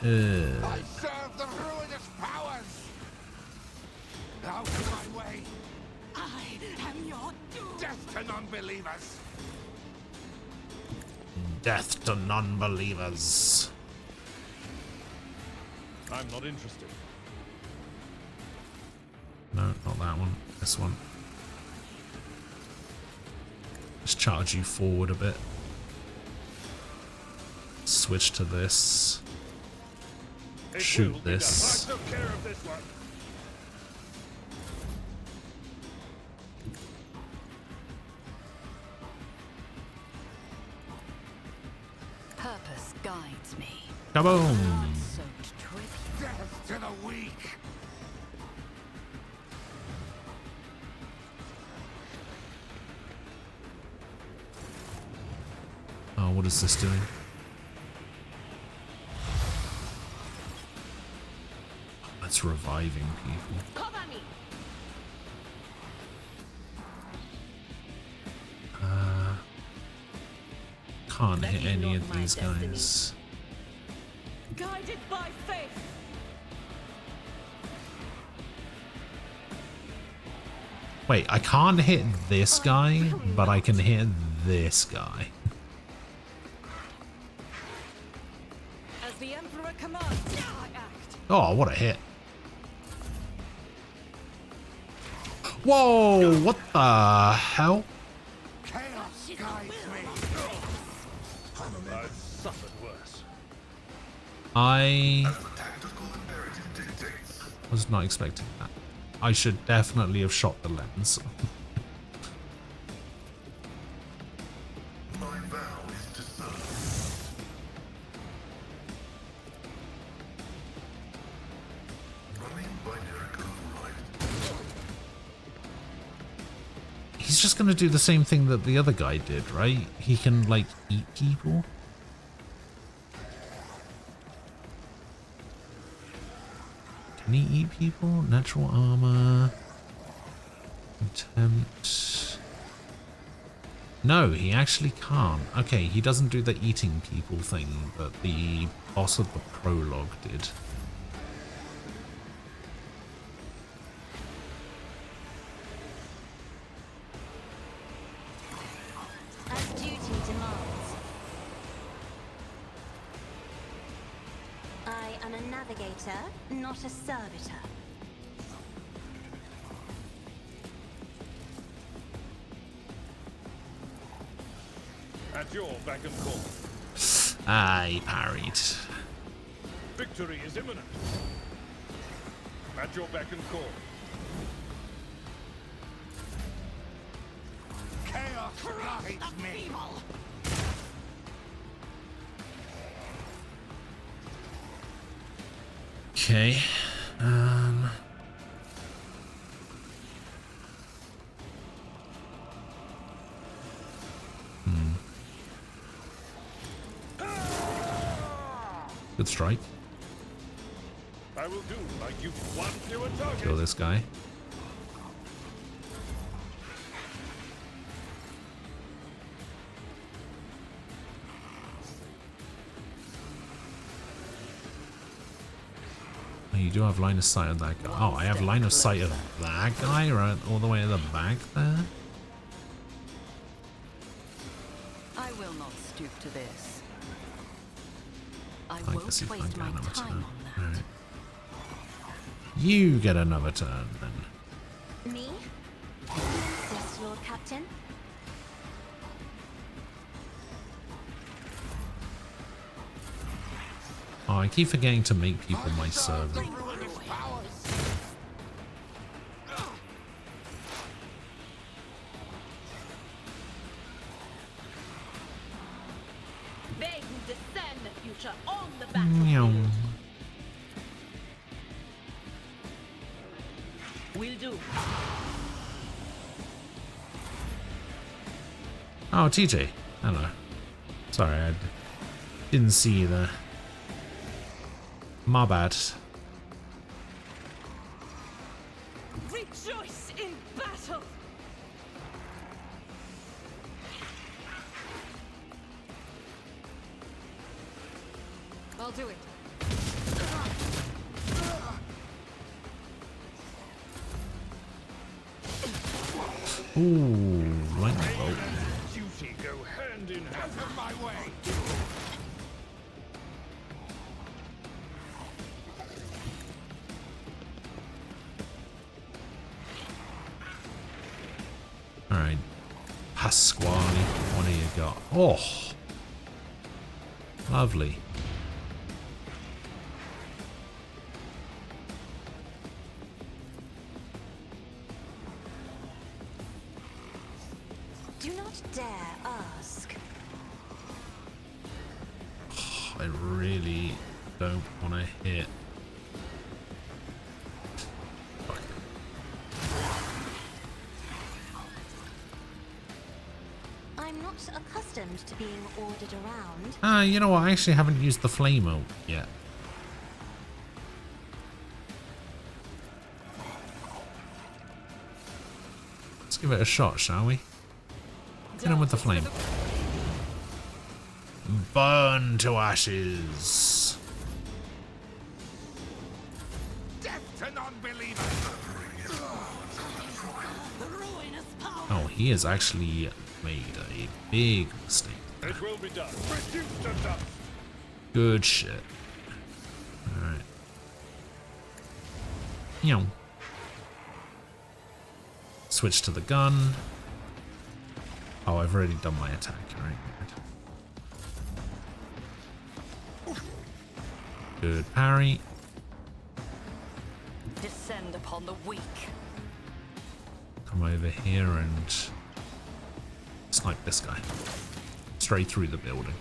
I serve the ruinous powers! Out of my way! I am your doom! Death to non-believers! Death to non-believers. I'm not interested. No, not that one. This one. Just charge you forward a bit. Switch to this. Shoot this. I took care of this one. Purpose guides me. Kaboom! Death to the weak! Oh, what is this doing? That's reviving people. Cover me. Can't hit any of these guys. Guided by faith. Wait, I can't hit this guy, but I can hit this guy. As the Emperor commands, I act. Oh, what a hit. Whoa, what the hell? I've suffered worse. I was not expecting that. I should definitely have shot the lens. My vow is to serve. Running binary override. He's just gonna do the same thing that the other guy did, right? He can, like, eat people. Can he eat people? Natural armor. Attempt. No, he actually can't. Okay, he doesn't do the eating people thing, but the boss of the prologue did. As duty demands. I am a navigator, not a servitor. At your beck and call. I parried. Victory is imminent. At your beck and call. Chaos rides me. Okay. Good strike. I will do like you want to a target. Kill this guy. Oh, you do have line of sight of that guy. Oh, I have line of sight of that guy right all the way to the back there. I will not stoop to this. I I won't guess you can't waste get my another time turn. on that. Alright. You get another turn then. Me? Yes, Lord Captain. Oh, I keep forgetting to make people my servant. They who discern the future on the battlefield. Meow. Will do. Oh, TJ. Hello. Sorry, I didn't see you there. My bad. Rejoice in battle. I'll do it. Ooh, lightning bolt. Duty go hand in hand. Out of my way. Alright. Pasquale, what do you got? Oh! Lovely. Do not dare ask. I really don't want to hit. Fuck. I'm not accustomed to being ordered around. You know what? I actually haven't used the flame ult yet. Let's give it a shot, shall we? Hit him with the flame. Burn to ashes. Death to non-believers. Oh, he has actually made a big mistake. It will be done. Reduce to dust. Good shit. Alright. Yow. Switch to the gun. Oh, I've already done my attack. Alright, good. Good parry. Descend upon the weak. Come over here and snipe this guy. Straight through the building.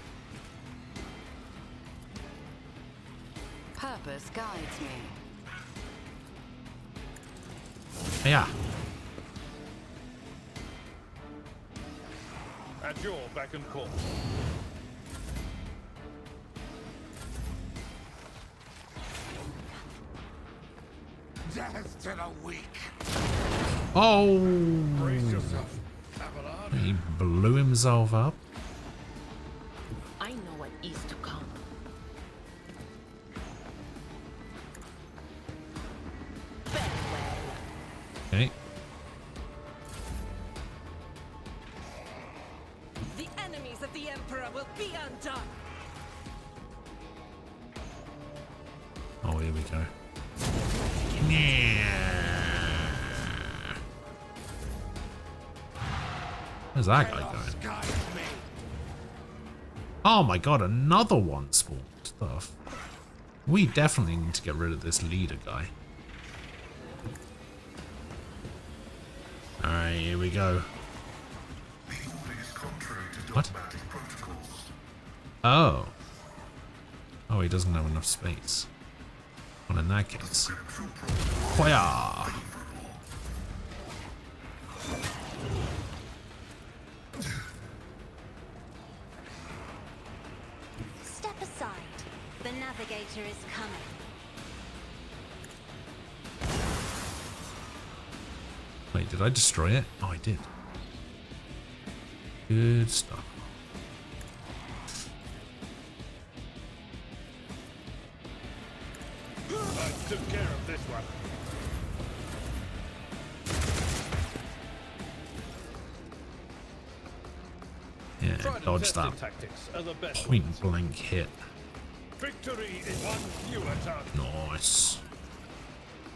Purpose guides me. Yeah. At your beck and call. Death to the weak. Oh! Brace yourself, Avalon. He blew himself up. I know what is to come. Farewell. Okay. The enemies of the Emperor will be undone. Oh, here we go. Yeah. Where's that guy going? Oh my god, another one spawned. Stuff. We definitely need to get rid of this leader guy. Alright, here we go. What? Oh. Oh, he doesn't have enough space. Well, in that case. Hoya! Step aside. The navigator is coming. Wait, did I destroy it? Oh, I did. Good stuff. I took care of this one. Yeah, dodge that point blank hit. Victory is one fewer target. Nice.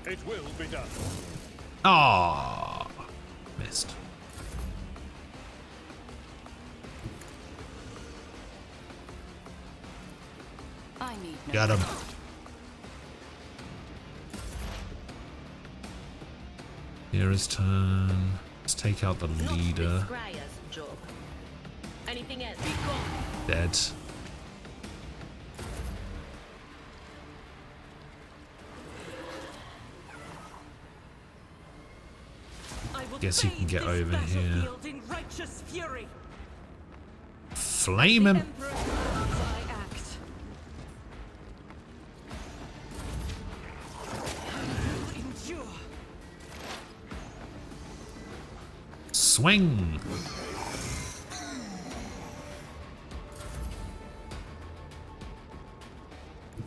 It will be done. Ah, missed. I need no Got him. Here is turn. Let's take out the leader. Anything else? Dead. Guess you can get over here. In righteous fury. Flame him. Swing.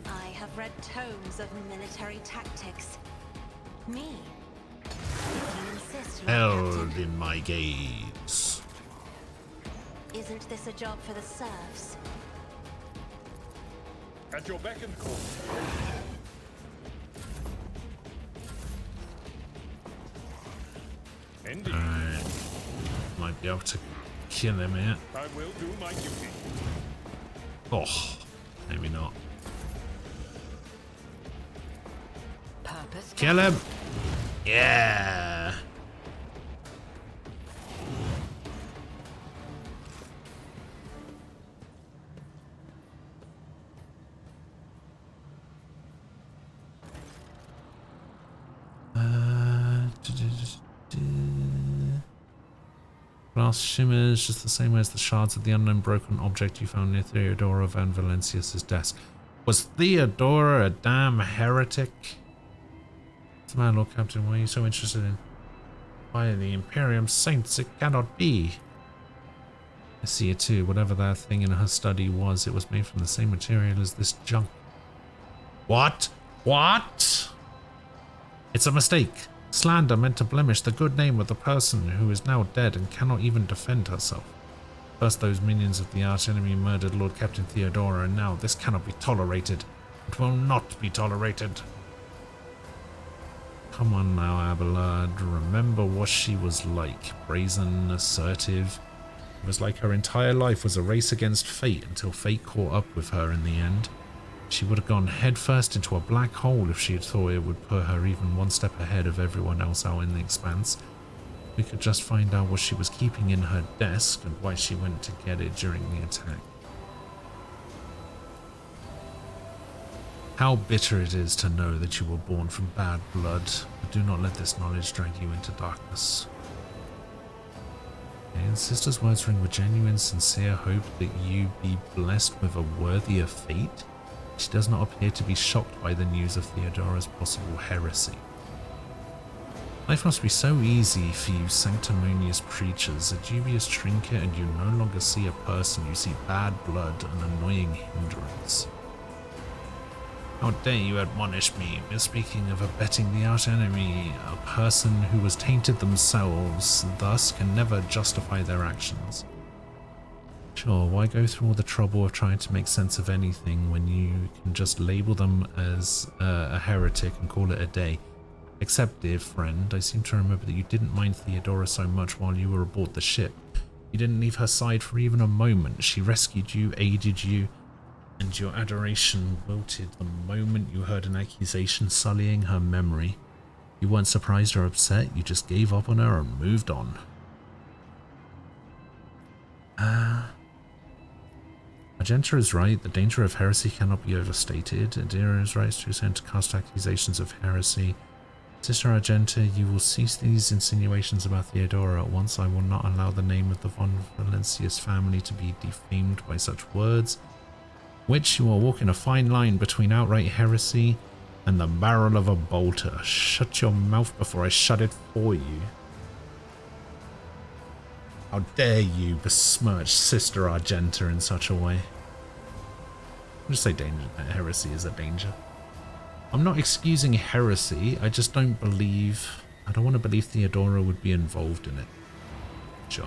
I have read tomes of military tactics. Me? If you insist, Lord Held Captain. in my gaze. Isn't this a job for the serfs? At your beck and call. Indeed. Alright. Might be able to kill him here. I will do my duty. Oh, maybe not. Purpose. Kill him. Yeah. Glass shimmers just the same way as the shards of the unknown broken object you found near Theodora van Valencius's desk. Was Theodora a damn heretic? What's the man, Lord Captain? Why are you so interested in? By the Imperium Saints, it cannot be. I see it too. Whatever that thing in her study was, it was made from the same material as this junk. What? What? It's a mistake. Slander meant to blemish the good name of the person who is now dead and cannot even defend herself. First those minions of the archenemy murdered Lord Captain Theodora, and now this cannot be tolerated. It will not be tolerated. Come on now, Abelard. Remember what she was like. Brazen, assertive. It was like her entire life was a race against fate until fate caught up with her in the end. She would have gone headfirst into a black hole if she had thought it would put her even one step ahead of everyone else out in the expanse. We could just find out what she was keeping in her desk and why she went to get it during the attack. How bitter it is to know that you were born from bad blood, but do not let this knowledge drag you into darkness. And Sister's words ring with genuine, sincere hope that you be blessed with a worthier fate. She does not appear to be shocked by the news of Theodora's possible heresy. Life must be so easy for you sanctimonious preachers, a dubious trinket, and you no longer see a person, you see bad blood, an annoying hindrance. How dare you admonish me? We're speaking of abetting the archenemy, a person who was tainted themselves, thus can never justify their actions. Sure, why go through all the trouble of trying to make sense of anything when you can just label them as a heretic and call it a day? Except, dear friend, I seem to remember that you didn't mind Theodora so much while you were aboard the ship. You didn't leave her side for even a moment. She rescued you, aided you, and your adoration wilted the moment you heard an accusation sullying her memory. You weren't surprised or upset, you just gave up on her and moved on. Argenta is right, the danger of heresy cannot be overstated. Adira is right, it's too soon to cast accusations of heresy. Sister Argenta, you will cease these insinuations about Theodora at once. I will not allow the name of the von Valencius family to be defamed by such words. Which you are walking a fine line between outright heresy and the barrel of a bolter. Shut your mouth before I shut it for you. How dare you besmirch Sister Argenta in such a way? I'll just say danger. Heresy is a danger. I'm not excusing heresy, I just don't believe... I don't want to believe Theodora would be involved in it. Sure.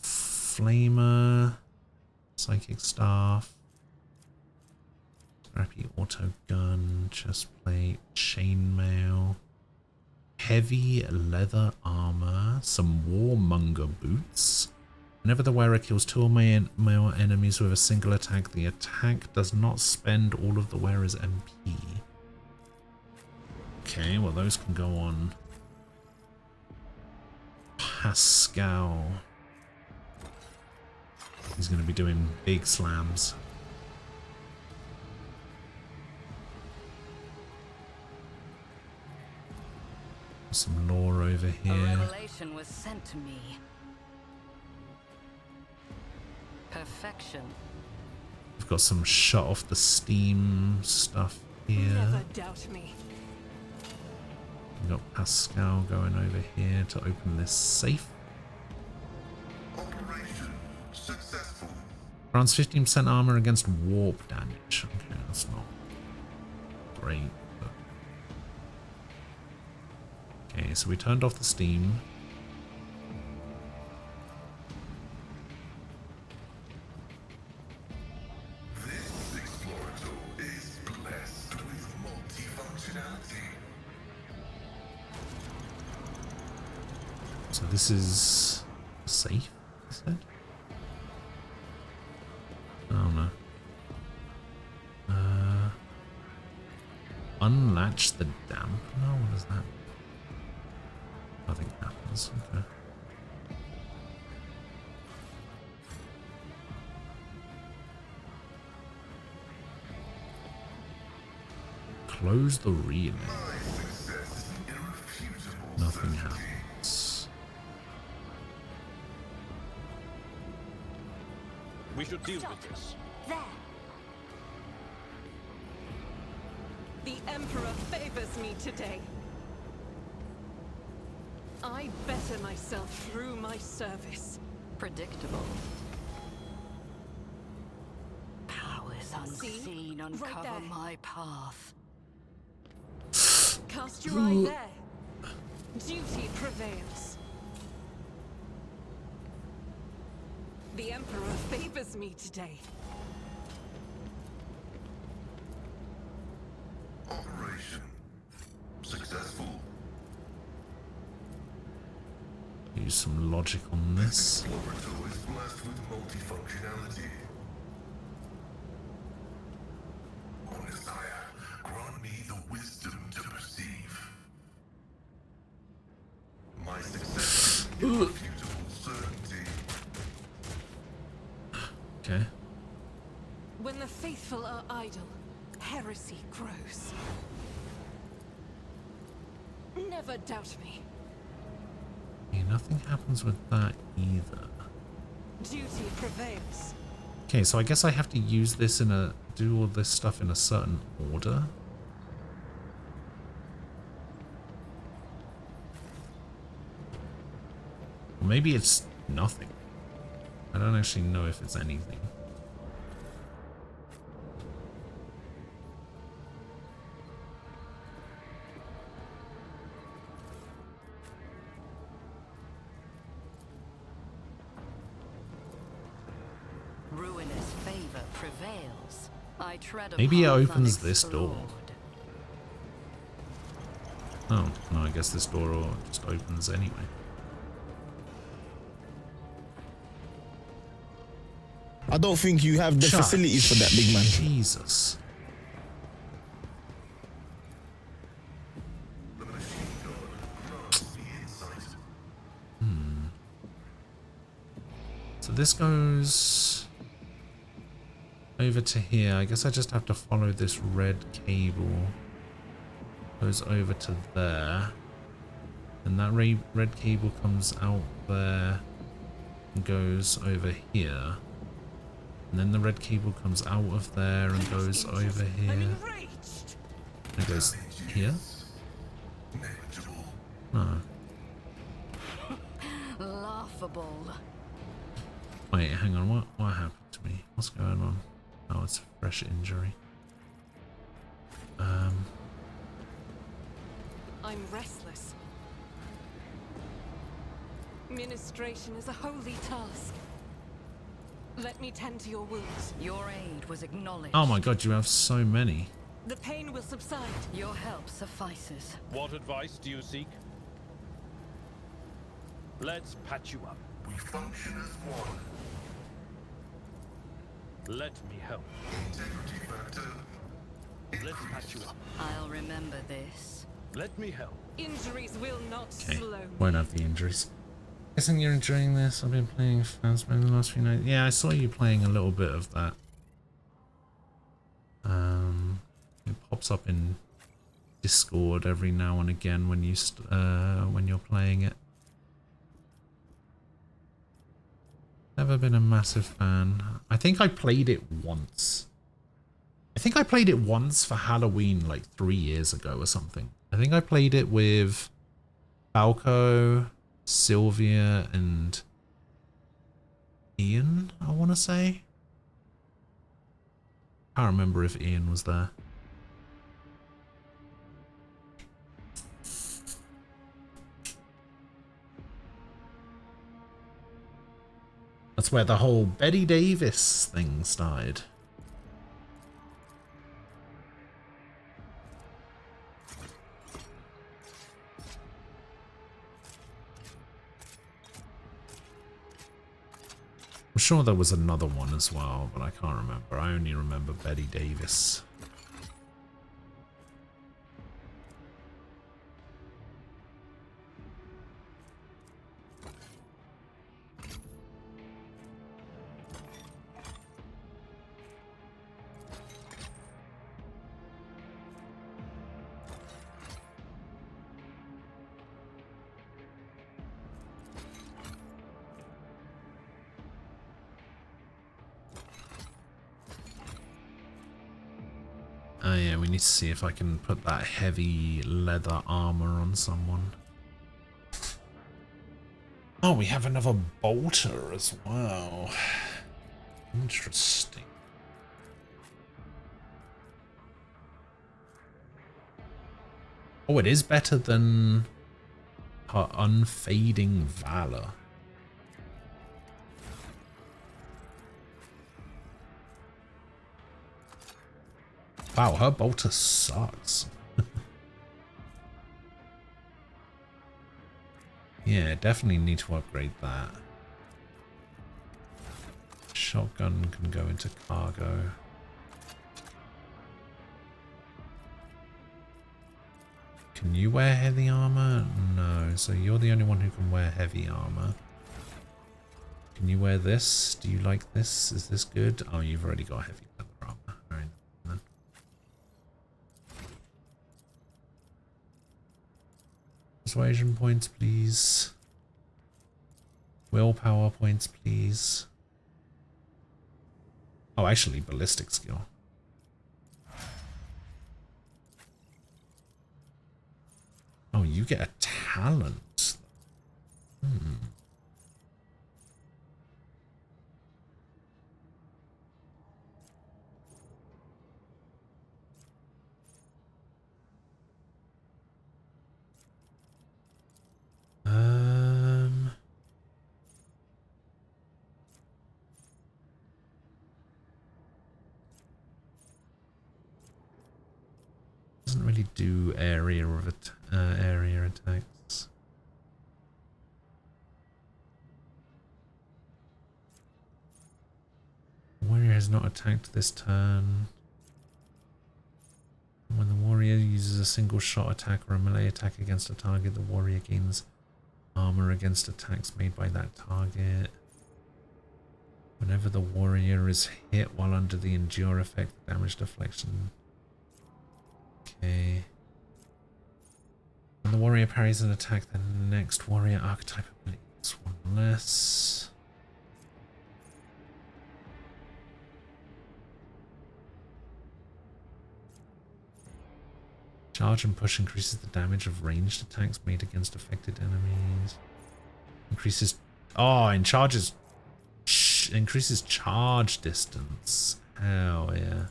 Flamer... Psychic Staff... Scrappy Auto Gun, Chestplate, Chainmail... Heavy Leather Armor, some Warmonger Boots... Whenever the wearer kills 2 or more enemies with a single attack, the attack does not spend all of the wearer's MP. Okay, well those can go on Pascal. He's going to be doing big slams. Some lore over here. A revelation was sent to me. Perfection. We've got some shut off the steam stuff here. Never doubt me. We've got Pascal going over here to open this safe. Operation successful. Grants 15% armor against warp damage. Okay, that's not great. But... Okay, so we turned off the steam. So this is safe, he said? I don't know. Unlatch the dampener? What is that? Nothing happens, okay. Close the relay. Nothing happens. We should deal with this. There. The Emperor favors me today. I better myself through my service. Predictable. Powers unseen. Unseen, uncover my path. Cast your eye there. Duty prevails. The Emperor favors me today. Operation successful. Use some logic on this. Laboratory is blessed with multifunctionality. O Messiah, grant me the wisdom to perceive. My success is irrefutable certainty. Okay. When the faithful are idle, heresy grows. Never doubt me. Okay, nothing happens with that either. Duty prevails. Okay, so I guess I have to use this in a... do all this stuff in a certain order. Or maybe it's nothing. I don't actually know if it's anything. Ruinous favor prevails. I tread Maybe it upon opens this door. unexplored. Oh, no, I guess this door just opens anyway. I don't think you have the facilities for that, big man. Jesus. So this goes over to here. I guess I just have to follow this red cable. Goes over to there. And that red cable comes out there and goes over here. And then the red cable comes out of there and goes over here. And it goes here? No. Laughable. Wait, hang on, what happened to me? What's going on? Oh, it's a fresh injury. I'm restless. Ministration is a holy task. Let me tend to your wounds. Your aid was acknowledged. Oh my god, you have so many. The pain will subside. Your help suffices. What advice do you seek? Let's patch you up. We function as one. Let me help. Integrity factor. Let's patch you up. I'll remember this. Let me help. Injuries will not Okay, slow me. won't have the injuries. Guessing you're enjoying this. I've been playing Phasma in the last few nights. Yeah, I saw you playing a little bit of that. It pops up in Discord every now and again when you're playing it. Never been a massive fan. I think I played it once. I think I played it once for Halloween like 3 years ago or something. I think I played it with Falco, Sylvia, and Ian, I want to say. I can't remember if Ian was there. That's where the whole Betty Davis thing started. I'm sure there was another one as well, but I can't remember. I only remember Betty Davis. Oh yeah, we need to see if I can put that heavy leather armor on someone. Oh, we have another bolter as well. Interesting. Oh, it is better than her unfading valor. Wow, her bolter sucks. Yeah, definitely need to upgrade that. Shotgun can go into cargo. Can you wear heavy armor? No, so you're the only one who can wear heavy armor. Can you wear this? Do you like this? Is this good? Oh, you've already got heavy leather armor. Alright, then. Persuasion points, please. Willpower points, please. Oh, actually, ballistic skill. Oh, you get a talent. Hmm. Doesn't really do area attacks. Warrior has not attacked this turn. When the warrior uses a single shot attack or a melee attack against a target, the warrior gains armor against attacks made by that target. Whenever the warrior is hit while under the endure effect, damage deflection. Okay. When the warrior parries an attack, the next warrior archetype ability is one less. Charge and push increases the damage of ranged attacks made against affected enemies. Increases... Oh, and charges... increases charge distance. Hell yeah.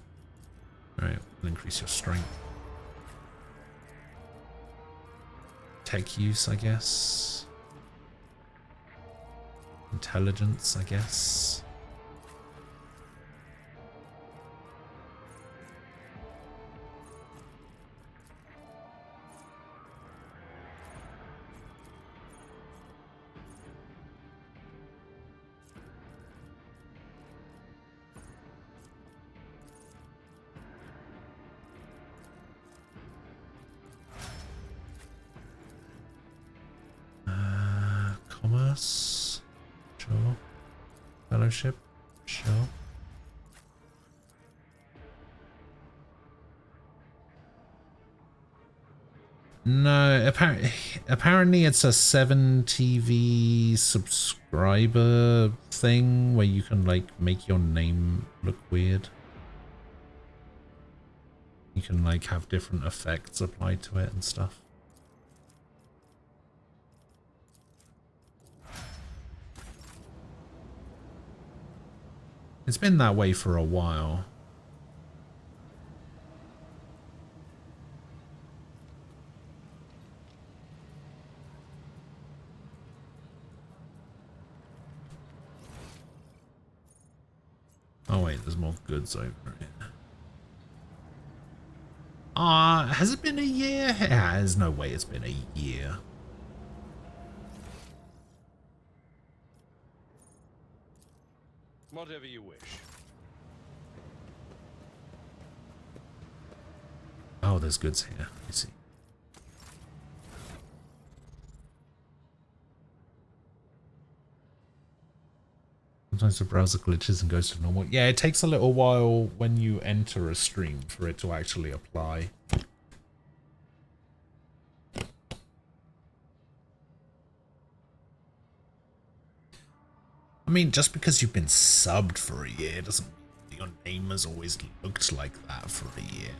Alright, we'll increase your strength. Tech use, I guess. Intelligence, I guess. Commerce, sure. Fellowship, sure. No, apparently it's a 7 TV subscriber thing where you can like make your name look weird. You can like have different effects applied to it and stuff. It's been that way for a while. Oh wait, there's more goods over here. Has it been a year? There's no way it's been a year. Whatever you wish. Oh, there's goods here. I see. Sometimes the browser glitches and goes to normal. Yeah, it takes a little while when you enter a stream for it to actually apply. I mean, just because you've been subbed for a year doesn't mean that your name has always looked like that for a year.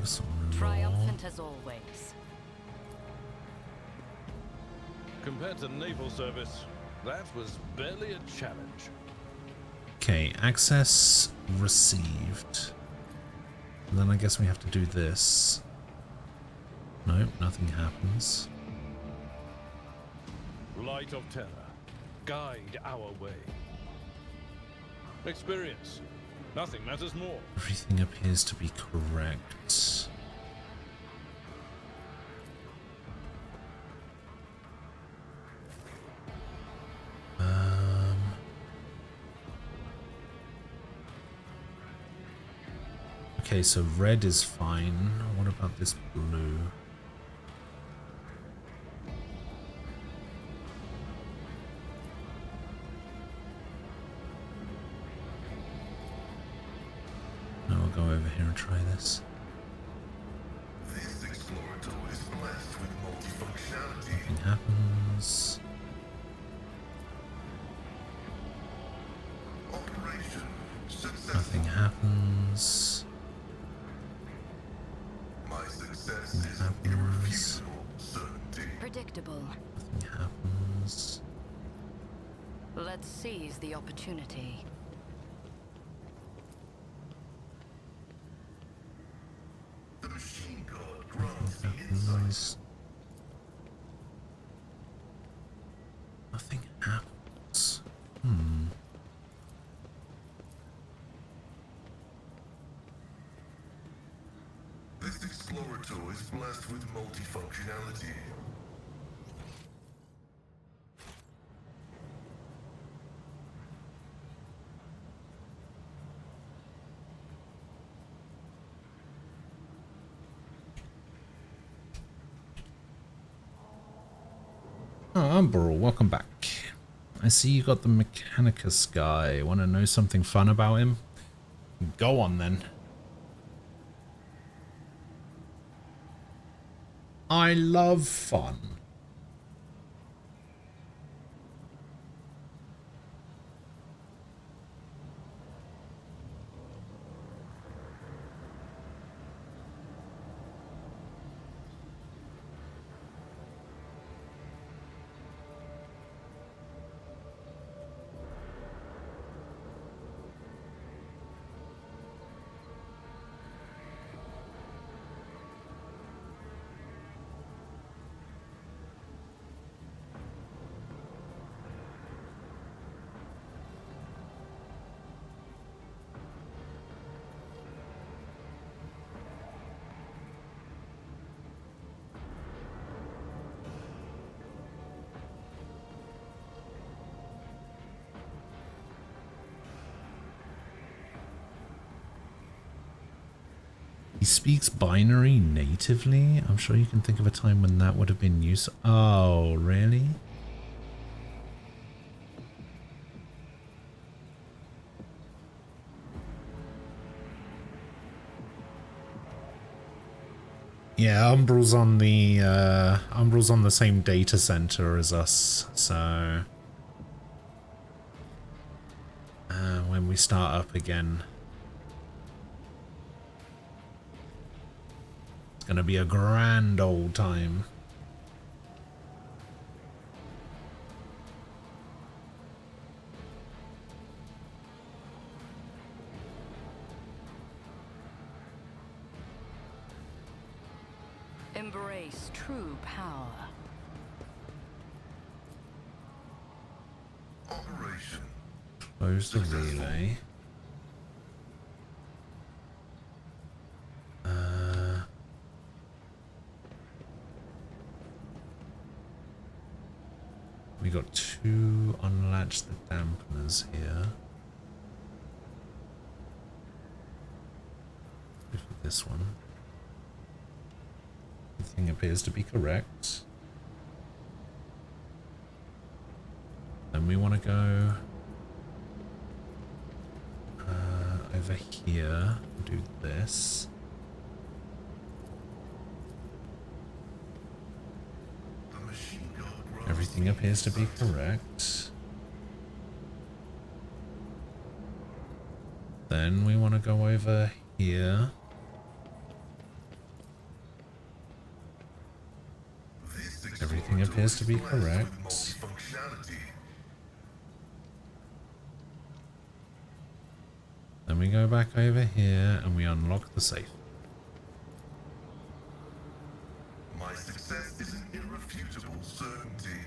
Focus on law. Triumphant as always. Compared to naval service, that was barely a challenge. Okay, access received. And then I guess we have to do this. Nope, nothing happens. Light of terror, guide our way. Experience, nothing matters more. Everything appears to be correct. Okay, so red is fine. What about this blue? No, we'll go over here and try this. This explorator is blessed with multifunctionality. Nothing happens. Operation successful. Nothing happens. My success Nothing is happens. irrefutable certainty. Predictable. Nothing happens. Let's seize the opportunity. The machine god grants me Happens. insight. Nothing happens. This explorator is blessed with multifunctionality. Oh, Umbral, welcome back. I see you got the Mechanicus guy. Want to know something fun about him? Go on then. I love fun. He speaks binary natively? I'm sure you can think of a time when that would have been useful. Oh, really? Yeah, Umbral's on the same data center as us, so when we start up again, it's gonna be a grand old time. Embrace true power. Operation. Close the relay. We got two unlatch the dampeners here. Go for this one. Everything appears to be correct. Then we want to go over here and do this. Everything appears to be correct. Then we want to go over here. everything appears to be correct. Then we go back over here and we unlock the safe. My success is an irrefutable certainty.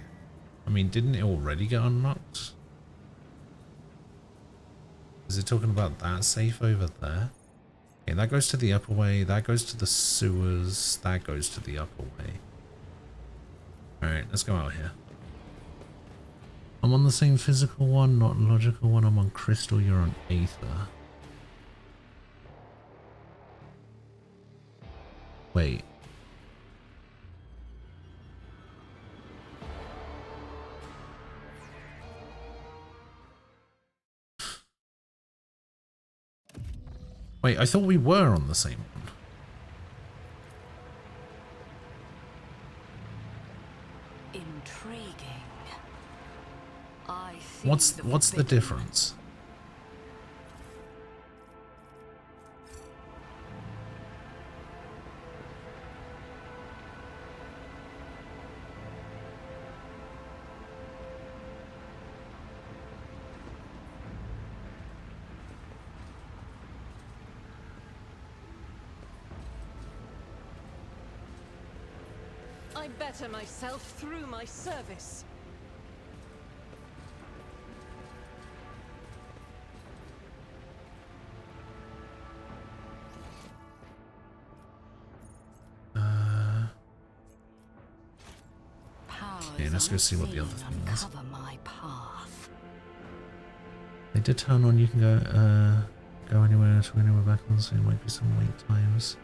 I mean, didn't it already get unlocked? Is it talking about that safe over there? Okay, that goes to the upper way, that goes to the sewers, that goes to the upper way. Alright, let's go out here. I'm on the same physical one, not logical one. I'm on crystal, you're on aether. Wait. Wait, I thought we were on the same one. Intriguing. I see What's the difference? I better myself through my service. Okay, let's go see what the other thing is. Uncover my path. They did turn on, you can go anywhere to anywhere back on, so there might be some wait times.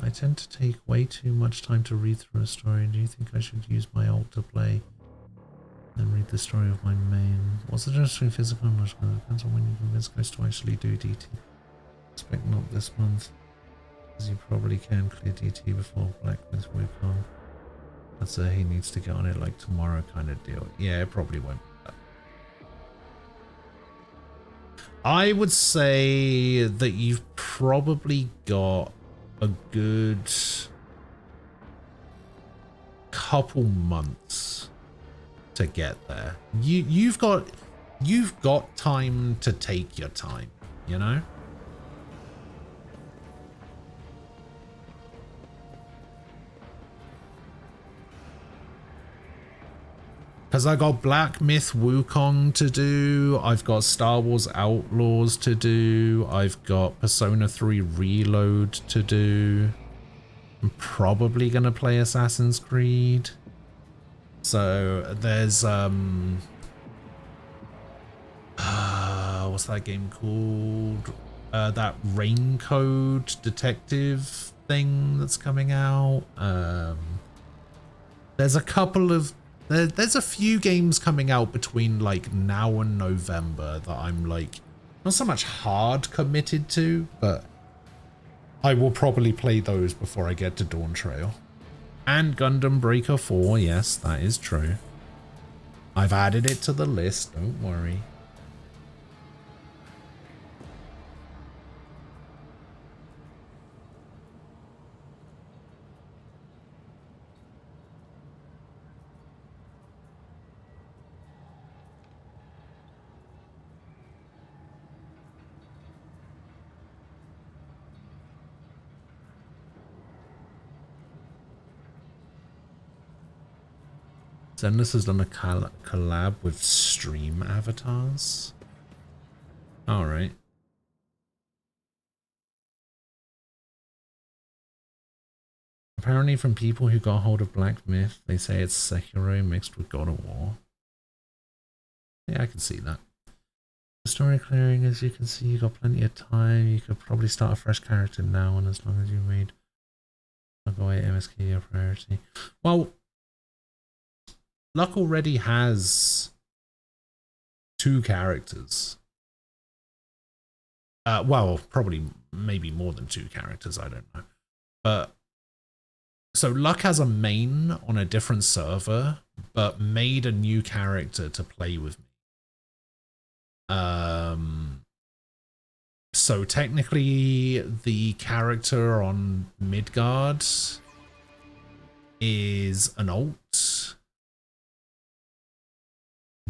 I tend to take way too much time to read through a story. Do you think I should use my alt to play and read the story of my main? What's the difference between physical and logical? It depends on when you convince Ghost to actually do DT. Expect not this month, as you probably can clear DT before Blacksmith Wukong. That's he needs to get on it like tomorrow kind of deal. Yeah, it probably won't. I would say that you've probably got a good couple months to get there. You've got time to take your time, you know? Because I got Black Myth Wukong to do, I've got Star Wars Outlaws to do, I've got Persona 3 Reload to do. I'm probably going to play Assassin's Creed. So there's, what's that game called? That Raincode detective thing that's coming out. There's a couple of There's a few games coming out between like now and November that I'm like not so much hard committed to, but I will probably play those before I get to Dawn Trail. And Gundam Breaker 4, yes, that is true. I've added it to the list, don't worry. Zenless has done a collab with stream avatars. Alright. Apparently from people who got hold of Black Myth, they say it's Sekiro mixed with God of War. Yeah, I can see that. The story clearing, as you can see, you got plenty of time. You could probably start a fresh character now, and as long as you read I'll go away MSK your priority. Well, Luck already has 2 characters. Well, probably maybe more than 2 characters, I don't know. But so Luck has a main on a different server, but made a new character to play with me. So technically the character on Midgard is an alt,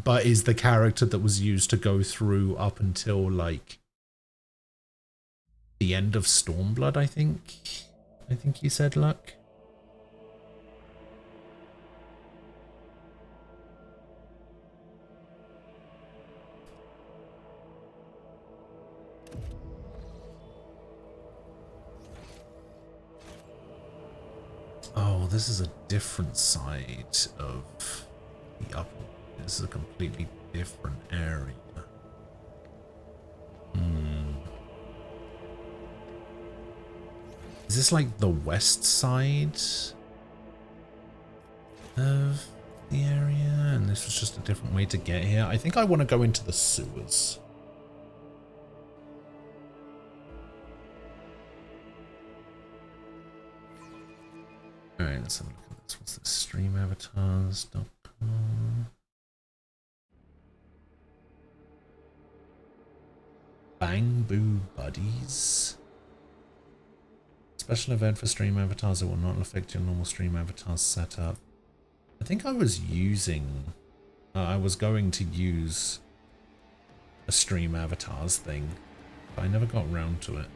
but is the character that was used to go through up until like the end of Stormblood, I think you said, Luck. Oh, this is a different side of the upper. This is a completely different area. Is this like the west side of the area? And this was just a different way to get here. I think I want to go into the sewers. Alright, let's have a look at this. What's this? Streamavatars.com. Bang Boo Buddies. Special event for stream avatars that will not affect your normal stream avatars setup. I think I was using... I was going to use a stream avatars thing, but I never got around to it.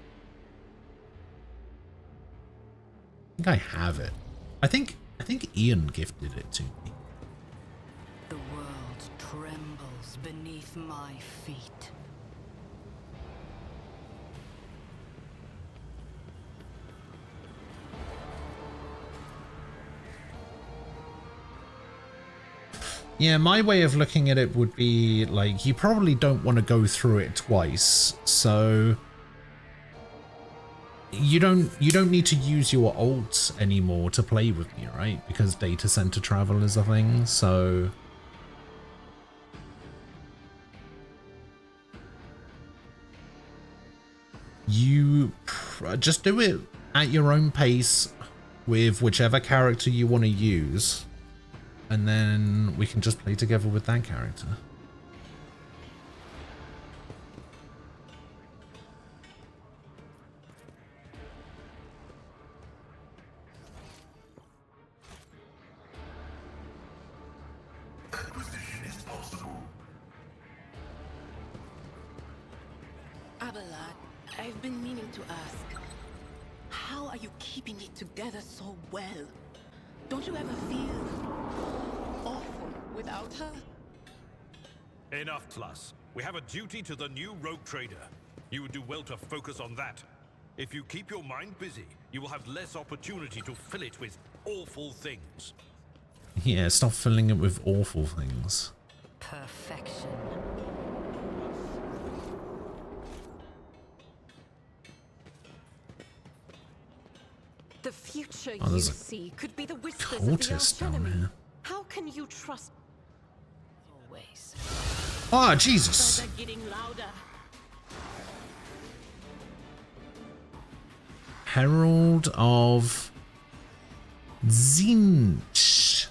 I think I have it. I think Ian gifted it to me. The world trembles beneath my feet. Yeah, my way of looking at it would be like, you probably don't want to go through it twice, so you don't need to use your alt anymore to play with me, right? Because data center travel is a thing, so you just do it at your own pace with whichever character you want to use. And then we can just play together with that character. Acquisition is possible. Abelard, I've been meaning to ask, how are you keeping it together so well? Don't you ever feel awful without her? Enough, Tlus. We have a duty to the new rogue trader. You would do well to focus on that. If you keep your mind busy, you will have less opportunity to fill it with awful things. Yeah, stop filling it with awful things. Perfection. The future you see could be the whispers of the arch enemy. How can you trust? Always. Ah, Jesus. They're getting louder. Herald of Zinch.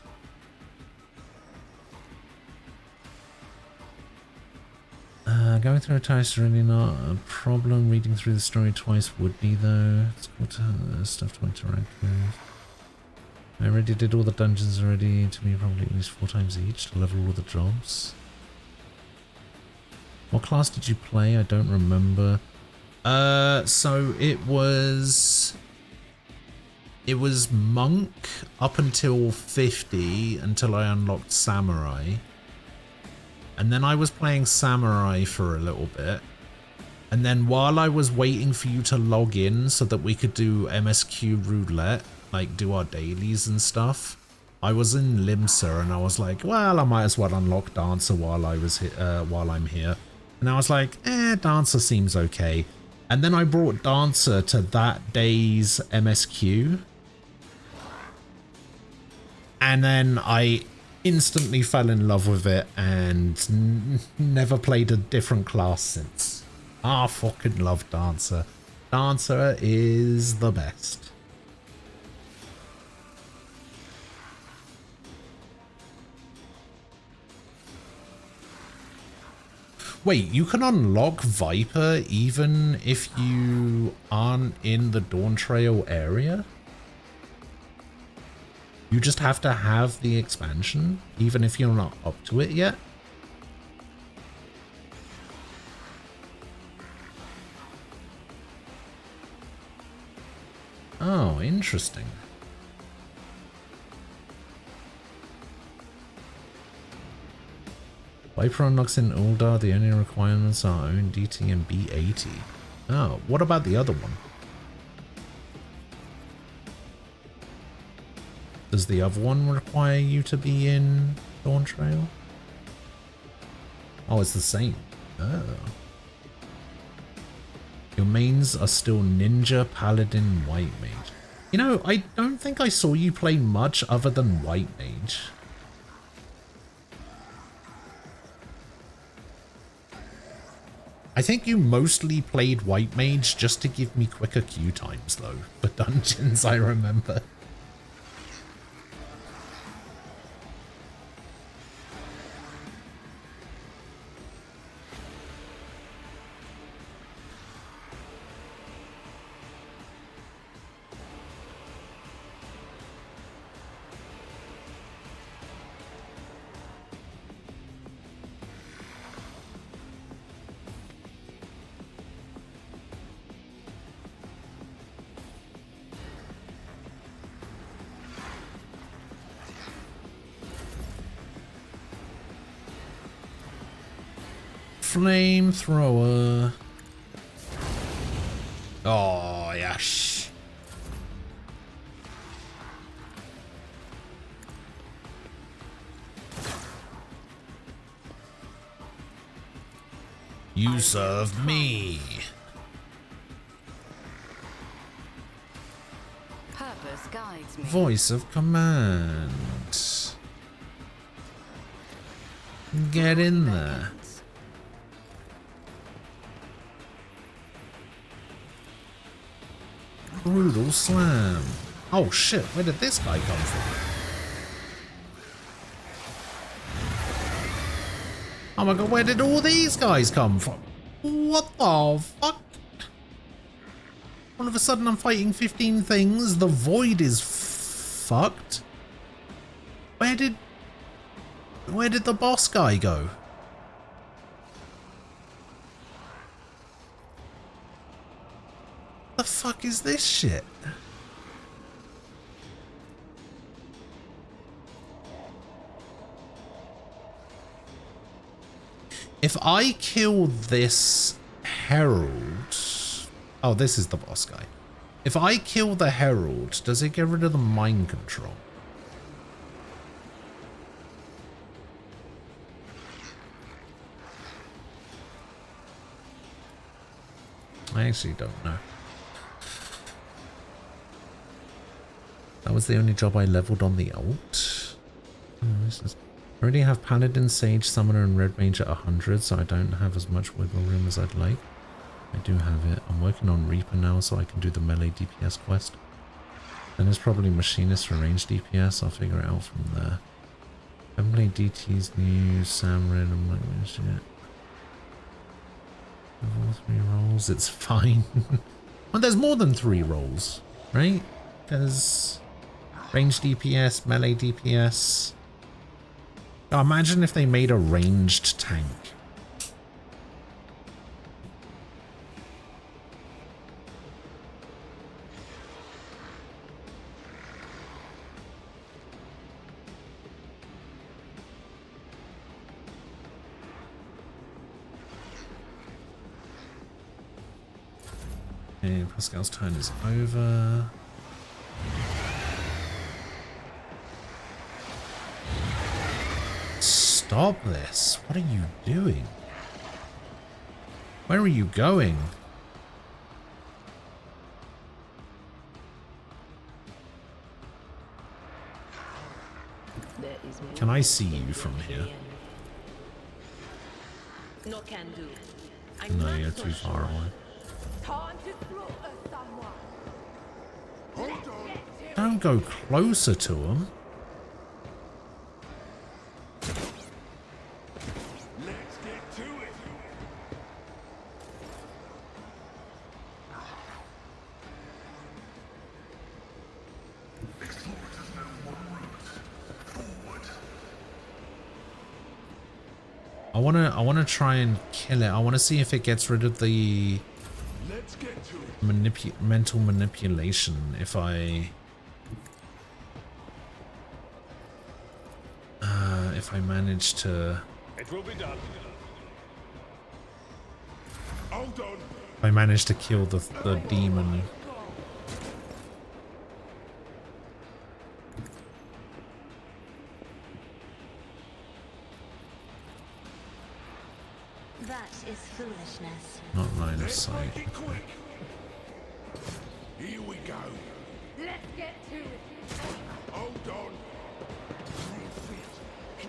Going through a tie is really not a problem. Reading through the story twice would be, though. It's cool to stuff to interact with. I already did all the dungeons already. To me, probably at least 4 times each to level all the jobs. What class did you play? I don't remember. So it was monk up until 50 until I unlocked samurai. And then I was playing samurai for a little bit. And then while I was waiting for you to log in so that we could do MSQ roulette, like do our dailies and stuff, I was in Limsa and I was like, well, I might as well unlock Dancer while I'm here. And I was like, Dancer seems okay. And then I brought Dancer to that day's MSQ. And then I instantly fell in love with it and never played a different class since. I fucking love Dancer. Dancer is the best. Wait, you can unlock Viper even if you aren't in the Dawn Trail area? You just have to have the expansion, even if you're not up to it yet? Oh, interesting. Viper unlocks in Uldar, the only requirements are own DT and B80. Oh, what about the other one? Does the other one require you to be in Dawn Trail? Oh, it's the same. Oh. Your mains are still Ninja, Paladin, White Mage. You know, I don't think I saw you play much other than White Mage. I think you mostly played White Mage just to give me quicker queue times, though, for dungeons, I remember. Flamethrower. Oh, yes. You serve me. Purpose guides me. Voice of command. Get in there. Brutal slam. Oh shit, where did this guy come from? Oh my god, where did all these guys come from? What the fuck? All of a sudden I'm fighting 15 things, the void is fucked. Where did the boss guy go? The fuck is this shit? If I kill this herald... Oh, this is the boss guy. If I kill the herald, does it get rid of the mind control? I actually don't know. That was the only job I leveled on the alt. I already have Paladin, Sage, Summoner, and Red Mage at 100, so I don't have as much wiggle room as I'd like. I do have it. I'm working on Reaper now, so I can do the melee DPS quest. Then there's probably Machinist for range DPS. I'll figure it out from there. I haven't played DT's new Samrid. I'm like, what shit? All 3 rolls, it's fine. Well, there's more than 3 rolls, right? There's range DPS, melee DPS. Oh, imagine if they made a ranged tank. Okay, Pascal's turn is over. Stop this. What are you doing? Where are you going? Can I see you from here? No can do. No, you're too far away. Don't go closer to him. Let's get to it. Explorers know one wanna try and kill it. I wanna see if it gets rid of the mental manipulation. If I manage to. It will be done. Hold on. If I manage to kill the demon. That is foolishness. Not line of sight. Here we go. Let's get to it. Hold on.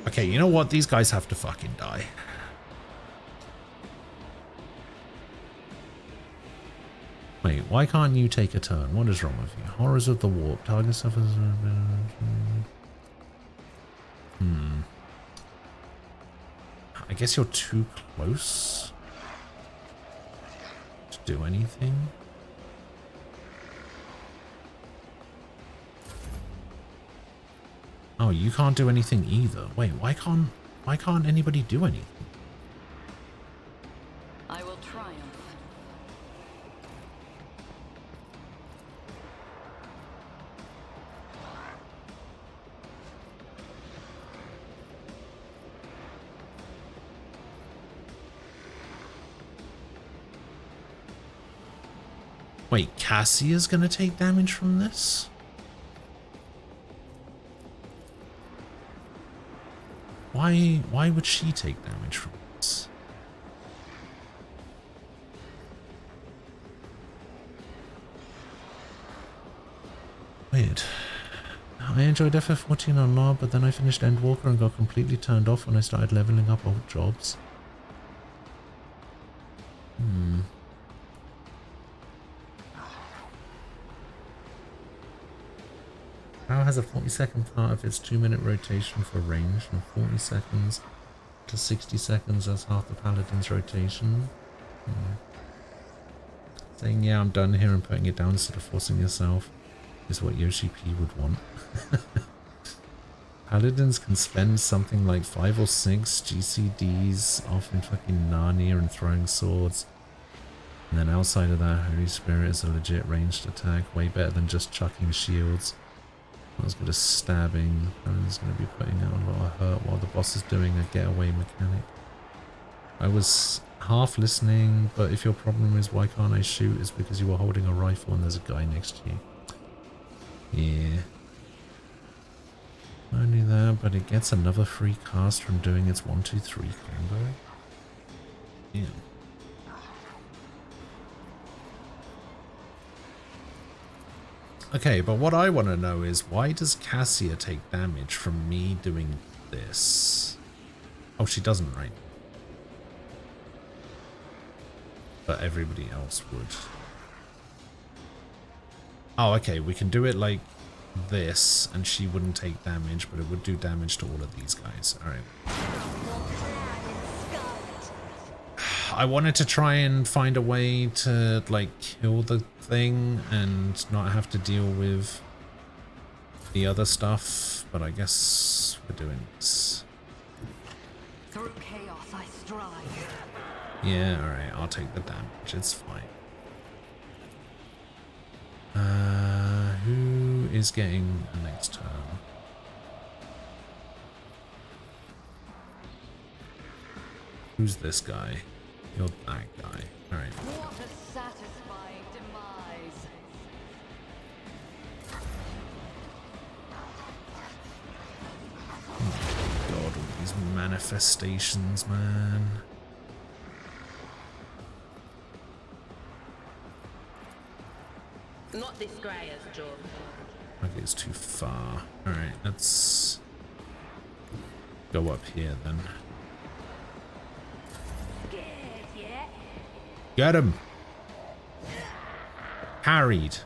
Okay, you know what? These guys have to fucking die. Wait, why can't you take a turn? What is wrong with you? Horrors of the warp. Target suffers. I guess you're too close to do anything. Oh, you can't do anything either. Wait, why can't anybody do anything? I will triumph. Wait, Cassia's gonna take damage from this? Why would she take damage from this? Weird. I enjoyed FF14 a lot, but then I finished Endwalker and got completely turned off when I started leveling up old jobs. How has a 40-second part of its 2-minute rotation for range, and 40 seconds to 60 seconds as half the paladin's rotation? Saying, yeah, I'm done here and putting it down instead of forcing yourself is what Yoshi P would want. Paladins can spend something like 5 or 6 GCDs off in fucking Narnia and throwing swords. And then outside of that, Holy Spirit is a legit ranged attack, way better than just chucking shields. Not as good as stabbing. Paladin's going to be putting out a lot of hurt while the boss is doing a getaway mechanic. I was half listening, but if your problem is why can't I shoot, it's because you were holding a rifle and there's a guy next to you. Yeah. Not only that, but it gets another free cast from doing its 1, 2, 3 combo. Yeah. Okay, but what I want to know is why does Cassia take damage from me doing this? Oh, she doesn't, right? But everybody else would. Oh, okay, we can do it like this and she wouldn't take damage, but it would do damage to all of these guys. Alright. I wanted to try and find a way to, like, kill the thing and not have to deal with the other stuff, but I guess we're doing this. Through chaos I strive. Yeah, alright, I'll take the damage, it's fine. Who is getting the next turn? Who's this guy? You're that guy. Alright. What a satisfying demise. Oh God, all these manifestations, man. Not this Greyer's job. Okay, it's too far. Alright, let's go up here then. Get him! Parried.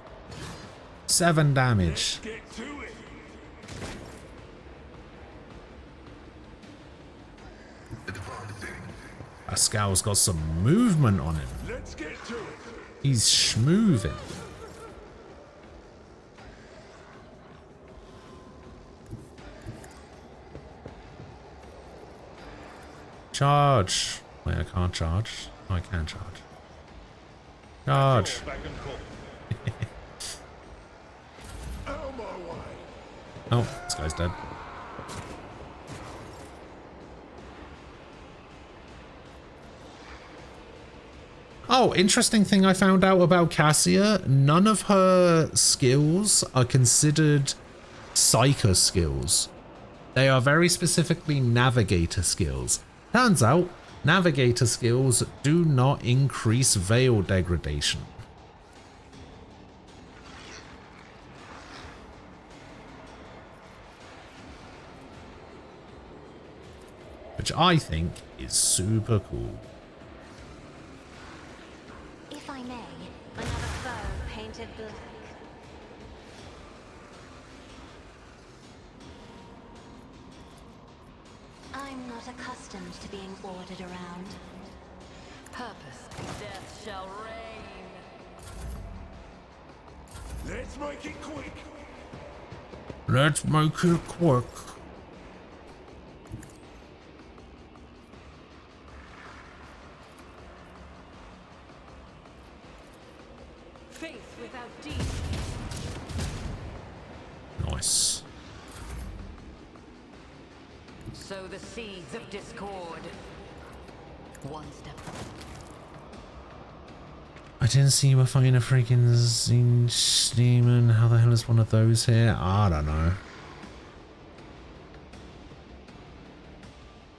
7 damage. Pascal's got some movement on him. He's schmooving. Charge. Wait, I can't charge. Oh, I can charge. Charge. Oh, this guy's dead. Oh, interesting thing I found out about Cassia. None of her skills are considered Psyker skills. They are very specifically Navigator skills. Turns out, Navigator skills do not increase Veil degradation. Which I think is super cool. If I may, another foe painted black. I'm not accustomed to being ordered around. Purpose, death shall reign. Let's make it quick. Let's make it quick. Faith without deed. Nice. Sow the seeds of discord. One step. I didn't see you were fighting a freaking Zinch demon. How the hell is one of those here? I don't know.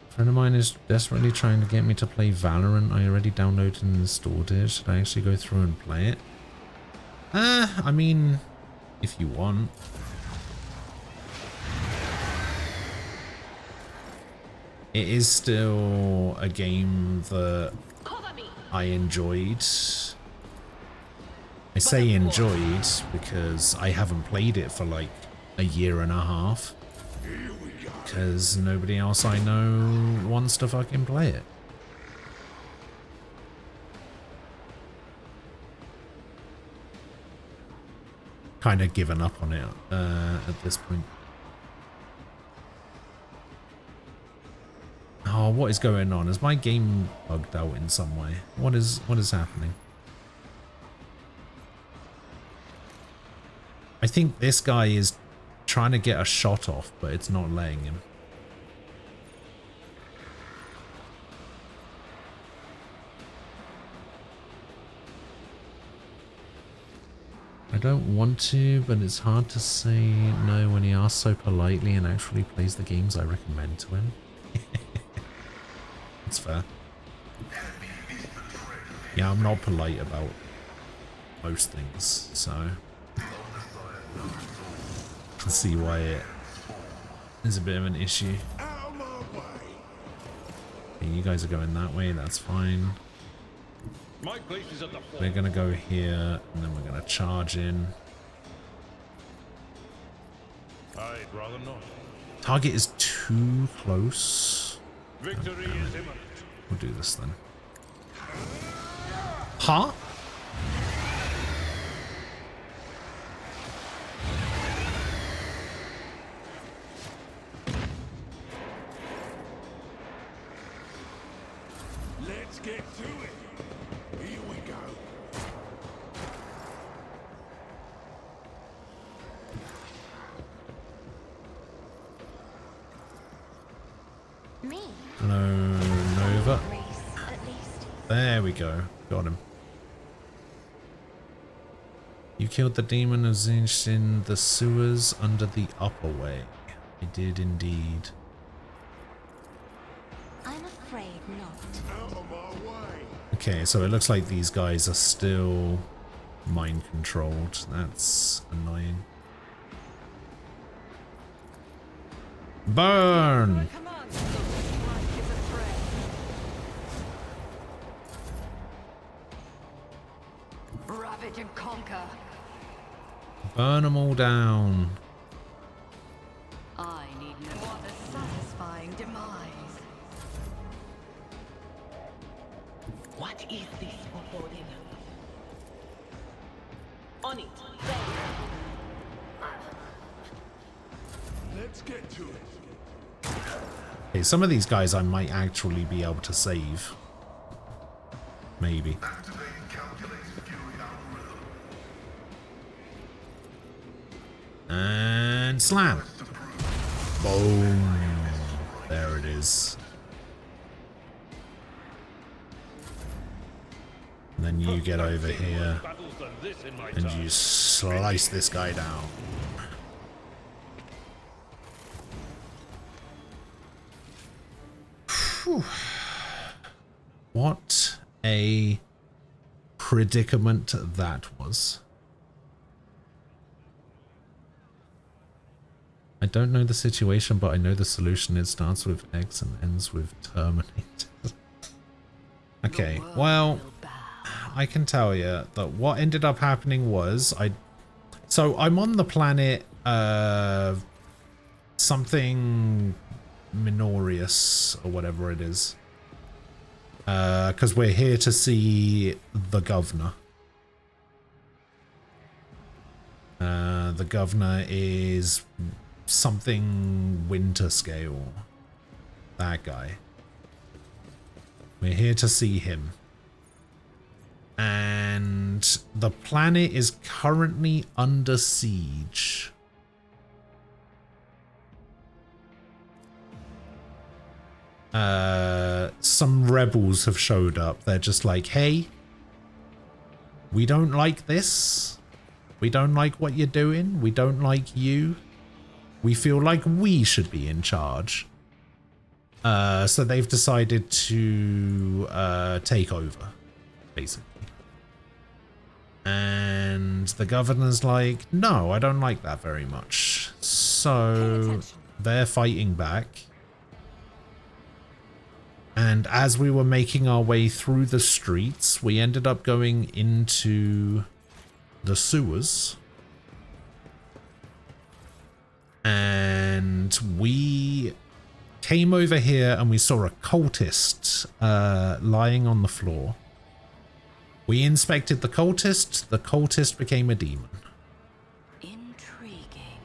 A friend of mine is desperately trying to get me to play Valorant. I already downloaded and installed it. Should I actually go through and play it? I mean, if you want. It is still a game that I enjoyed. I say enjoyed because I haven't played it for like a year and a half. Because nobody else I know wants to fucking play it. Kind of given up on it at this point. Oh, what is going on? Is my game bugged out in some way? What is happening? I think this guy is trying to get a shot off, but it's not letting him. I don't want to, but it's hard to say no when he asks so politely and actually plays the games I recommend to him. That's fair. Yeah, I'm not polite about most things, so I can see why it is a bit of an issue. Okay, you guys are going that way, that's fine. My place is at the We're gonna go here, and then we're gonna charge in. I'd rather not. Target is too close. Victory is imminent. We'll do this then. Huh? Let's get to it. Here we go. Me? Hello, Nova. Race, at least. There we go. Got him. You killed the demon of Zinch in the sewers under the upper way. I did indeed. I'm afraid not. Out of my way. Okay, so it looks like these guys are still mind controlled. That's annoying. Burn! Ravage and conquer. Burn them all down. I need no other satisfying demise. What is this foreboding? On it. Let's get to it. Okay, some of these guys I might actually be able to save. Maybe. And slam. Boom. There it is. And then you get over here and you slice this guy down. Whew. What a predicament that was. I don't know the situation, but I know the solution. It starts with X and ends with Terminate. Okay, well, I can tell you that what ended up happening was so I'm on the planet something Minorius or whatever it is, because we're here to see the governor. The governor is something winter scale. That guy. We're here to see him. And the planet is currently under siege. Some rebels have showed up. They're just like, hey, we don't like this. We don't like what you're doing. We don't like you. We feel like we should be in charge. So they've decided to take over, basically. And the governor's like, no, I don't like that very much. So they're fighting back. And as we were making our way through the streets, we ended up going into the sewers. And we came over here and we saw a cultist lying on the floor. We inspected the cultist. The cultist became a demon. Intriguing.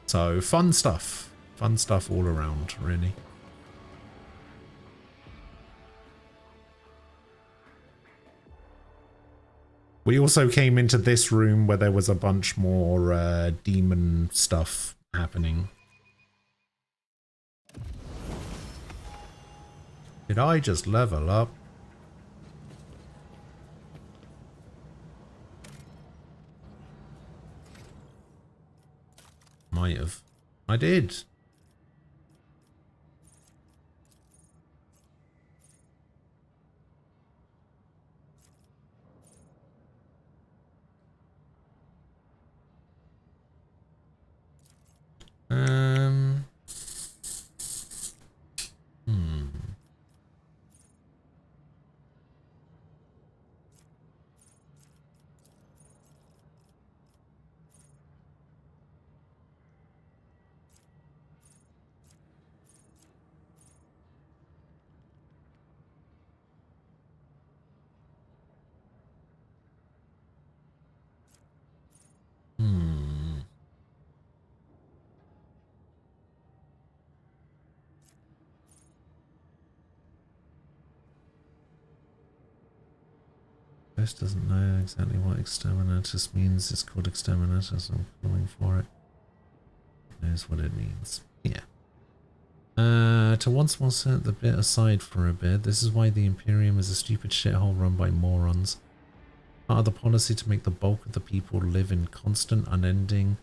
So fun stuff. Fun stuff all around, really. We also came into this room where there was a bunch more demon stuff happening. Did I just level up? Might have. I did. Ghost doesn't know exactly what exterminatus means. It's called exterminatus. I'm going for it. He knows what it means. Yeah. To once more set the bit aside for a bit, this is why the Imperium is a stupid shithole run by morons. Part of the policy to make the bulk of the people live in constant, unending,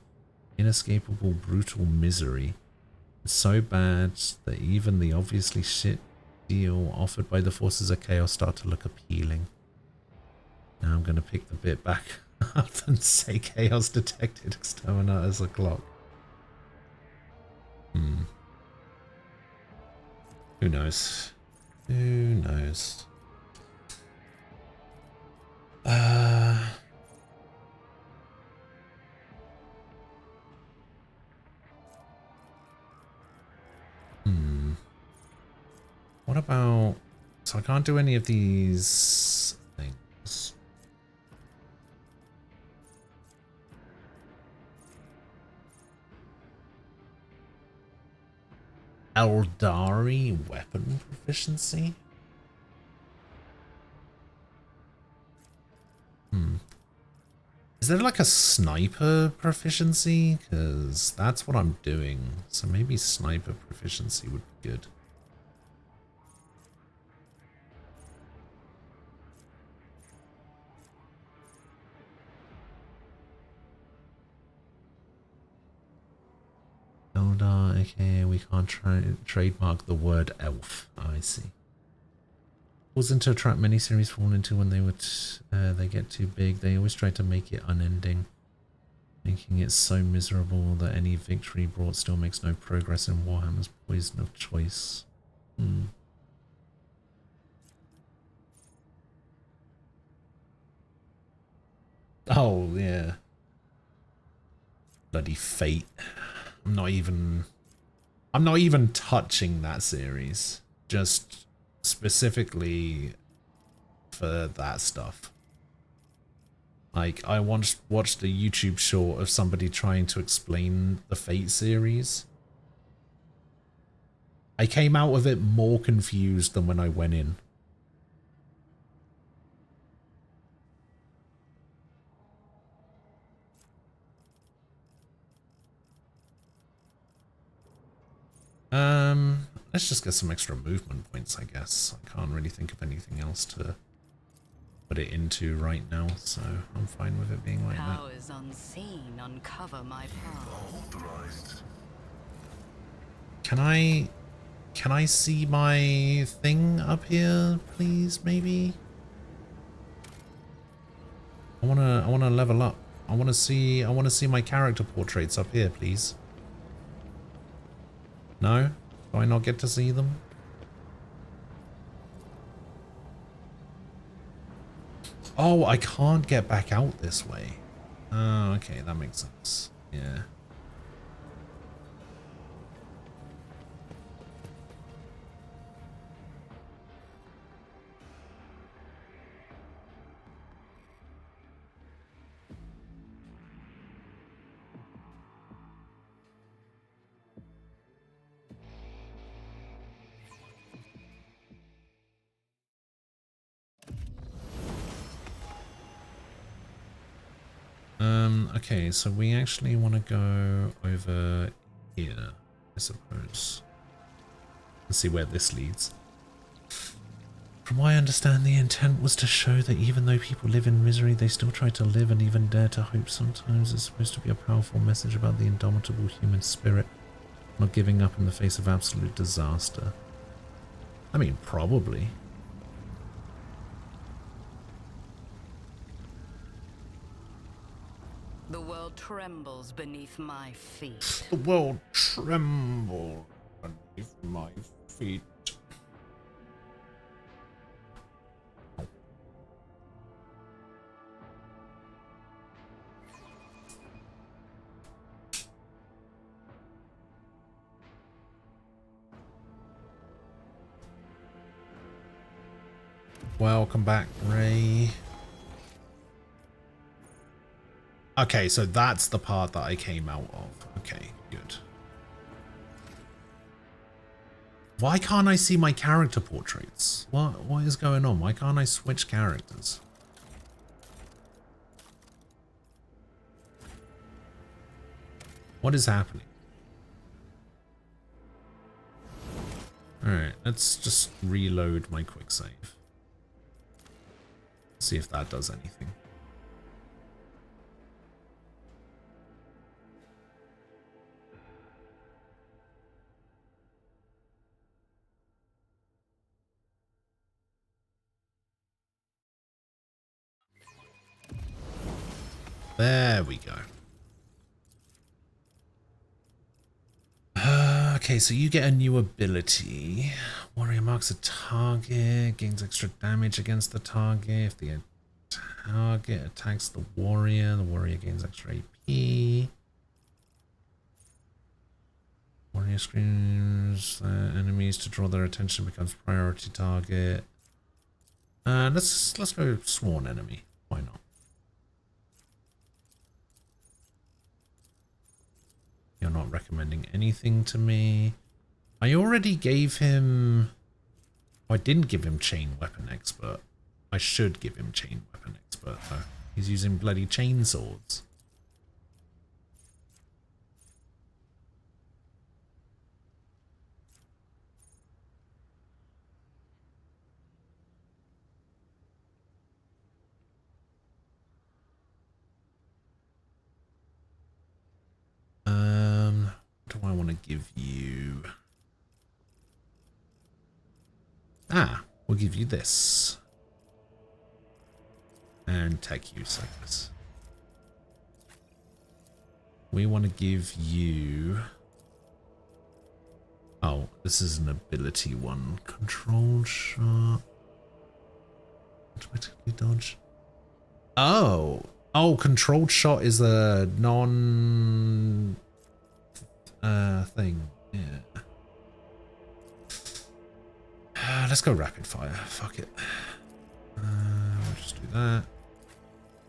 inescapable, brutal misery. It's so bad that even the obviously shit deal offered by the forces of chaos start to look appealing. Now I'm going to pick the bit back up and say chaos detected, exterminators o'clock. Who knows? Who knows? What about... So I can't do any of these things. Eldari weapon proficiency? Is there like a sniper proficiency? Because that's what I'm doing. So maybe sniper proficiency would be good. Eldar, okay, we can't trademark the word elf. Oh, I see. Wasn't to attract many series fall into when they get too big. They always try to make it unending, making it so miserable that any victory brought still makes no progress in Warhammer's poison of choice. Oh yeah, bloody fate. I'm not even touching that series. Just specifically for that stuff. Like, I watched a YouTube short of somebody trying to explain the Fate series. I came out of it more confused than when I went in. Let's just get some extra movement points, I guess. I can't really think of anything else to put it into right now, so I'm fine with it being like that. Powers unseen uncover my path. Can I see my thing up here, please? Maybe. I wanna level up. I wanna see my character portraits up here, please. No? Do I not get to see them? Oh, I can't get back out this way. Oh, okay, that makes sense. Yeah. Okay, so we actually want to go over here, I suppose. Let's see where this leads. From what I understand, the intent was to show that even though people live in misery, they still try to live and even dare to hope sometimes. It's supposed to be a powerful message about the indomitable human spirit, not giving up in the face of absolute disaster. I mean, probably. The world trembles beneath my feet. The world trembles beneath my feet. Welcome back, Ray. Okay, so that's the part that I came out of. Okay, good. Why can't I see my character portraits? What is going on? Why can't I switch characters? What is happening? Alright, let's just reload my quick save. See if that does anything. There we go. Okay, so you get a new ability. Warrior marks a target, gains extra damage against the target. If the target attacks the warrior gains extra AP. Warrior screams enemies to draw their attention, becomes priority target. Let's go sworn enemy. Why not? You're not recommending anything to me. I already gave him... Oh, I didn't give him chain weapon expert. I should give him chain weapon expert though. He's using bloody chain swords. What do I want to give you? Ah, we'll give you this. And tech use, I guess. We want to give you... Oh, this is an ability one. Control shot. Automatically dodge. Oh! Oh, controlled shot is a non... thing. Yeah. Let's go rapid fire. Fuck it. We'll just do that.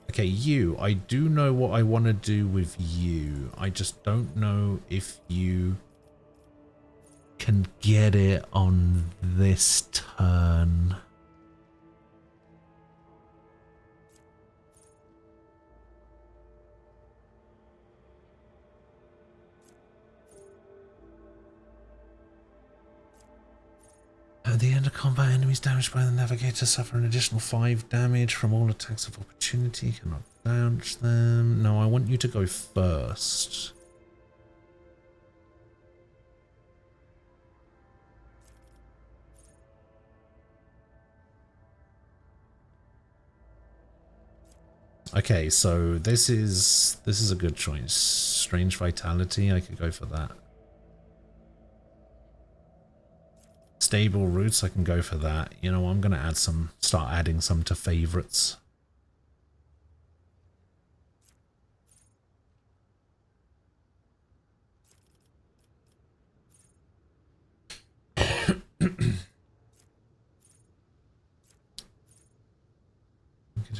Okay, you. I do know what I want to do with you. I just don't know if you can get it on this turn. At the end of combat, enemies damaged by the navigator suffer an additional 5 damage from all attacks of opportunity. Cannot dodge them. No, I want you to go first. Okay, so this is a good choice. Strange Vitality, I could go for that. Stable Roots, I can go for that. You know, I'm gonna start adding some to favorites.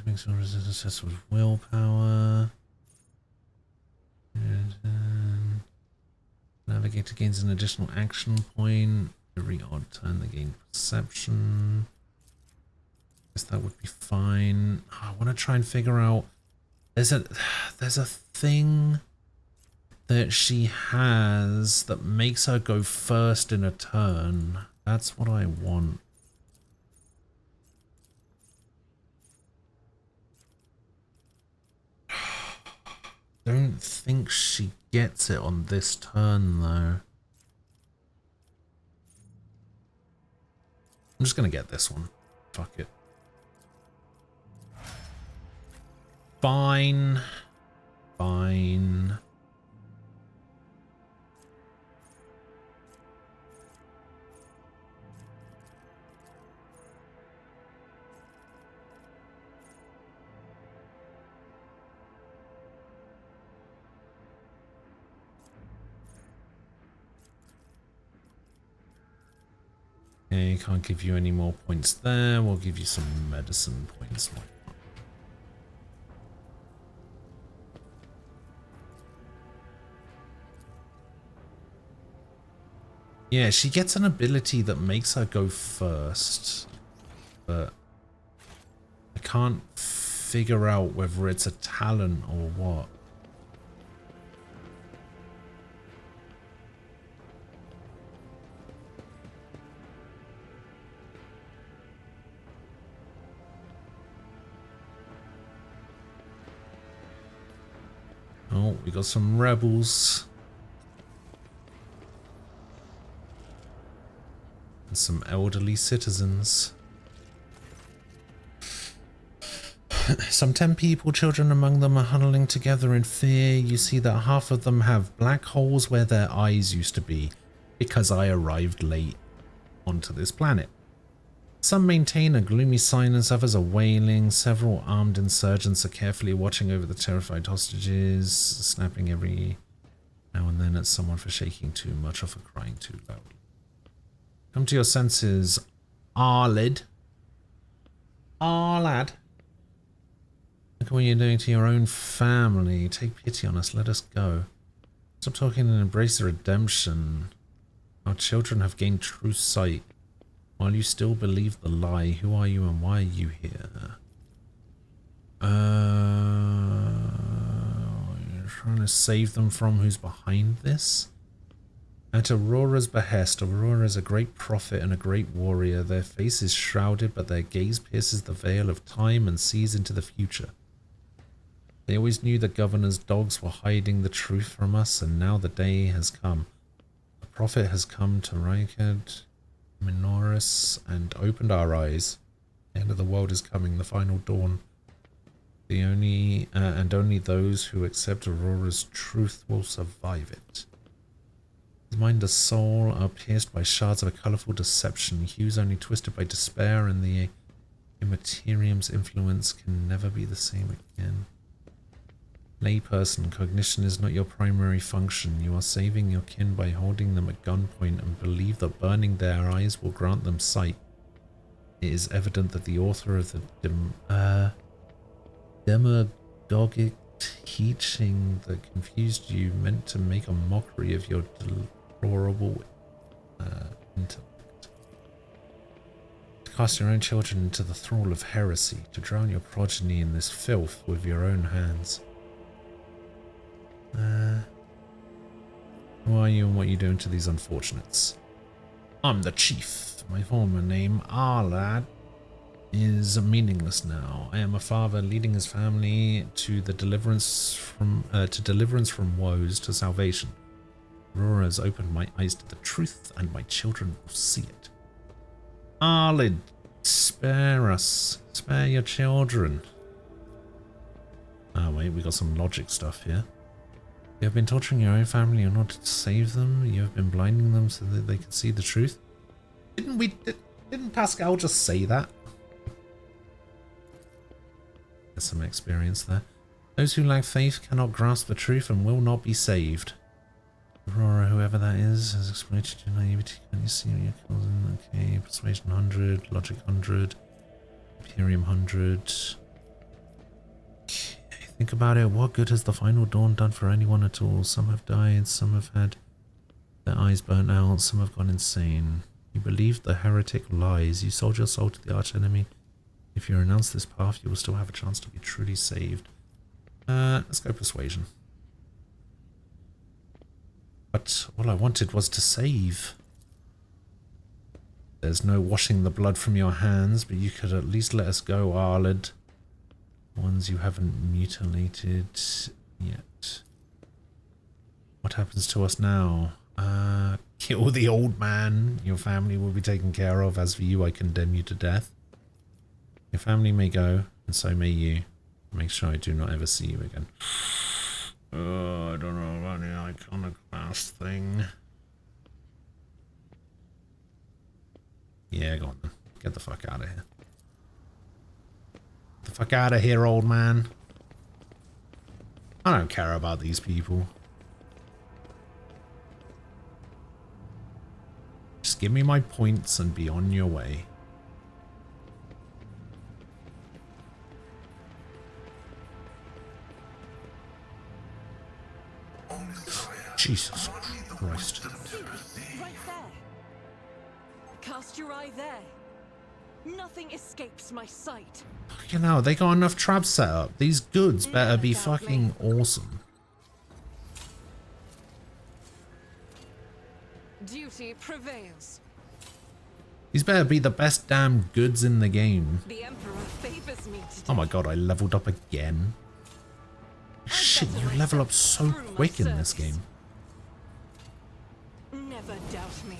Make some resistance tests with willpower. And, Navigator gains an additional action point. Every odd turn they gain perception. Guess that would be fine. I want to try and figure out. There's a thing that she has that makes her go first in a turn. That's what I want. Don't think she gets it on this turn though. I'm just gonna get this one. Fuck it. Fine. Fine. Okay, can't give you any more points there. We'll give you some medicine points. Yeah, she gets an ability that makes her go first, but I can't figure out whether it's a talent or what. Oh, we got some rebels. And some elderly citizens. Some 10 people, children among them, are huddling together in fear. You see that half of them have black holes where their eyes used to be, because I arrived late onto this planet. Some maintain a gloomy silence, others are wailing. Several armed insurgents are carefully watching over the terrified hostages, snapping every now and then at someone for shaking too much or for crying too loud. Come to your senses, Arlid. Lad. Look at what you're doing to your own family. Take pity on us, let us go. Stop talking and embrace the redemption. Our children have gained true sight. While you still believe the lie, who are you and why are you here? You're trying to save them from who's behind this? At Aurora's behest, Aurora is a great prophet and a great warrior. Their face is shrouded, but their gaze pierces the veil of time and sees into the future. They always knew the governor's dogs were hiding the truth from us, and now the day has come. The prophet has come to Rykad Minoris and opened our eyes. The end of the world is coming, the final dawn. Only those who accept Aurora's truth will survive it. His mind and soul are pierced by shards of a colourful deception, hues only twisted by despair, and the Immaterium's influence can never be the same again. Layperson, cognition is not your primary function. You are saving your kin by holding them at gunpoint and believe that burning their eyes will grant them sight. It is evident that the author of the demagogic teaching that confused you meant to make a mockery of your deplorable intellect. To cast your own children into the thrall of heresy, to drown your progeny in this filth with your own hands. Who are you and what are you doing to these unfortunates? I'm the chief. My former name, Arlad, is meaningless now. I am a father leading his family to the deliverance from woes to salvation. Aurora has opened my eyes to the truth, and my children will see it. Arlad, spare us. Spare your children. Oh wait, we got some logic stuff here. You have been torturing your own family in order to save them. You have been blinding them so that they can see the truth. Didn't Pascal just say that? There's some experience there. Those who lack faith cannot grasp the truth and will not be saved. Aurora, whoever that is, has exploited your naivety. Can you see what you're causing? Okay, persuasion 100, logic 100, Imperium 100. Think about it. What good has the final dawn done for anyone at all? Some have died, some have had their eyes burnt out, some have gone insane. You believed the heretic lies. You sold your soul to the archenemy. If you renounce this path, you will still have a chance to be truly saved. Let's go persuasion. But all I wanted was to save. There's no washing the blood from your hands, but you could at least let us go, Arlad. Ones you haven't mutilated yet. What happens to us now? Kill the old man. Your family will be taken care of. As for you, I condemn you to death. Your family may go, and so may you. Make sure I do not ever see you again. Oh, I don't know about the iconoclast thing. Yeah, go on then. Get the fuck out of here. Get the fuck out of here, old man. I don't care about these people. Just give me my points and be on your way. Jesus Christ. Right there. Cast your eye there. Nothing escapes my sight. Fucking hell, they got enough traps set up. These goods better be fucking awesome. Duty prevails. These better be the best damn goods in the game. The Emperor favors me today. Oh my god, I leveled up again. Shit, you level up so quick in this game. Never doubt me.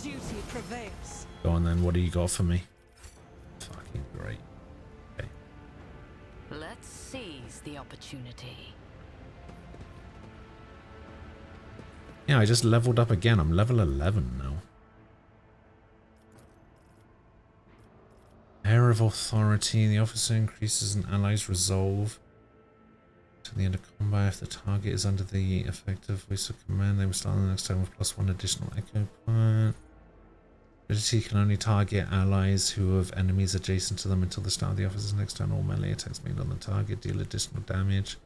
Duty prevails. Go on then, what do you got for me? Fucking great. Okay. Let's seize the opportunity. Yeah, I just leveled up again. I'm level 11 now. Air of Authority. The officer increases an ally's resolve to the end of combat. If the target is under the effective voice of command, they will start the next turn with +1 additional echo point. Ability can only target allies who have enemies adjacent to them until the start of the officer's next turn. All melee attacks made on the target deal additional damage.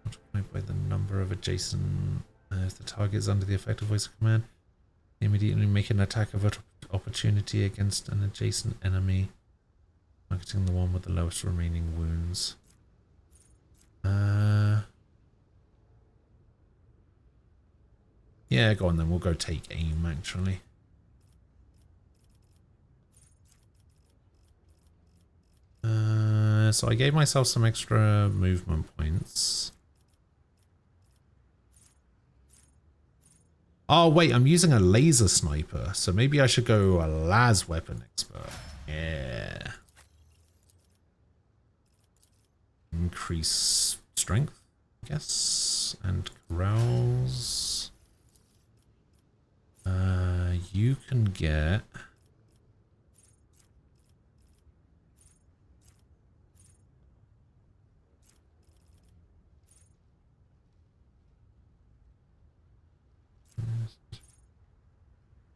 Multiplied by the number of adjacent... if the target is under the effective voice of command, immediately make an attack of opportunity against an adjacent enemy, targeting the one with the lowest remaining wounds. Yeah, go on then. We'll go take aim, actually. So I gave myself some extra movement points. Oh, wait, I'm using a laser sniper, so maybe I should go a las weapon expert. Yeah. Increase strength, I guess, and carouse. You can get...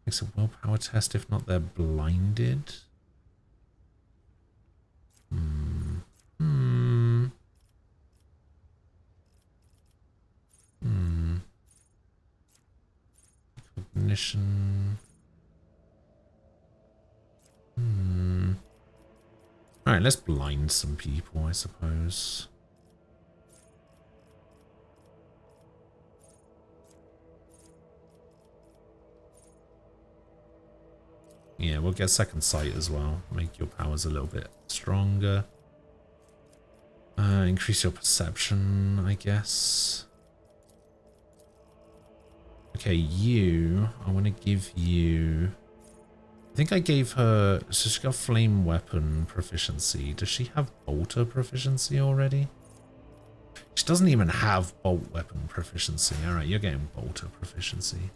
Makes a willpower test if not they're blinded. Cognition. Alright, let's blind some people, I suppose. Yeah, we'll get second sight as well. Make your powers a little bit stronger. Increase your perception, I guess. Okay, you. I want to give you... I think I gave her... So she got flame weapon proficiency. Does she have bolter proficiency already? She doesn't even have bolt weapon proficiency. Alright, you're getting bolter proficiency.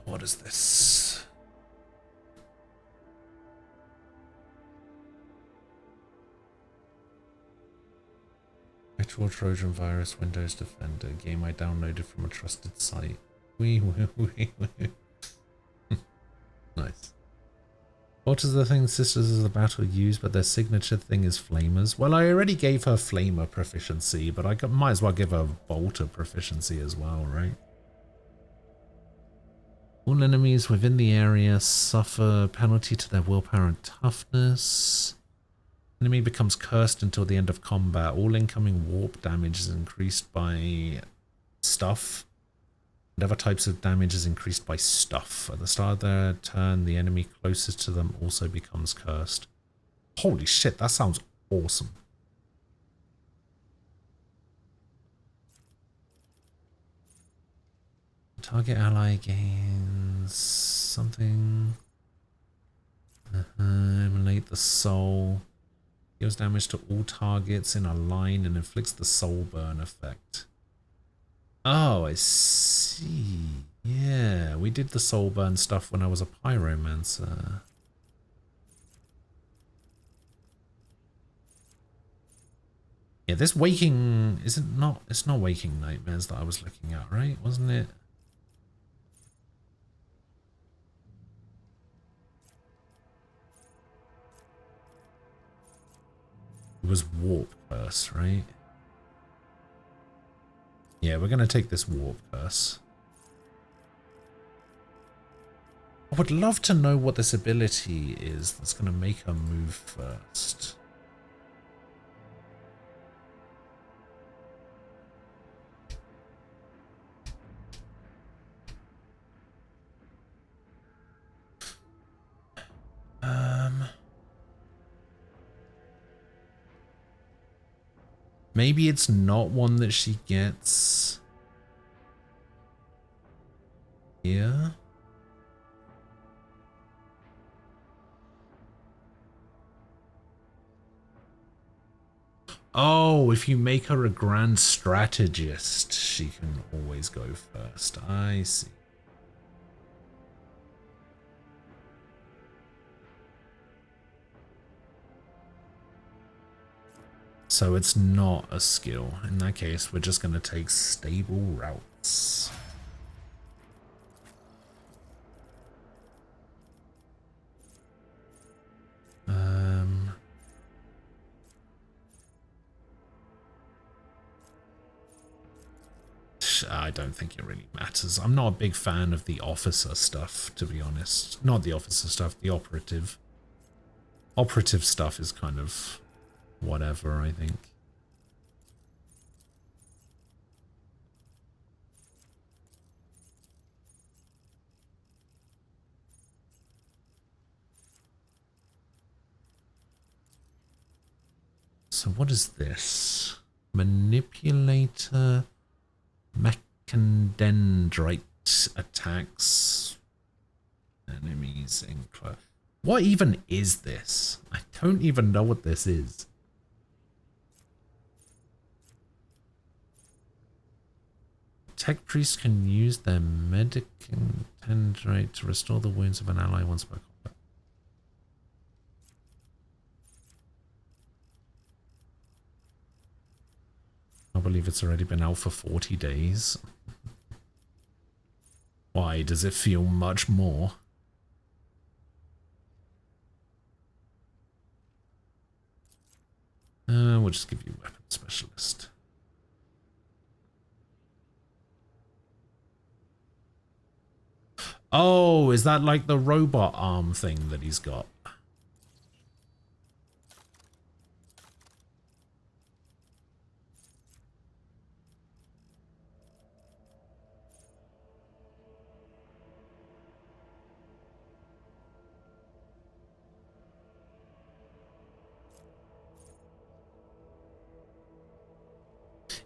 What is this? Actual Trojan Virus Windows Defender game I downloaded from a trusted site. Wee woo wee woo. Nice. What is the thing Sisters of the Battle use, but their signature thing is Flamers? Well, I already gave her Flamer proficiency, but I might as well give her Bolter proficiency as well, right? All enemies within the area suffer penalty to their willpower and toughness. Enemy becomes cursed until the end of combat. All incoming warp damage is increased by stuff. And other types of damage is increased by stuff. At the start of their turn, the enemy closest to them also becomes cursed. Holy shit, that sounds awesome. Target ally gains something. Emulate the soul. Deals damage to all targets in a line and inflicts the soul burn effect. Oh, I see. Yeah, we did the soul burn stuff when I was a pyromancer. Yeah, this waking it's not waking nightmares that I was looking at, right? Wasn't it? It was warp curse, right? Yeah, we're gonna take this warp curse. I would love to know what this ability is that's gonna make her move first. Maybe it's not one that she gets here. Oh, if you make her a grand strategist, she can always go first. I see. So it's not a skill. In that case, we're just going to take stable routes. bits. I don't think it really matters. I'm not a big fan of the officer stuff, to be honest. Not the officer stuff, the operative. Operative stuff is kind of whatever, I think. So what is this? Manipulator mechadendrite attacks enemies in close. What even is this? I don't even know what this is. Tech priests can use their mechadendrite to restore the wounds of an ally once per combat. I believe it's already been out for 40 days. Why does it feel much more? We'll just give you weapon specialist. Oh, is that like the robot arm thing that he's got?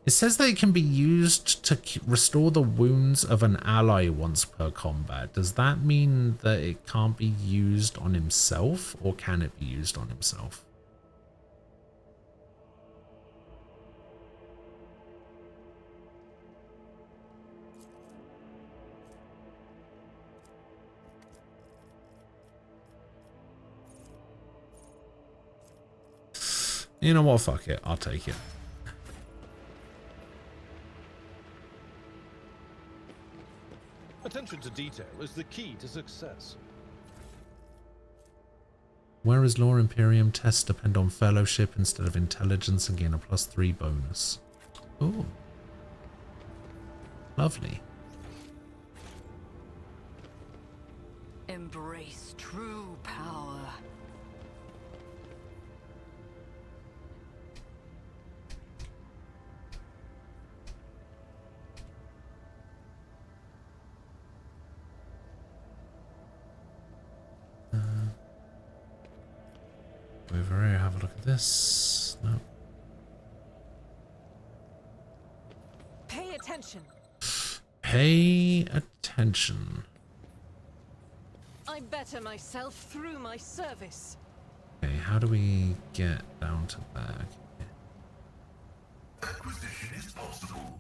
It says that it can be used to restore the wounds of an ally once per combat. Does that mean that it can't be used on himself, or can it be used on himself? You know what? Fuck it. I'll take it. Attention to detail is the key to success. Whereas Law Imperium tests depend on fellowship instead of intelligence and gain a +3 bonus. Ooh. Lovely. Embrace true power. Over here, have a look at this. No. Pay attention. Pay attention. I better myself through my service. Okay, how do we get down to there? Acquisition is possible.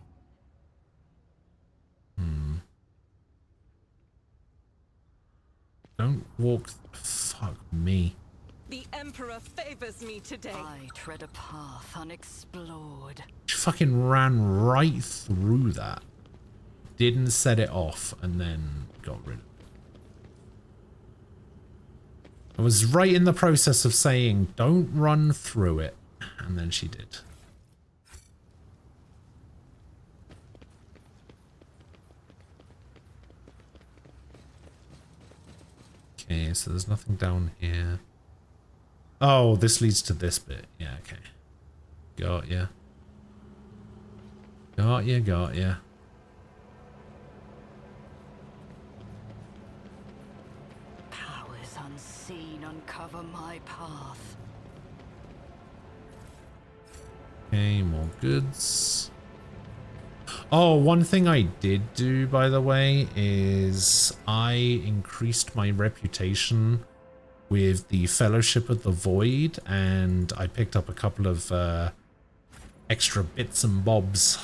Don't walk. Fuck me. The Emperor favors me today. I tread a path unexplored. She fucking ran right through that. Didn't set it off and then got rid of it. I was right in the process of saying, don't run through it. And then she did. Okay, so there's nothing down here. Oh, this leads to this bit. Yeah, okay. Got ya. Got ya, got ya. Powers unseen uncover my path. Okay, more goods. Oh, one thing I did do, by the way, is I increased my reputation with the Fellowship of the Void, and I picked up a couple of extra bits and bobs.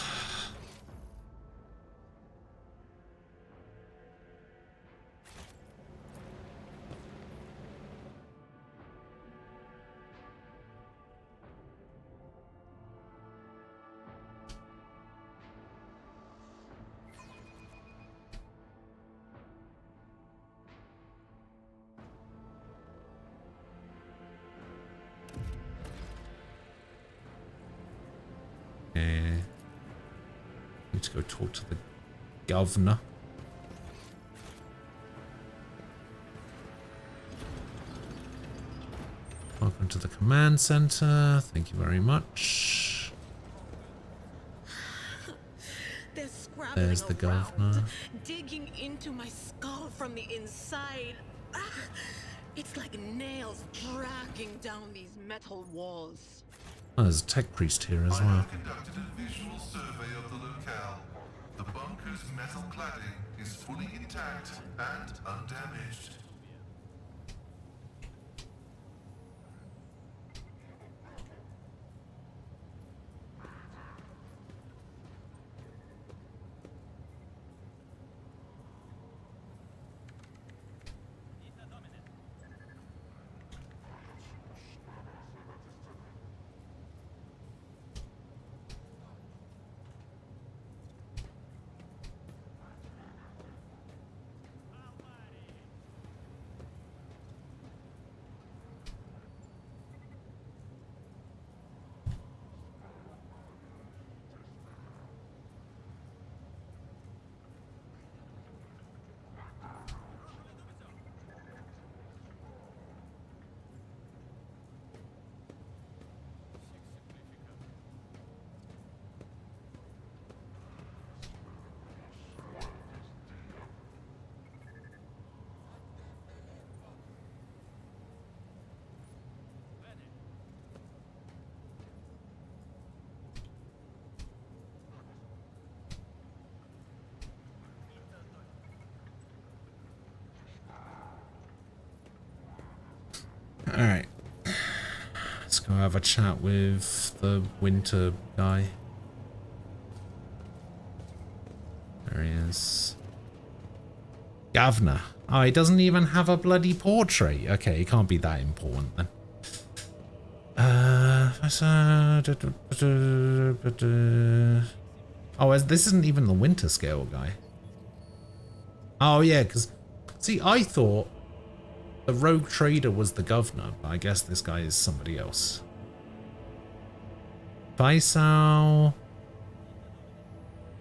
go talk to the governor. Welcome to the command center. Thank you very much. There's the governor. Digging into my skull from the inside. It's like nails dragging down these metal walls. Oh, there's a tech priest here as well. I have conducted a visual survey of the locale. The bunker's metal cladding is fully intact and undamaged. Alright. Let's go have a chat with the winter guy. There he is. Governor. Oh, he doesn't even have a bloody portrait. Okay, he can't be that important then. Oh, this isn't even the winter scale guy. Oh yeah, because see, I thought the rogue trader was the governor, but I guess this guy is somebody else. Faisal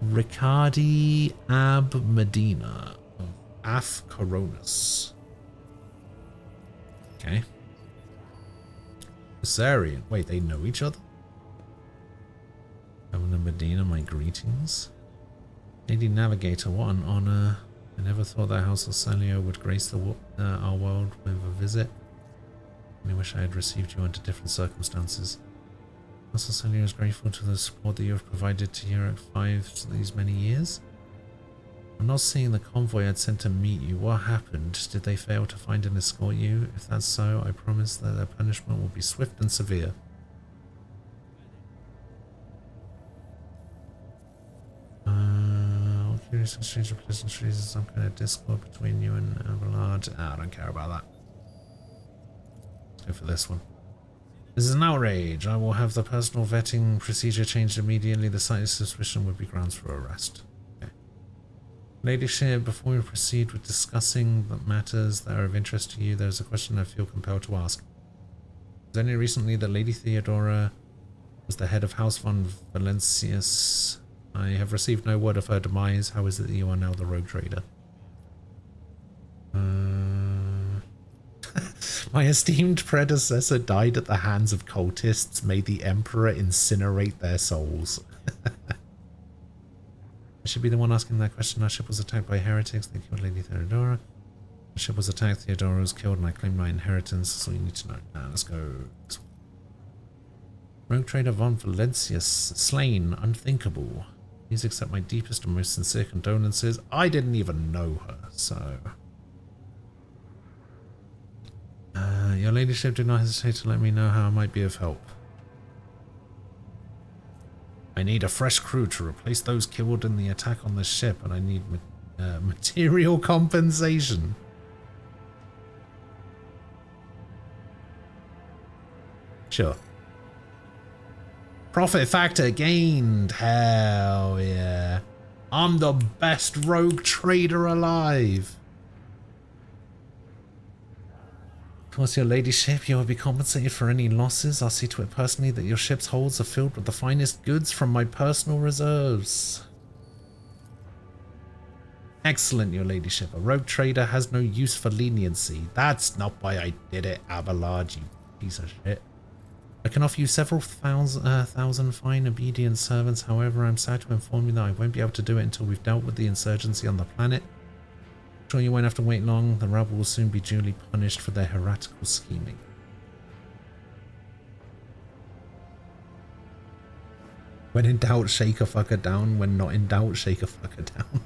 Ricardi Ab Medina of Af Coronas. Okay. Assyrian. Wait, they know each other? Governor Medina, my greetings. Lady Navigator, what an honor. I never thought that House of Salio would grace our world with a visit. I wish I had received you under different circumstances. House of Salio is grateful to the support that you have provided to Europe 5 these many years. I'm not seeing the convoy I'd sent to meet you. What happened? Did they fail to find and escort you? If that's so, I promise that their punishment will be swift and severe. Curious exchange of pleasantries and some kind of discord between you and Abelard. I don't care about that. Let's go for this one. This is an outrage. I will have the personal vetting procedure changed immediately. The slightest suspicion would be grounds for arrest. Okay. Ladyship, before we proceed with discussing the matters that are of interest to you, there's a question I feel compelled to ask. Was it only recently that Lady Theodora was the head of House von Valencius? I have received no word of her demise. How is it that you are now the rogue trader? My esteemed predecessor died at the hands of cultists. May the Emperor incinerate their souls. I should be the one asking that question. Our ship was attacked by heretics. They killed Lady Theodora. The ship was attacked. Theodora was killed, and I claimed my inheritance. That's all you need to know. Now let's go. Rogue trader von Valencius slain. Unthinkable. Please accept my deepest and most sincere condolences. I didn't even know her, so... your ladyship, do not hesitate to let me know how I might be of help. I need a fresh crew to replace those killed in the attack on the ship, and I need material compensation. Sure. Profit factor gained. Hell yeah. I'm the best rogue trader alive. Of course, your ladyship, you will be compensated for any losses. I'll see to it personally that your ship's holds are filled with the finest goods from my personal reserves. Excellent, your ladyship. A rogue trader has no use for leniency. That's not why I did it, Abelard, you piece of shit. I can offer you several thousand fine, obedient servants. However, I'm sad to inform you that I won't be able to do it until we've dealt with the insurgency on the planet. I'm sure you won't have to wait long. The rabble will soon be duly punished for their heretical scheming. When in doubt, shake a fucker down. When not in doubt, shake a fucker down.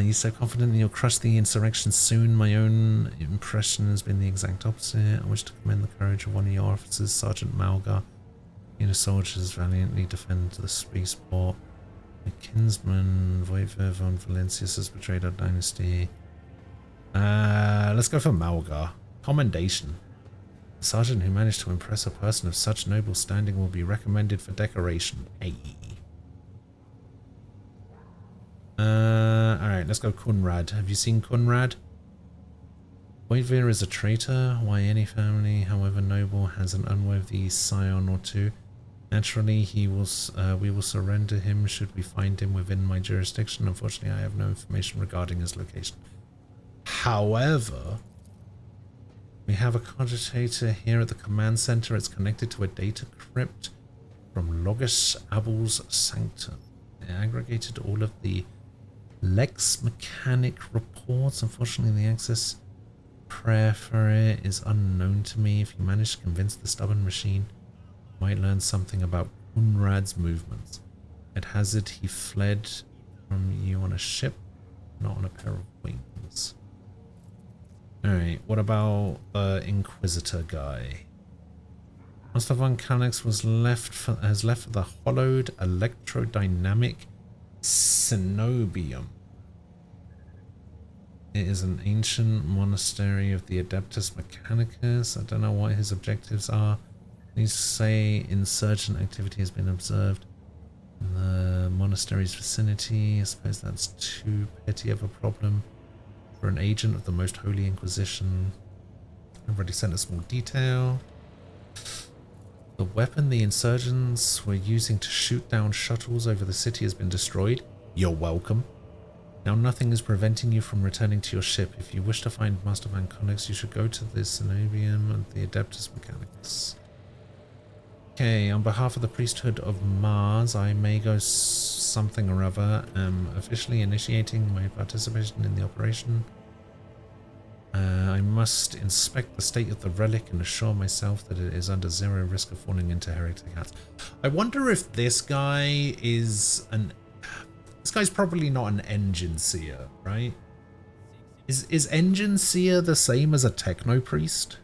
You're so confident that you'll crush the insurrection soon. My own impression has been the exact opposite. I wish to commend the courage of one of your officers, Sergeant Malgar. You know, soldiers valiantly defend the spaceport. My kinsman, Voivod von Valencius, has betrayed our dynasty. Let's go for Malgar. Commendation. The sergeant who managed to impress a person of such noble standing will be recommended for decoration. Hey. Alright, let's go Kunrad. Have you seen Kunrad? Voivod is a traitor. Why any family, however noble, has an unworthy scion or two. Naturally, we will surrender him should we find him within my jurisdiction. Unfortunately, I have no information regarding his location. However, we have a cogitator here at the command center. It's connected to a data crypt from Logus Abel's Sanctum. It aggregated all of the Lex Mechanic reports. Unfortunately, the access prayer for it is unknown to me. If you manage to convince the stubborn machine, you might learn something about Kunrad's movements. At hazard, he fled from you on a ship, not on a pair of wings. Alright, what about the Inquisitor guy? Master von Calix has left for the hollowed electrodynamic Cenobium. It is an ancient monastery of the Adeptus Mechanicus. I don't know what his objectives are. These say insurgent activity has been observed in the monastery's vicinity. I suppose that's too petty of a problem for an agent of the Most Holy Inquisition. I've already sent a small detail. The weapon the insurgents were using to shoot down shuttles over the city has been destroyed. You're welcome. Now nothing is preventing you from returning to your ship. If you wish to find Master Van Connex, you should go to the Cenobium and the Adeptus Mechanicus. Okay, on behalf of the priesthood of Mars, I may go something or other. Officially initiating my participation in the operation. I must inspect the state of the relic and assure myself that it is under zero risk of falling into heretic hands. I wonder if this guy is an... This guy's probably not an engine seer, right? Is engine seer the same as a techno priest?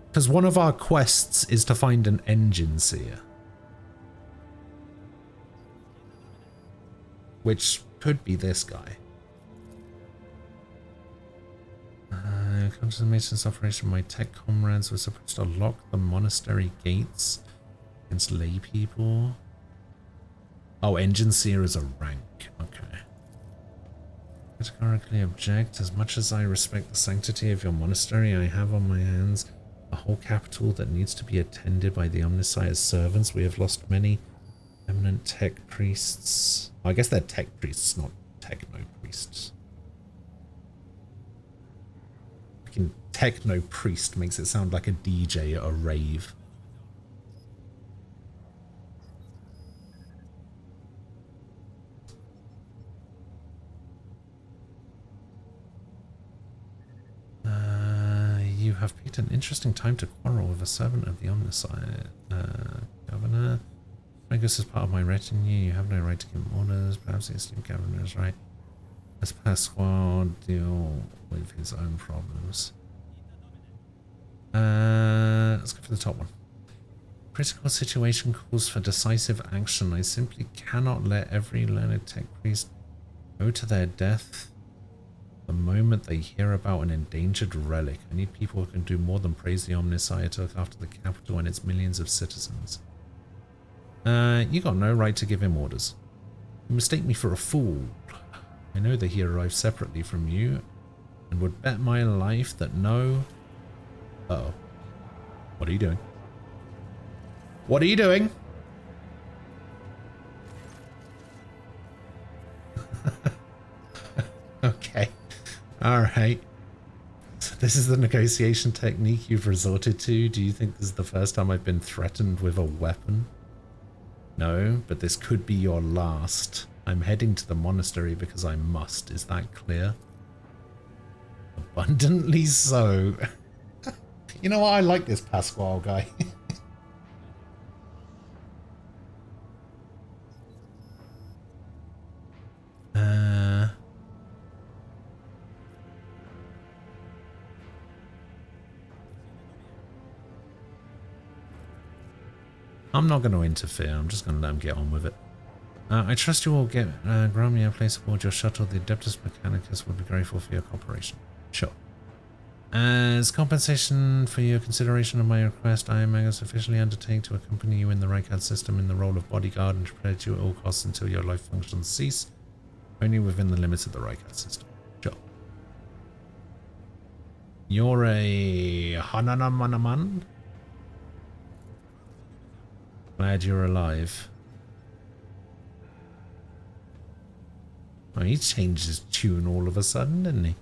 Because one of our quests is to find an engine seer. Which could be this guy. Come to the maintenance operation. My tech comrades were supposed to lock the monastery gates against lay people. Oh, engine seer is a rank. Okay. Categorically object. As much as I respect the sanctity of your monastery, I have on my hands a whole capital that needs to be attended by the Omnissiah's servants. We have lost many eminent tech priests. Oh, I guess they're tech priests, not techno priests. Fucking techno priest makes it sound like a DJ at a rave. You have picked an interesting time to quarrel with a servant of the Omnissiah. Governor, Magus is part of my retinue. You have no right to give him orders. Perhaps the esteemed governor is right. Let Pasquale deal with his own problems. Let's go for the top one. Critical situation calls for decisive action. I simply cannot let every learned tech priest go to their death the moment they hear about an endangered relic. I need people who can do more than praise the Omnissiah to look after the capital and its millions of citizens. You got no right to give him orders. You mistake me for a fool. I know that he arrived separately from you and would bet my life that no... Uh-oh. What are you doing? What are you doing? Alright. This is the negotiation technique you've resorted to. Do you think this is the first time I've been threatened with a weapon? No, but this could be your last. I'm heading to the monastery because I must. Is that clear? Abundantly so. You know what? I like this Pasquale guy. I'm not going to interfere. I'm just going to let him get on with it. I trust you will grant me a place aboard your shuttle. The Adeptus Mechanicus will be grateful for your cooperation. Sure. As compensation for your consideration of my request, I am officially undertake to accompany you in the Rykard system in the role of bodyguard and to protect you at all costs until your life functions cease, only within the limits of the Rykard system. Sure. You're a Hananamanaman? Glad you're alive. Oh, he changed his tune all of a sudden, didn't he?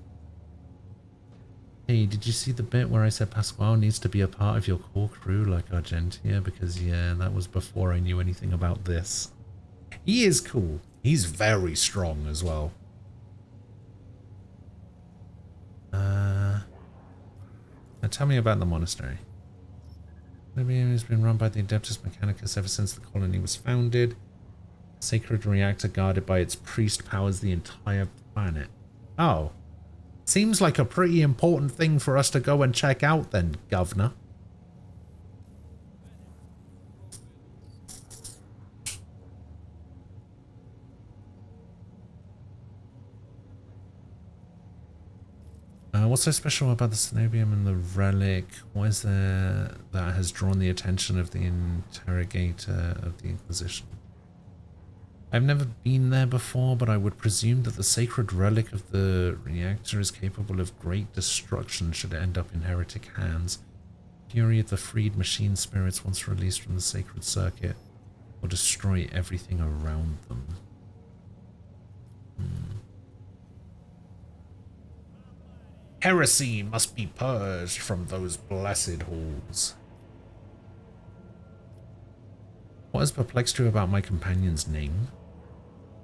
Hey, did you see the bit where I said Pasquale needs to be a part of your core crew like Argentia? Because, yeah, that was before I knew anything about this. He is cool. He's very strong as well. Now tell me about the monastery. The museum has been run by the Adeptus Mechanicus ever since the colony was founded. A sacred reactor guarded by its priest powers the entire planet. Oh. Seems like a pretty important thing for us to go and check out then, Governor. What's so special about the Cenobium and the relic? What is there that has drawn the attention of the interrogator of the Inquisition? I've never been there before, but I would presume that the sacred relic of the reactor is capable of great destruction should it end up in heretic hands. Fury of the freed machine spirits once released from the sacred circuit will destroy everything around them. Heresy must be purged from those blessed halls. What has perplexed you about my companion's name?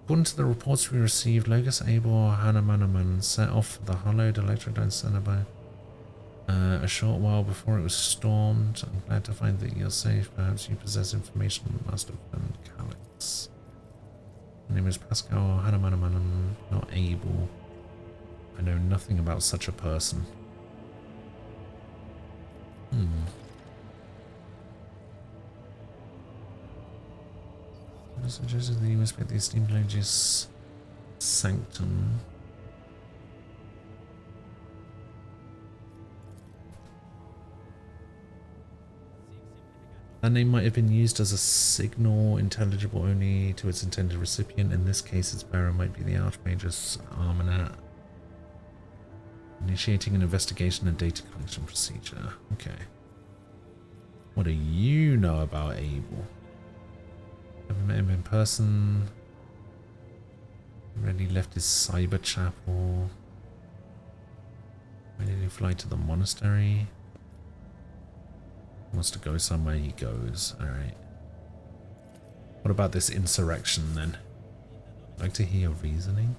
According to the reports we received, Logus Abel or Hanamanaman set off for the hollowed Electrodyne Cenobite a short while before it was stormed. I'm glad to find that you're safe. Perhaps you possess information on the Master and Calyx. My name is Pascal Hanamanaman, not Abel. I know nothing about such a person. I suggested that you respect the esteemed Logus Sanctum. That name might have been used as a signal intelligible only to its intended recipient. In this case, its bearer might be the Archmage's Armanat. Initiating an investigation and data collection procedure. Okay. What do you know about Abel? Never met him in person. Already left his cyber chapel. Why did he fly to the monastery? He wants to go somewhere, he goes. Alright. What about this insurrection then? I'd like to hear your reasoning.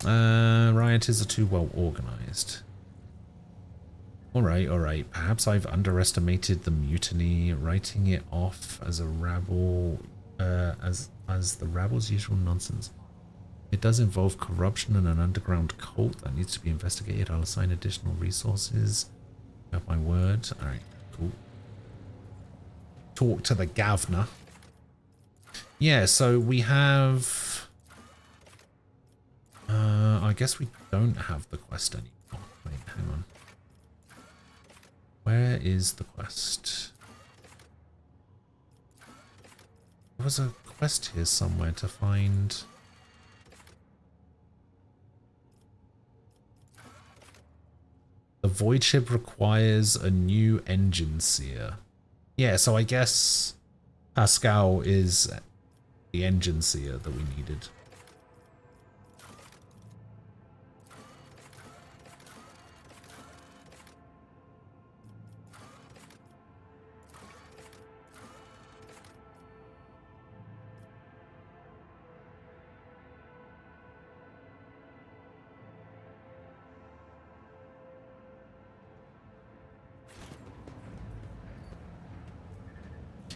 Rioters are too well organized. Alright. Perhaps I've underestimated the mutiny, writing it off as a rabble, as the rabble's usual nonsense. It does involve corruption and an underground cult that needs to be investigated. I'll assign additional resources. You have my word. Alright, cool. Talk to the governor. Yeah, so we have... I guess we don't have the quest anymore. Wait, hang on. Where is the quest? There was a quest here somewhere to find... The void ship requires a new engine seer. Yeah, so I guess Pascal is the engine seer that we needed.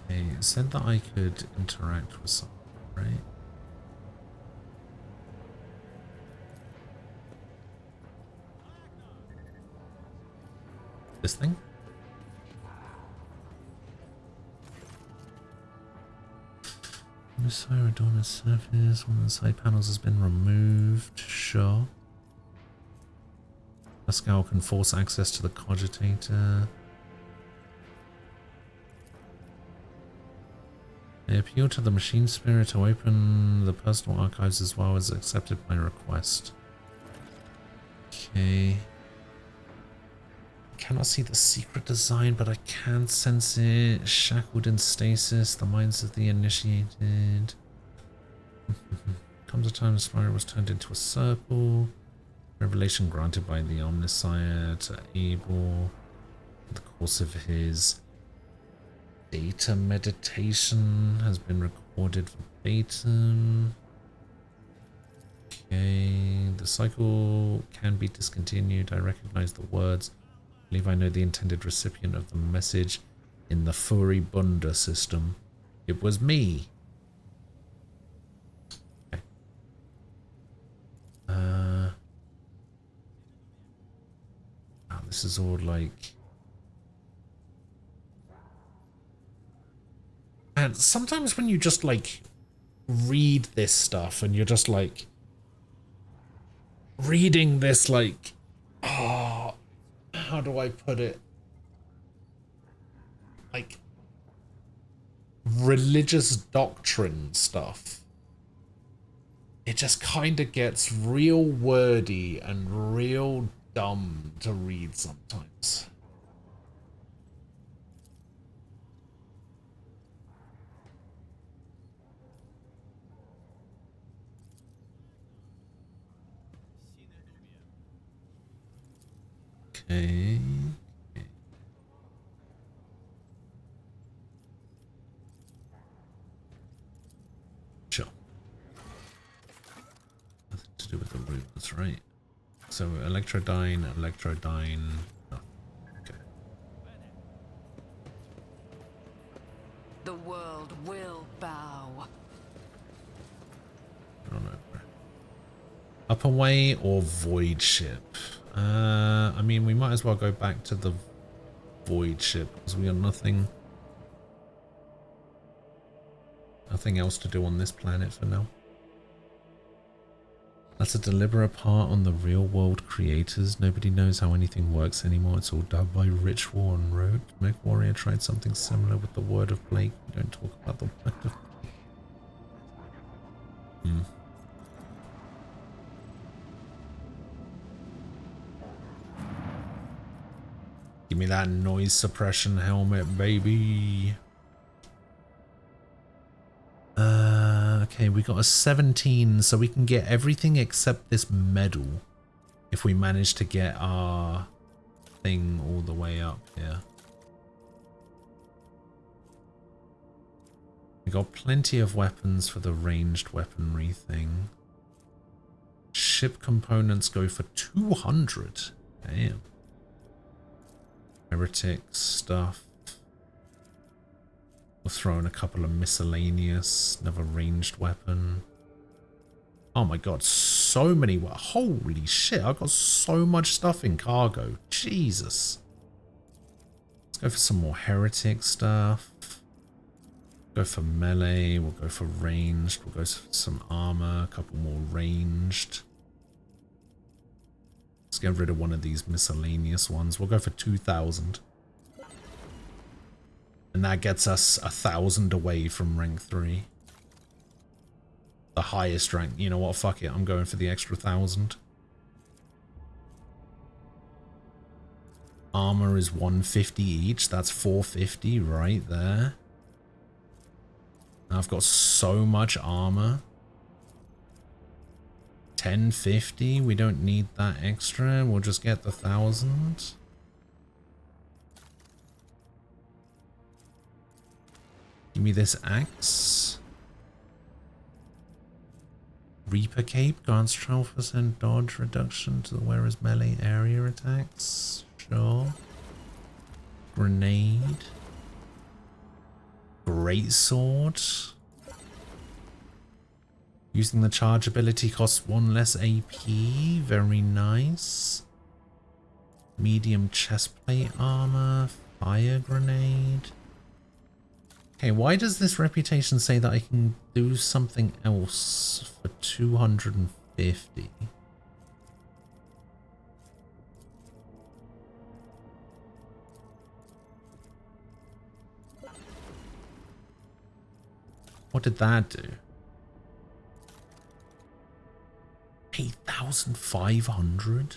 Okay, it said that I could interact with someone, right? This thing? Missile Adorned surface. One of the side panels has been removed. Sure. Pascal can force access to the cogitator. They appeal to the machine spirit to open the personal archives as well as accepted my request. Okay. Cannot see the secret design, but I can sense it. Shackled in stasis, the minds of the initiated. Comes a time the spiral was turned into a circle. Revelation granted by the Omniscire to Abel. In the course of his data meditation has been recorded verbatim. Okay, the cycle can be discontinued. I recognize the words. I believe I know the intended recipient of the message in the Furibunda system. It was me. Okay. Oh, this is all like... And sometimes when you just like read this stuff and you're just like reading this like, oh, how do I put it? Like religious doctrine stuff. It just kind of gets real wordy and real dumb to read sometimes. Okay. Sure. Nothing to do with the rumors, right? So Electrodyne. Oh, okay. The world will bow. I don't know. Upper Way or Void Ship? I mean, we might as well go back to the Void Ship because we got nothing else to do on this planet for now. That's a deliberate part on the real world creators. Nobody knows how anything works anymore. It's all done by Ritual and Road. Meg Warrior tried something similar with the Word of Blake. We don't talk about the Word of Blake. Give me that noise suppression helmet, baby. Okay, we got a 17, so we can get everything except this medal if we manage to get our thing all the way up here. We got plenty of weapons for the ranged weaponry thing. Ship components go for 200. Damn. Heretic stuff. We'll throw in a couple of miscellaneous, another ranged weapon. Oh my god, so many. Holy shit, I've got so much stuff in cargo. Jesus. Let's go for some more heretic stuff. Go for melee, we'll go for ranged, we'll go for some armor, a couple more ranged. Let's get rid of one of these miscellaneous ones. We'll go for 2,000. And that gets us 1,000 away from rank 3. The highest rank. You know what? Fuck it. I'm going for the extra 1,000. Armor is 150 each. That's 450 right there. I've got so much armor. 1050, we don't need that extra. We'll just get the 1000. Give me this axe. Reaper cape grants 12% dodge reduction to the wearer's melee area attacks. Sure. Grenade. Greatsword. Using the charge ability costs 1 less AP. Very nice. Medium chestplate armor. Fire grenade. Okay, why does this reputation say that I can do something else for 250? What did that do? 8,500?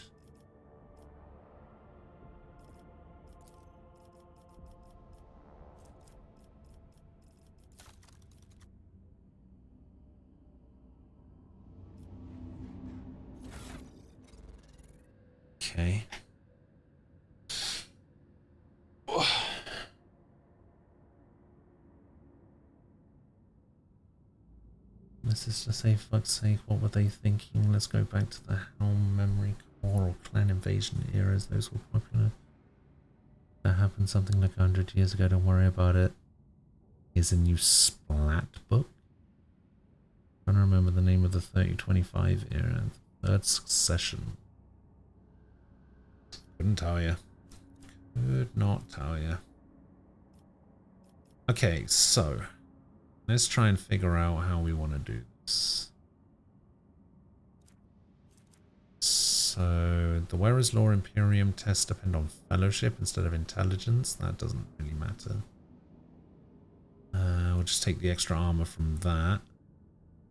Okay. This is to say, fuck's sake, what were they thinking? Let's go back to the Helm memory core or clan invasion eras. Those were popular. That happened something like 100 years ago. Don't worry about it. Here's a new Splat book. I don't remember the name of the 3025 era. Third succession. Couldn't tell you. Could not tell you. Okay, so let's try and figure out how we want to do this. So the Wearer's Law Imperium tests depend on fellowship instead of intelligence. That doesn't really matter. We'll just take the extra armor from that.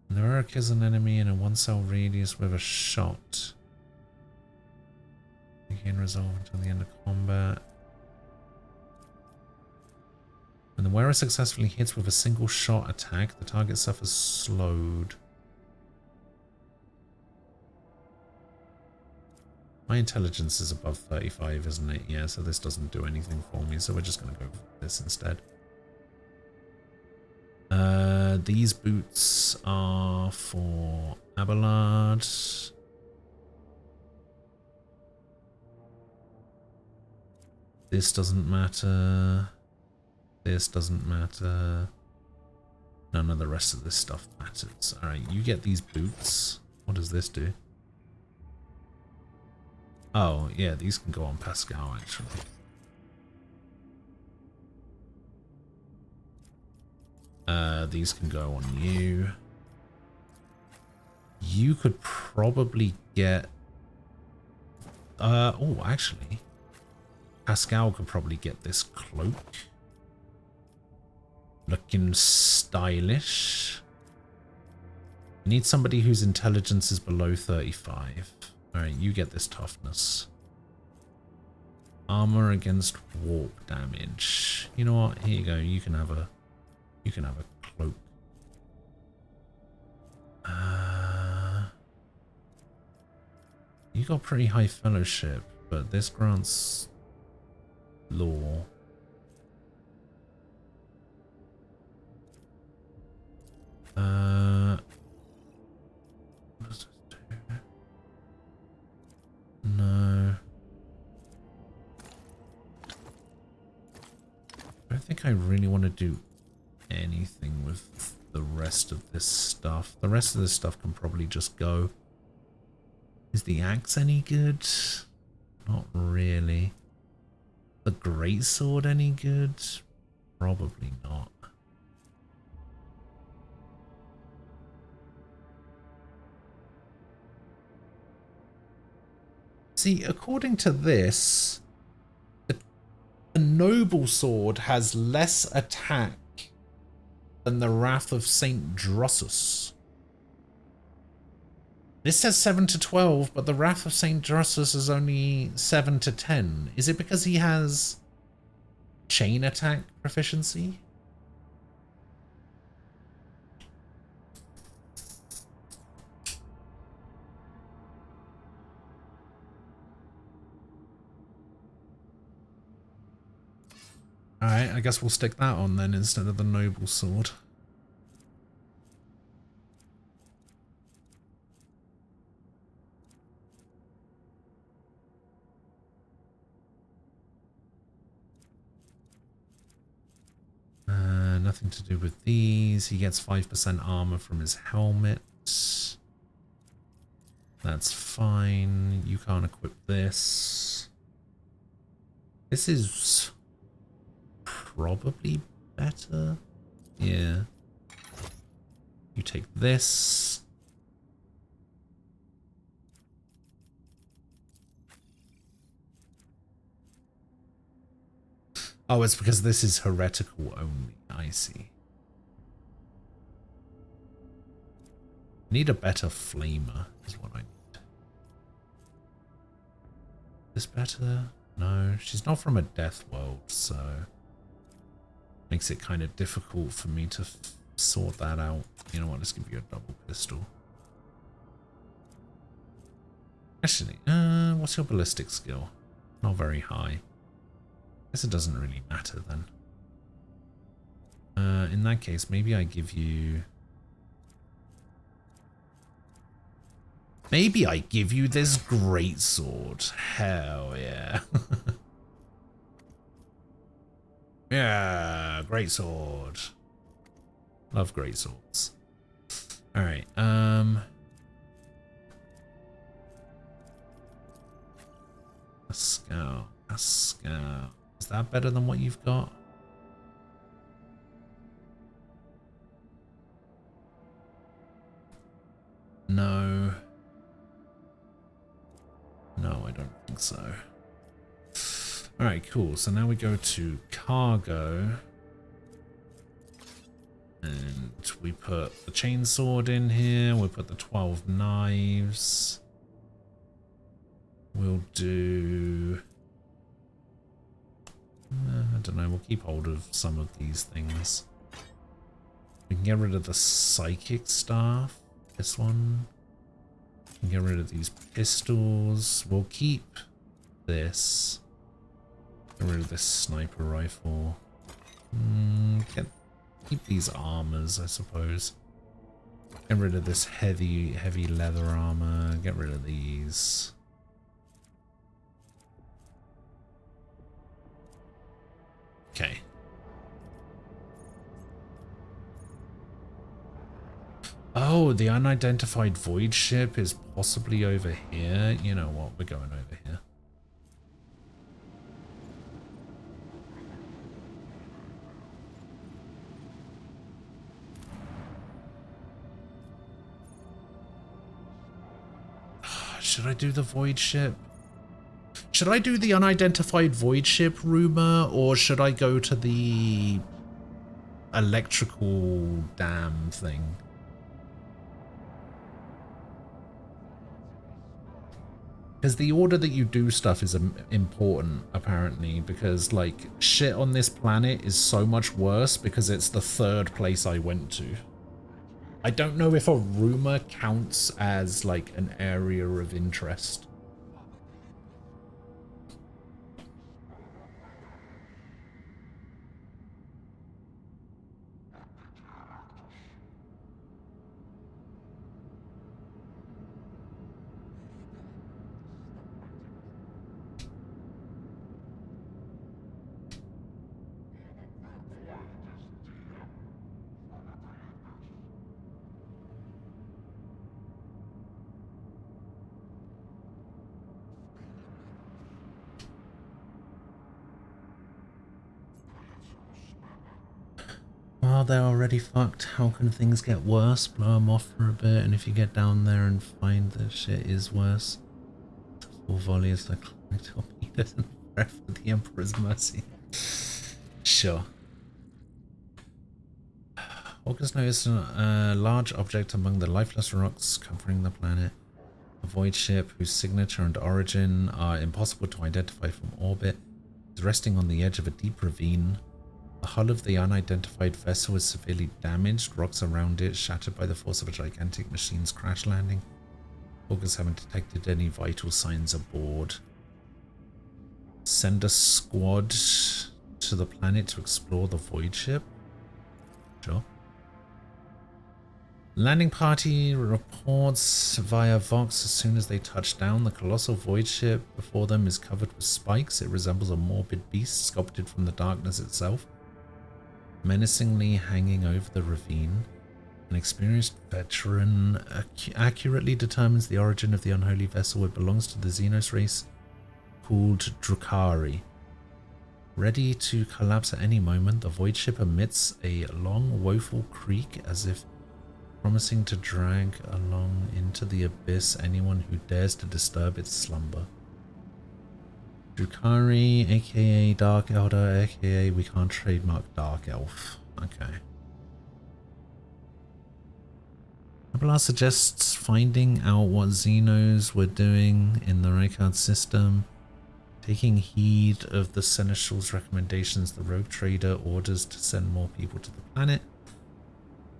And the Eric is an enemy in a 1-cell radius with a shot. You can resolve until the end of combat. When the wearer successfully hits with a single shot attack, the target suffers slowed. My intelligence is above 35, isn't it? Yeah, so this doesn't do anything for me, so we're just going to go for this instead. These boots are for Abelard. This doesn't matter. This doesn't matter. None of the rest of this stuff matters. Alright, you get these boots. What does this do? Oh, yeah, these can go on Pascal, actually. These can go on you. You could probably get... oh, actually... Pascal could probably get this cloak. Looking stylish. I need somebody whose intelligence is below 35. Alright, you get this toughness. Armor against warp damage. You know what? Here you go. You can have a cloak. You got pretty high fellowship, but this grants law. What does this do? No. I don't think I really want to do anything with the rest of this stuff. The rest of this stuff can probably just go. Is the axe any good? Not really. The greatsword any good? Probably not. See, according to this, the noble sword has less attack than the Wrath of Saint Drussus. This says 7 to 12, but the Wrath of Saint Drussus is only 7 to 10. Is it because he has chain attack proficiency? Alright, I guess we'll stick that on then instead of the noble sword. Nothing to do with these. He gets 5% armor from his helmet. That's fine. You can't equip this. This is probably better. Yeah. You take this. Oh, it's because this is heretical only. I see. Need a better flamer is what I need. This better? No, she's not from a death world, so makes it kind of difficult for me to sort that out. You know what? Let's give you a double pistol. Actually, what's your ballistic skill? Not very high. Guess it doesn't really matter then. In that case, maybe I give you... Maybe I give you this greatsword. Hell yeah. Yeah, greatsword. Love greatswords. Alright, a scout. A scout. Is that better than what you've got? No. No, I don't think so. Alright, cool. So now we go to cargo. And we put the chainsword in here. We put the 12 knives. We'll do... I don't know, we'll keep hold of some of these things. We can get rid of the psychic staff. This one. We can get rid of these pistols. We'll keep this. Get rid of this sniper rifle. Keep these armors, I suppose. Get rid of this heavy leather armor. Get rid of these. Okay. Oh, the unidentified void ship is possibly over here. You know what? We're going over here. Should I do the void ship? Should I do the unidentified void ship rumor, or should I go to the electrical dam thing? Because the order that you do stuff is important, apparently, because, like, shit on this planet is so much worse because it's the third place I went to. I don't know if a rumor counts as, like, an area of interest. Well, they're already fucked. How can things get worse? Blow them off for a bit, and if you get down there and find that shit is worse, full volley is like torpedoes and breath for the Emperor's mercy. Sure. August noticed a large object among the lifeless rocks covering the planet. A void ship whose signature and origin are impossible to identify from orbit is resting on the edge of a deep ravine. The hull of the unidentified vessel is severely damaged, rocks around it shattered by the force of a gigantic machine's crash landing. August haven't detected any vital signs aboard. Send a squad to the planet to explore the void ship. Sure. Landing party reports via Vox as soon as they touch down. The colossal void ship before them is covered with spikes. It resembles a morbid beast sculpted from the darkness itself, menacingly hanging over the ravine. An experienced veteran accurately determines the origin of the unholy vessel. It belongs to the Xenos race called Drukhari. Ready to collapse at any moment, the void ship emits a long, woeful creak as if promising to drag along into the abyss anyone who dares to disturb its slumber. Drukhari, aka Dark Elder, aka we can't trademark Dark Elf. Okay. Abelard suggests finding out what Xenos were doing in the Rykard system. Taking heed of the Seneschal's recommendations, the rogue trader orders to send more people to the planet.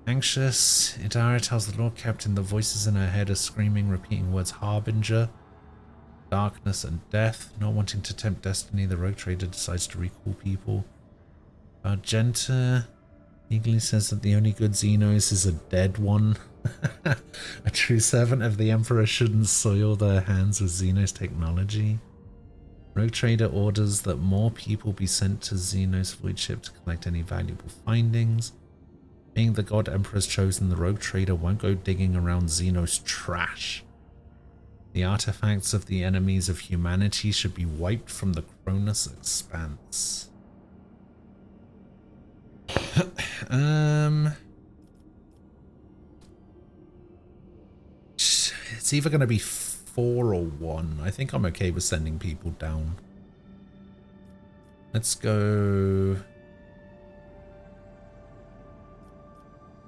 Anxious, Idara tells the Lord Captain the voices in her head are screaming, repeating words Harbinger, darkness and death. Not wanting to tempt destiny, the rogue trader decides to recall people. Argenta eagerly says that the only good Xenos is a dead one. A true servant of the Emperor shouldn't soil their hands with Xenos technology. Rogue Trader orders that more people be sent to Xenos void ship to collect any valuable findings. Being the God Emperor's chosen, the Rogue Trader won't go digging around Xenos trash. The artifacts of the enemies of humanity should be wiped from the Cronus expanse. It's either going to be 4 or 1. I think I'm okay with sending people down. Let's go.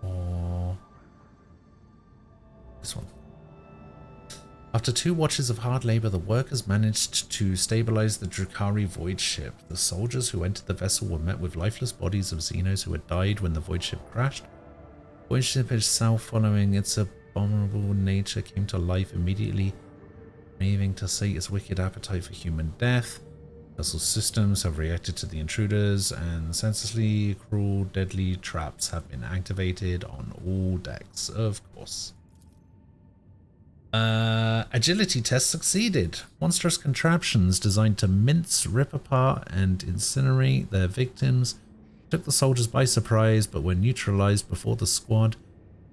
Or this one. After 2 watches of hard labor, the workers managed to stabilize the Drukhari void ship. The soldiers who entered the vessel were met with lifeless bodies of Xenos who had died when the void ship crashed. The void ship itself, following its abominable nature, came to life immediately, raving to sate its wicked appetite for human death. Vessel systems have reacted to the intruders, and senselessly cruel, deadly traps have been activated on all decks, of course. Agility test succeeded. Monstrous contraptions designed to mince, rip apart, and incinerate their victims took the soldiers by surprise, but were neutralized before the squad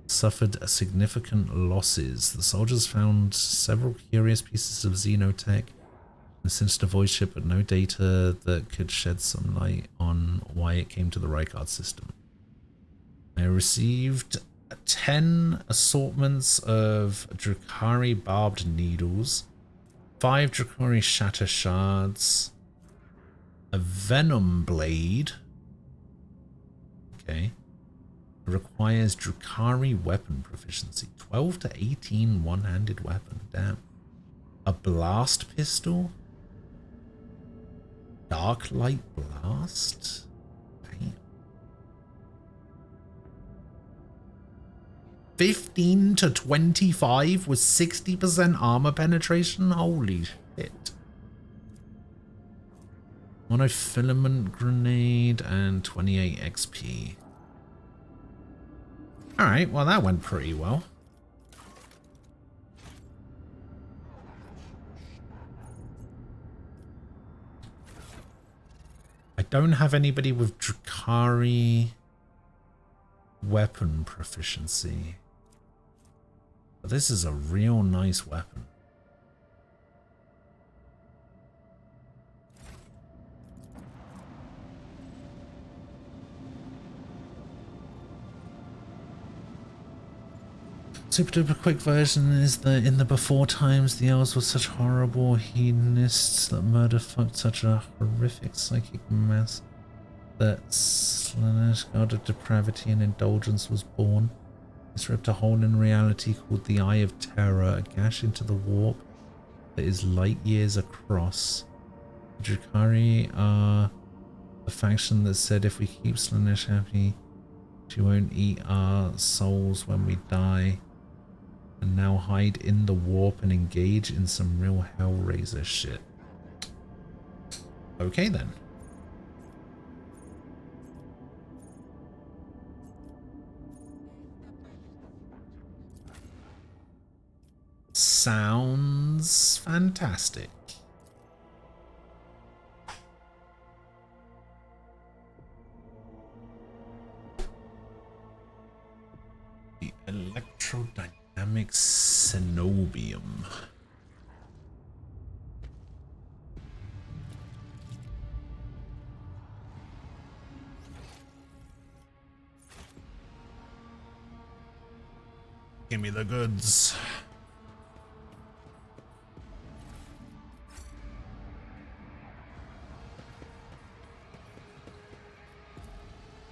suffered significant losses. The soldiers found several curious pieces of xenotech in the sinister void ship, but no data that could shed some light on why it came to the Rykard system. They received 10 assortments of Drukhari barbed needles, 5 Drukhari shatter shards, a venom blade. Okay. It requires Drukhari weapon proficiency. 12 to 18 one-handed weapon. Damn. A blast pistol. Dark light blast. 15 to 25 with 60% armor penetration? Holy shit. Monofilament grenade and 28 XP. Alright, well that went pretty well. I don't have anybody with Drukhari weapon proficiency. But this is a real nice weapon. Super duper quick version is that in the before times, the elves were such horrible hedonists that murder fucked such a horrific psychic mass that Slanesh, god of depravity and indulgence, was born. This ripped a hole in reality called the Eye of Terror, a gash into the warp that is light years across. The Drukhari are the faction that said if we keep Slanesh happy, she won't eat our souls when we die, and now hide in the warp and engage in some real Hellraiser shit. Okay then. Sounds fantastic. The electrodynamic cenobium. Give me the goods.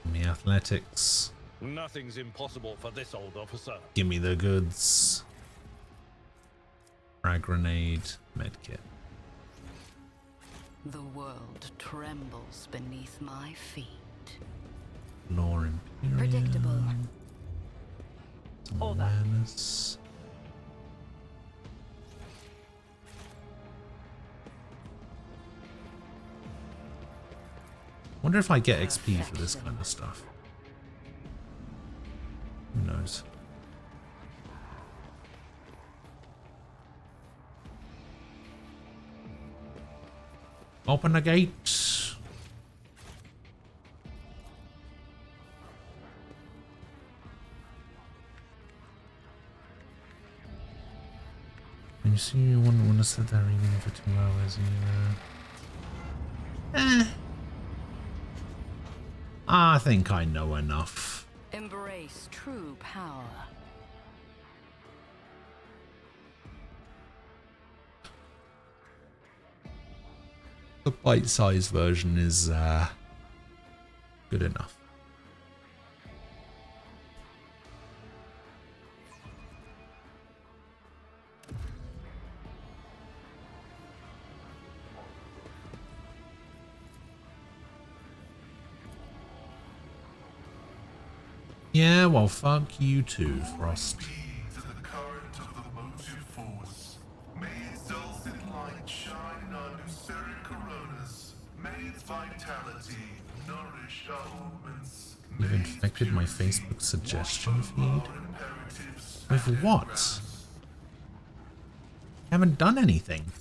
Give me athletics. Nothing's impossible for this old officer. Give me the goods. Frag grenade, medkit. The world trembles beneath my feet. Lore Imperium. Predictable. Some awareness. Wonder if I get XP for this kind of stuff. Who knows? Open the gate. When you see you wouldn't want to sit there reading for 2 hours, I think I know enough. Embrace true power. The bite-sized version is good enough. Yeah, well, fuck you too, Frost. To the current of the motive force. May its dulcet light shine in our luceric coronas. May its vitality nourish our movements. You've infected my Facebook suggestion feed? With what? I haven't done anything.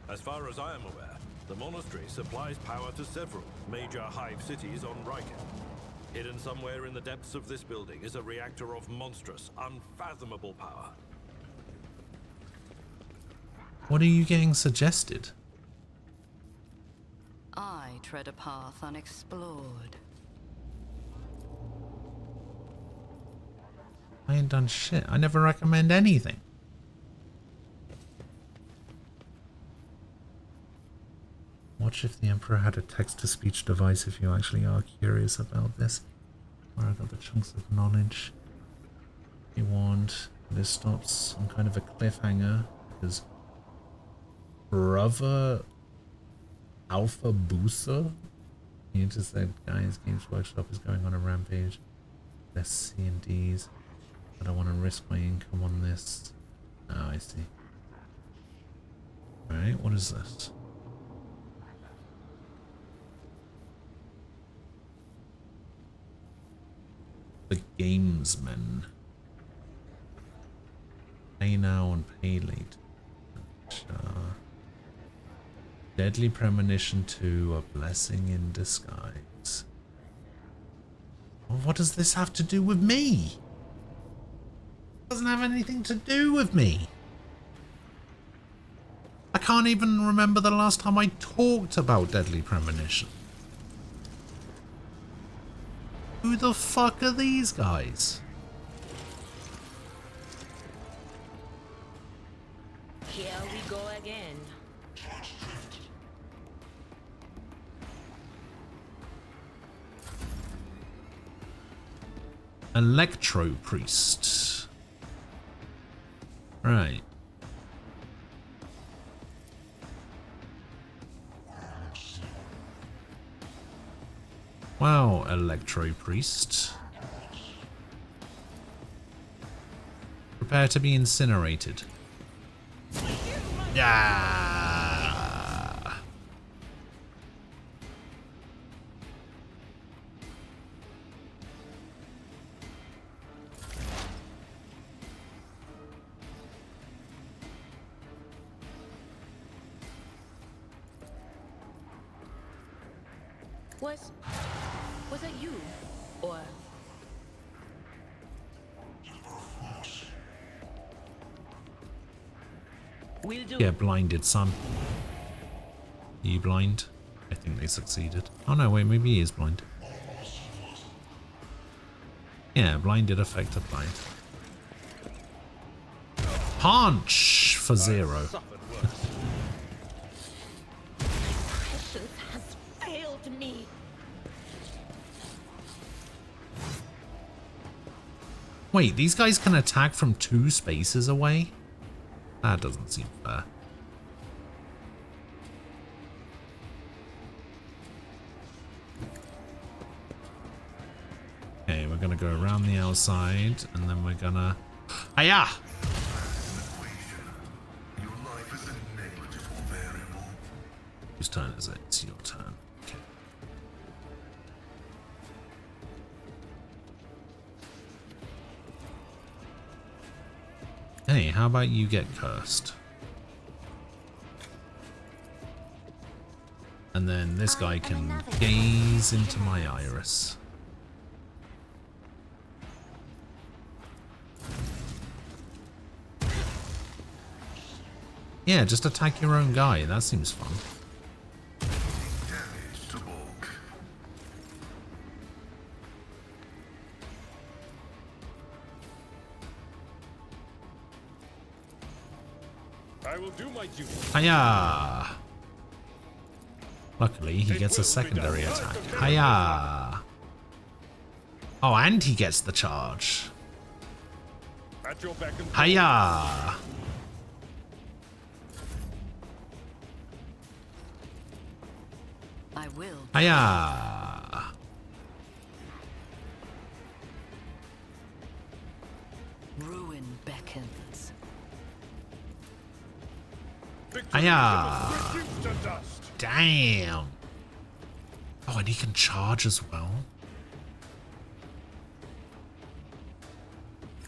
As far as I am aware, the monastery supplies power to several major hive cities on Riken. Hidden somewhere in the depths of this building is a reactor of monstrous, unfathomable power. What are you getting suggested? I tread a path unexplored. I ain't done shit. I never recommend anything. Watch if the Emperor had a text-to-speech device if you actually are curious about this. Where I got the chunks of knowledge. Be warned, this stops on kind of a cliffhanger because Brother Alpha Booster, he just said, guys, Games Workshop is going on a rampage. Let's C&Ds. I don't want to risk my income on this. Oh, I see. Alright, what is this? The Gamesman. Pay now and pay late. Deadly Premonition 2, a blessing in disguise. Well, what does this have to do with me? It doesn't have anything to do with me. I can't even remember the last time I talked about Deadly Premonition. Who the fuck are these guys? Here we go again. Electro Priest. Right. Wow, Electro Priest. Prepare to be incinerated. Yeah. Was that you? Or... We'll do. Yeah, blinded, son. Are you blind? I think they succeeded. Oh no, wait, maybe he is blind. Yeah, blinded effect applied. Punch for 0. Patience has failed me. Wait, these guys can attack from 2 spaces away? That doesn't seem fair. Okay, we're gonna go around the outside, and then we're gonna... Hiya! Whose turn is it? It's your turn. Okay. Hey, how about you get cursed? And then this guy can gaze into my iris. Yeah, just attack your own guy. That seems fun. I will do my duty. Hiya! Luckily, he gets a secondary attack. Hiya! Oh, and he gets the charge. At your beck and Hiya! I will. Hiya! Ruin beckons. Hiya! Damn! Oh, and he can charge as well.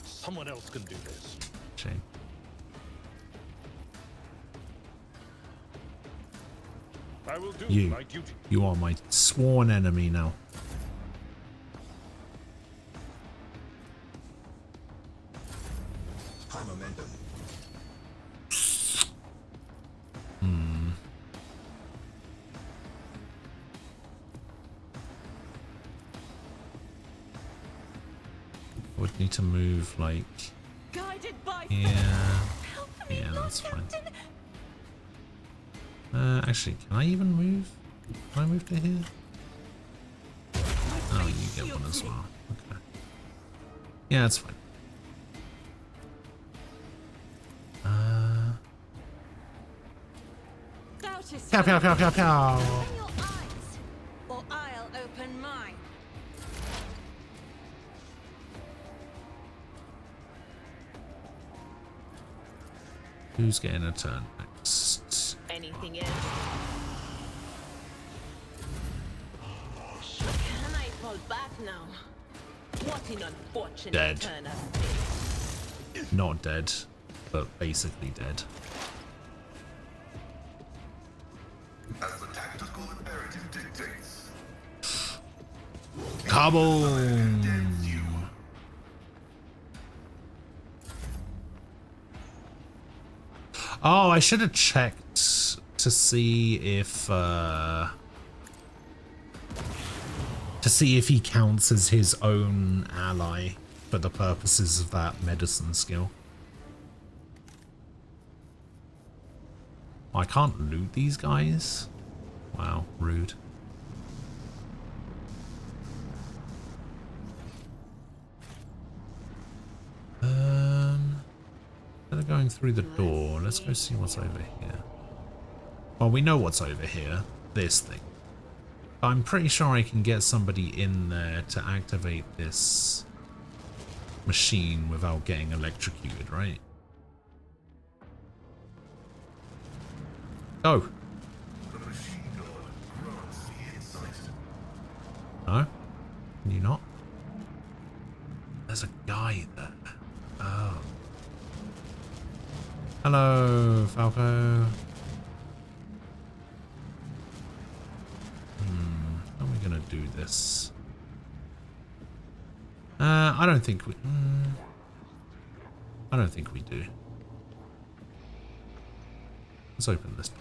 Someone else can do this. Shame. I will do You. my duty. You are my sworn enemy now. High momentum. Would need to move like Guided by yeah, yeah, that's fine. Actually, can I even move? Can I move to here? Oh, you get one as well. Okay. Yeah, that's fine. Pow pow pow pow pow. Open your eyes, or I'll open mine. Who's getting a turn next? Anything else? Can I fall back now? What an unfortunate Dead. turn of fate. Not dead, but basically dead. As the tactical imperative dictates. Kaboom! Oh, I should have checked to see if he counts as his own ally for the purposes of that medicine skill. I can't loot these guys. Wow, rude. Instead of going through the door, let's go see what's over here. Well, we know what's over here. This thing. I'm pretty sure I can get somebody in there to activate this machine without getting electrocuted, right? Go! No? Can you not? There's a guy there. Oh. Hello, Falco. How are we do this. I don't think we... I don't think we do. Let's open this door.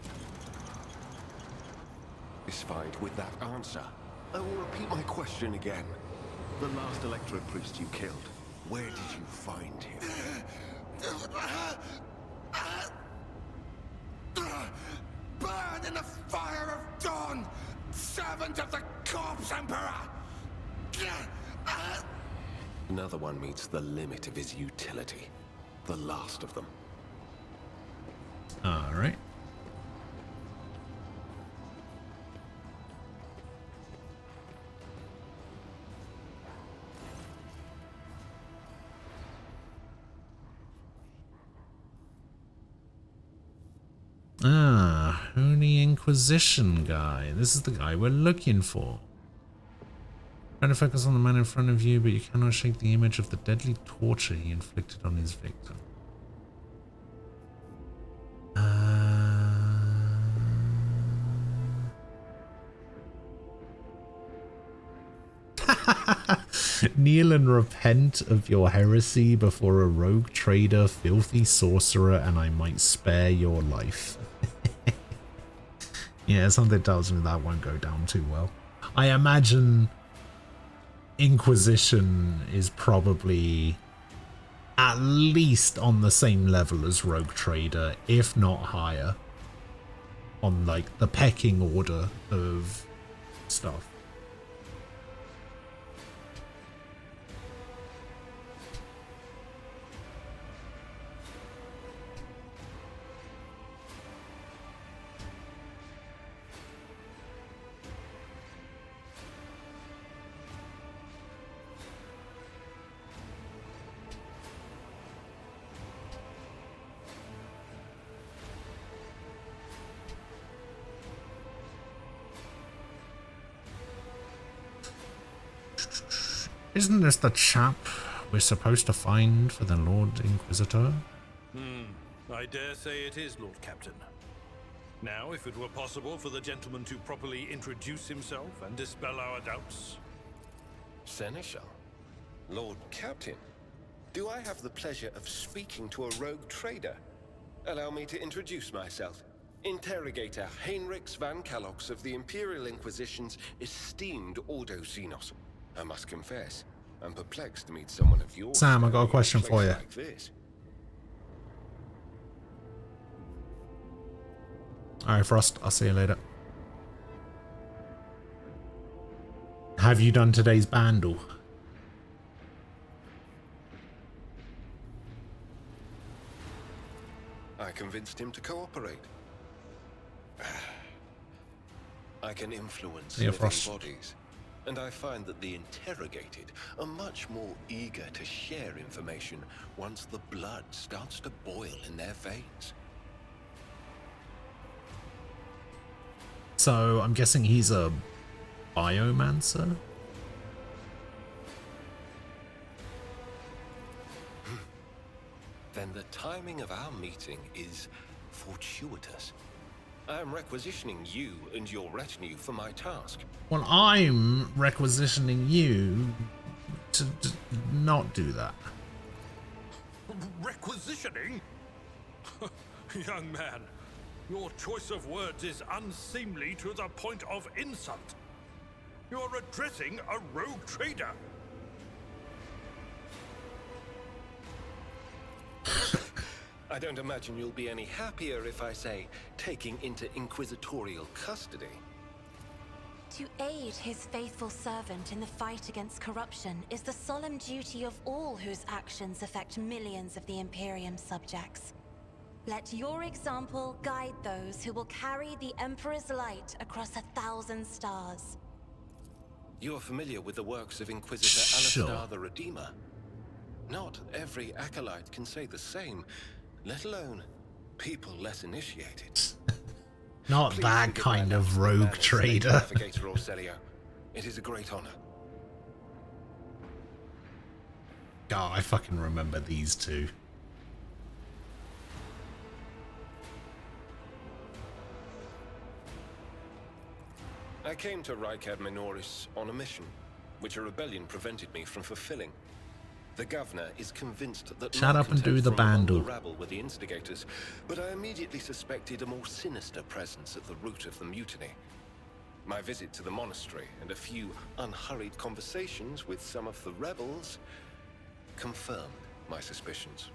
Satisfied with that answer? I will repeat my question again. The last electro priest you killed, where did you find him? Burn in the fire of dawn, servant of the corpse emperor! Another one meets the limit of his utility. The last of them. Alright. Ah, Holy Inquisition guy. This is the guy we're looking for. Trying to focus on the man in front of you, but you cannot shake the image of the deadly torture he inflicted on his victim. Kneel and repent of your heresy before a rogue trader, filthy sorcerer, and I might spare your life. Yeah, something tells me that won't go down too well. I imagine Inquisition is probably at least on the same level as Rogue Trader, if not higher, on like the pecking order of stuff. Isn't this the chap we're supposed to find for the Lord Inquisitor? I dare say it is, Lord Captain. Now, if it were possible for the gentleman to properly introduce himself and dispel our doubts. Seneschal? Lord Captain? Do I have the pleasure of speaking to a rogue trader? Allow me to introduce myself. Interrogator Heinrichs van Kallox of the Imperial Inquisition's esteemed Ordo Xenos. I must confess, I'm perplexed to meet someone of your Sam, I got a question for you. like this. Alright, Frost, I'll see you later. Have you done today's bandle? I convinced him to cooperate. I can influence living bodies, and I find that the interrogated are much more eager to share information once the blood starts to boil in their veins. So, I'm guessing he's a biomancer? Then the timing of our meeting is fortuitous. I am requisitioning you and your retinue for my task. Well, I'm requisitioning you to not do that. Requisitioning? Young man, your choice of words is unseemly to the point of insult. You're addressing a rogue trader. I don't imagine you'll be any happier if I say taking into inquisitorial custody. To aid his faithful servant in the fight against corruption is the solemn duty of all whose actions affect millions of the Imperium subjects. Let your example guide those who will carry the Emperor's light across 1,000 stars. You are familiar with the works of Inquisitor Alistar the Redeemer. Not every acolyte can say the same, let alone people less initiated. Not Please that kind of rogue trader. Navigator Orselio. It is a great honor. God, I fucking remember these two. I came to Rykad Minoris on a mission, which a rebellion prevented me from fulfilling. The governor is convinced that Shut up and do the from among bandle. the rabble were the instigators, but I immediately suspected a more sinister presence at the root of the mutiny. My visit to the monastery and a few unhurried conversations with some of the rebels confirmed my suspicions.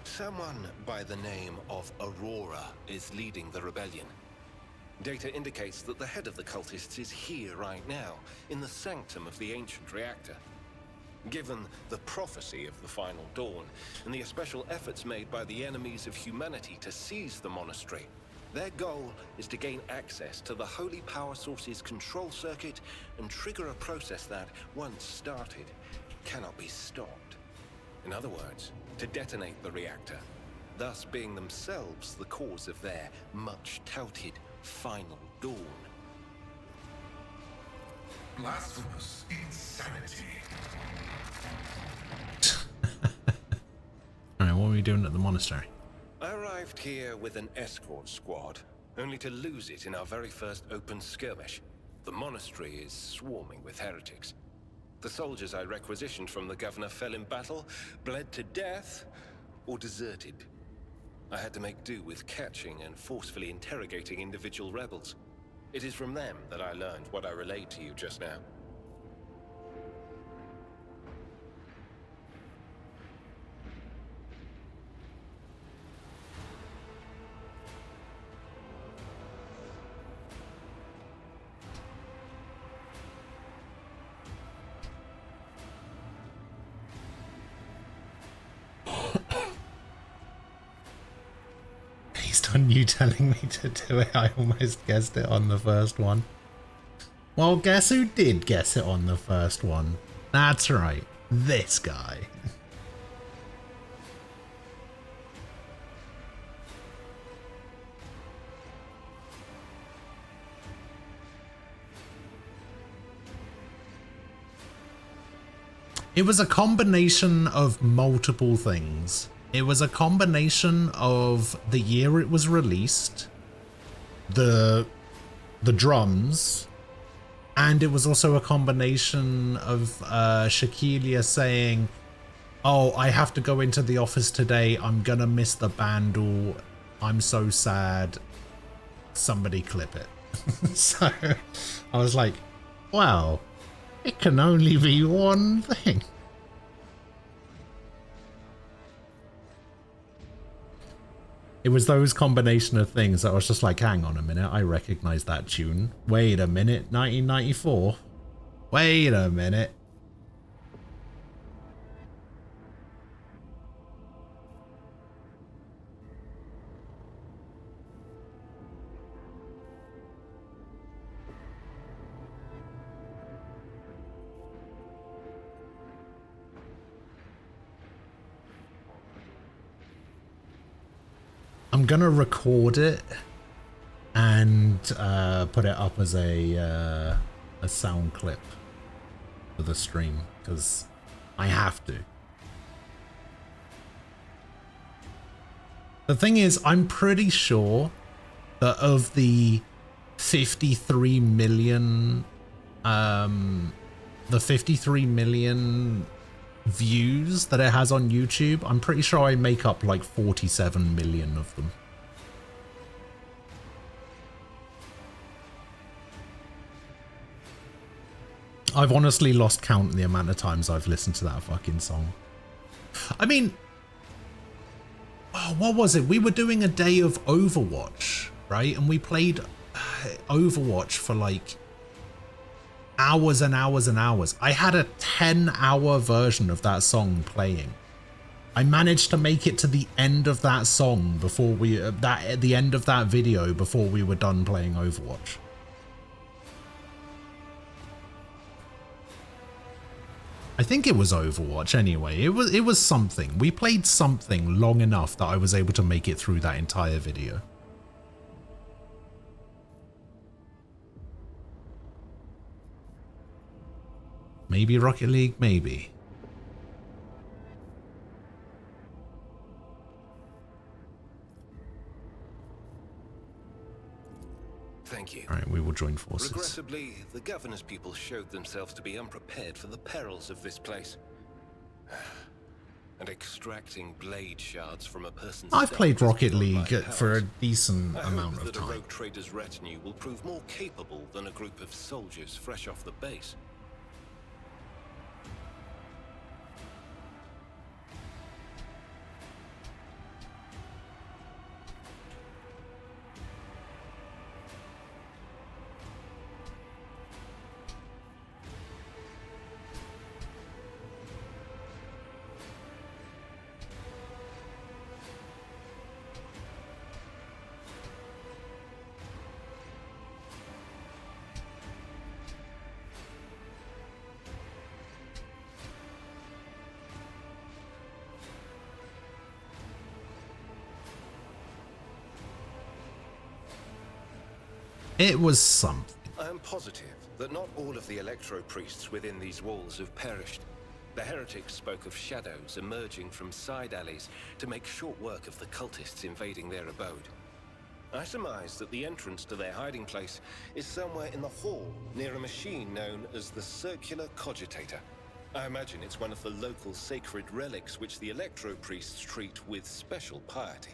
Someone by the name of Aurora is leading the rebellion. Data indicates that the head of the cultists is here right now, in the sanctum of the ancient reactor. Given the prophecy of the final dawn, and the special efforts made by the enemies of humanity to seize the monastery, their goal is to gain access to the holy power source's control circuit and trigger a process that, once started, cannot be stopped. In other words, to detonate the reactor, thus being themselves the cause of their much-touted final dawn. Blasphemous insanity. Alright, what are we doing at the monastery? I arrived here with an escort squad, only to lose it in our very first open skirmish. The monastery is swarming with heretics. The soldiers I requisitioned from the governor fell in battle, bled to death, or deserted. I had to make do with catching and forcefully interrogating individual rebels. It is from them that I learned what I relayed to you just now. Based on you telling me to do it, I almost guessed it on the first one. Well, guess who did guess it on the first one? That's right, this guy. It was a combination of multiple things. It was a combination of the year it was released, the drums, and it was also a combination of Shaquilia saying, "Oh, I have to go into the office today. I'm gonna miss the bandle. I'm so sad. Somebody clip it." So I was like, "Wow, it can only be one thing." It was those combination of things that I was just like, hang on a minute, I recognize that tune. Wait a minute, 1994. Wait a minute. I'm gonna record it and put it up as a sound clip for the stream because I have to. The thing is, I'm pretty sure that of the 53 million, views that it has on YouTube, I'm pretty sure I make up like 47 million of them. I've honestly lost count the amount of times I've listened to that fucking song. I mean, what was it? We were doing a day of Overwatch, right? And we played Overwatch for like hours and hours and hours. I had a 10-hour version of that song playing. I managed to make it to the end of that song before we the end of that video before we were done playing Overwatch. I think it was Overwatch anyway. It was something. We played something long enough that I was able to make it through that entire video. Maybe Rocket League, maybe. Thank you. Alright, we will join forces. Regrettably, the governor's people showed themselves to be unprepared for the perils of this place. And extracting blade shards from a person's I've played cell is Rocket beyond my League for a powers. decent I amount hope of that a time. rogue trader's retinue will prove more capable than a group of soldiers fresh off the base. It was something. I am positive that not all of the electro-priests within these walls have perished. The heretics spoke of shadows emerging from side alleys to make short work of the cultists invading their abode. I surmise that the entrance to their hiding place is somewhere in the hall near a machine known as the Circular Cogitator. I imagine it's one of the local sacred relics which the electro-priests treat with special piety.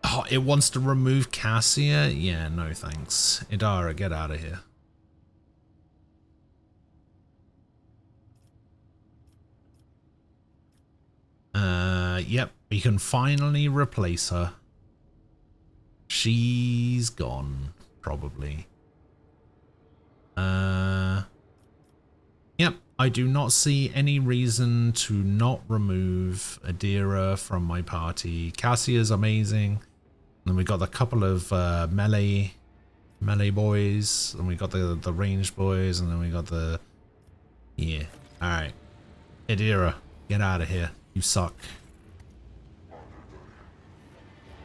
Oh, it wants to remove Cassia? Yeah, no thanks. Idara, get out of here. Yep, we can finally replace her. She's gone, probably. Yep, I do not see any reason to not remove Adira from my party. Cassia's amazing. And then we got a couple of melee boys, and we got the ranged boys, and then we got the Alright. Adira, get out of here. You suck.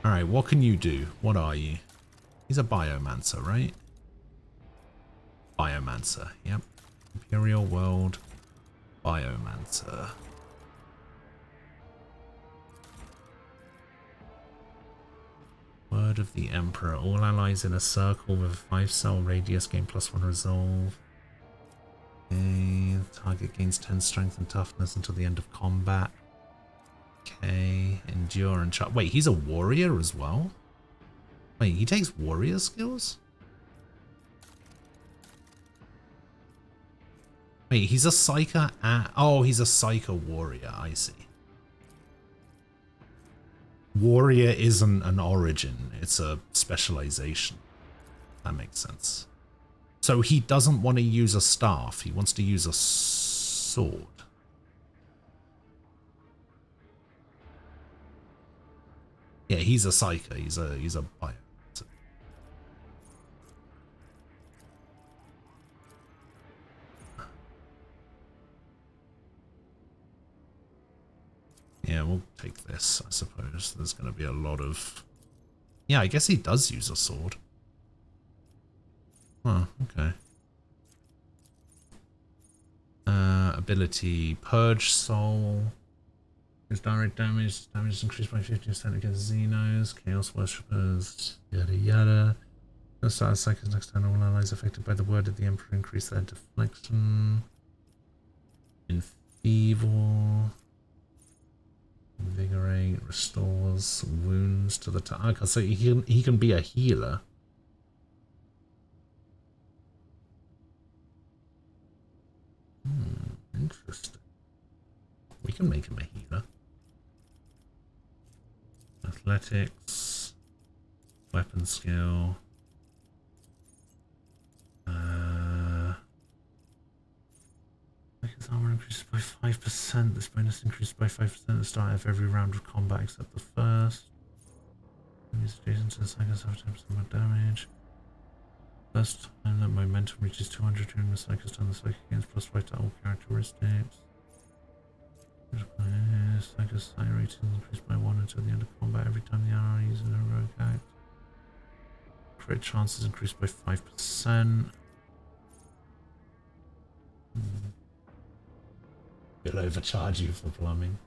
Alright, what can you do? What are you? He's a biomancer, right? Biomancer, yep. Imperial World Biomancer. Word of the Emperor. All allies in a circle with a 5-cell radius gain +1 resolve. Okay. The target gains 10 strength and toughness until the end of combat. Okay. Endure and charge. Wait, he's a warrior as well? Wait, he takes warrior skills? Wait, he's a psyker oh, he's a psyker warrior. I see. Warrior isn't an origin, it's a specialization. That makes sense. So he doesn't want to use a staff, he wants to use a sword. Yeah, he's a psyker, he's a bio. Yeah, we'll take this, I suppose. There's going to be a lot of... Yeah, I guess he does use a sword. Oh, okay. Ability, Purge Soul. His direct damage is increased by 50% against Xenos, Chaos Worshippers, yada yada. No status cycles next turn, all allies affected by the word of the Emperor increase their deflection. Enfeeble. Invigorate, restores wounds to the target. So he can be a healer. Interesting. We can make him a healer. Athletics, weapon skill. His armor increases by 5%. This bonus increases by 5% at the start of every round of combat except the first. Enemies adjacent to the cycles have 10% more damage. First time that momentum reaches 200 during the cycle's turn, the cycle gains +5 to all characteristics. Cycle's side rating is increased by 1 until the end of combat every time the ally uses a heroic act. Crit chances increased by 5%. It'll overcharge you for plumbing.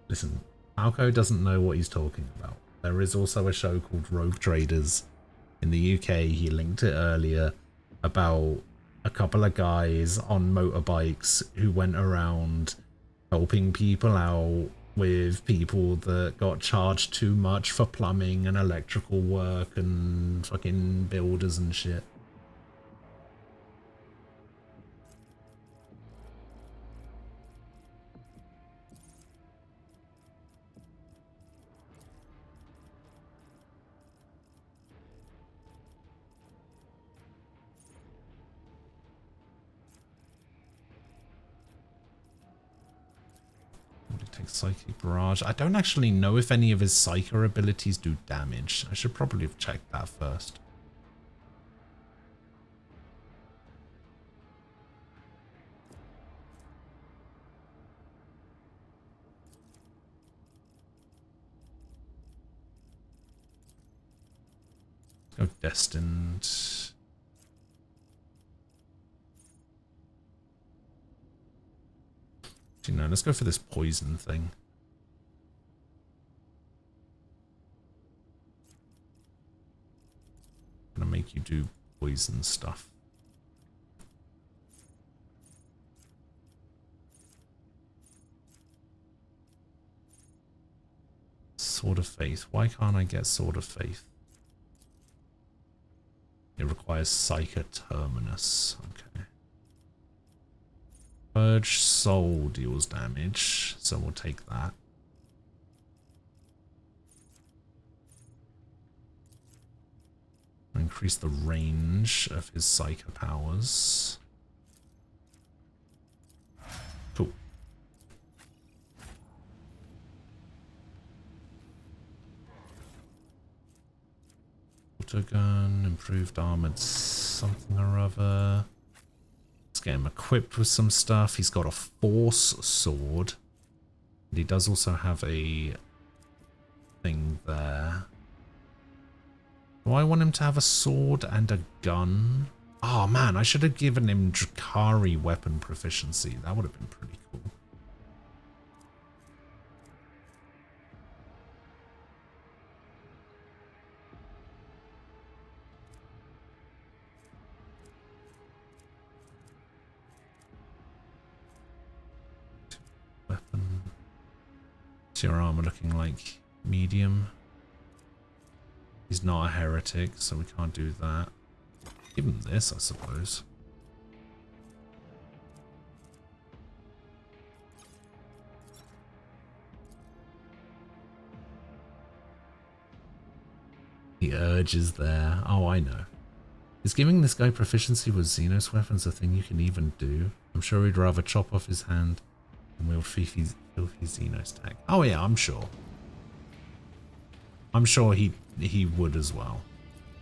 Listen, Malco doesn't know what he's talking about. There is also a show called Rogue Traders in the UK. He linked it earlier about a couple of guys on motorbikes who went around helping people out with people that got charged too much for plumbing and electrical work and fucking builders and shit. Take Psychic Barrage. I don't actually know if any of his Psyker abilities do damage. I should probably have checked that first. Go Destined. Actually, no, let's go for this poison thing. I'm gonna make you do poison stuff. Sword of Faith. Why can't I get Sword of Faith? It requires Psyker Terminus. Okay. Purge Soul deals damage, so we'll take that. Increase the range of his Psyker powers. Cool. Autogun, improved armored something or other. Let's get him equipped with some stuff. He's got a Force Sword. And he does also have a thing there. Do I want him to have a sword and a gun? Oh man, I should have given him Drakari weapon proficiency. That would have been pretty cool. Weapon. What's your armor looking like? Medium. He's not a heretic, so we can't do that. Give him this, I suppose. The urge is there. Oh, I know. Is giving this guy proficiency with Xenos weapons a thing you can even do? I'm sure he'd rather chop off his hand and wield filthy Xenos tag. Oh yeah, I'm sure. I'm sure he would as well.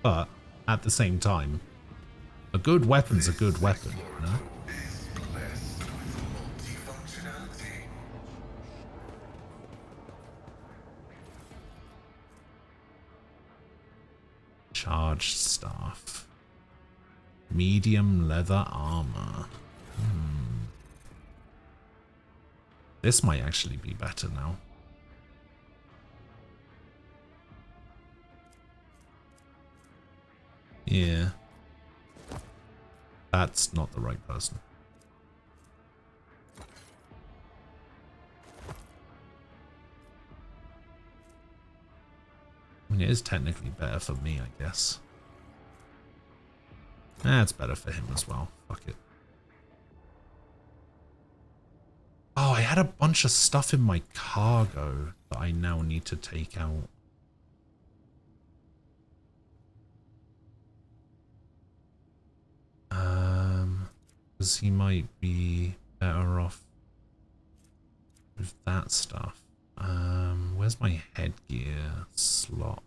But at the same time, a good weapon's a good weapon, you know? Charged staff. Medium leather armor. This might actually be better now. Yeah. That's not the right person. I mean, it is technically better for me, I guess. It's better for him as well. Fuck it. Oh, I had a bunch of stuff in my cargo that I now need to take out. Because he might be better off with that stuff. Where's my headgear slot?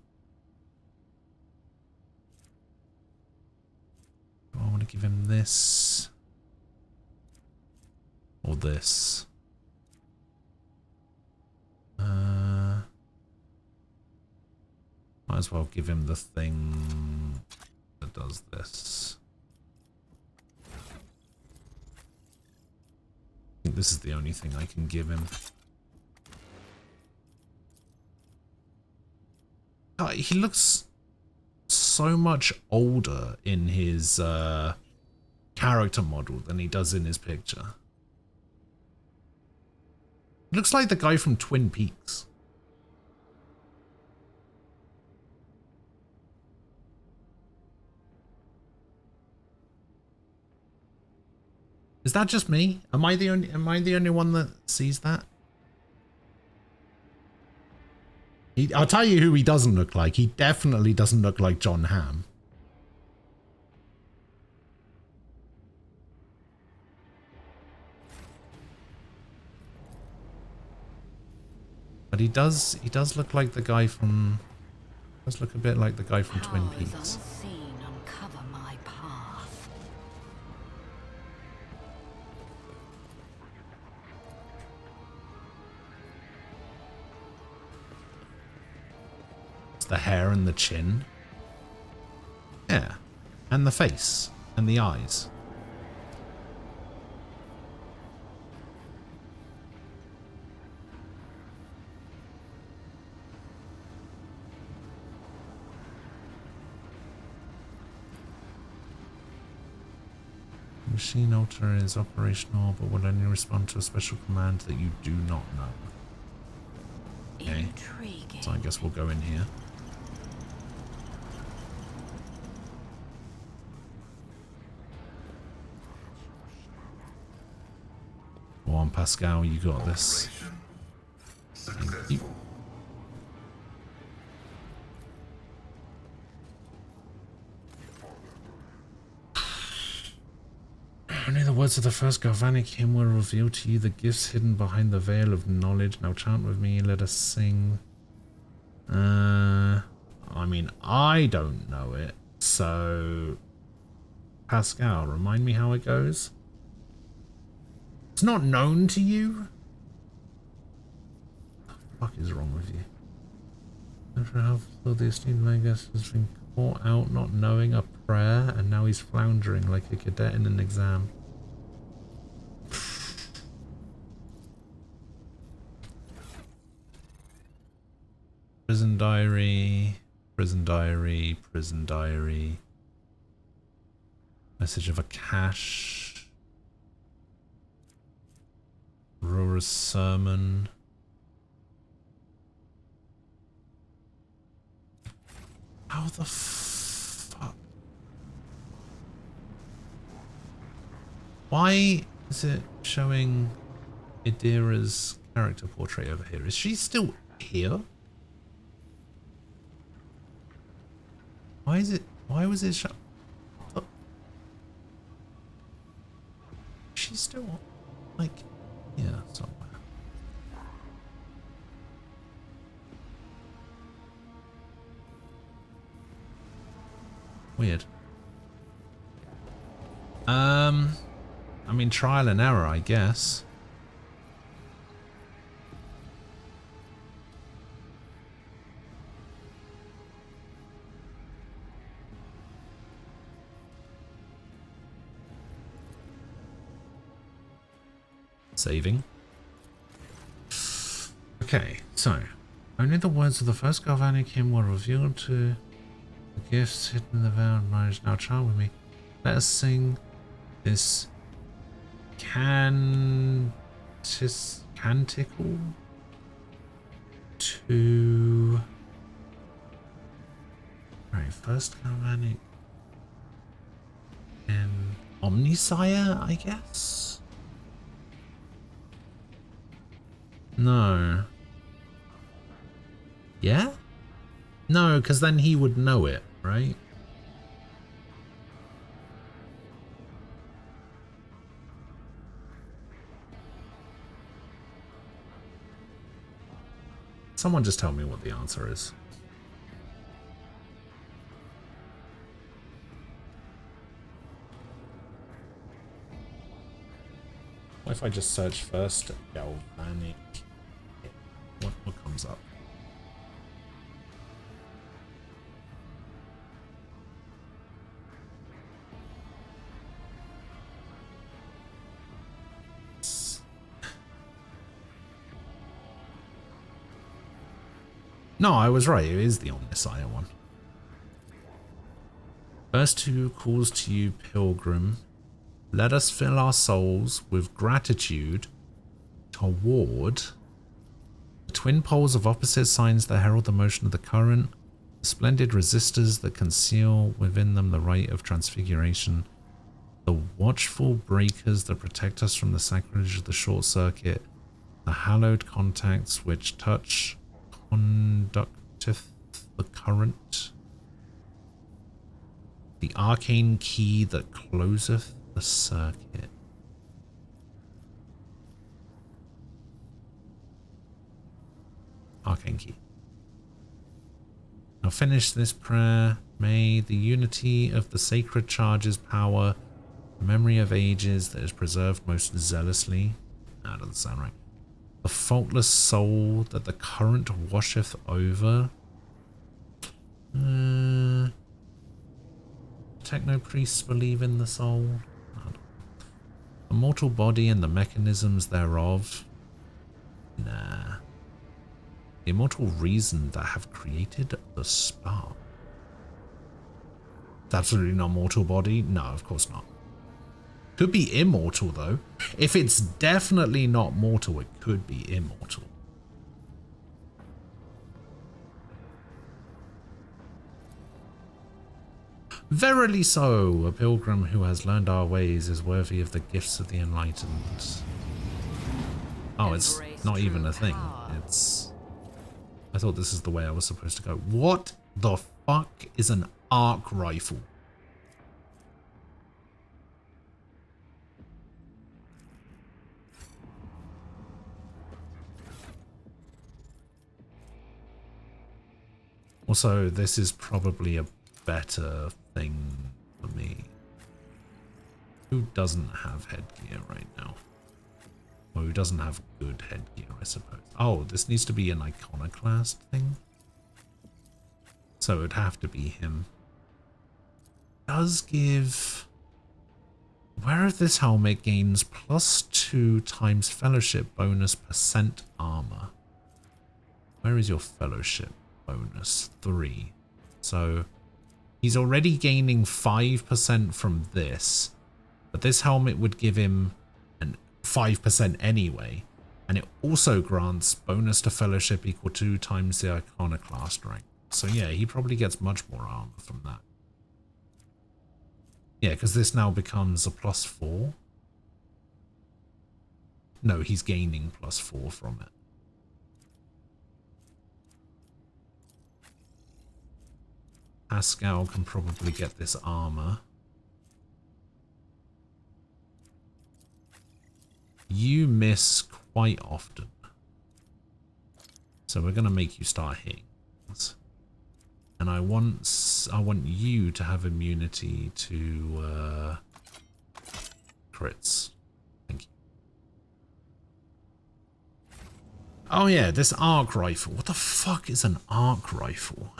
Do I want to give him this? Or this? Might as well give him the thing that does this. I think this is the only thing I can give him. guy, he looks so much older in his character model than he does in his picture. Looks like the guy from Twin Peaks. Is that just me? Am I the only one that sees that? I'll tell you who he doesn't look like. He definitely doesn't look like John Hamm. But he does look like the guy from, does look a bit like the guy from Twin Peaks. Uncover my path. It's the hair and the chin. Yeah. And the face. And the eyes. Machine alter is operational, but will only respond to a special command that you do not know. Okay. Intriguing. So I guess we'll go in here. Go on, Pascal, you got this. Thank you. Only the words of the first Galvanic hymn will reveal to you the gifts hidden behind the veil of knowledge. Now chant with me, let us sing. I mean, I don't know it, so... Pascal, remind me how it goes? It's not known to you? What the fuck is wrong with you? And for how the esteemed Magus has been caught out not knowing a prayer, and now he's floundering like a cadet in an exam. Prison diary, prison diary, prison diary. Message of a cache. Aurora's sermon. How the fuck? Why is it showing Idira's character portrait over here? Is she still here? Why is it? Why was it show? Oh. She's still like here somewhere. Weird. I mean, trial and error, I guess. Saving. Okay, so only the words of the first Galvanic hymn were revealed to the gifts hidden in the veil of knowledge. Now chant with me. Let us sing this canticle to... Right, first Galvanic and Omnisire, I guess? No. Yeah? No, because then he would know it, right? Someone just tell me what the answer is. What if I just search first Galvanic? What comes up? No, I was right. It is the Omnissiah one. Verse 2 calls to you, pilgrim. Let us fill our souls with gratitude toward the twin poles of opposite signs that herald the motion of the current, the splendid resistors that conceal within them the rite of transfiguration, the watchful breakers that protect us from the sacrilege of the short circuit, the hallowed contacts which touch conducteth the current, the arcane key that closeth the circuit. Arcane key. Now finish this prayer. May the unity of the sacred charge's power, the memory of ages that is preserved most zealously. That doesn't sound right. The faultless soul that the current washeth over. Techno priests believe in the soul. The mortal body and the mechanisms thereof. Nah. The immortal reason that have created the spark. It's absolutely not mortal body? No, of course not. Could be immortal though. If it's definitely not mortal, it could be immortal. Verily so, a pilgrim who has learned our ways is worthy of the gifts of the enlightened. Oh, it's not even a thing. It's... I thought this is the way I was supposed to go. What the fuck is an arc rifle? Also, this is probably a better thing for me. Who doesn't have headgear right now? Or who doesn't have good headgear, I suppose. Oh, this needs to be an iconoclast thing? So it would have to be him. Does give... Wearer of this helmet gains +2 times fellowship bonus percent armor. Where is your fellowship bonus? 3. So he's already gaining 5% from this, but this helmet would give him an 5% anyway, and it also grants bonus to fellowship equal 2 times the iconoclast rank. So yeah, he probably gets much more armor from that. Yeah, because this now becomes a +4. No, he's gaining +4 from it. Pascal can probably get this armor. You miss quite often. So we're going to make you start hitting. And I want you to have immunity to crits. Thank you. Oh yeah, this arc rifle. What the fuck is an arc rifle?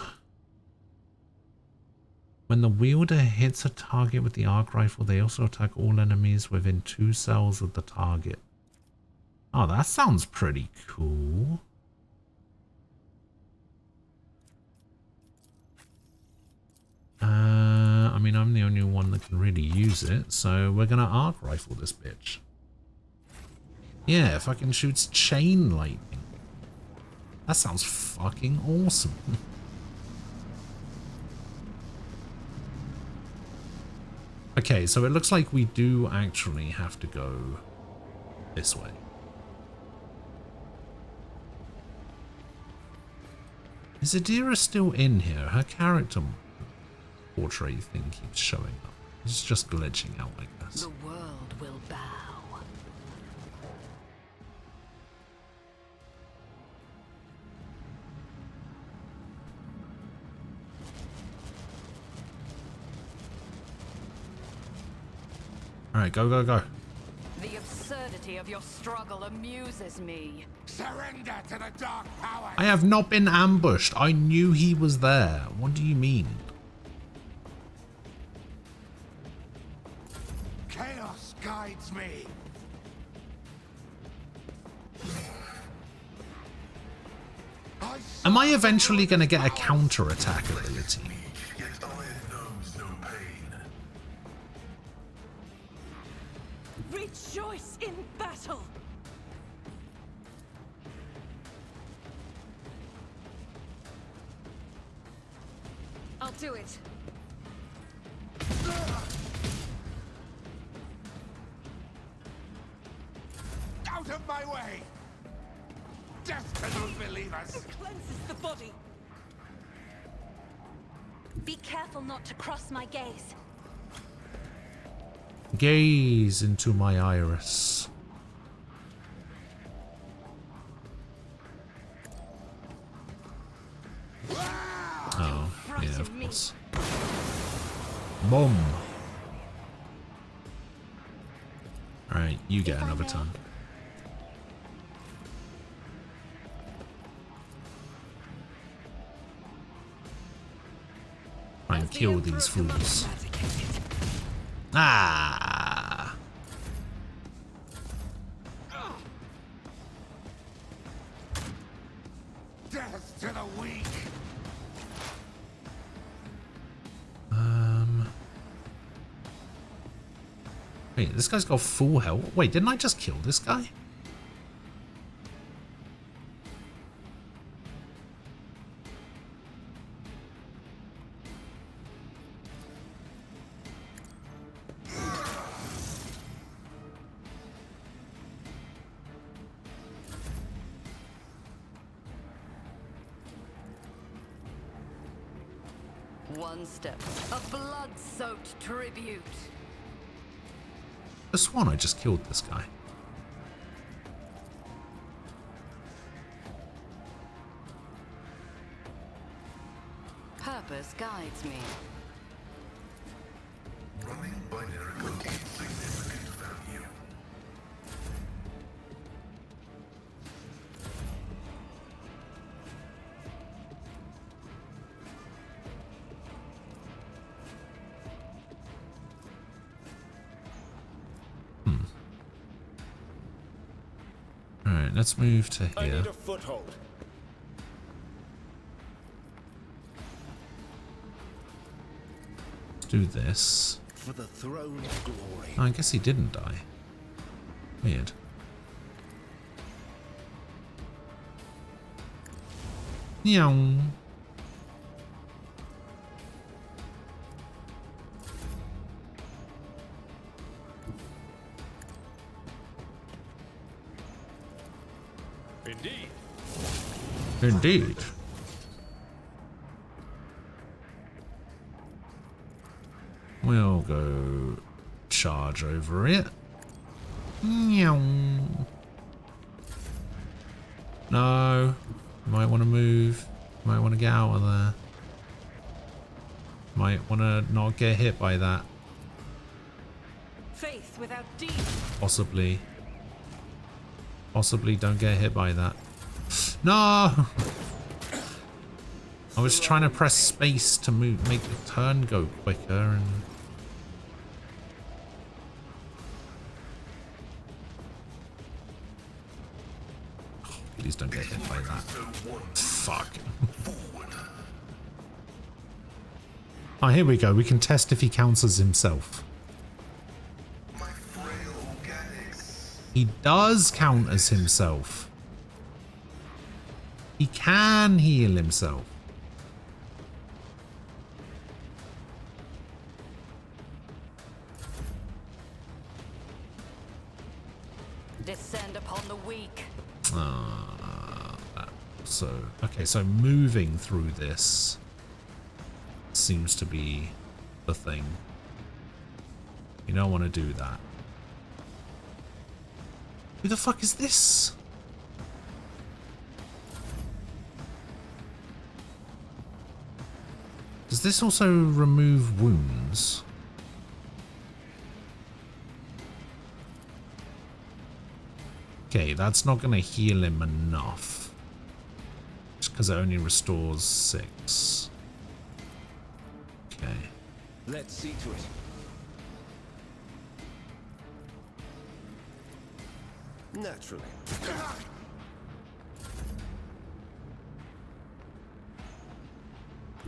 When the wielder hits a target with the arc rifle, they also attack all enemies within 2 cells of the target. Oh, that sounds pretty cool. I mean, I'm the only one that can really use it, so we're gonna arc rifle this bitch. Yeah, fucking shoots chain lightning. That sounds fucking awesome. Okay, so it looks like we do actually have to go this way. Is Adira still in here? Her character portrait thing keeps showing up. It's just glitching out, I guess. The world will bow. Alright, go, go, go. The absurdity of your struggle amuses me. Surrender to the dark power. I have not been ambushed. I knew he was there. What do you mean? Chaos guides me. I Am I eventually going to get a counter-attack ability? Yet iron knows no pain. Rejoice in battle! I'll do it. Out of my way! Death to those believers! It cleanses the body. Be careful not to cross my gaze. Gaze into my iris. Oh, yeah, of course. Boom. Alright, you get another turn. Try and kill these fools. Ah! Death to the weak! Wait, this guy's got full health. Wait, didn't I just kill this guy? One step. A blood-soaked tribute. I sworn I just killed this guy. Purpose guides me. Running binary code significant value. Alright, let's move to I here. need a foothold. Let's do this. For the throne of glory. Oh, I guess he didn't die. Weird. Meow. Indeed. Indeed. We'll go charge over it. Meow. No. Might want to move. Might want to get out of there. Might want to not get hit by that. Faith without deed. Possibly. Possibly don't get hit by that. No! I was trying to press space to move, make the turn go quicker and... Oh, please don't get hit by that. Fuck. Oh, here we go. We can test if he counts as himself. He does count as himself. He can heal himself. Descend upon the weak. So, okay, so moving through this seems to be the thing. You don't want to do that. Who the fuck is this? Does this also remove wounds? Okay, that's not going to heal him enough. Just because it only restores 6. Okay. Let's see to it. Naturally.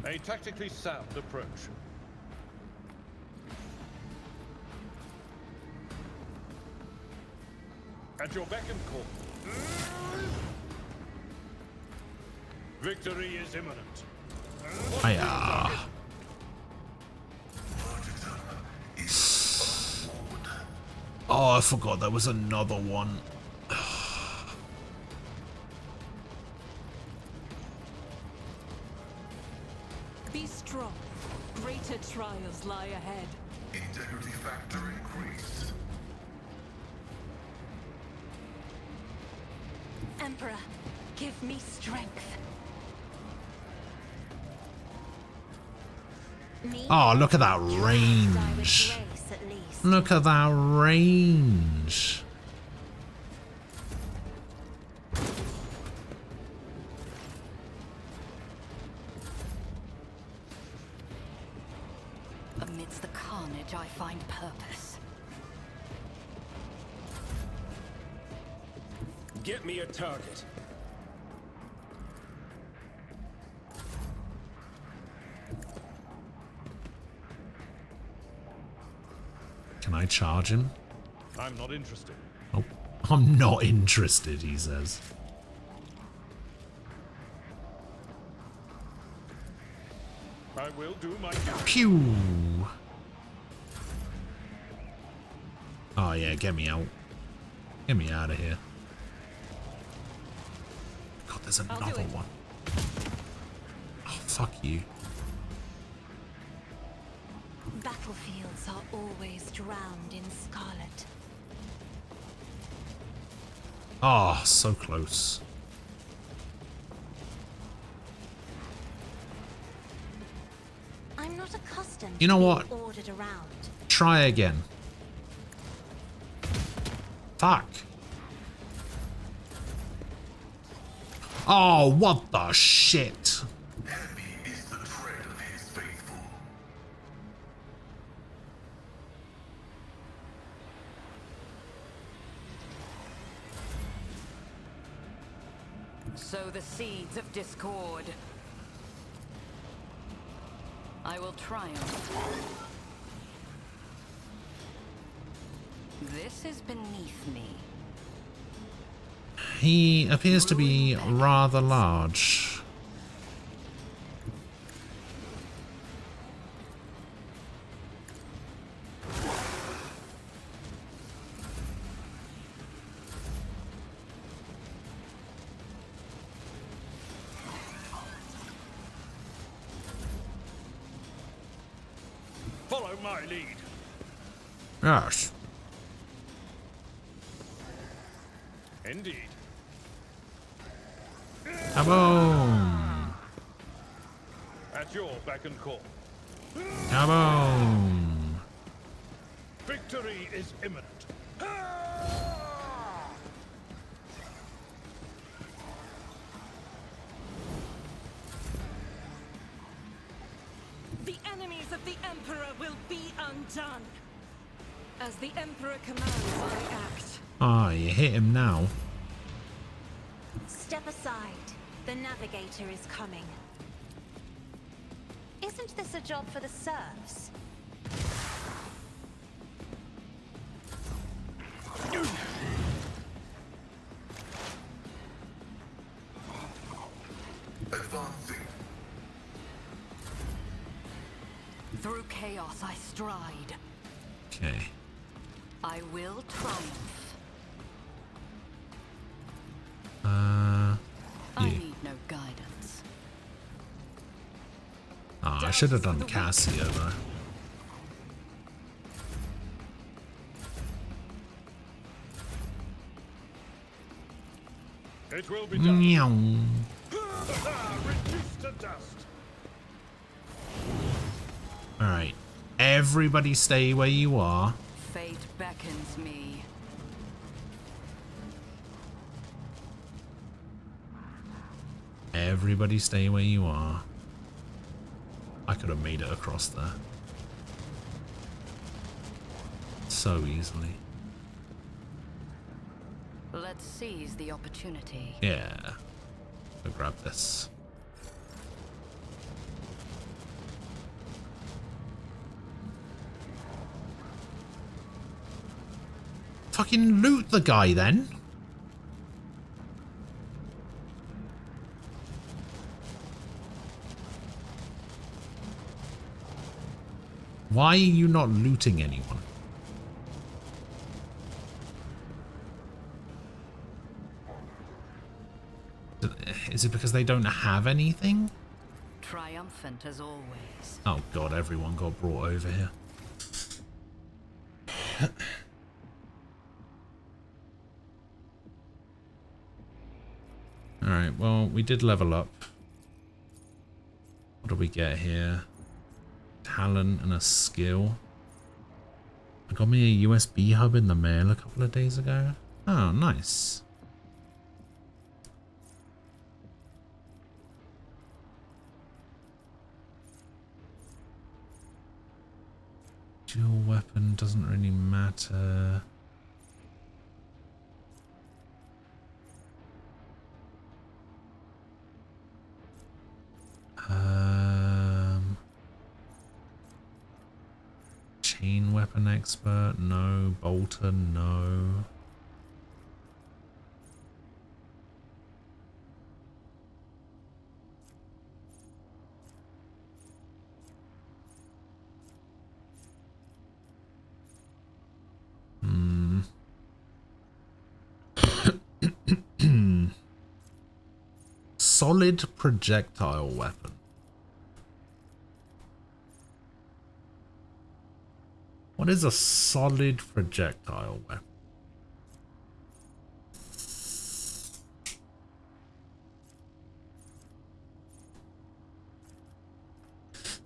A tactically sound approach. At your beck and call. Victory is imminent. Hiya. Oh, I forgot there was another one. Be strong. Greater trials lie ahead. Integrity factor increased. Emperor, give me strength. Oh, look at that range. Look at that range. Amidst the carnage, I find purpose. Get me a target. Can I charge him? I'm not interested. Oh, I'm not interested, he says. I will do my duty. Pew! Oh yeah, get me out. Get me out of here. God, there's another one. Oh, fuck you. Battlefields are always drowned in scarlet. Oh, so close. I'm not accustomed You know to what? being ordered around. Try again. Fuck. Oh, what the shit? Heavy is the tread of his faithful. Sow the seeds of discord. I will triumph. This is beneath me. He appears to be rather large. Follow my lead. Yes. Indeed. Kaboom! At your beck and call. Kaboom! Victory is imminent. The enemies of the Emperor will be undone. As the Emperor commands, I act. Ah, you hit him now. Step aside. The navigator is coming. Isn't this a job for the serfs? Advancing. Through chaos I stride. Okay. I will triumph. I You. need no guidance. Ah, I should have done Cassia though. It will be done. Meow. Reduce to dust. Alright. Everybody stay where you are. Fate beckons me. Everybody stay where you are. I could have made it across there. So easily. Let's seize the opportunity. Yeah. I'll grab this. fucking loot the guy then. Why are you not looting anyone? Is it because they don't have anything? Triumphant as always. Oh god, everyone got brought over here. Alright, well, we did level up. What do we get here? Talent and a skill. I got me a USB hub in the mail a couple of days ago. Oh, nice. Dual weapon doesn't really matter. Chain weapon expert, no. Bolter, no. Solid projectile weapon. What is a solid projectile weapon?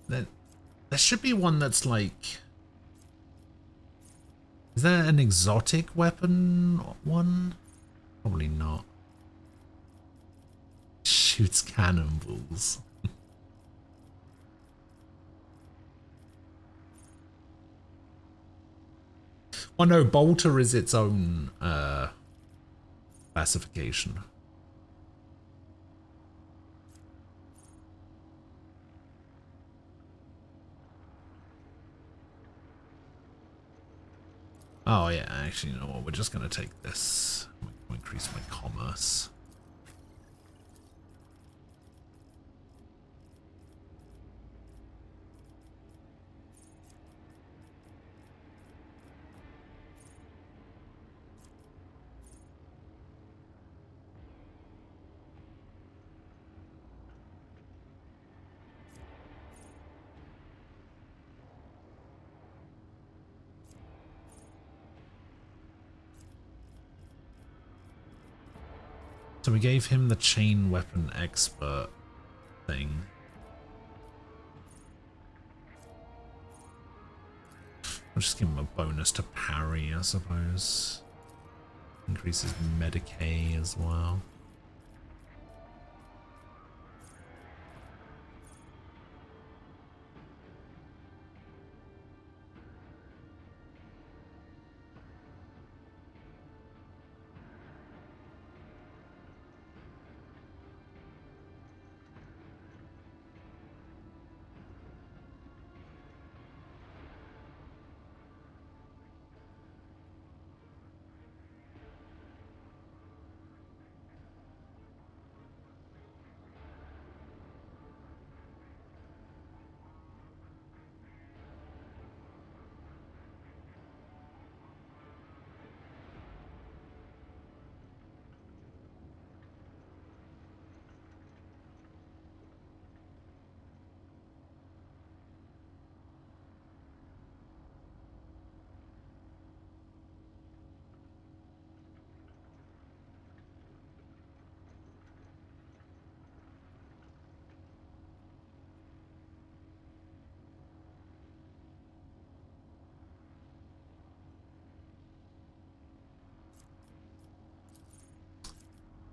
There should be one that's like... Is there an exotic weapon one? Probably not. Shoots cannonballs. Oh no, bolter is its own classification. Oh yeah, actually, you know what? We're just gonna take this. We'll increase my commerce. So we gave him the chain weapon expert thing. I'll just give him a bonus to parry, I suppose. Increases Medicaid as well.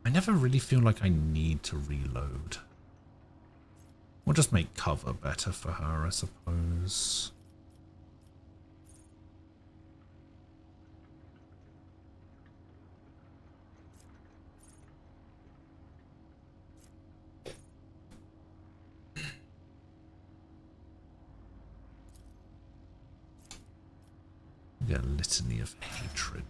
I never really feel like I need to reload. We'll just make cover better for her, I suppose. Get a litany of hatred.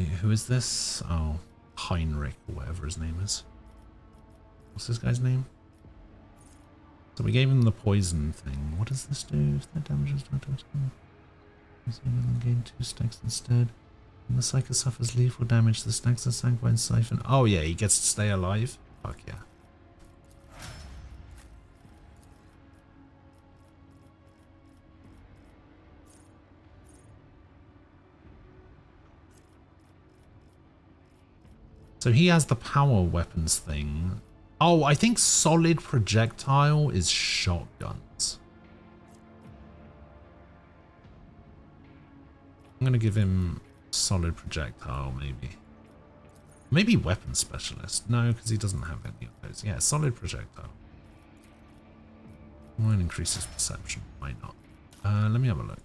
Wait, who is this? Oh, Heinrich, or whatever his name is. What's this guy's name? So we gave him the poison thing. What does this do? If that damages gain 2 stacks instead. When the Psycho suffers lethal damage, the stacks are sank by siphon. Oh yeah, he gets to stay alive? Fuck yeah. So he has the power weapons thing. Oh, I think solid projectile is shotguns. I'm gonna give him solid projectile, maybe. Maybe weapon specialist. No, because he doesn't have any of those. Yeah, solid projectile. Mine increases perception. Why not? Let me have a look.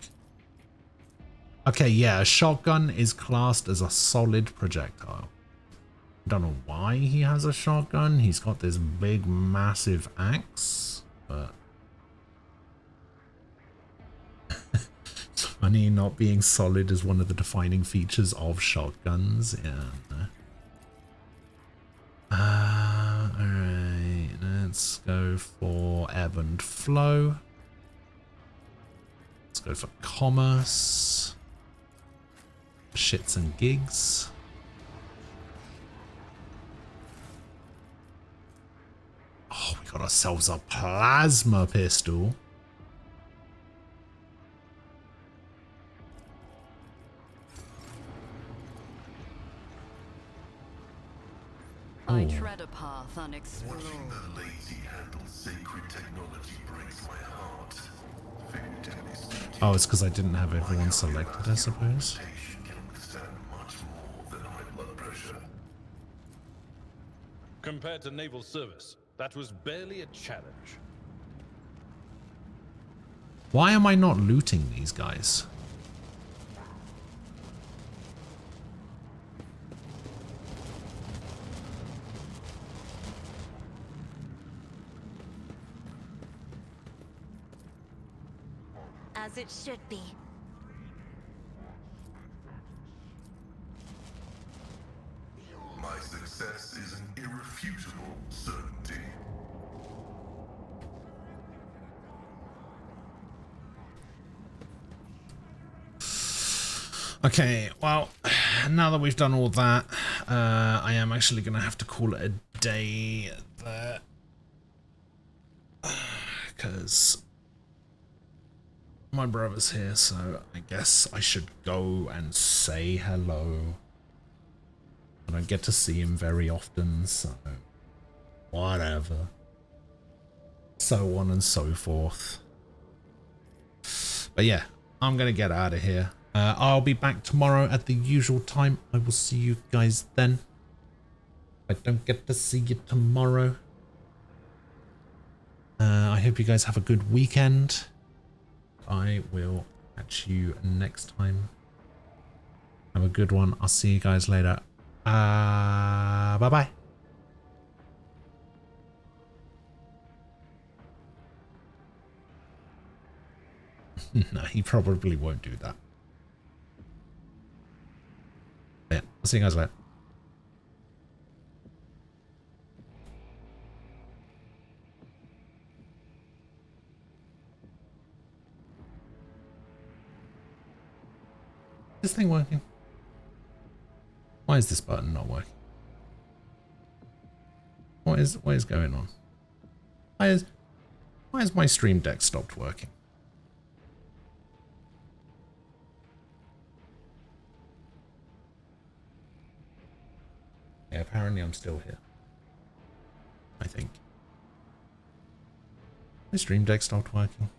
Okay, yeah, a shotgun is classed as a solid projectile. Don't know why he has a shotgun. He's got this big, massive axe, but it's funny not being solid is one of the defining features of shotguns. Yeah. Alright, let's go for ebb and flow. Let's go for commerce. Shits and gigs. Oh, we got ourselves a plasma pistol. I tread a path unexplored. Watching the lazy handle sacred technology breaks my heart. Oh, it's because I didn't have everyone selected, I suppose. Compared to naval service, that was barely a challenge. Why am I not looting these guys? As it should be. My success is an irrefutable certainty. Okay, well, now that we've done all that, I am actually going to have to call it a day there. Because my brother's here, so I guess I should go and say hello. I don't get to see him very often, so whatever. So on and so forth. But yeah, I'm going to get out of here. I'll be back tomorrow at the usual time. I will see you guys then. I don't get to see you tomorrow. I hope you guys have a good weekend. I will catch you next time. Have a good one. I'll see you guys later. Bye-bye. No, he probably won't do that. Yeah, I'll see you guys later. Is this thing working? Why is this button not working? What is going on? Why is my stream deck stopped working? Yeah, apparently I'm still here. I think. My stream deck stopped working.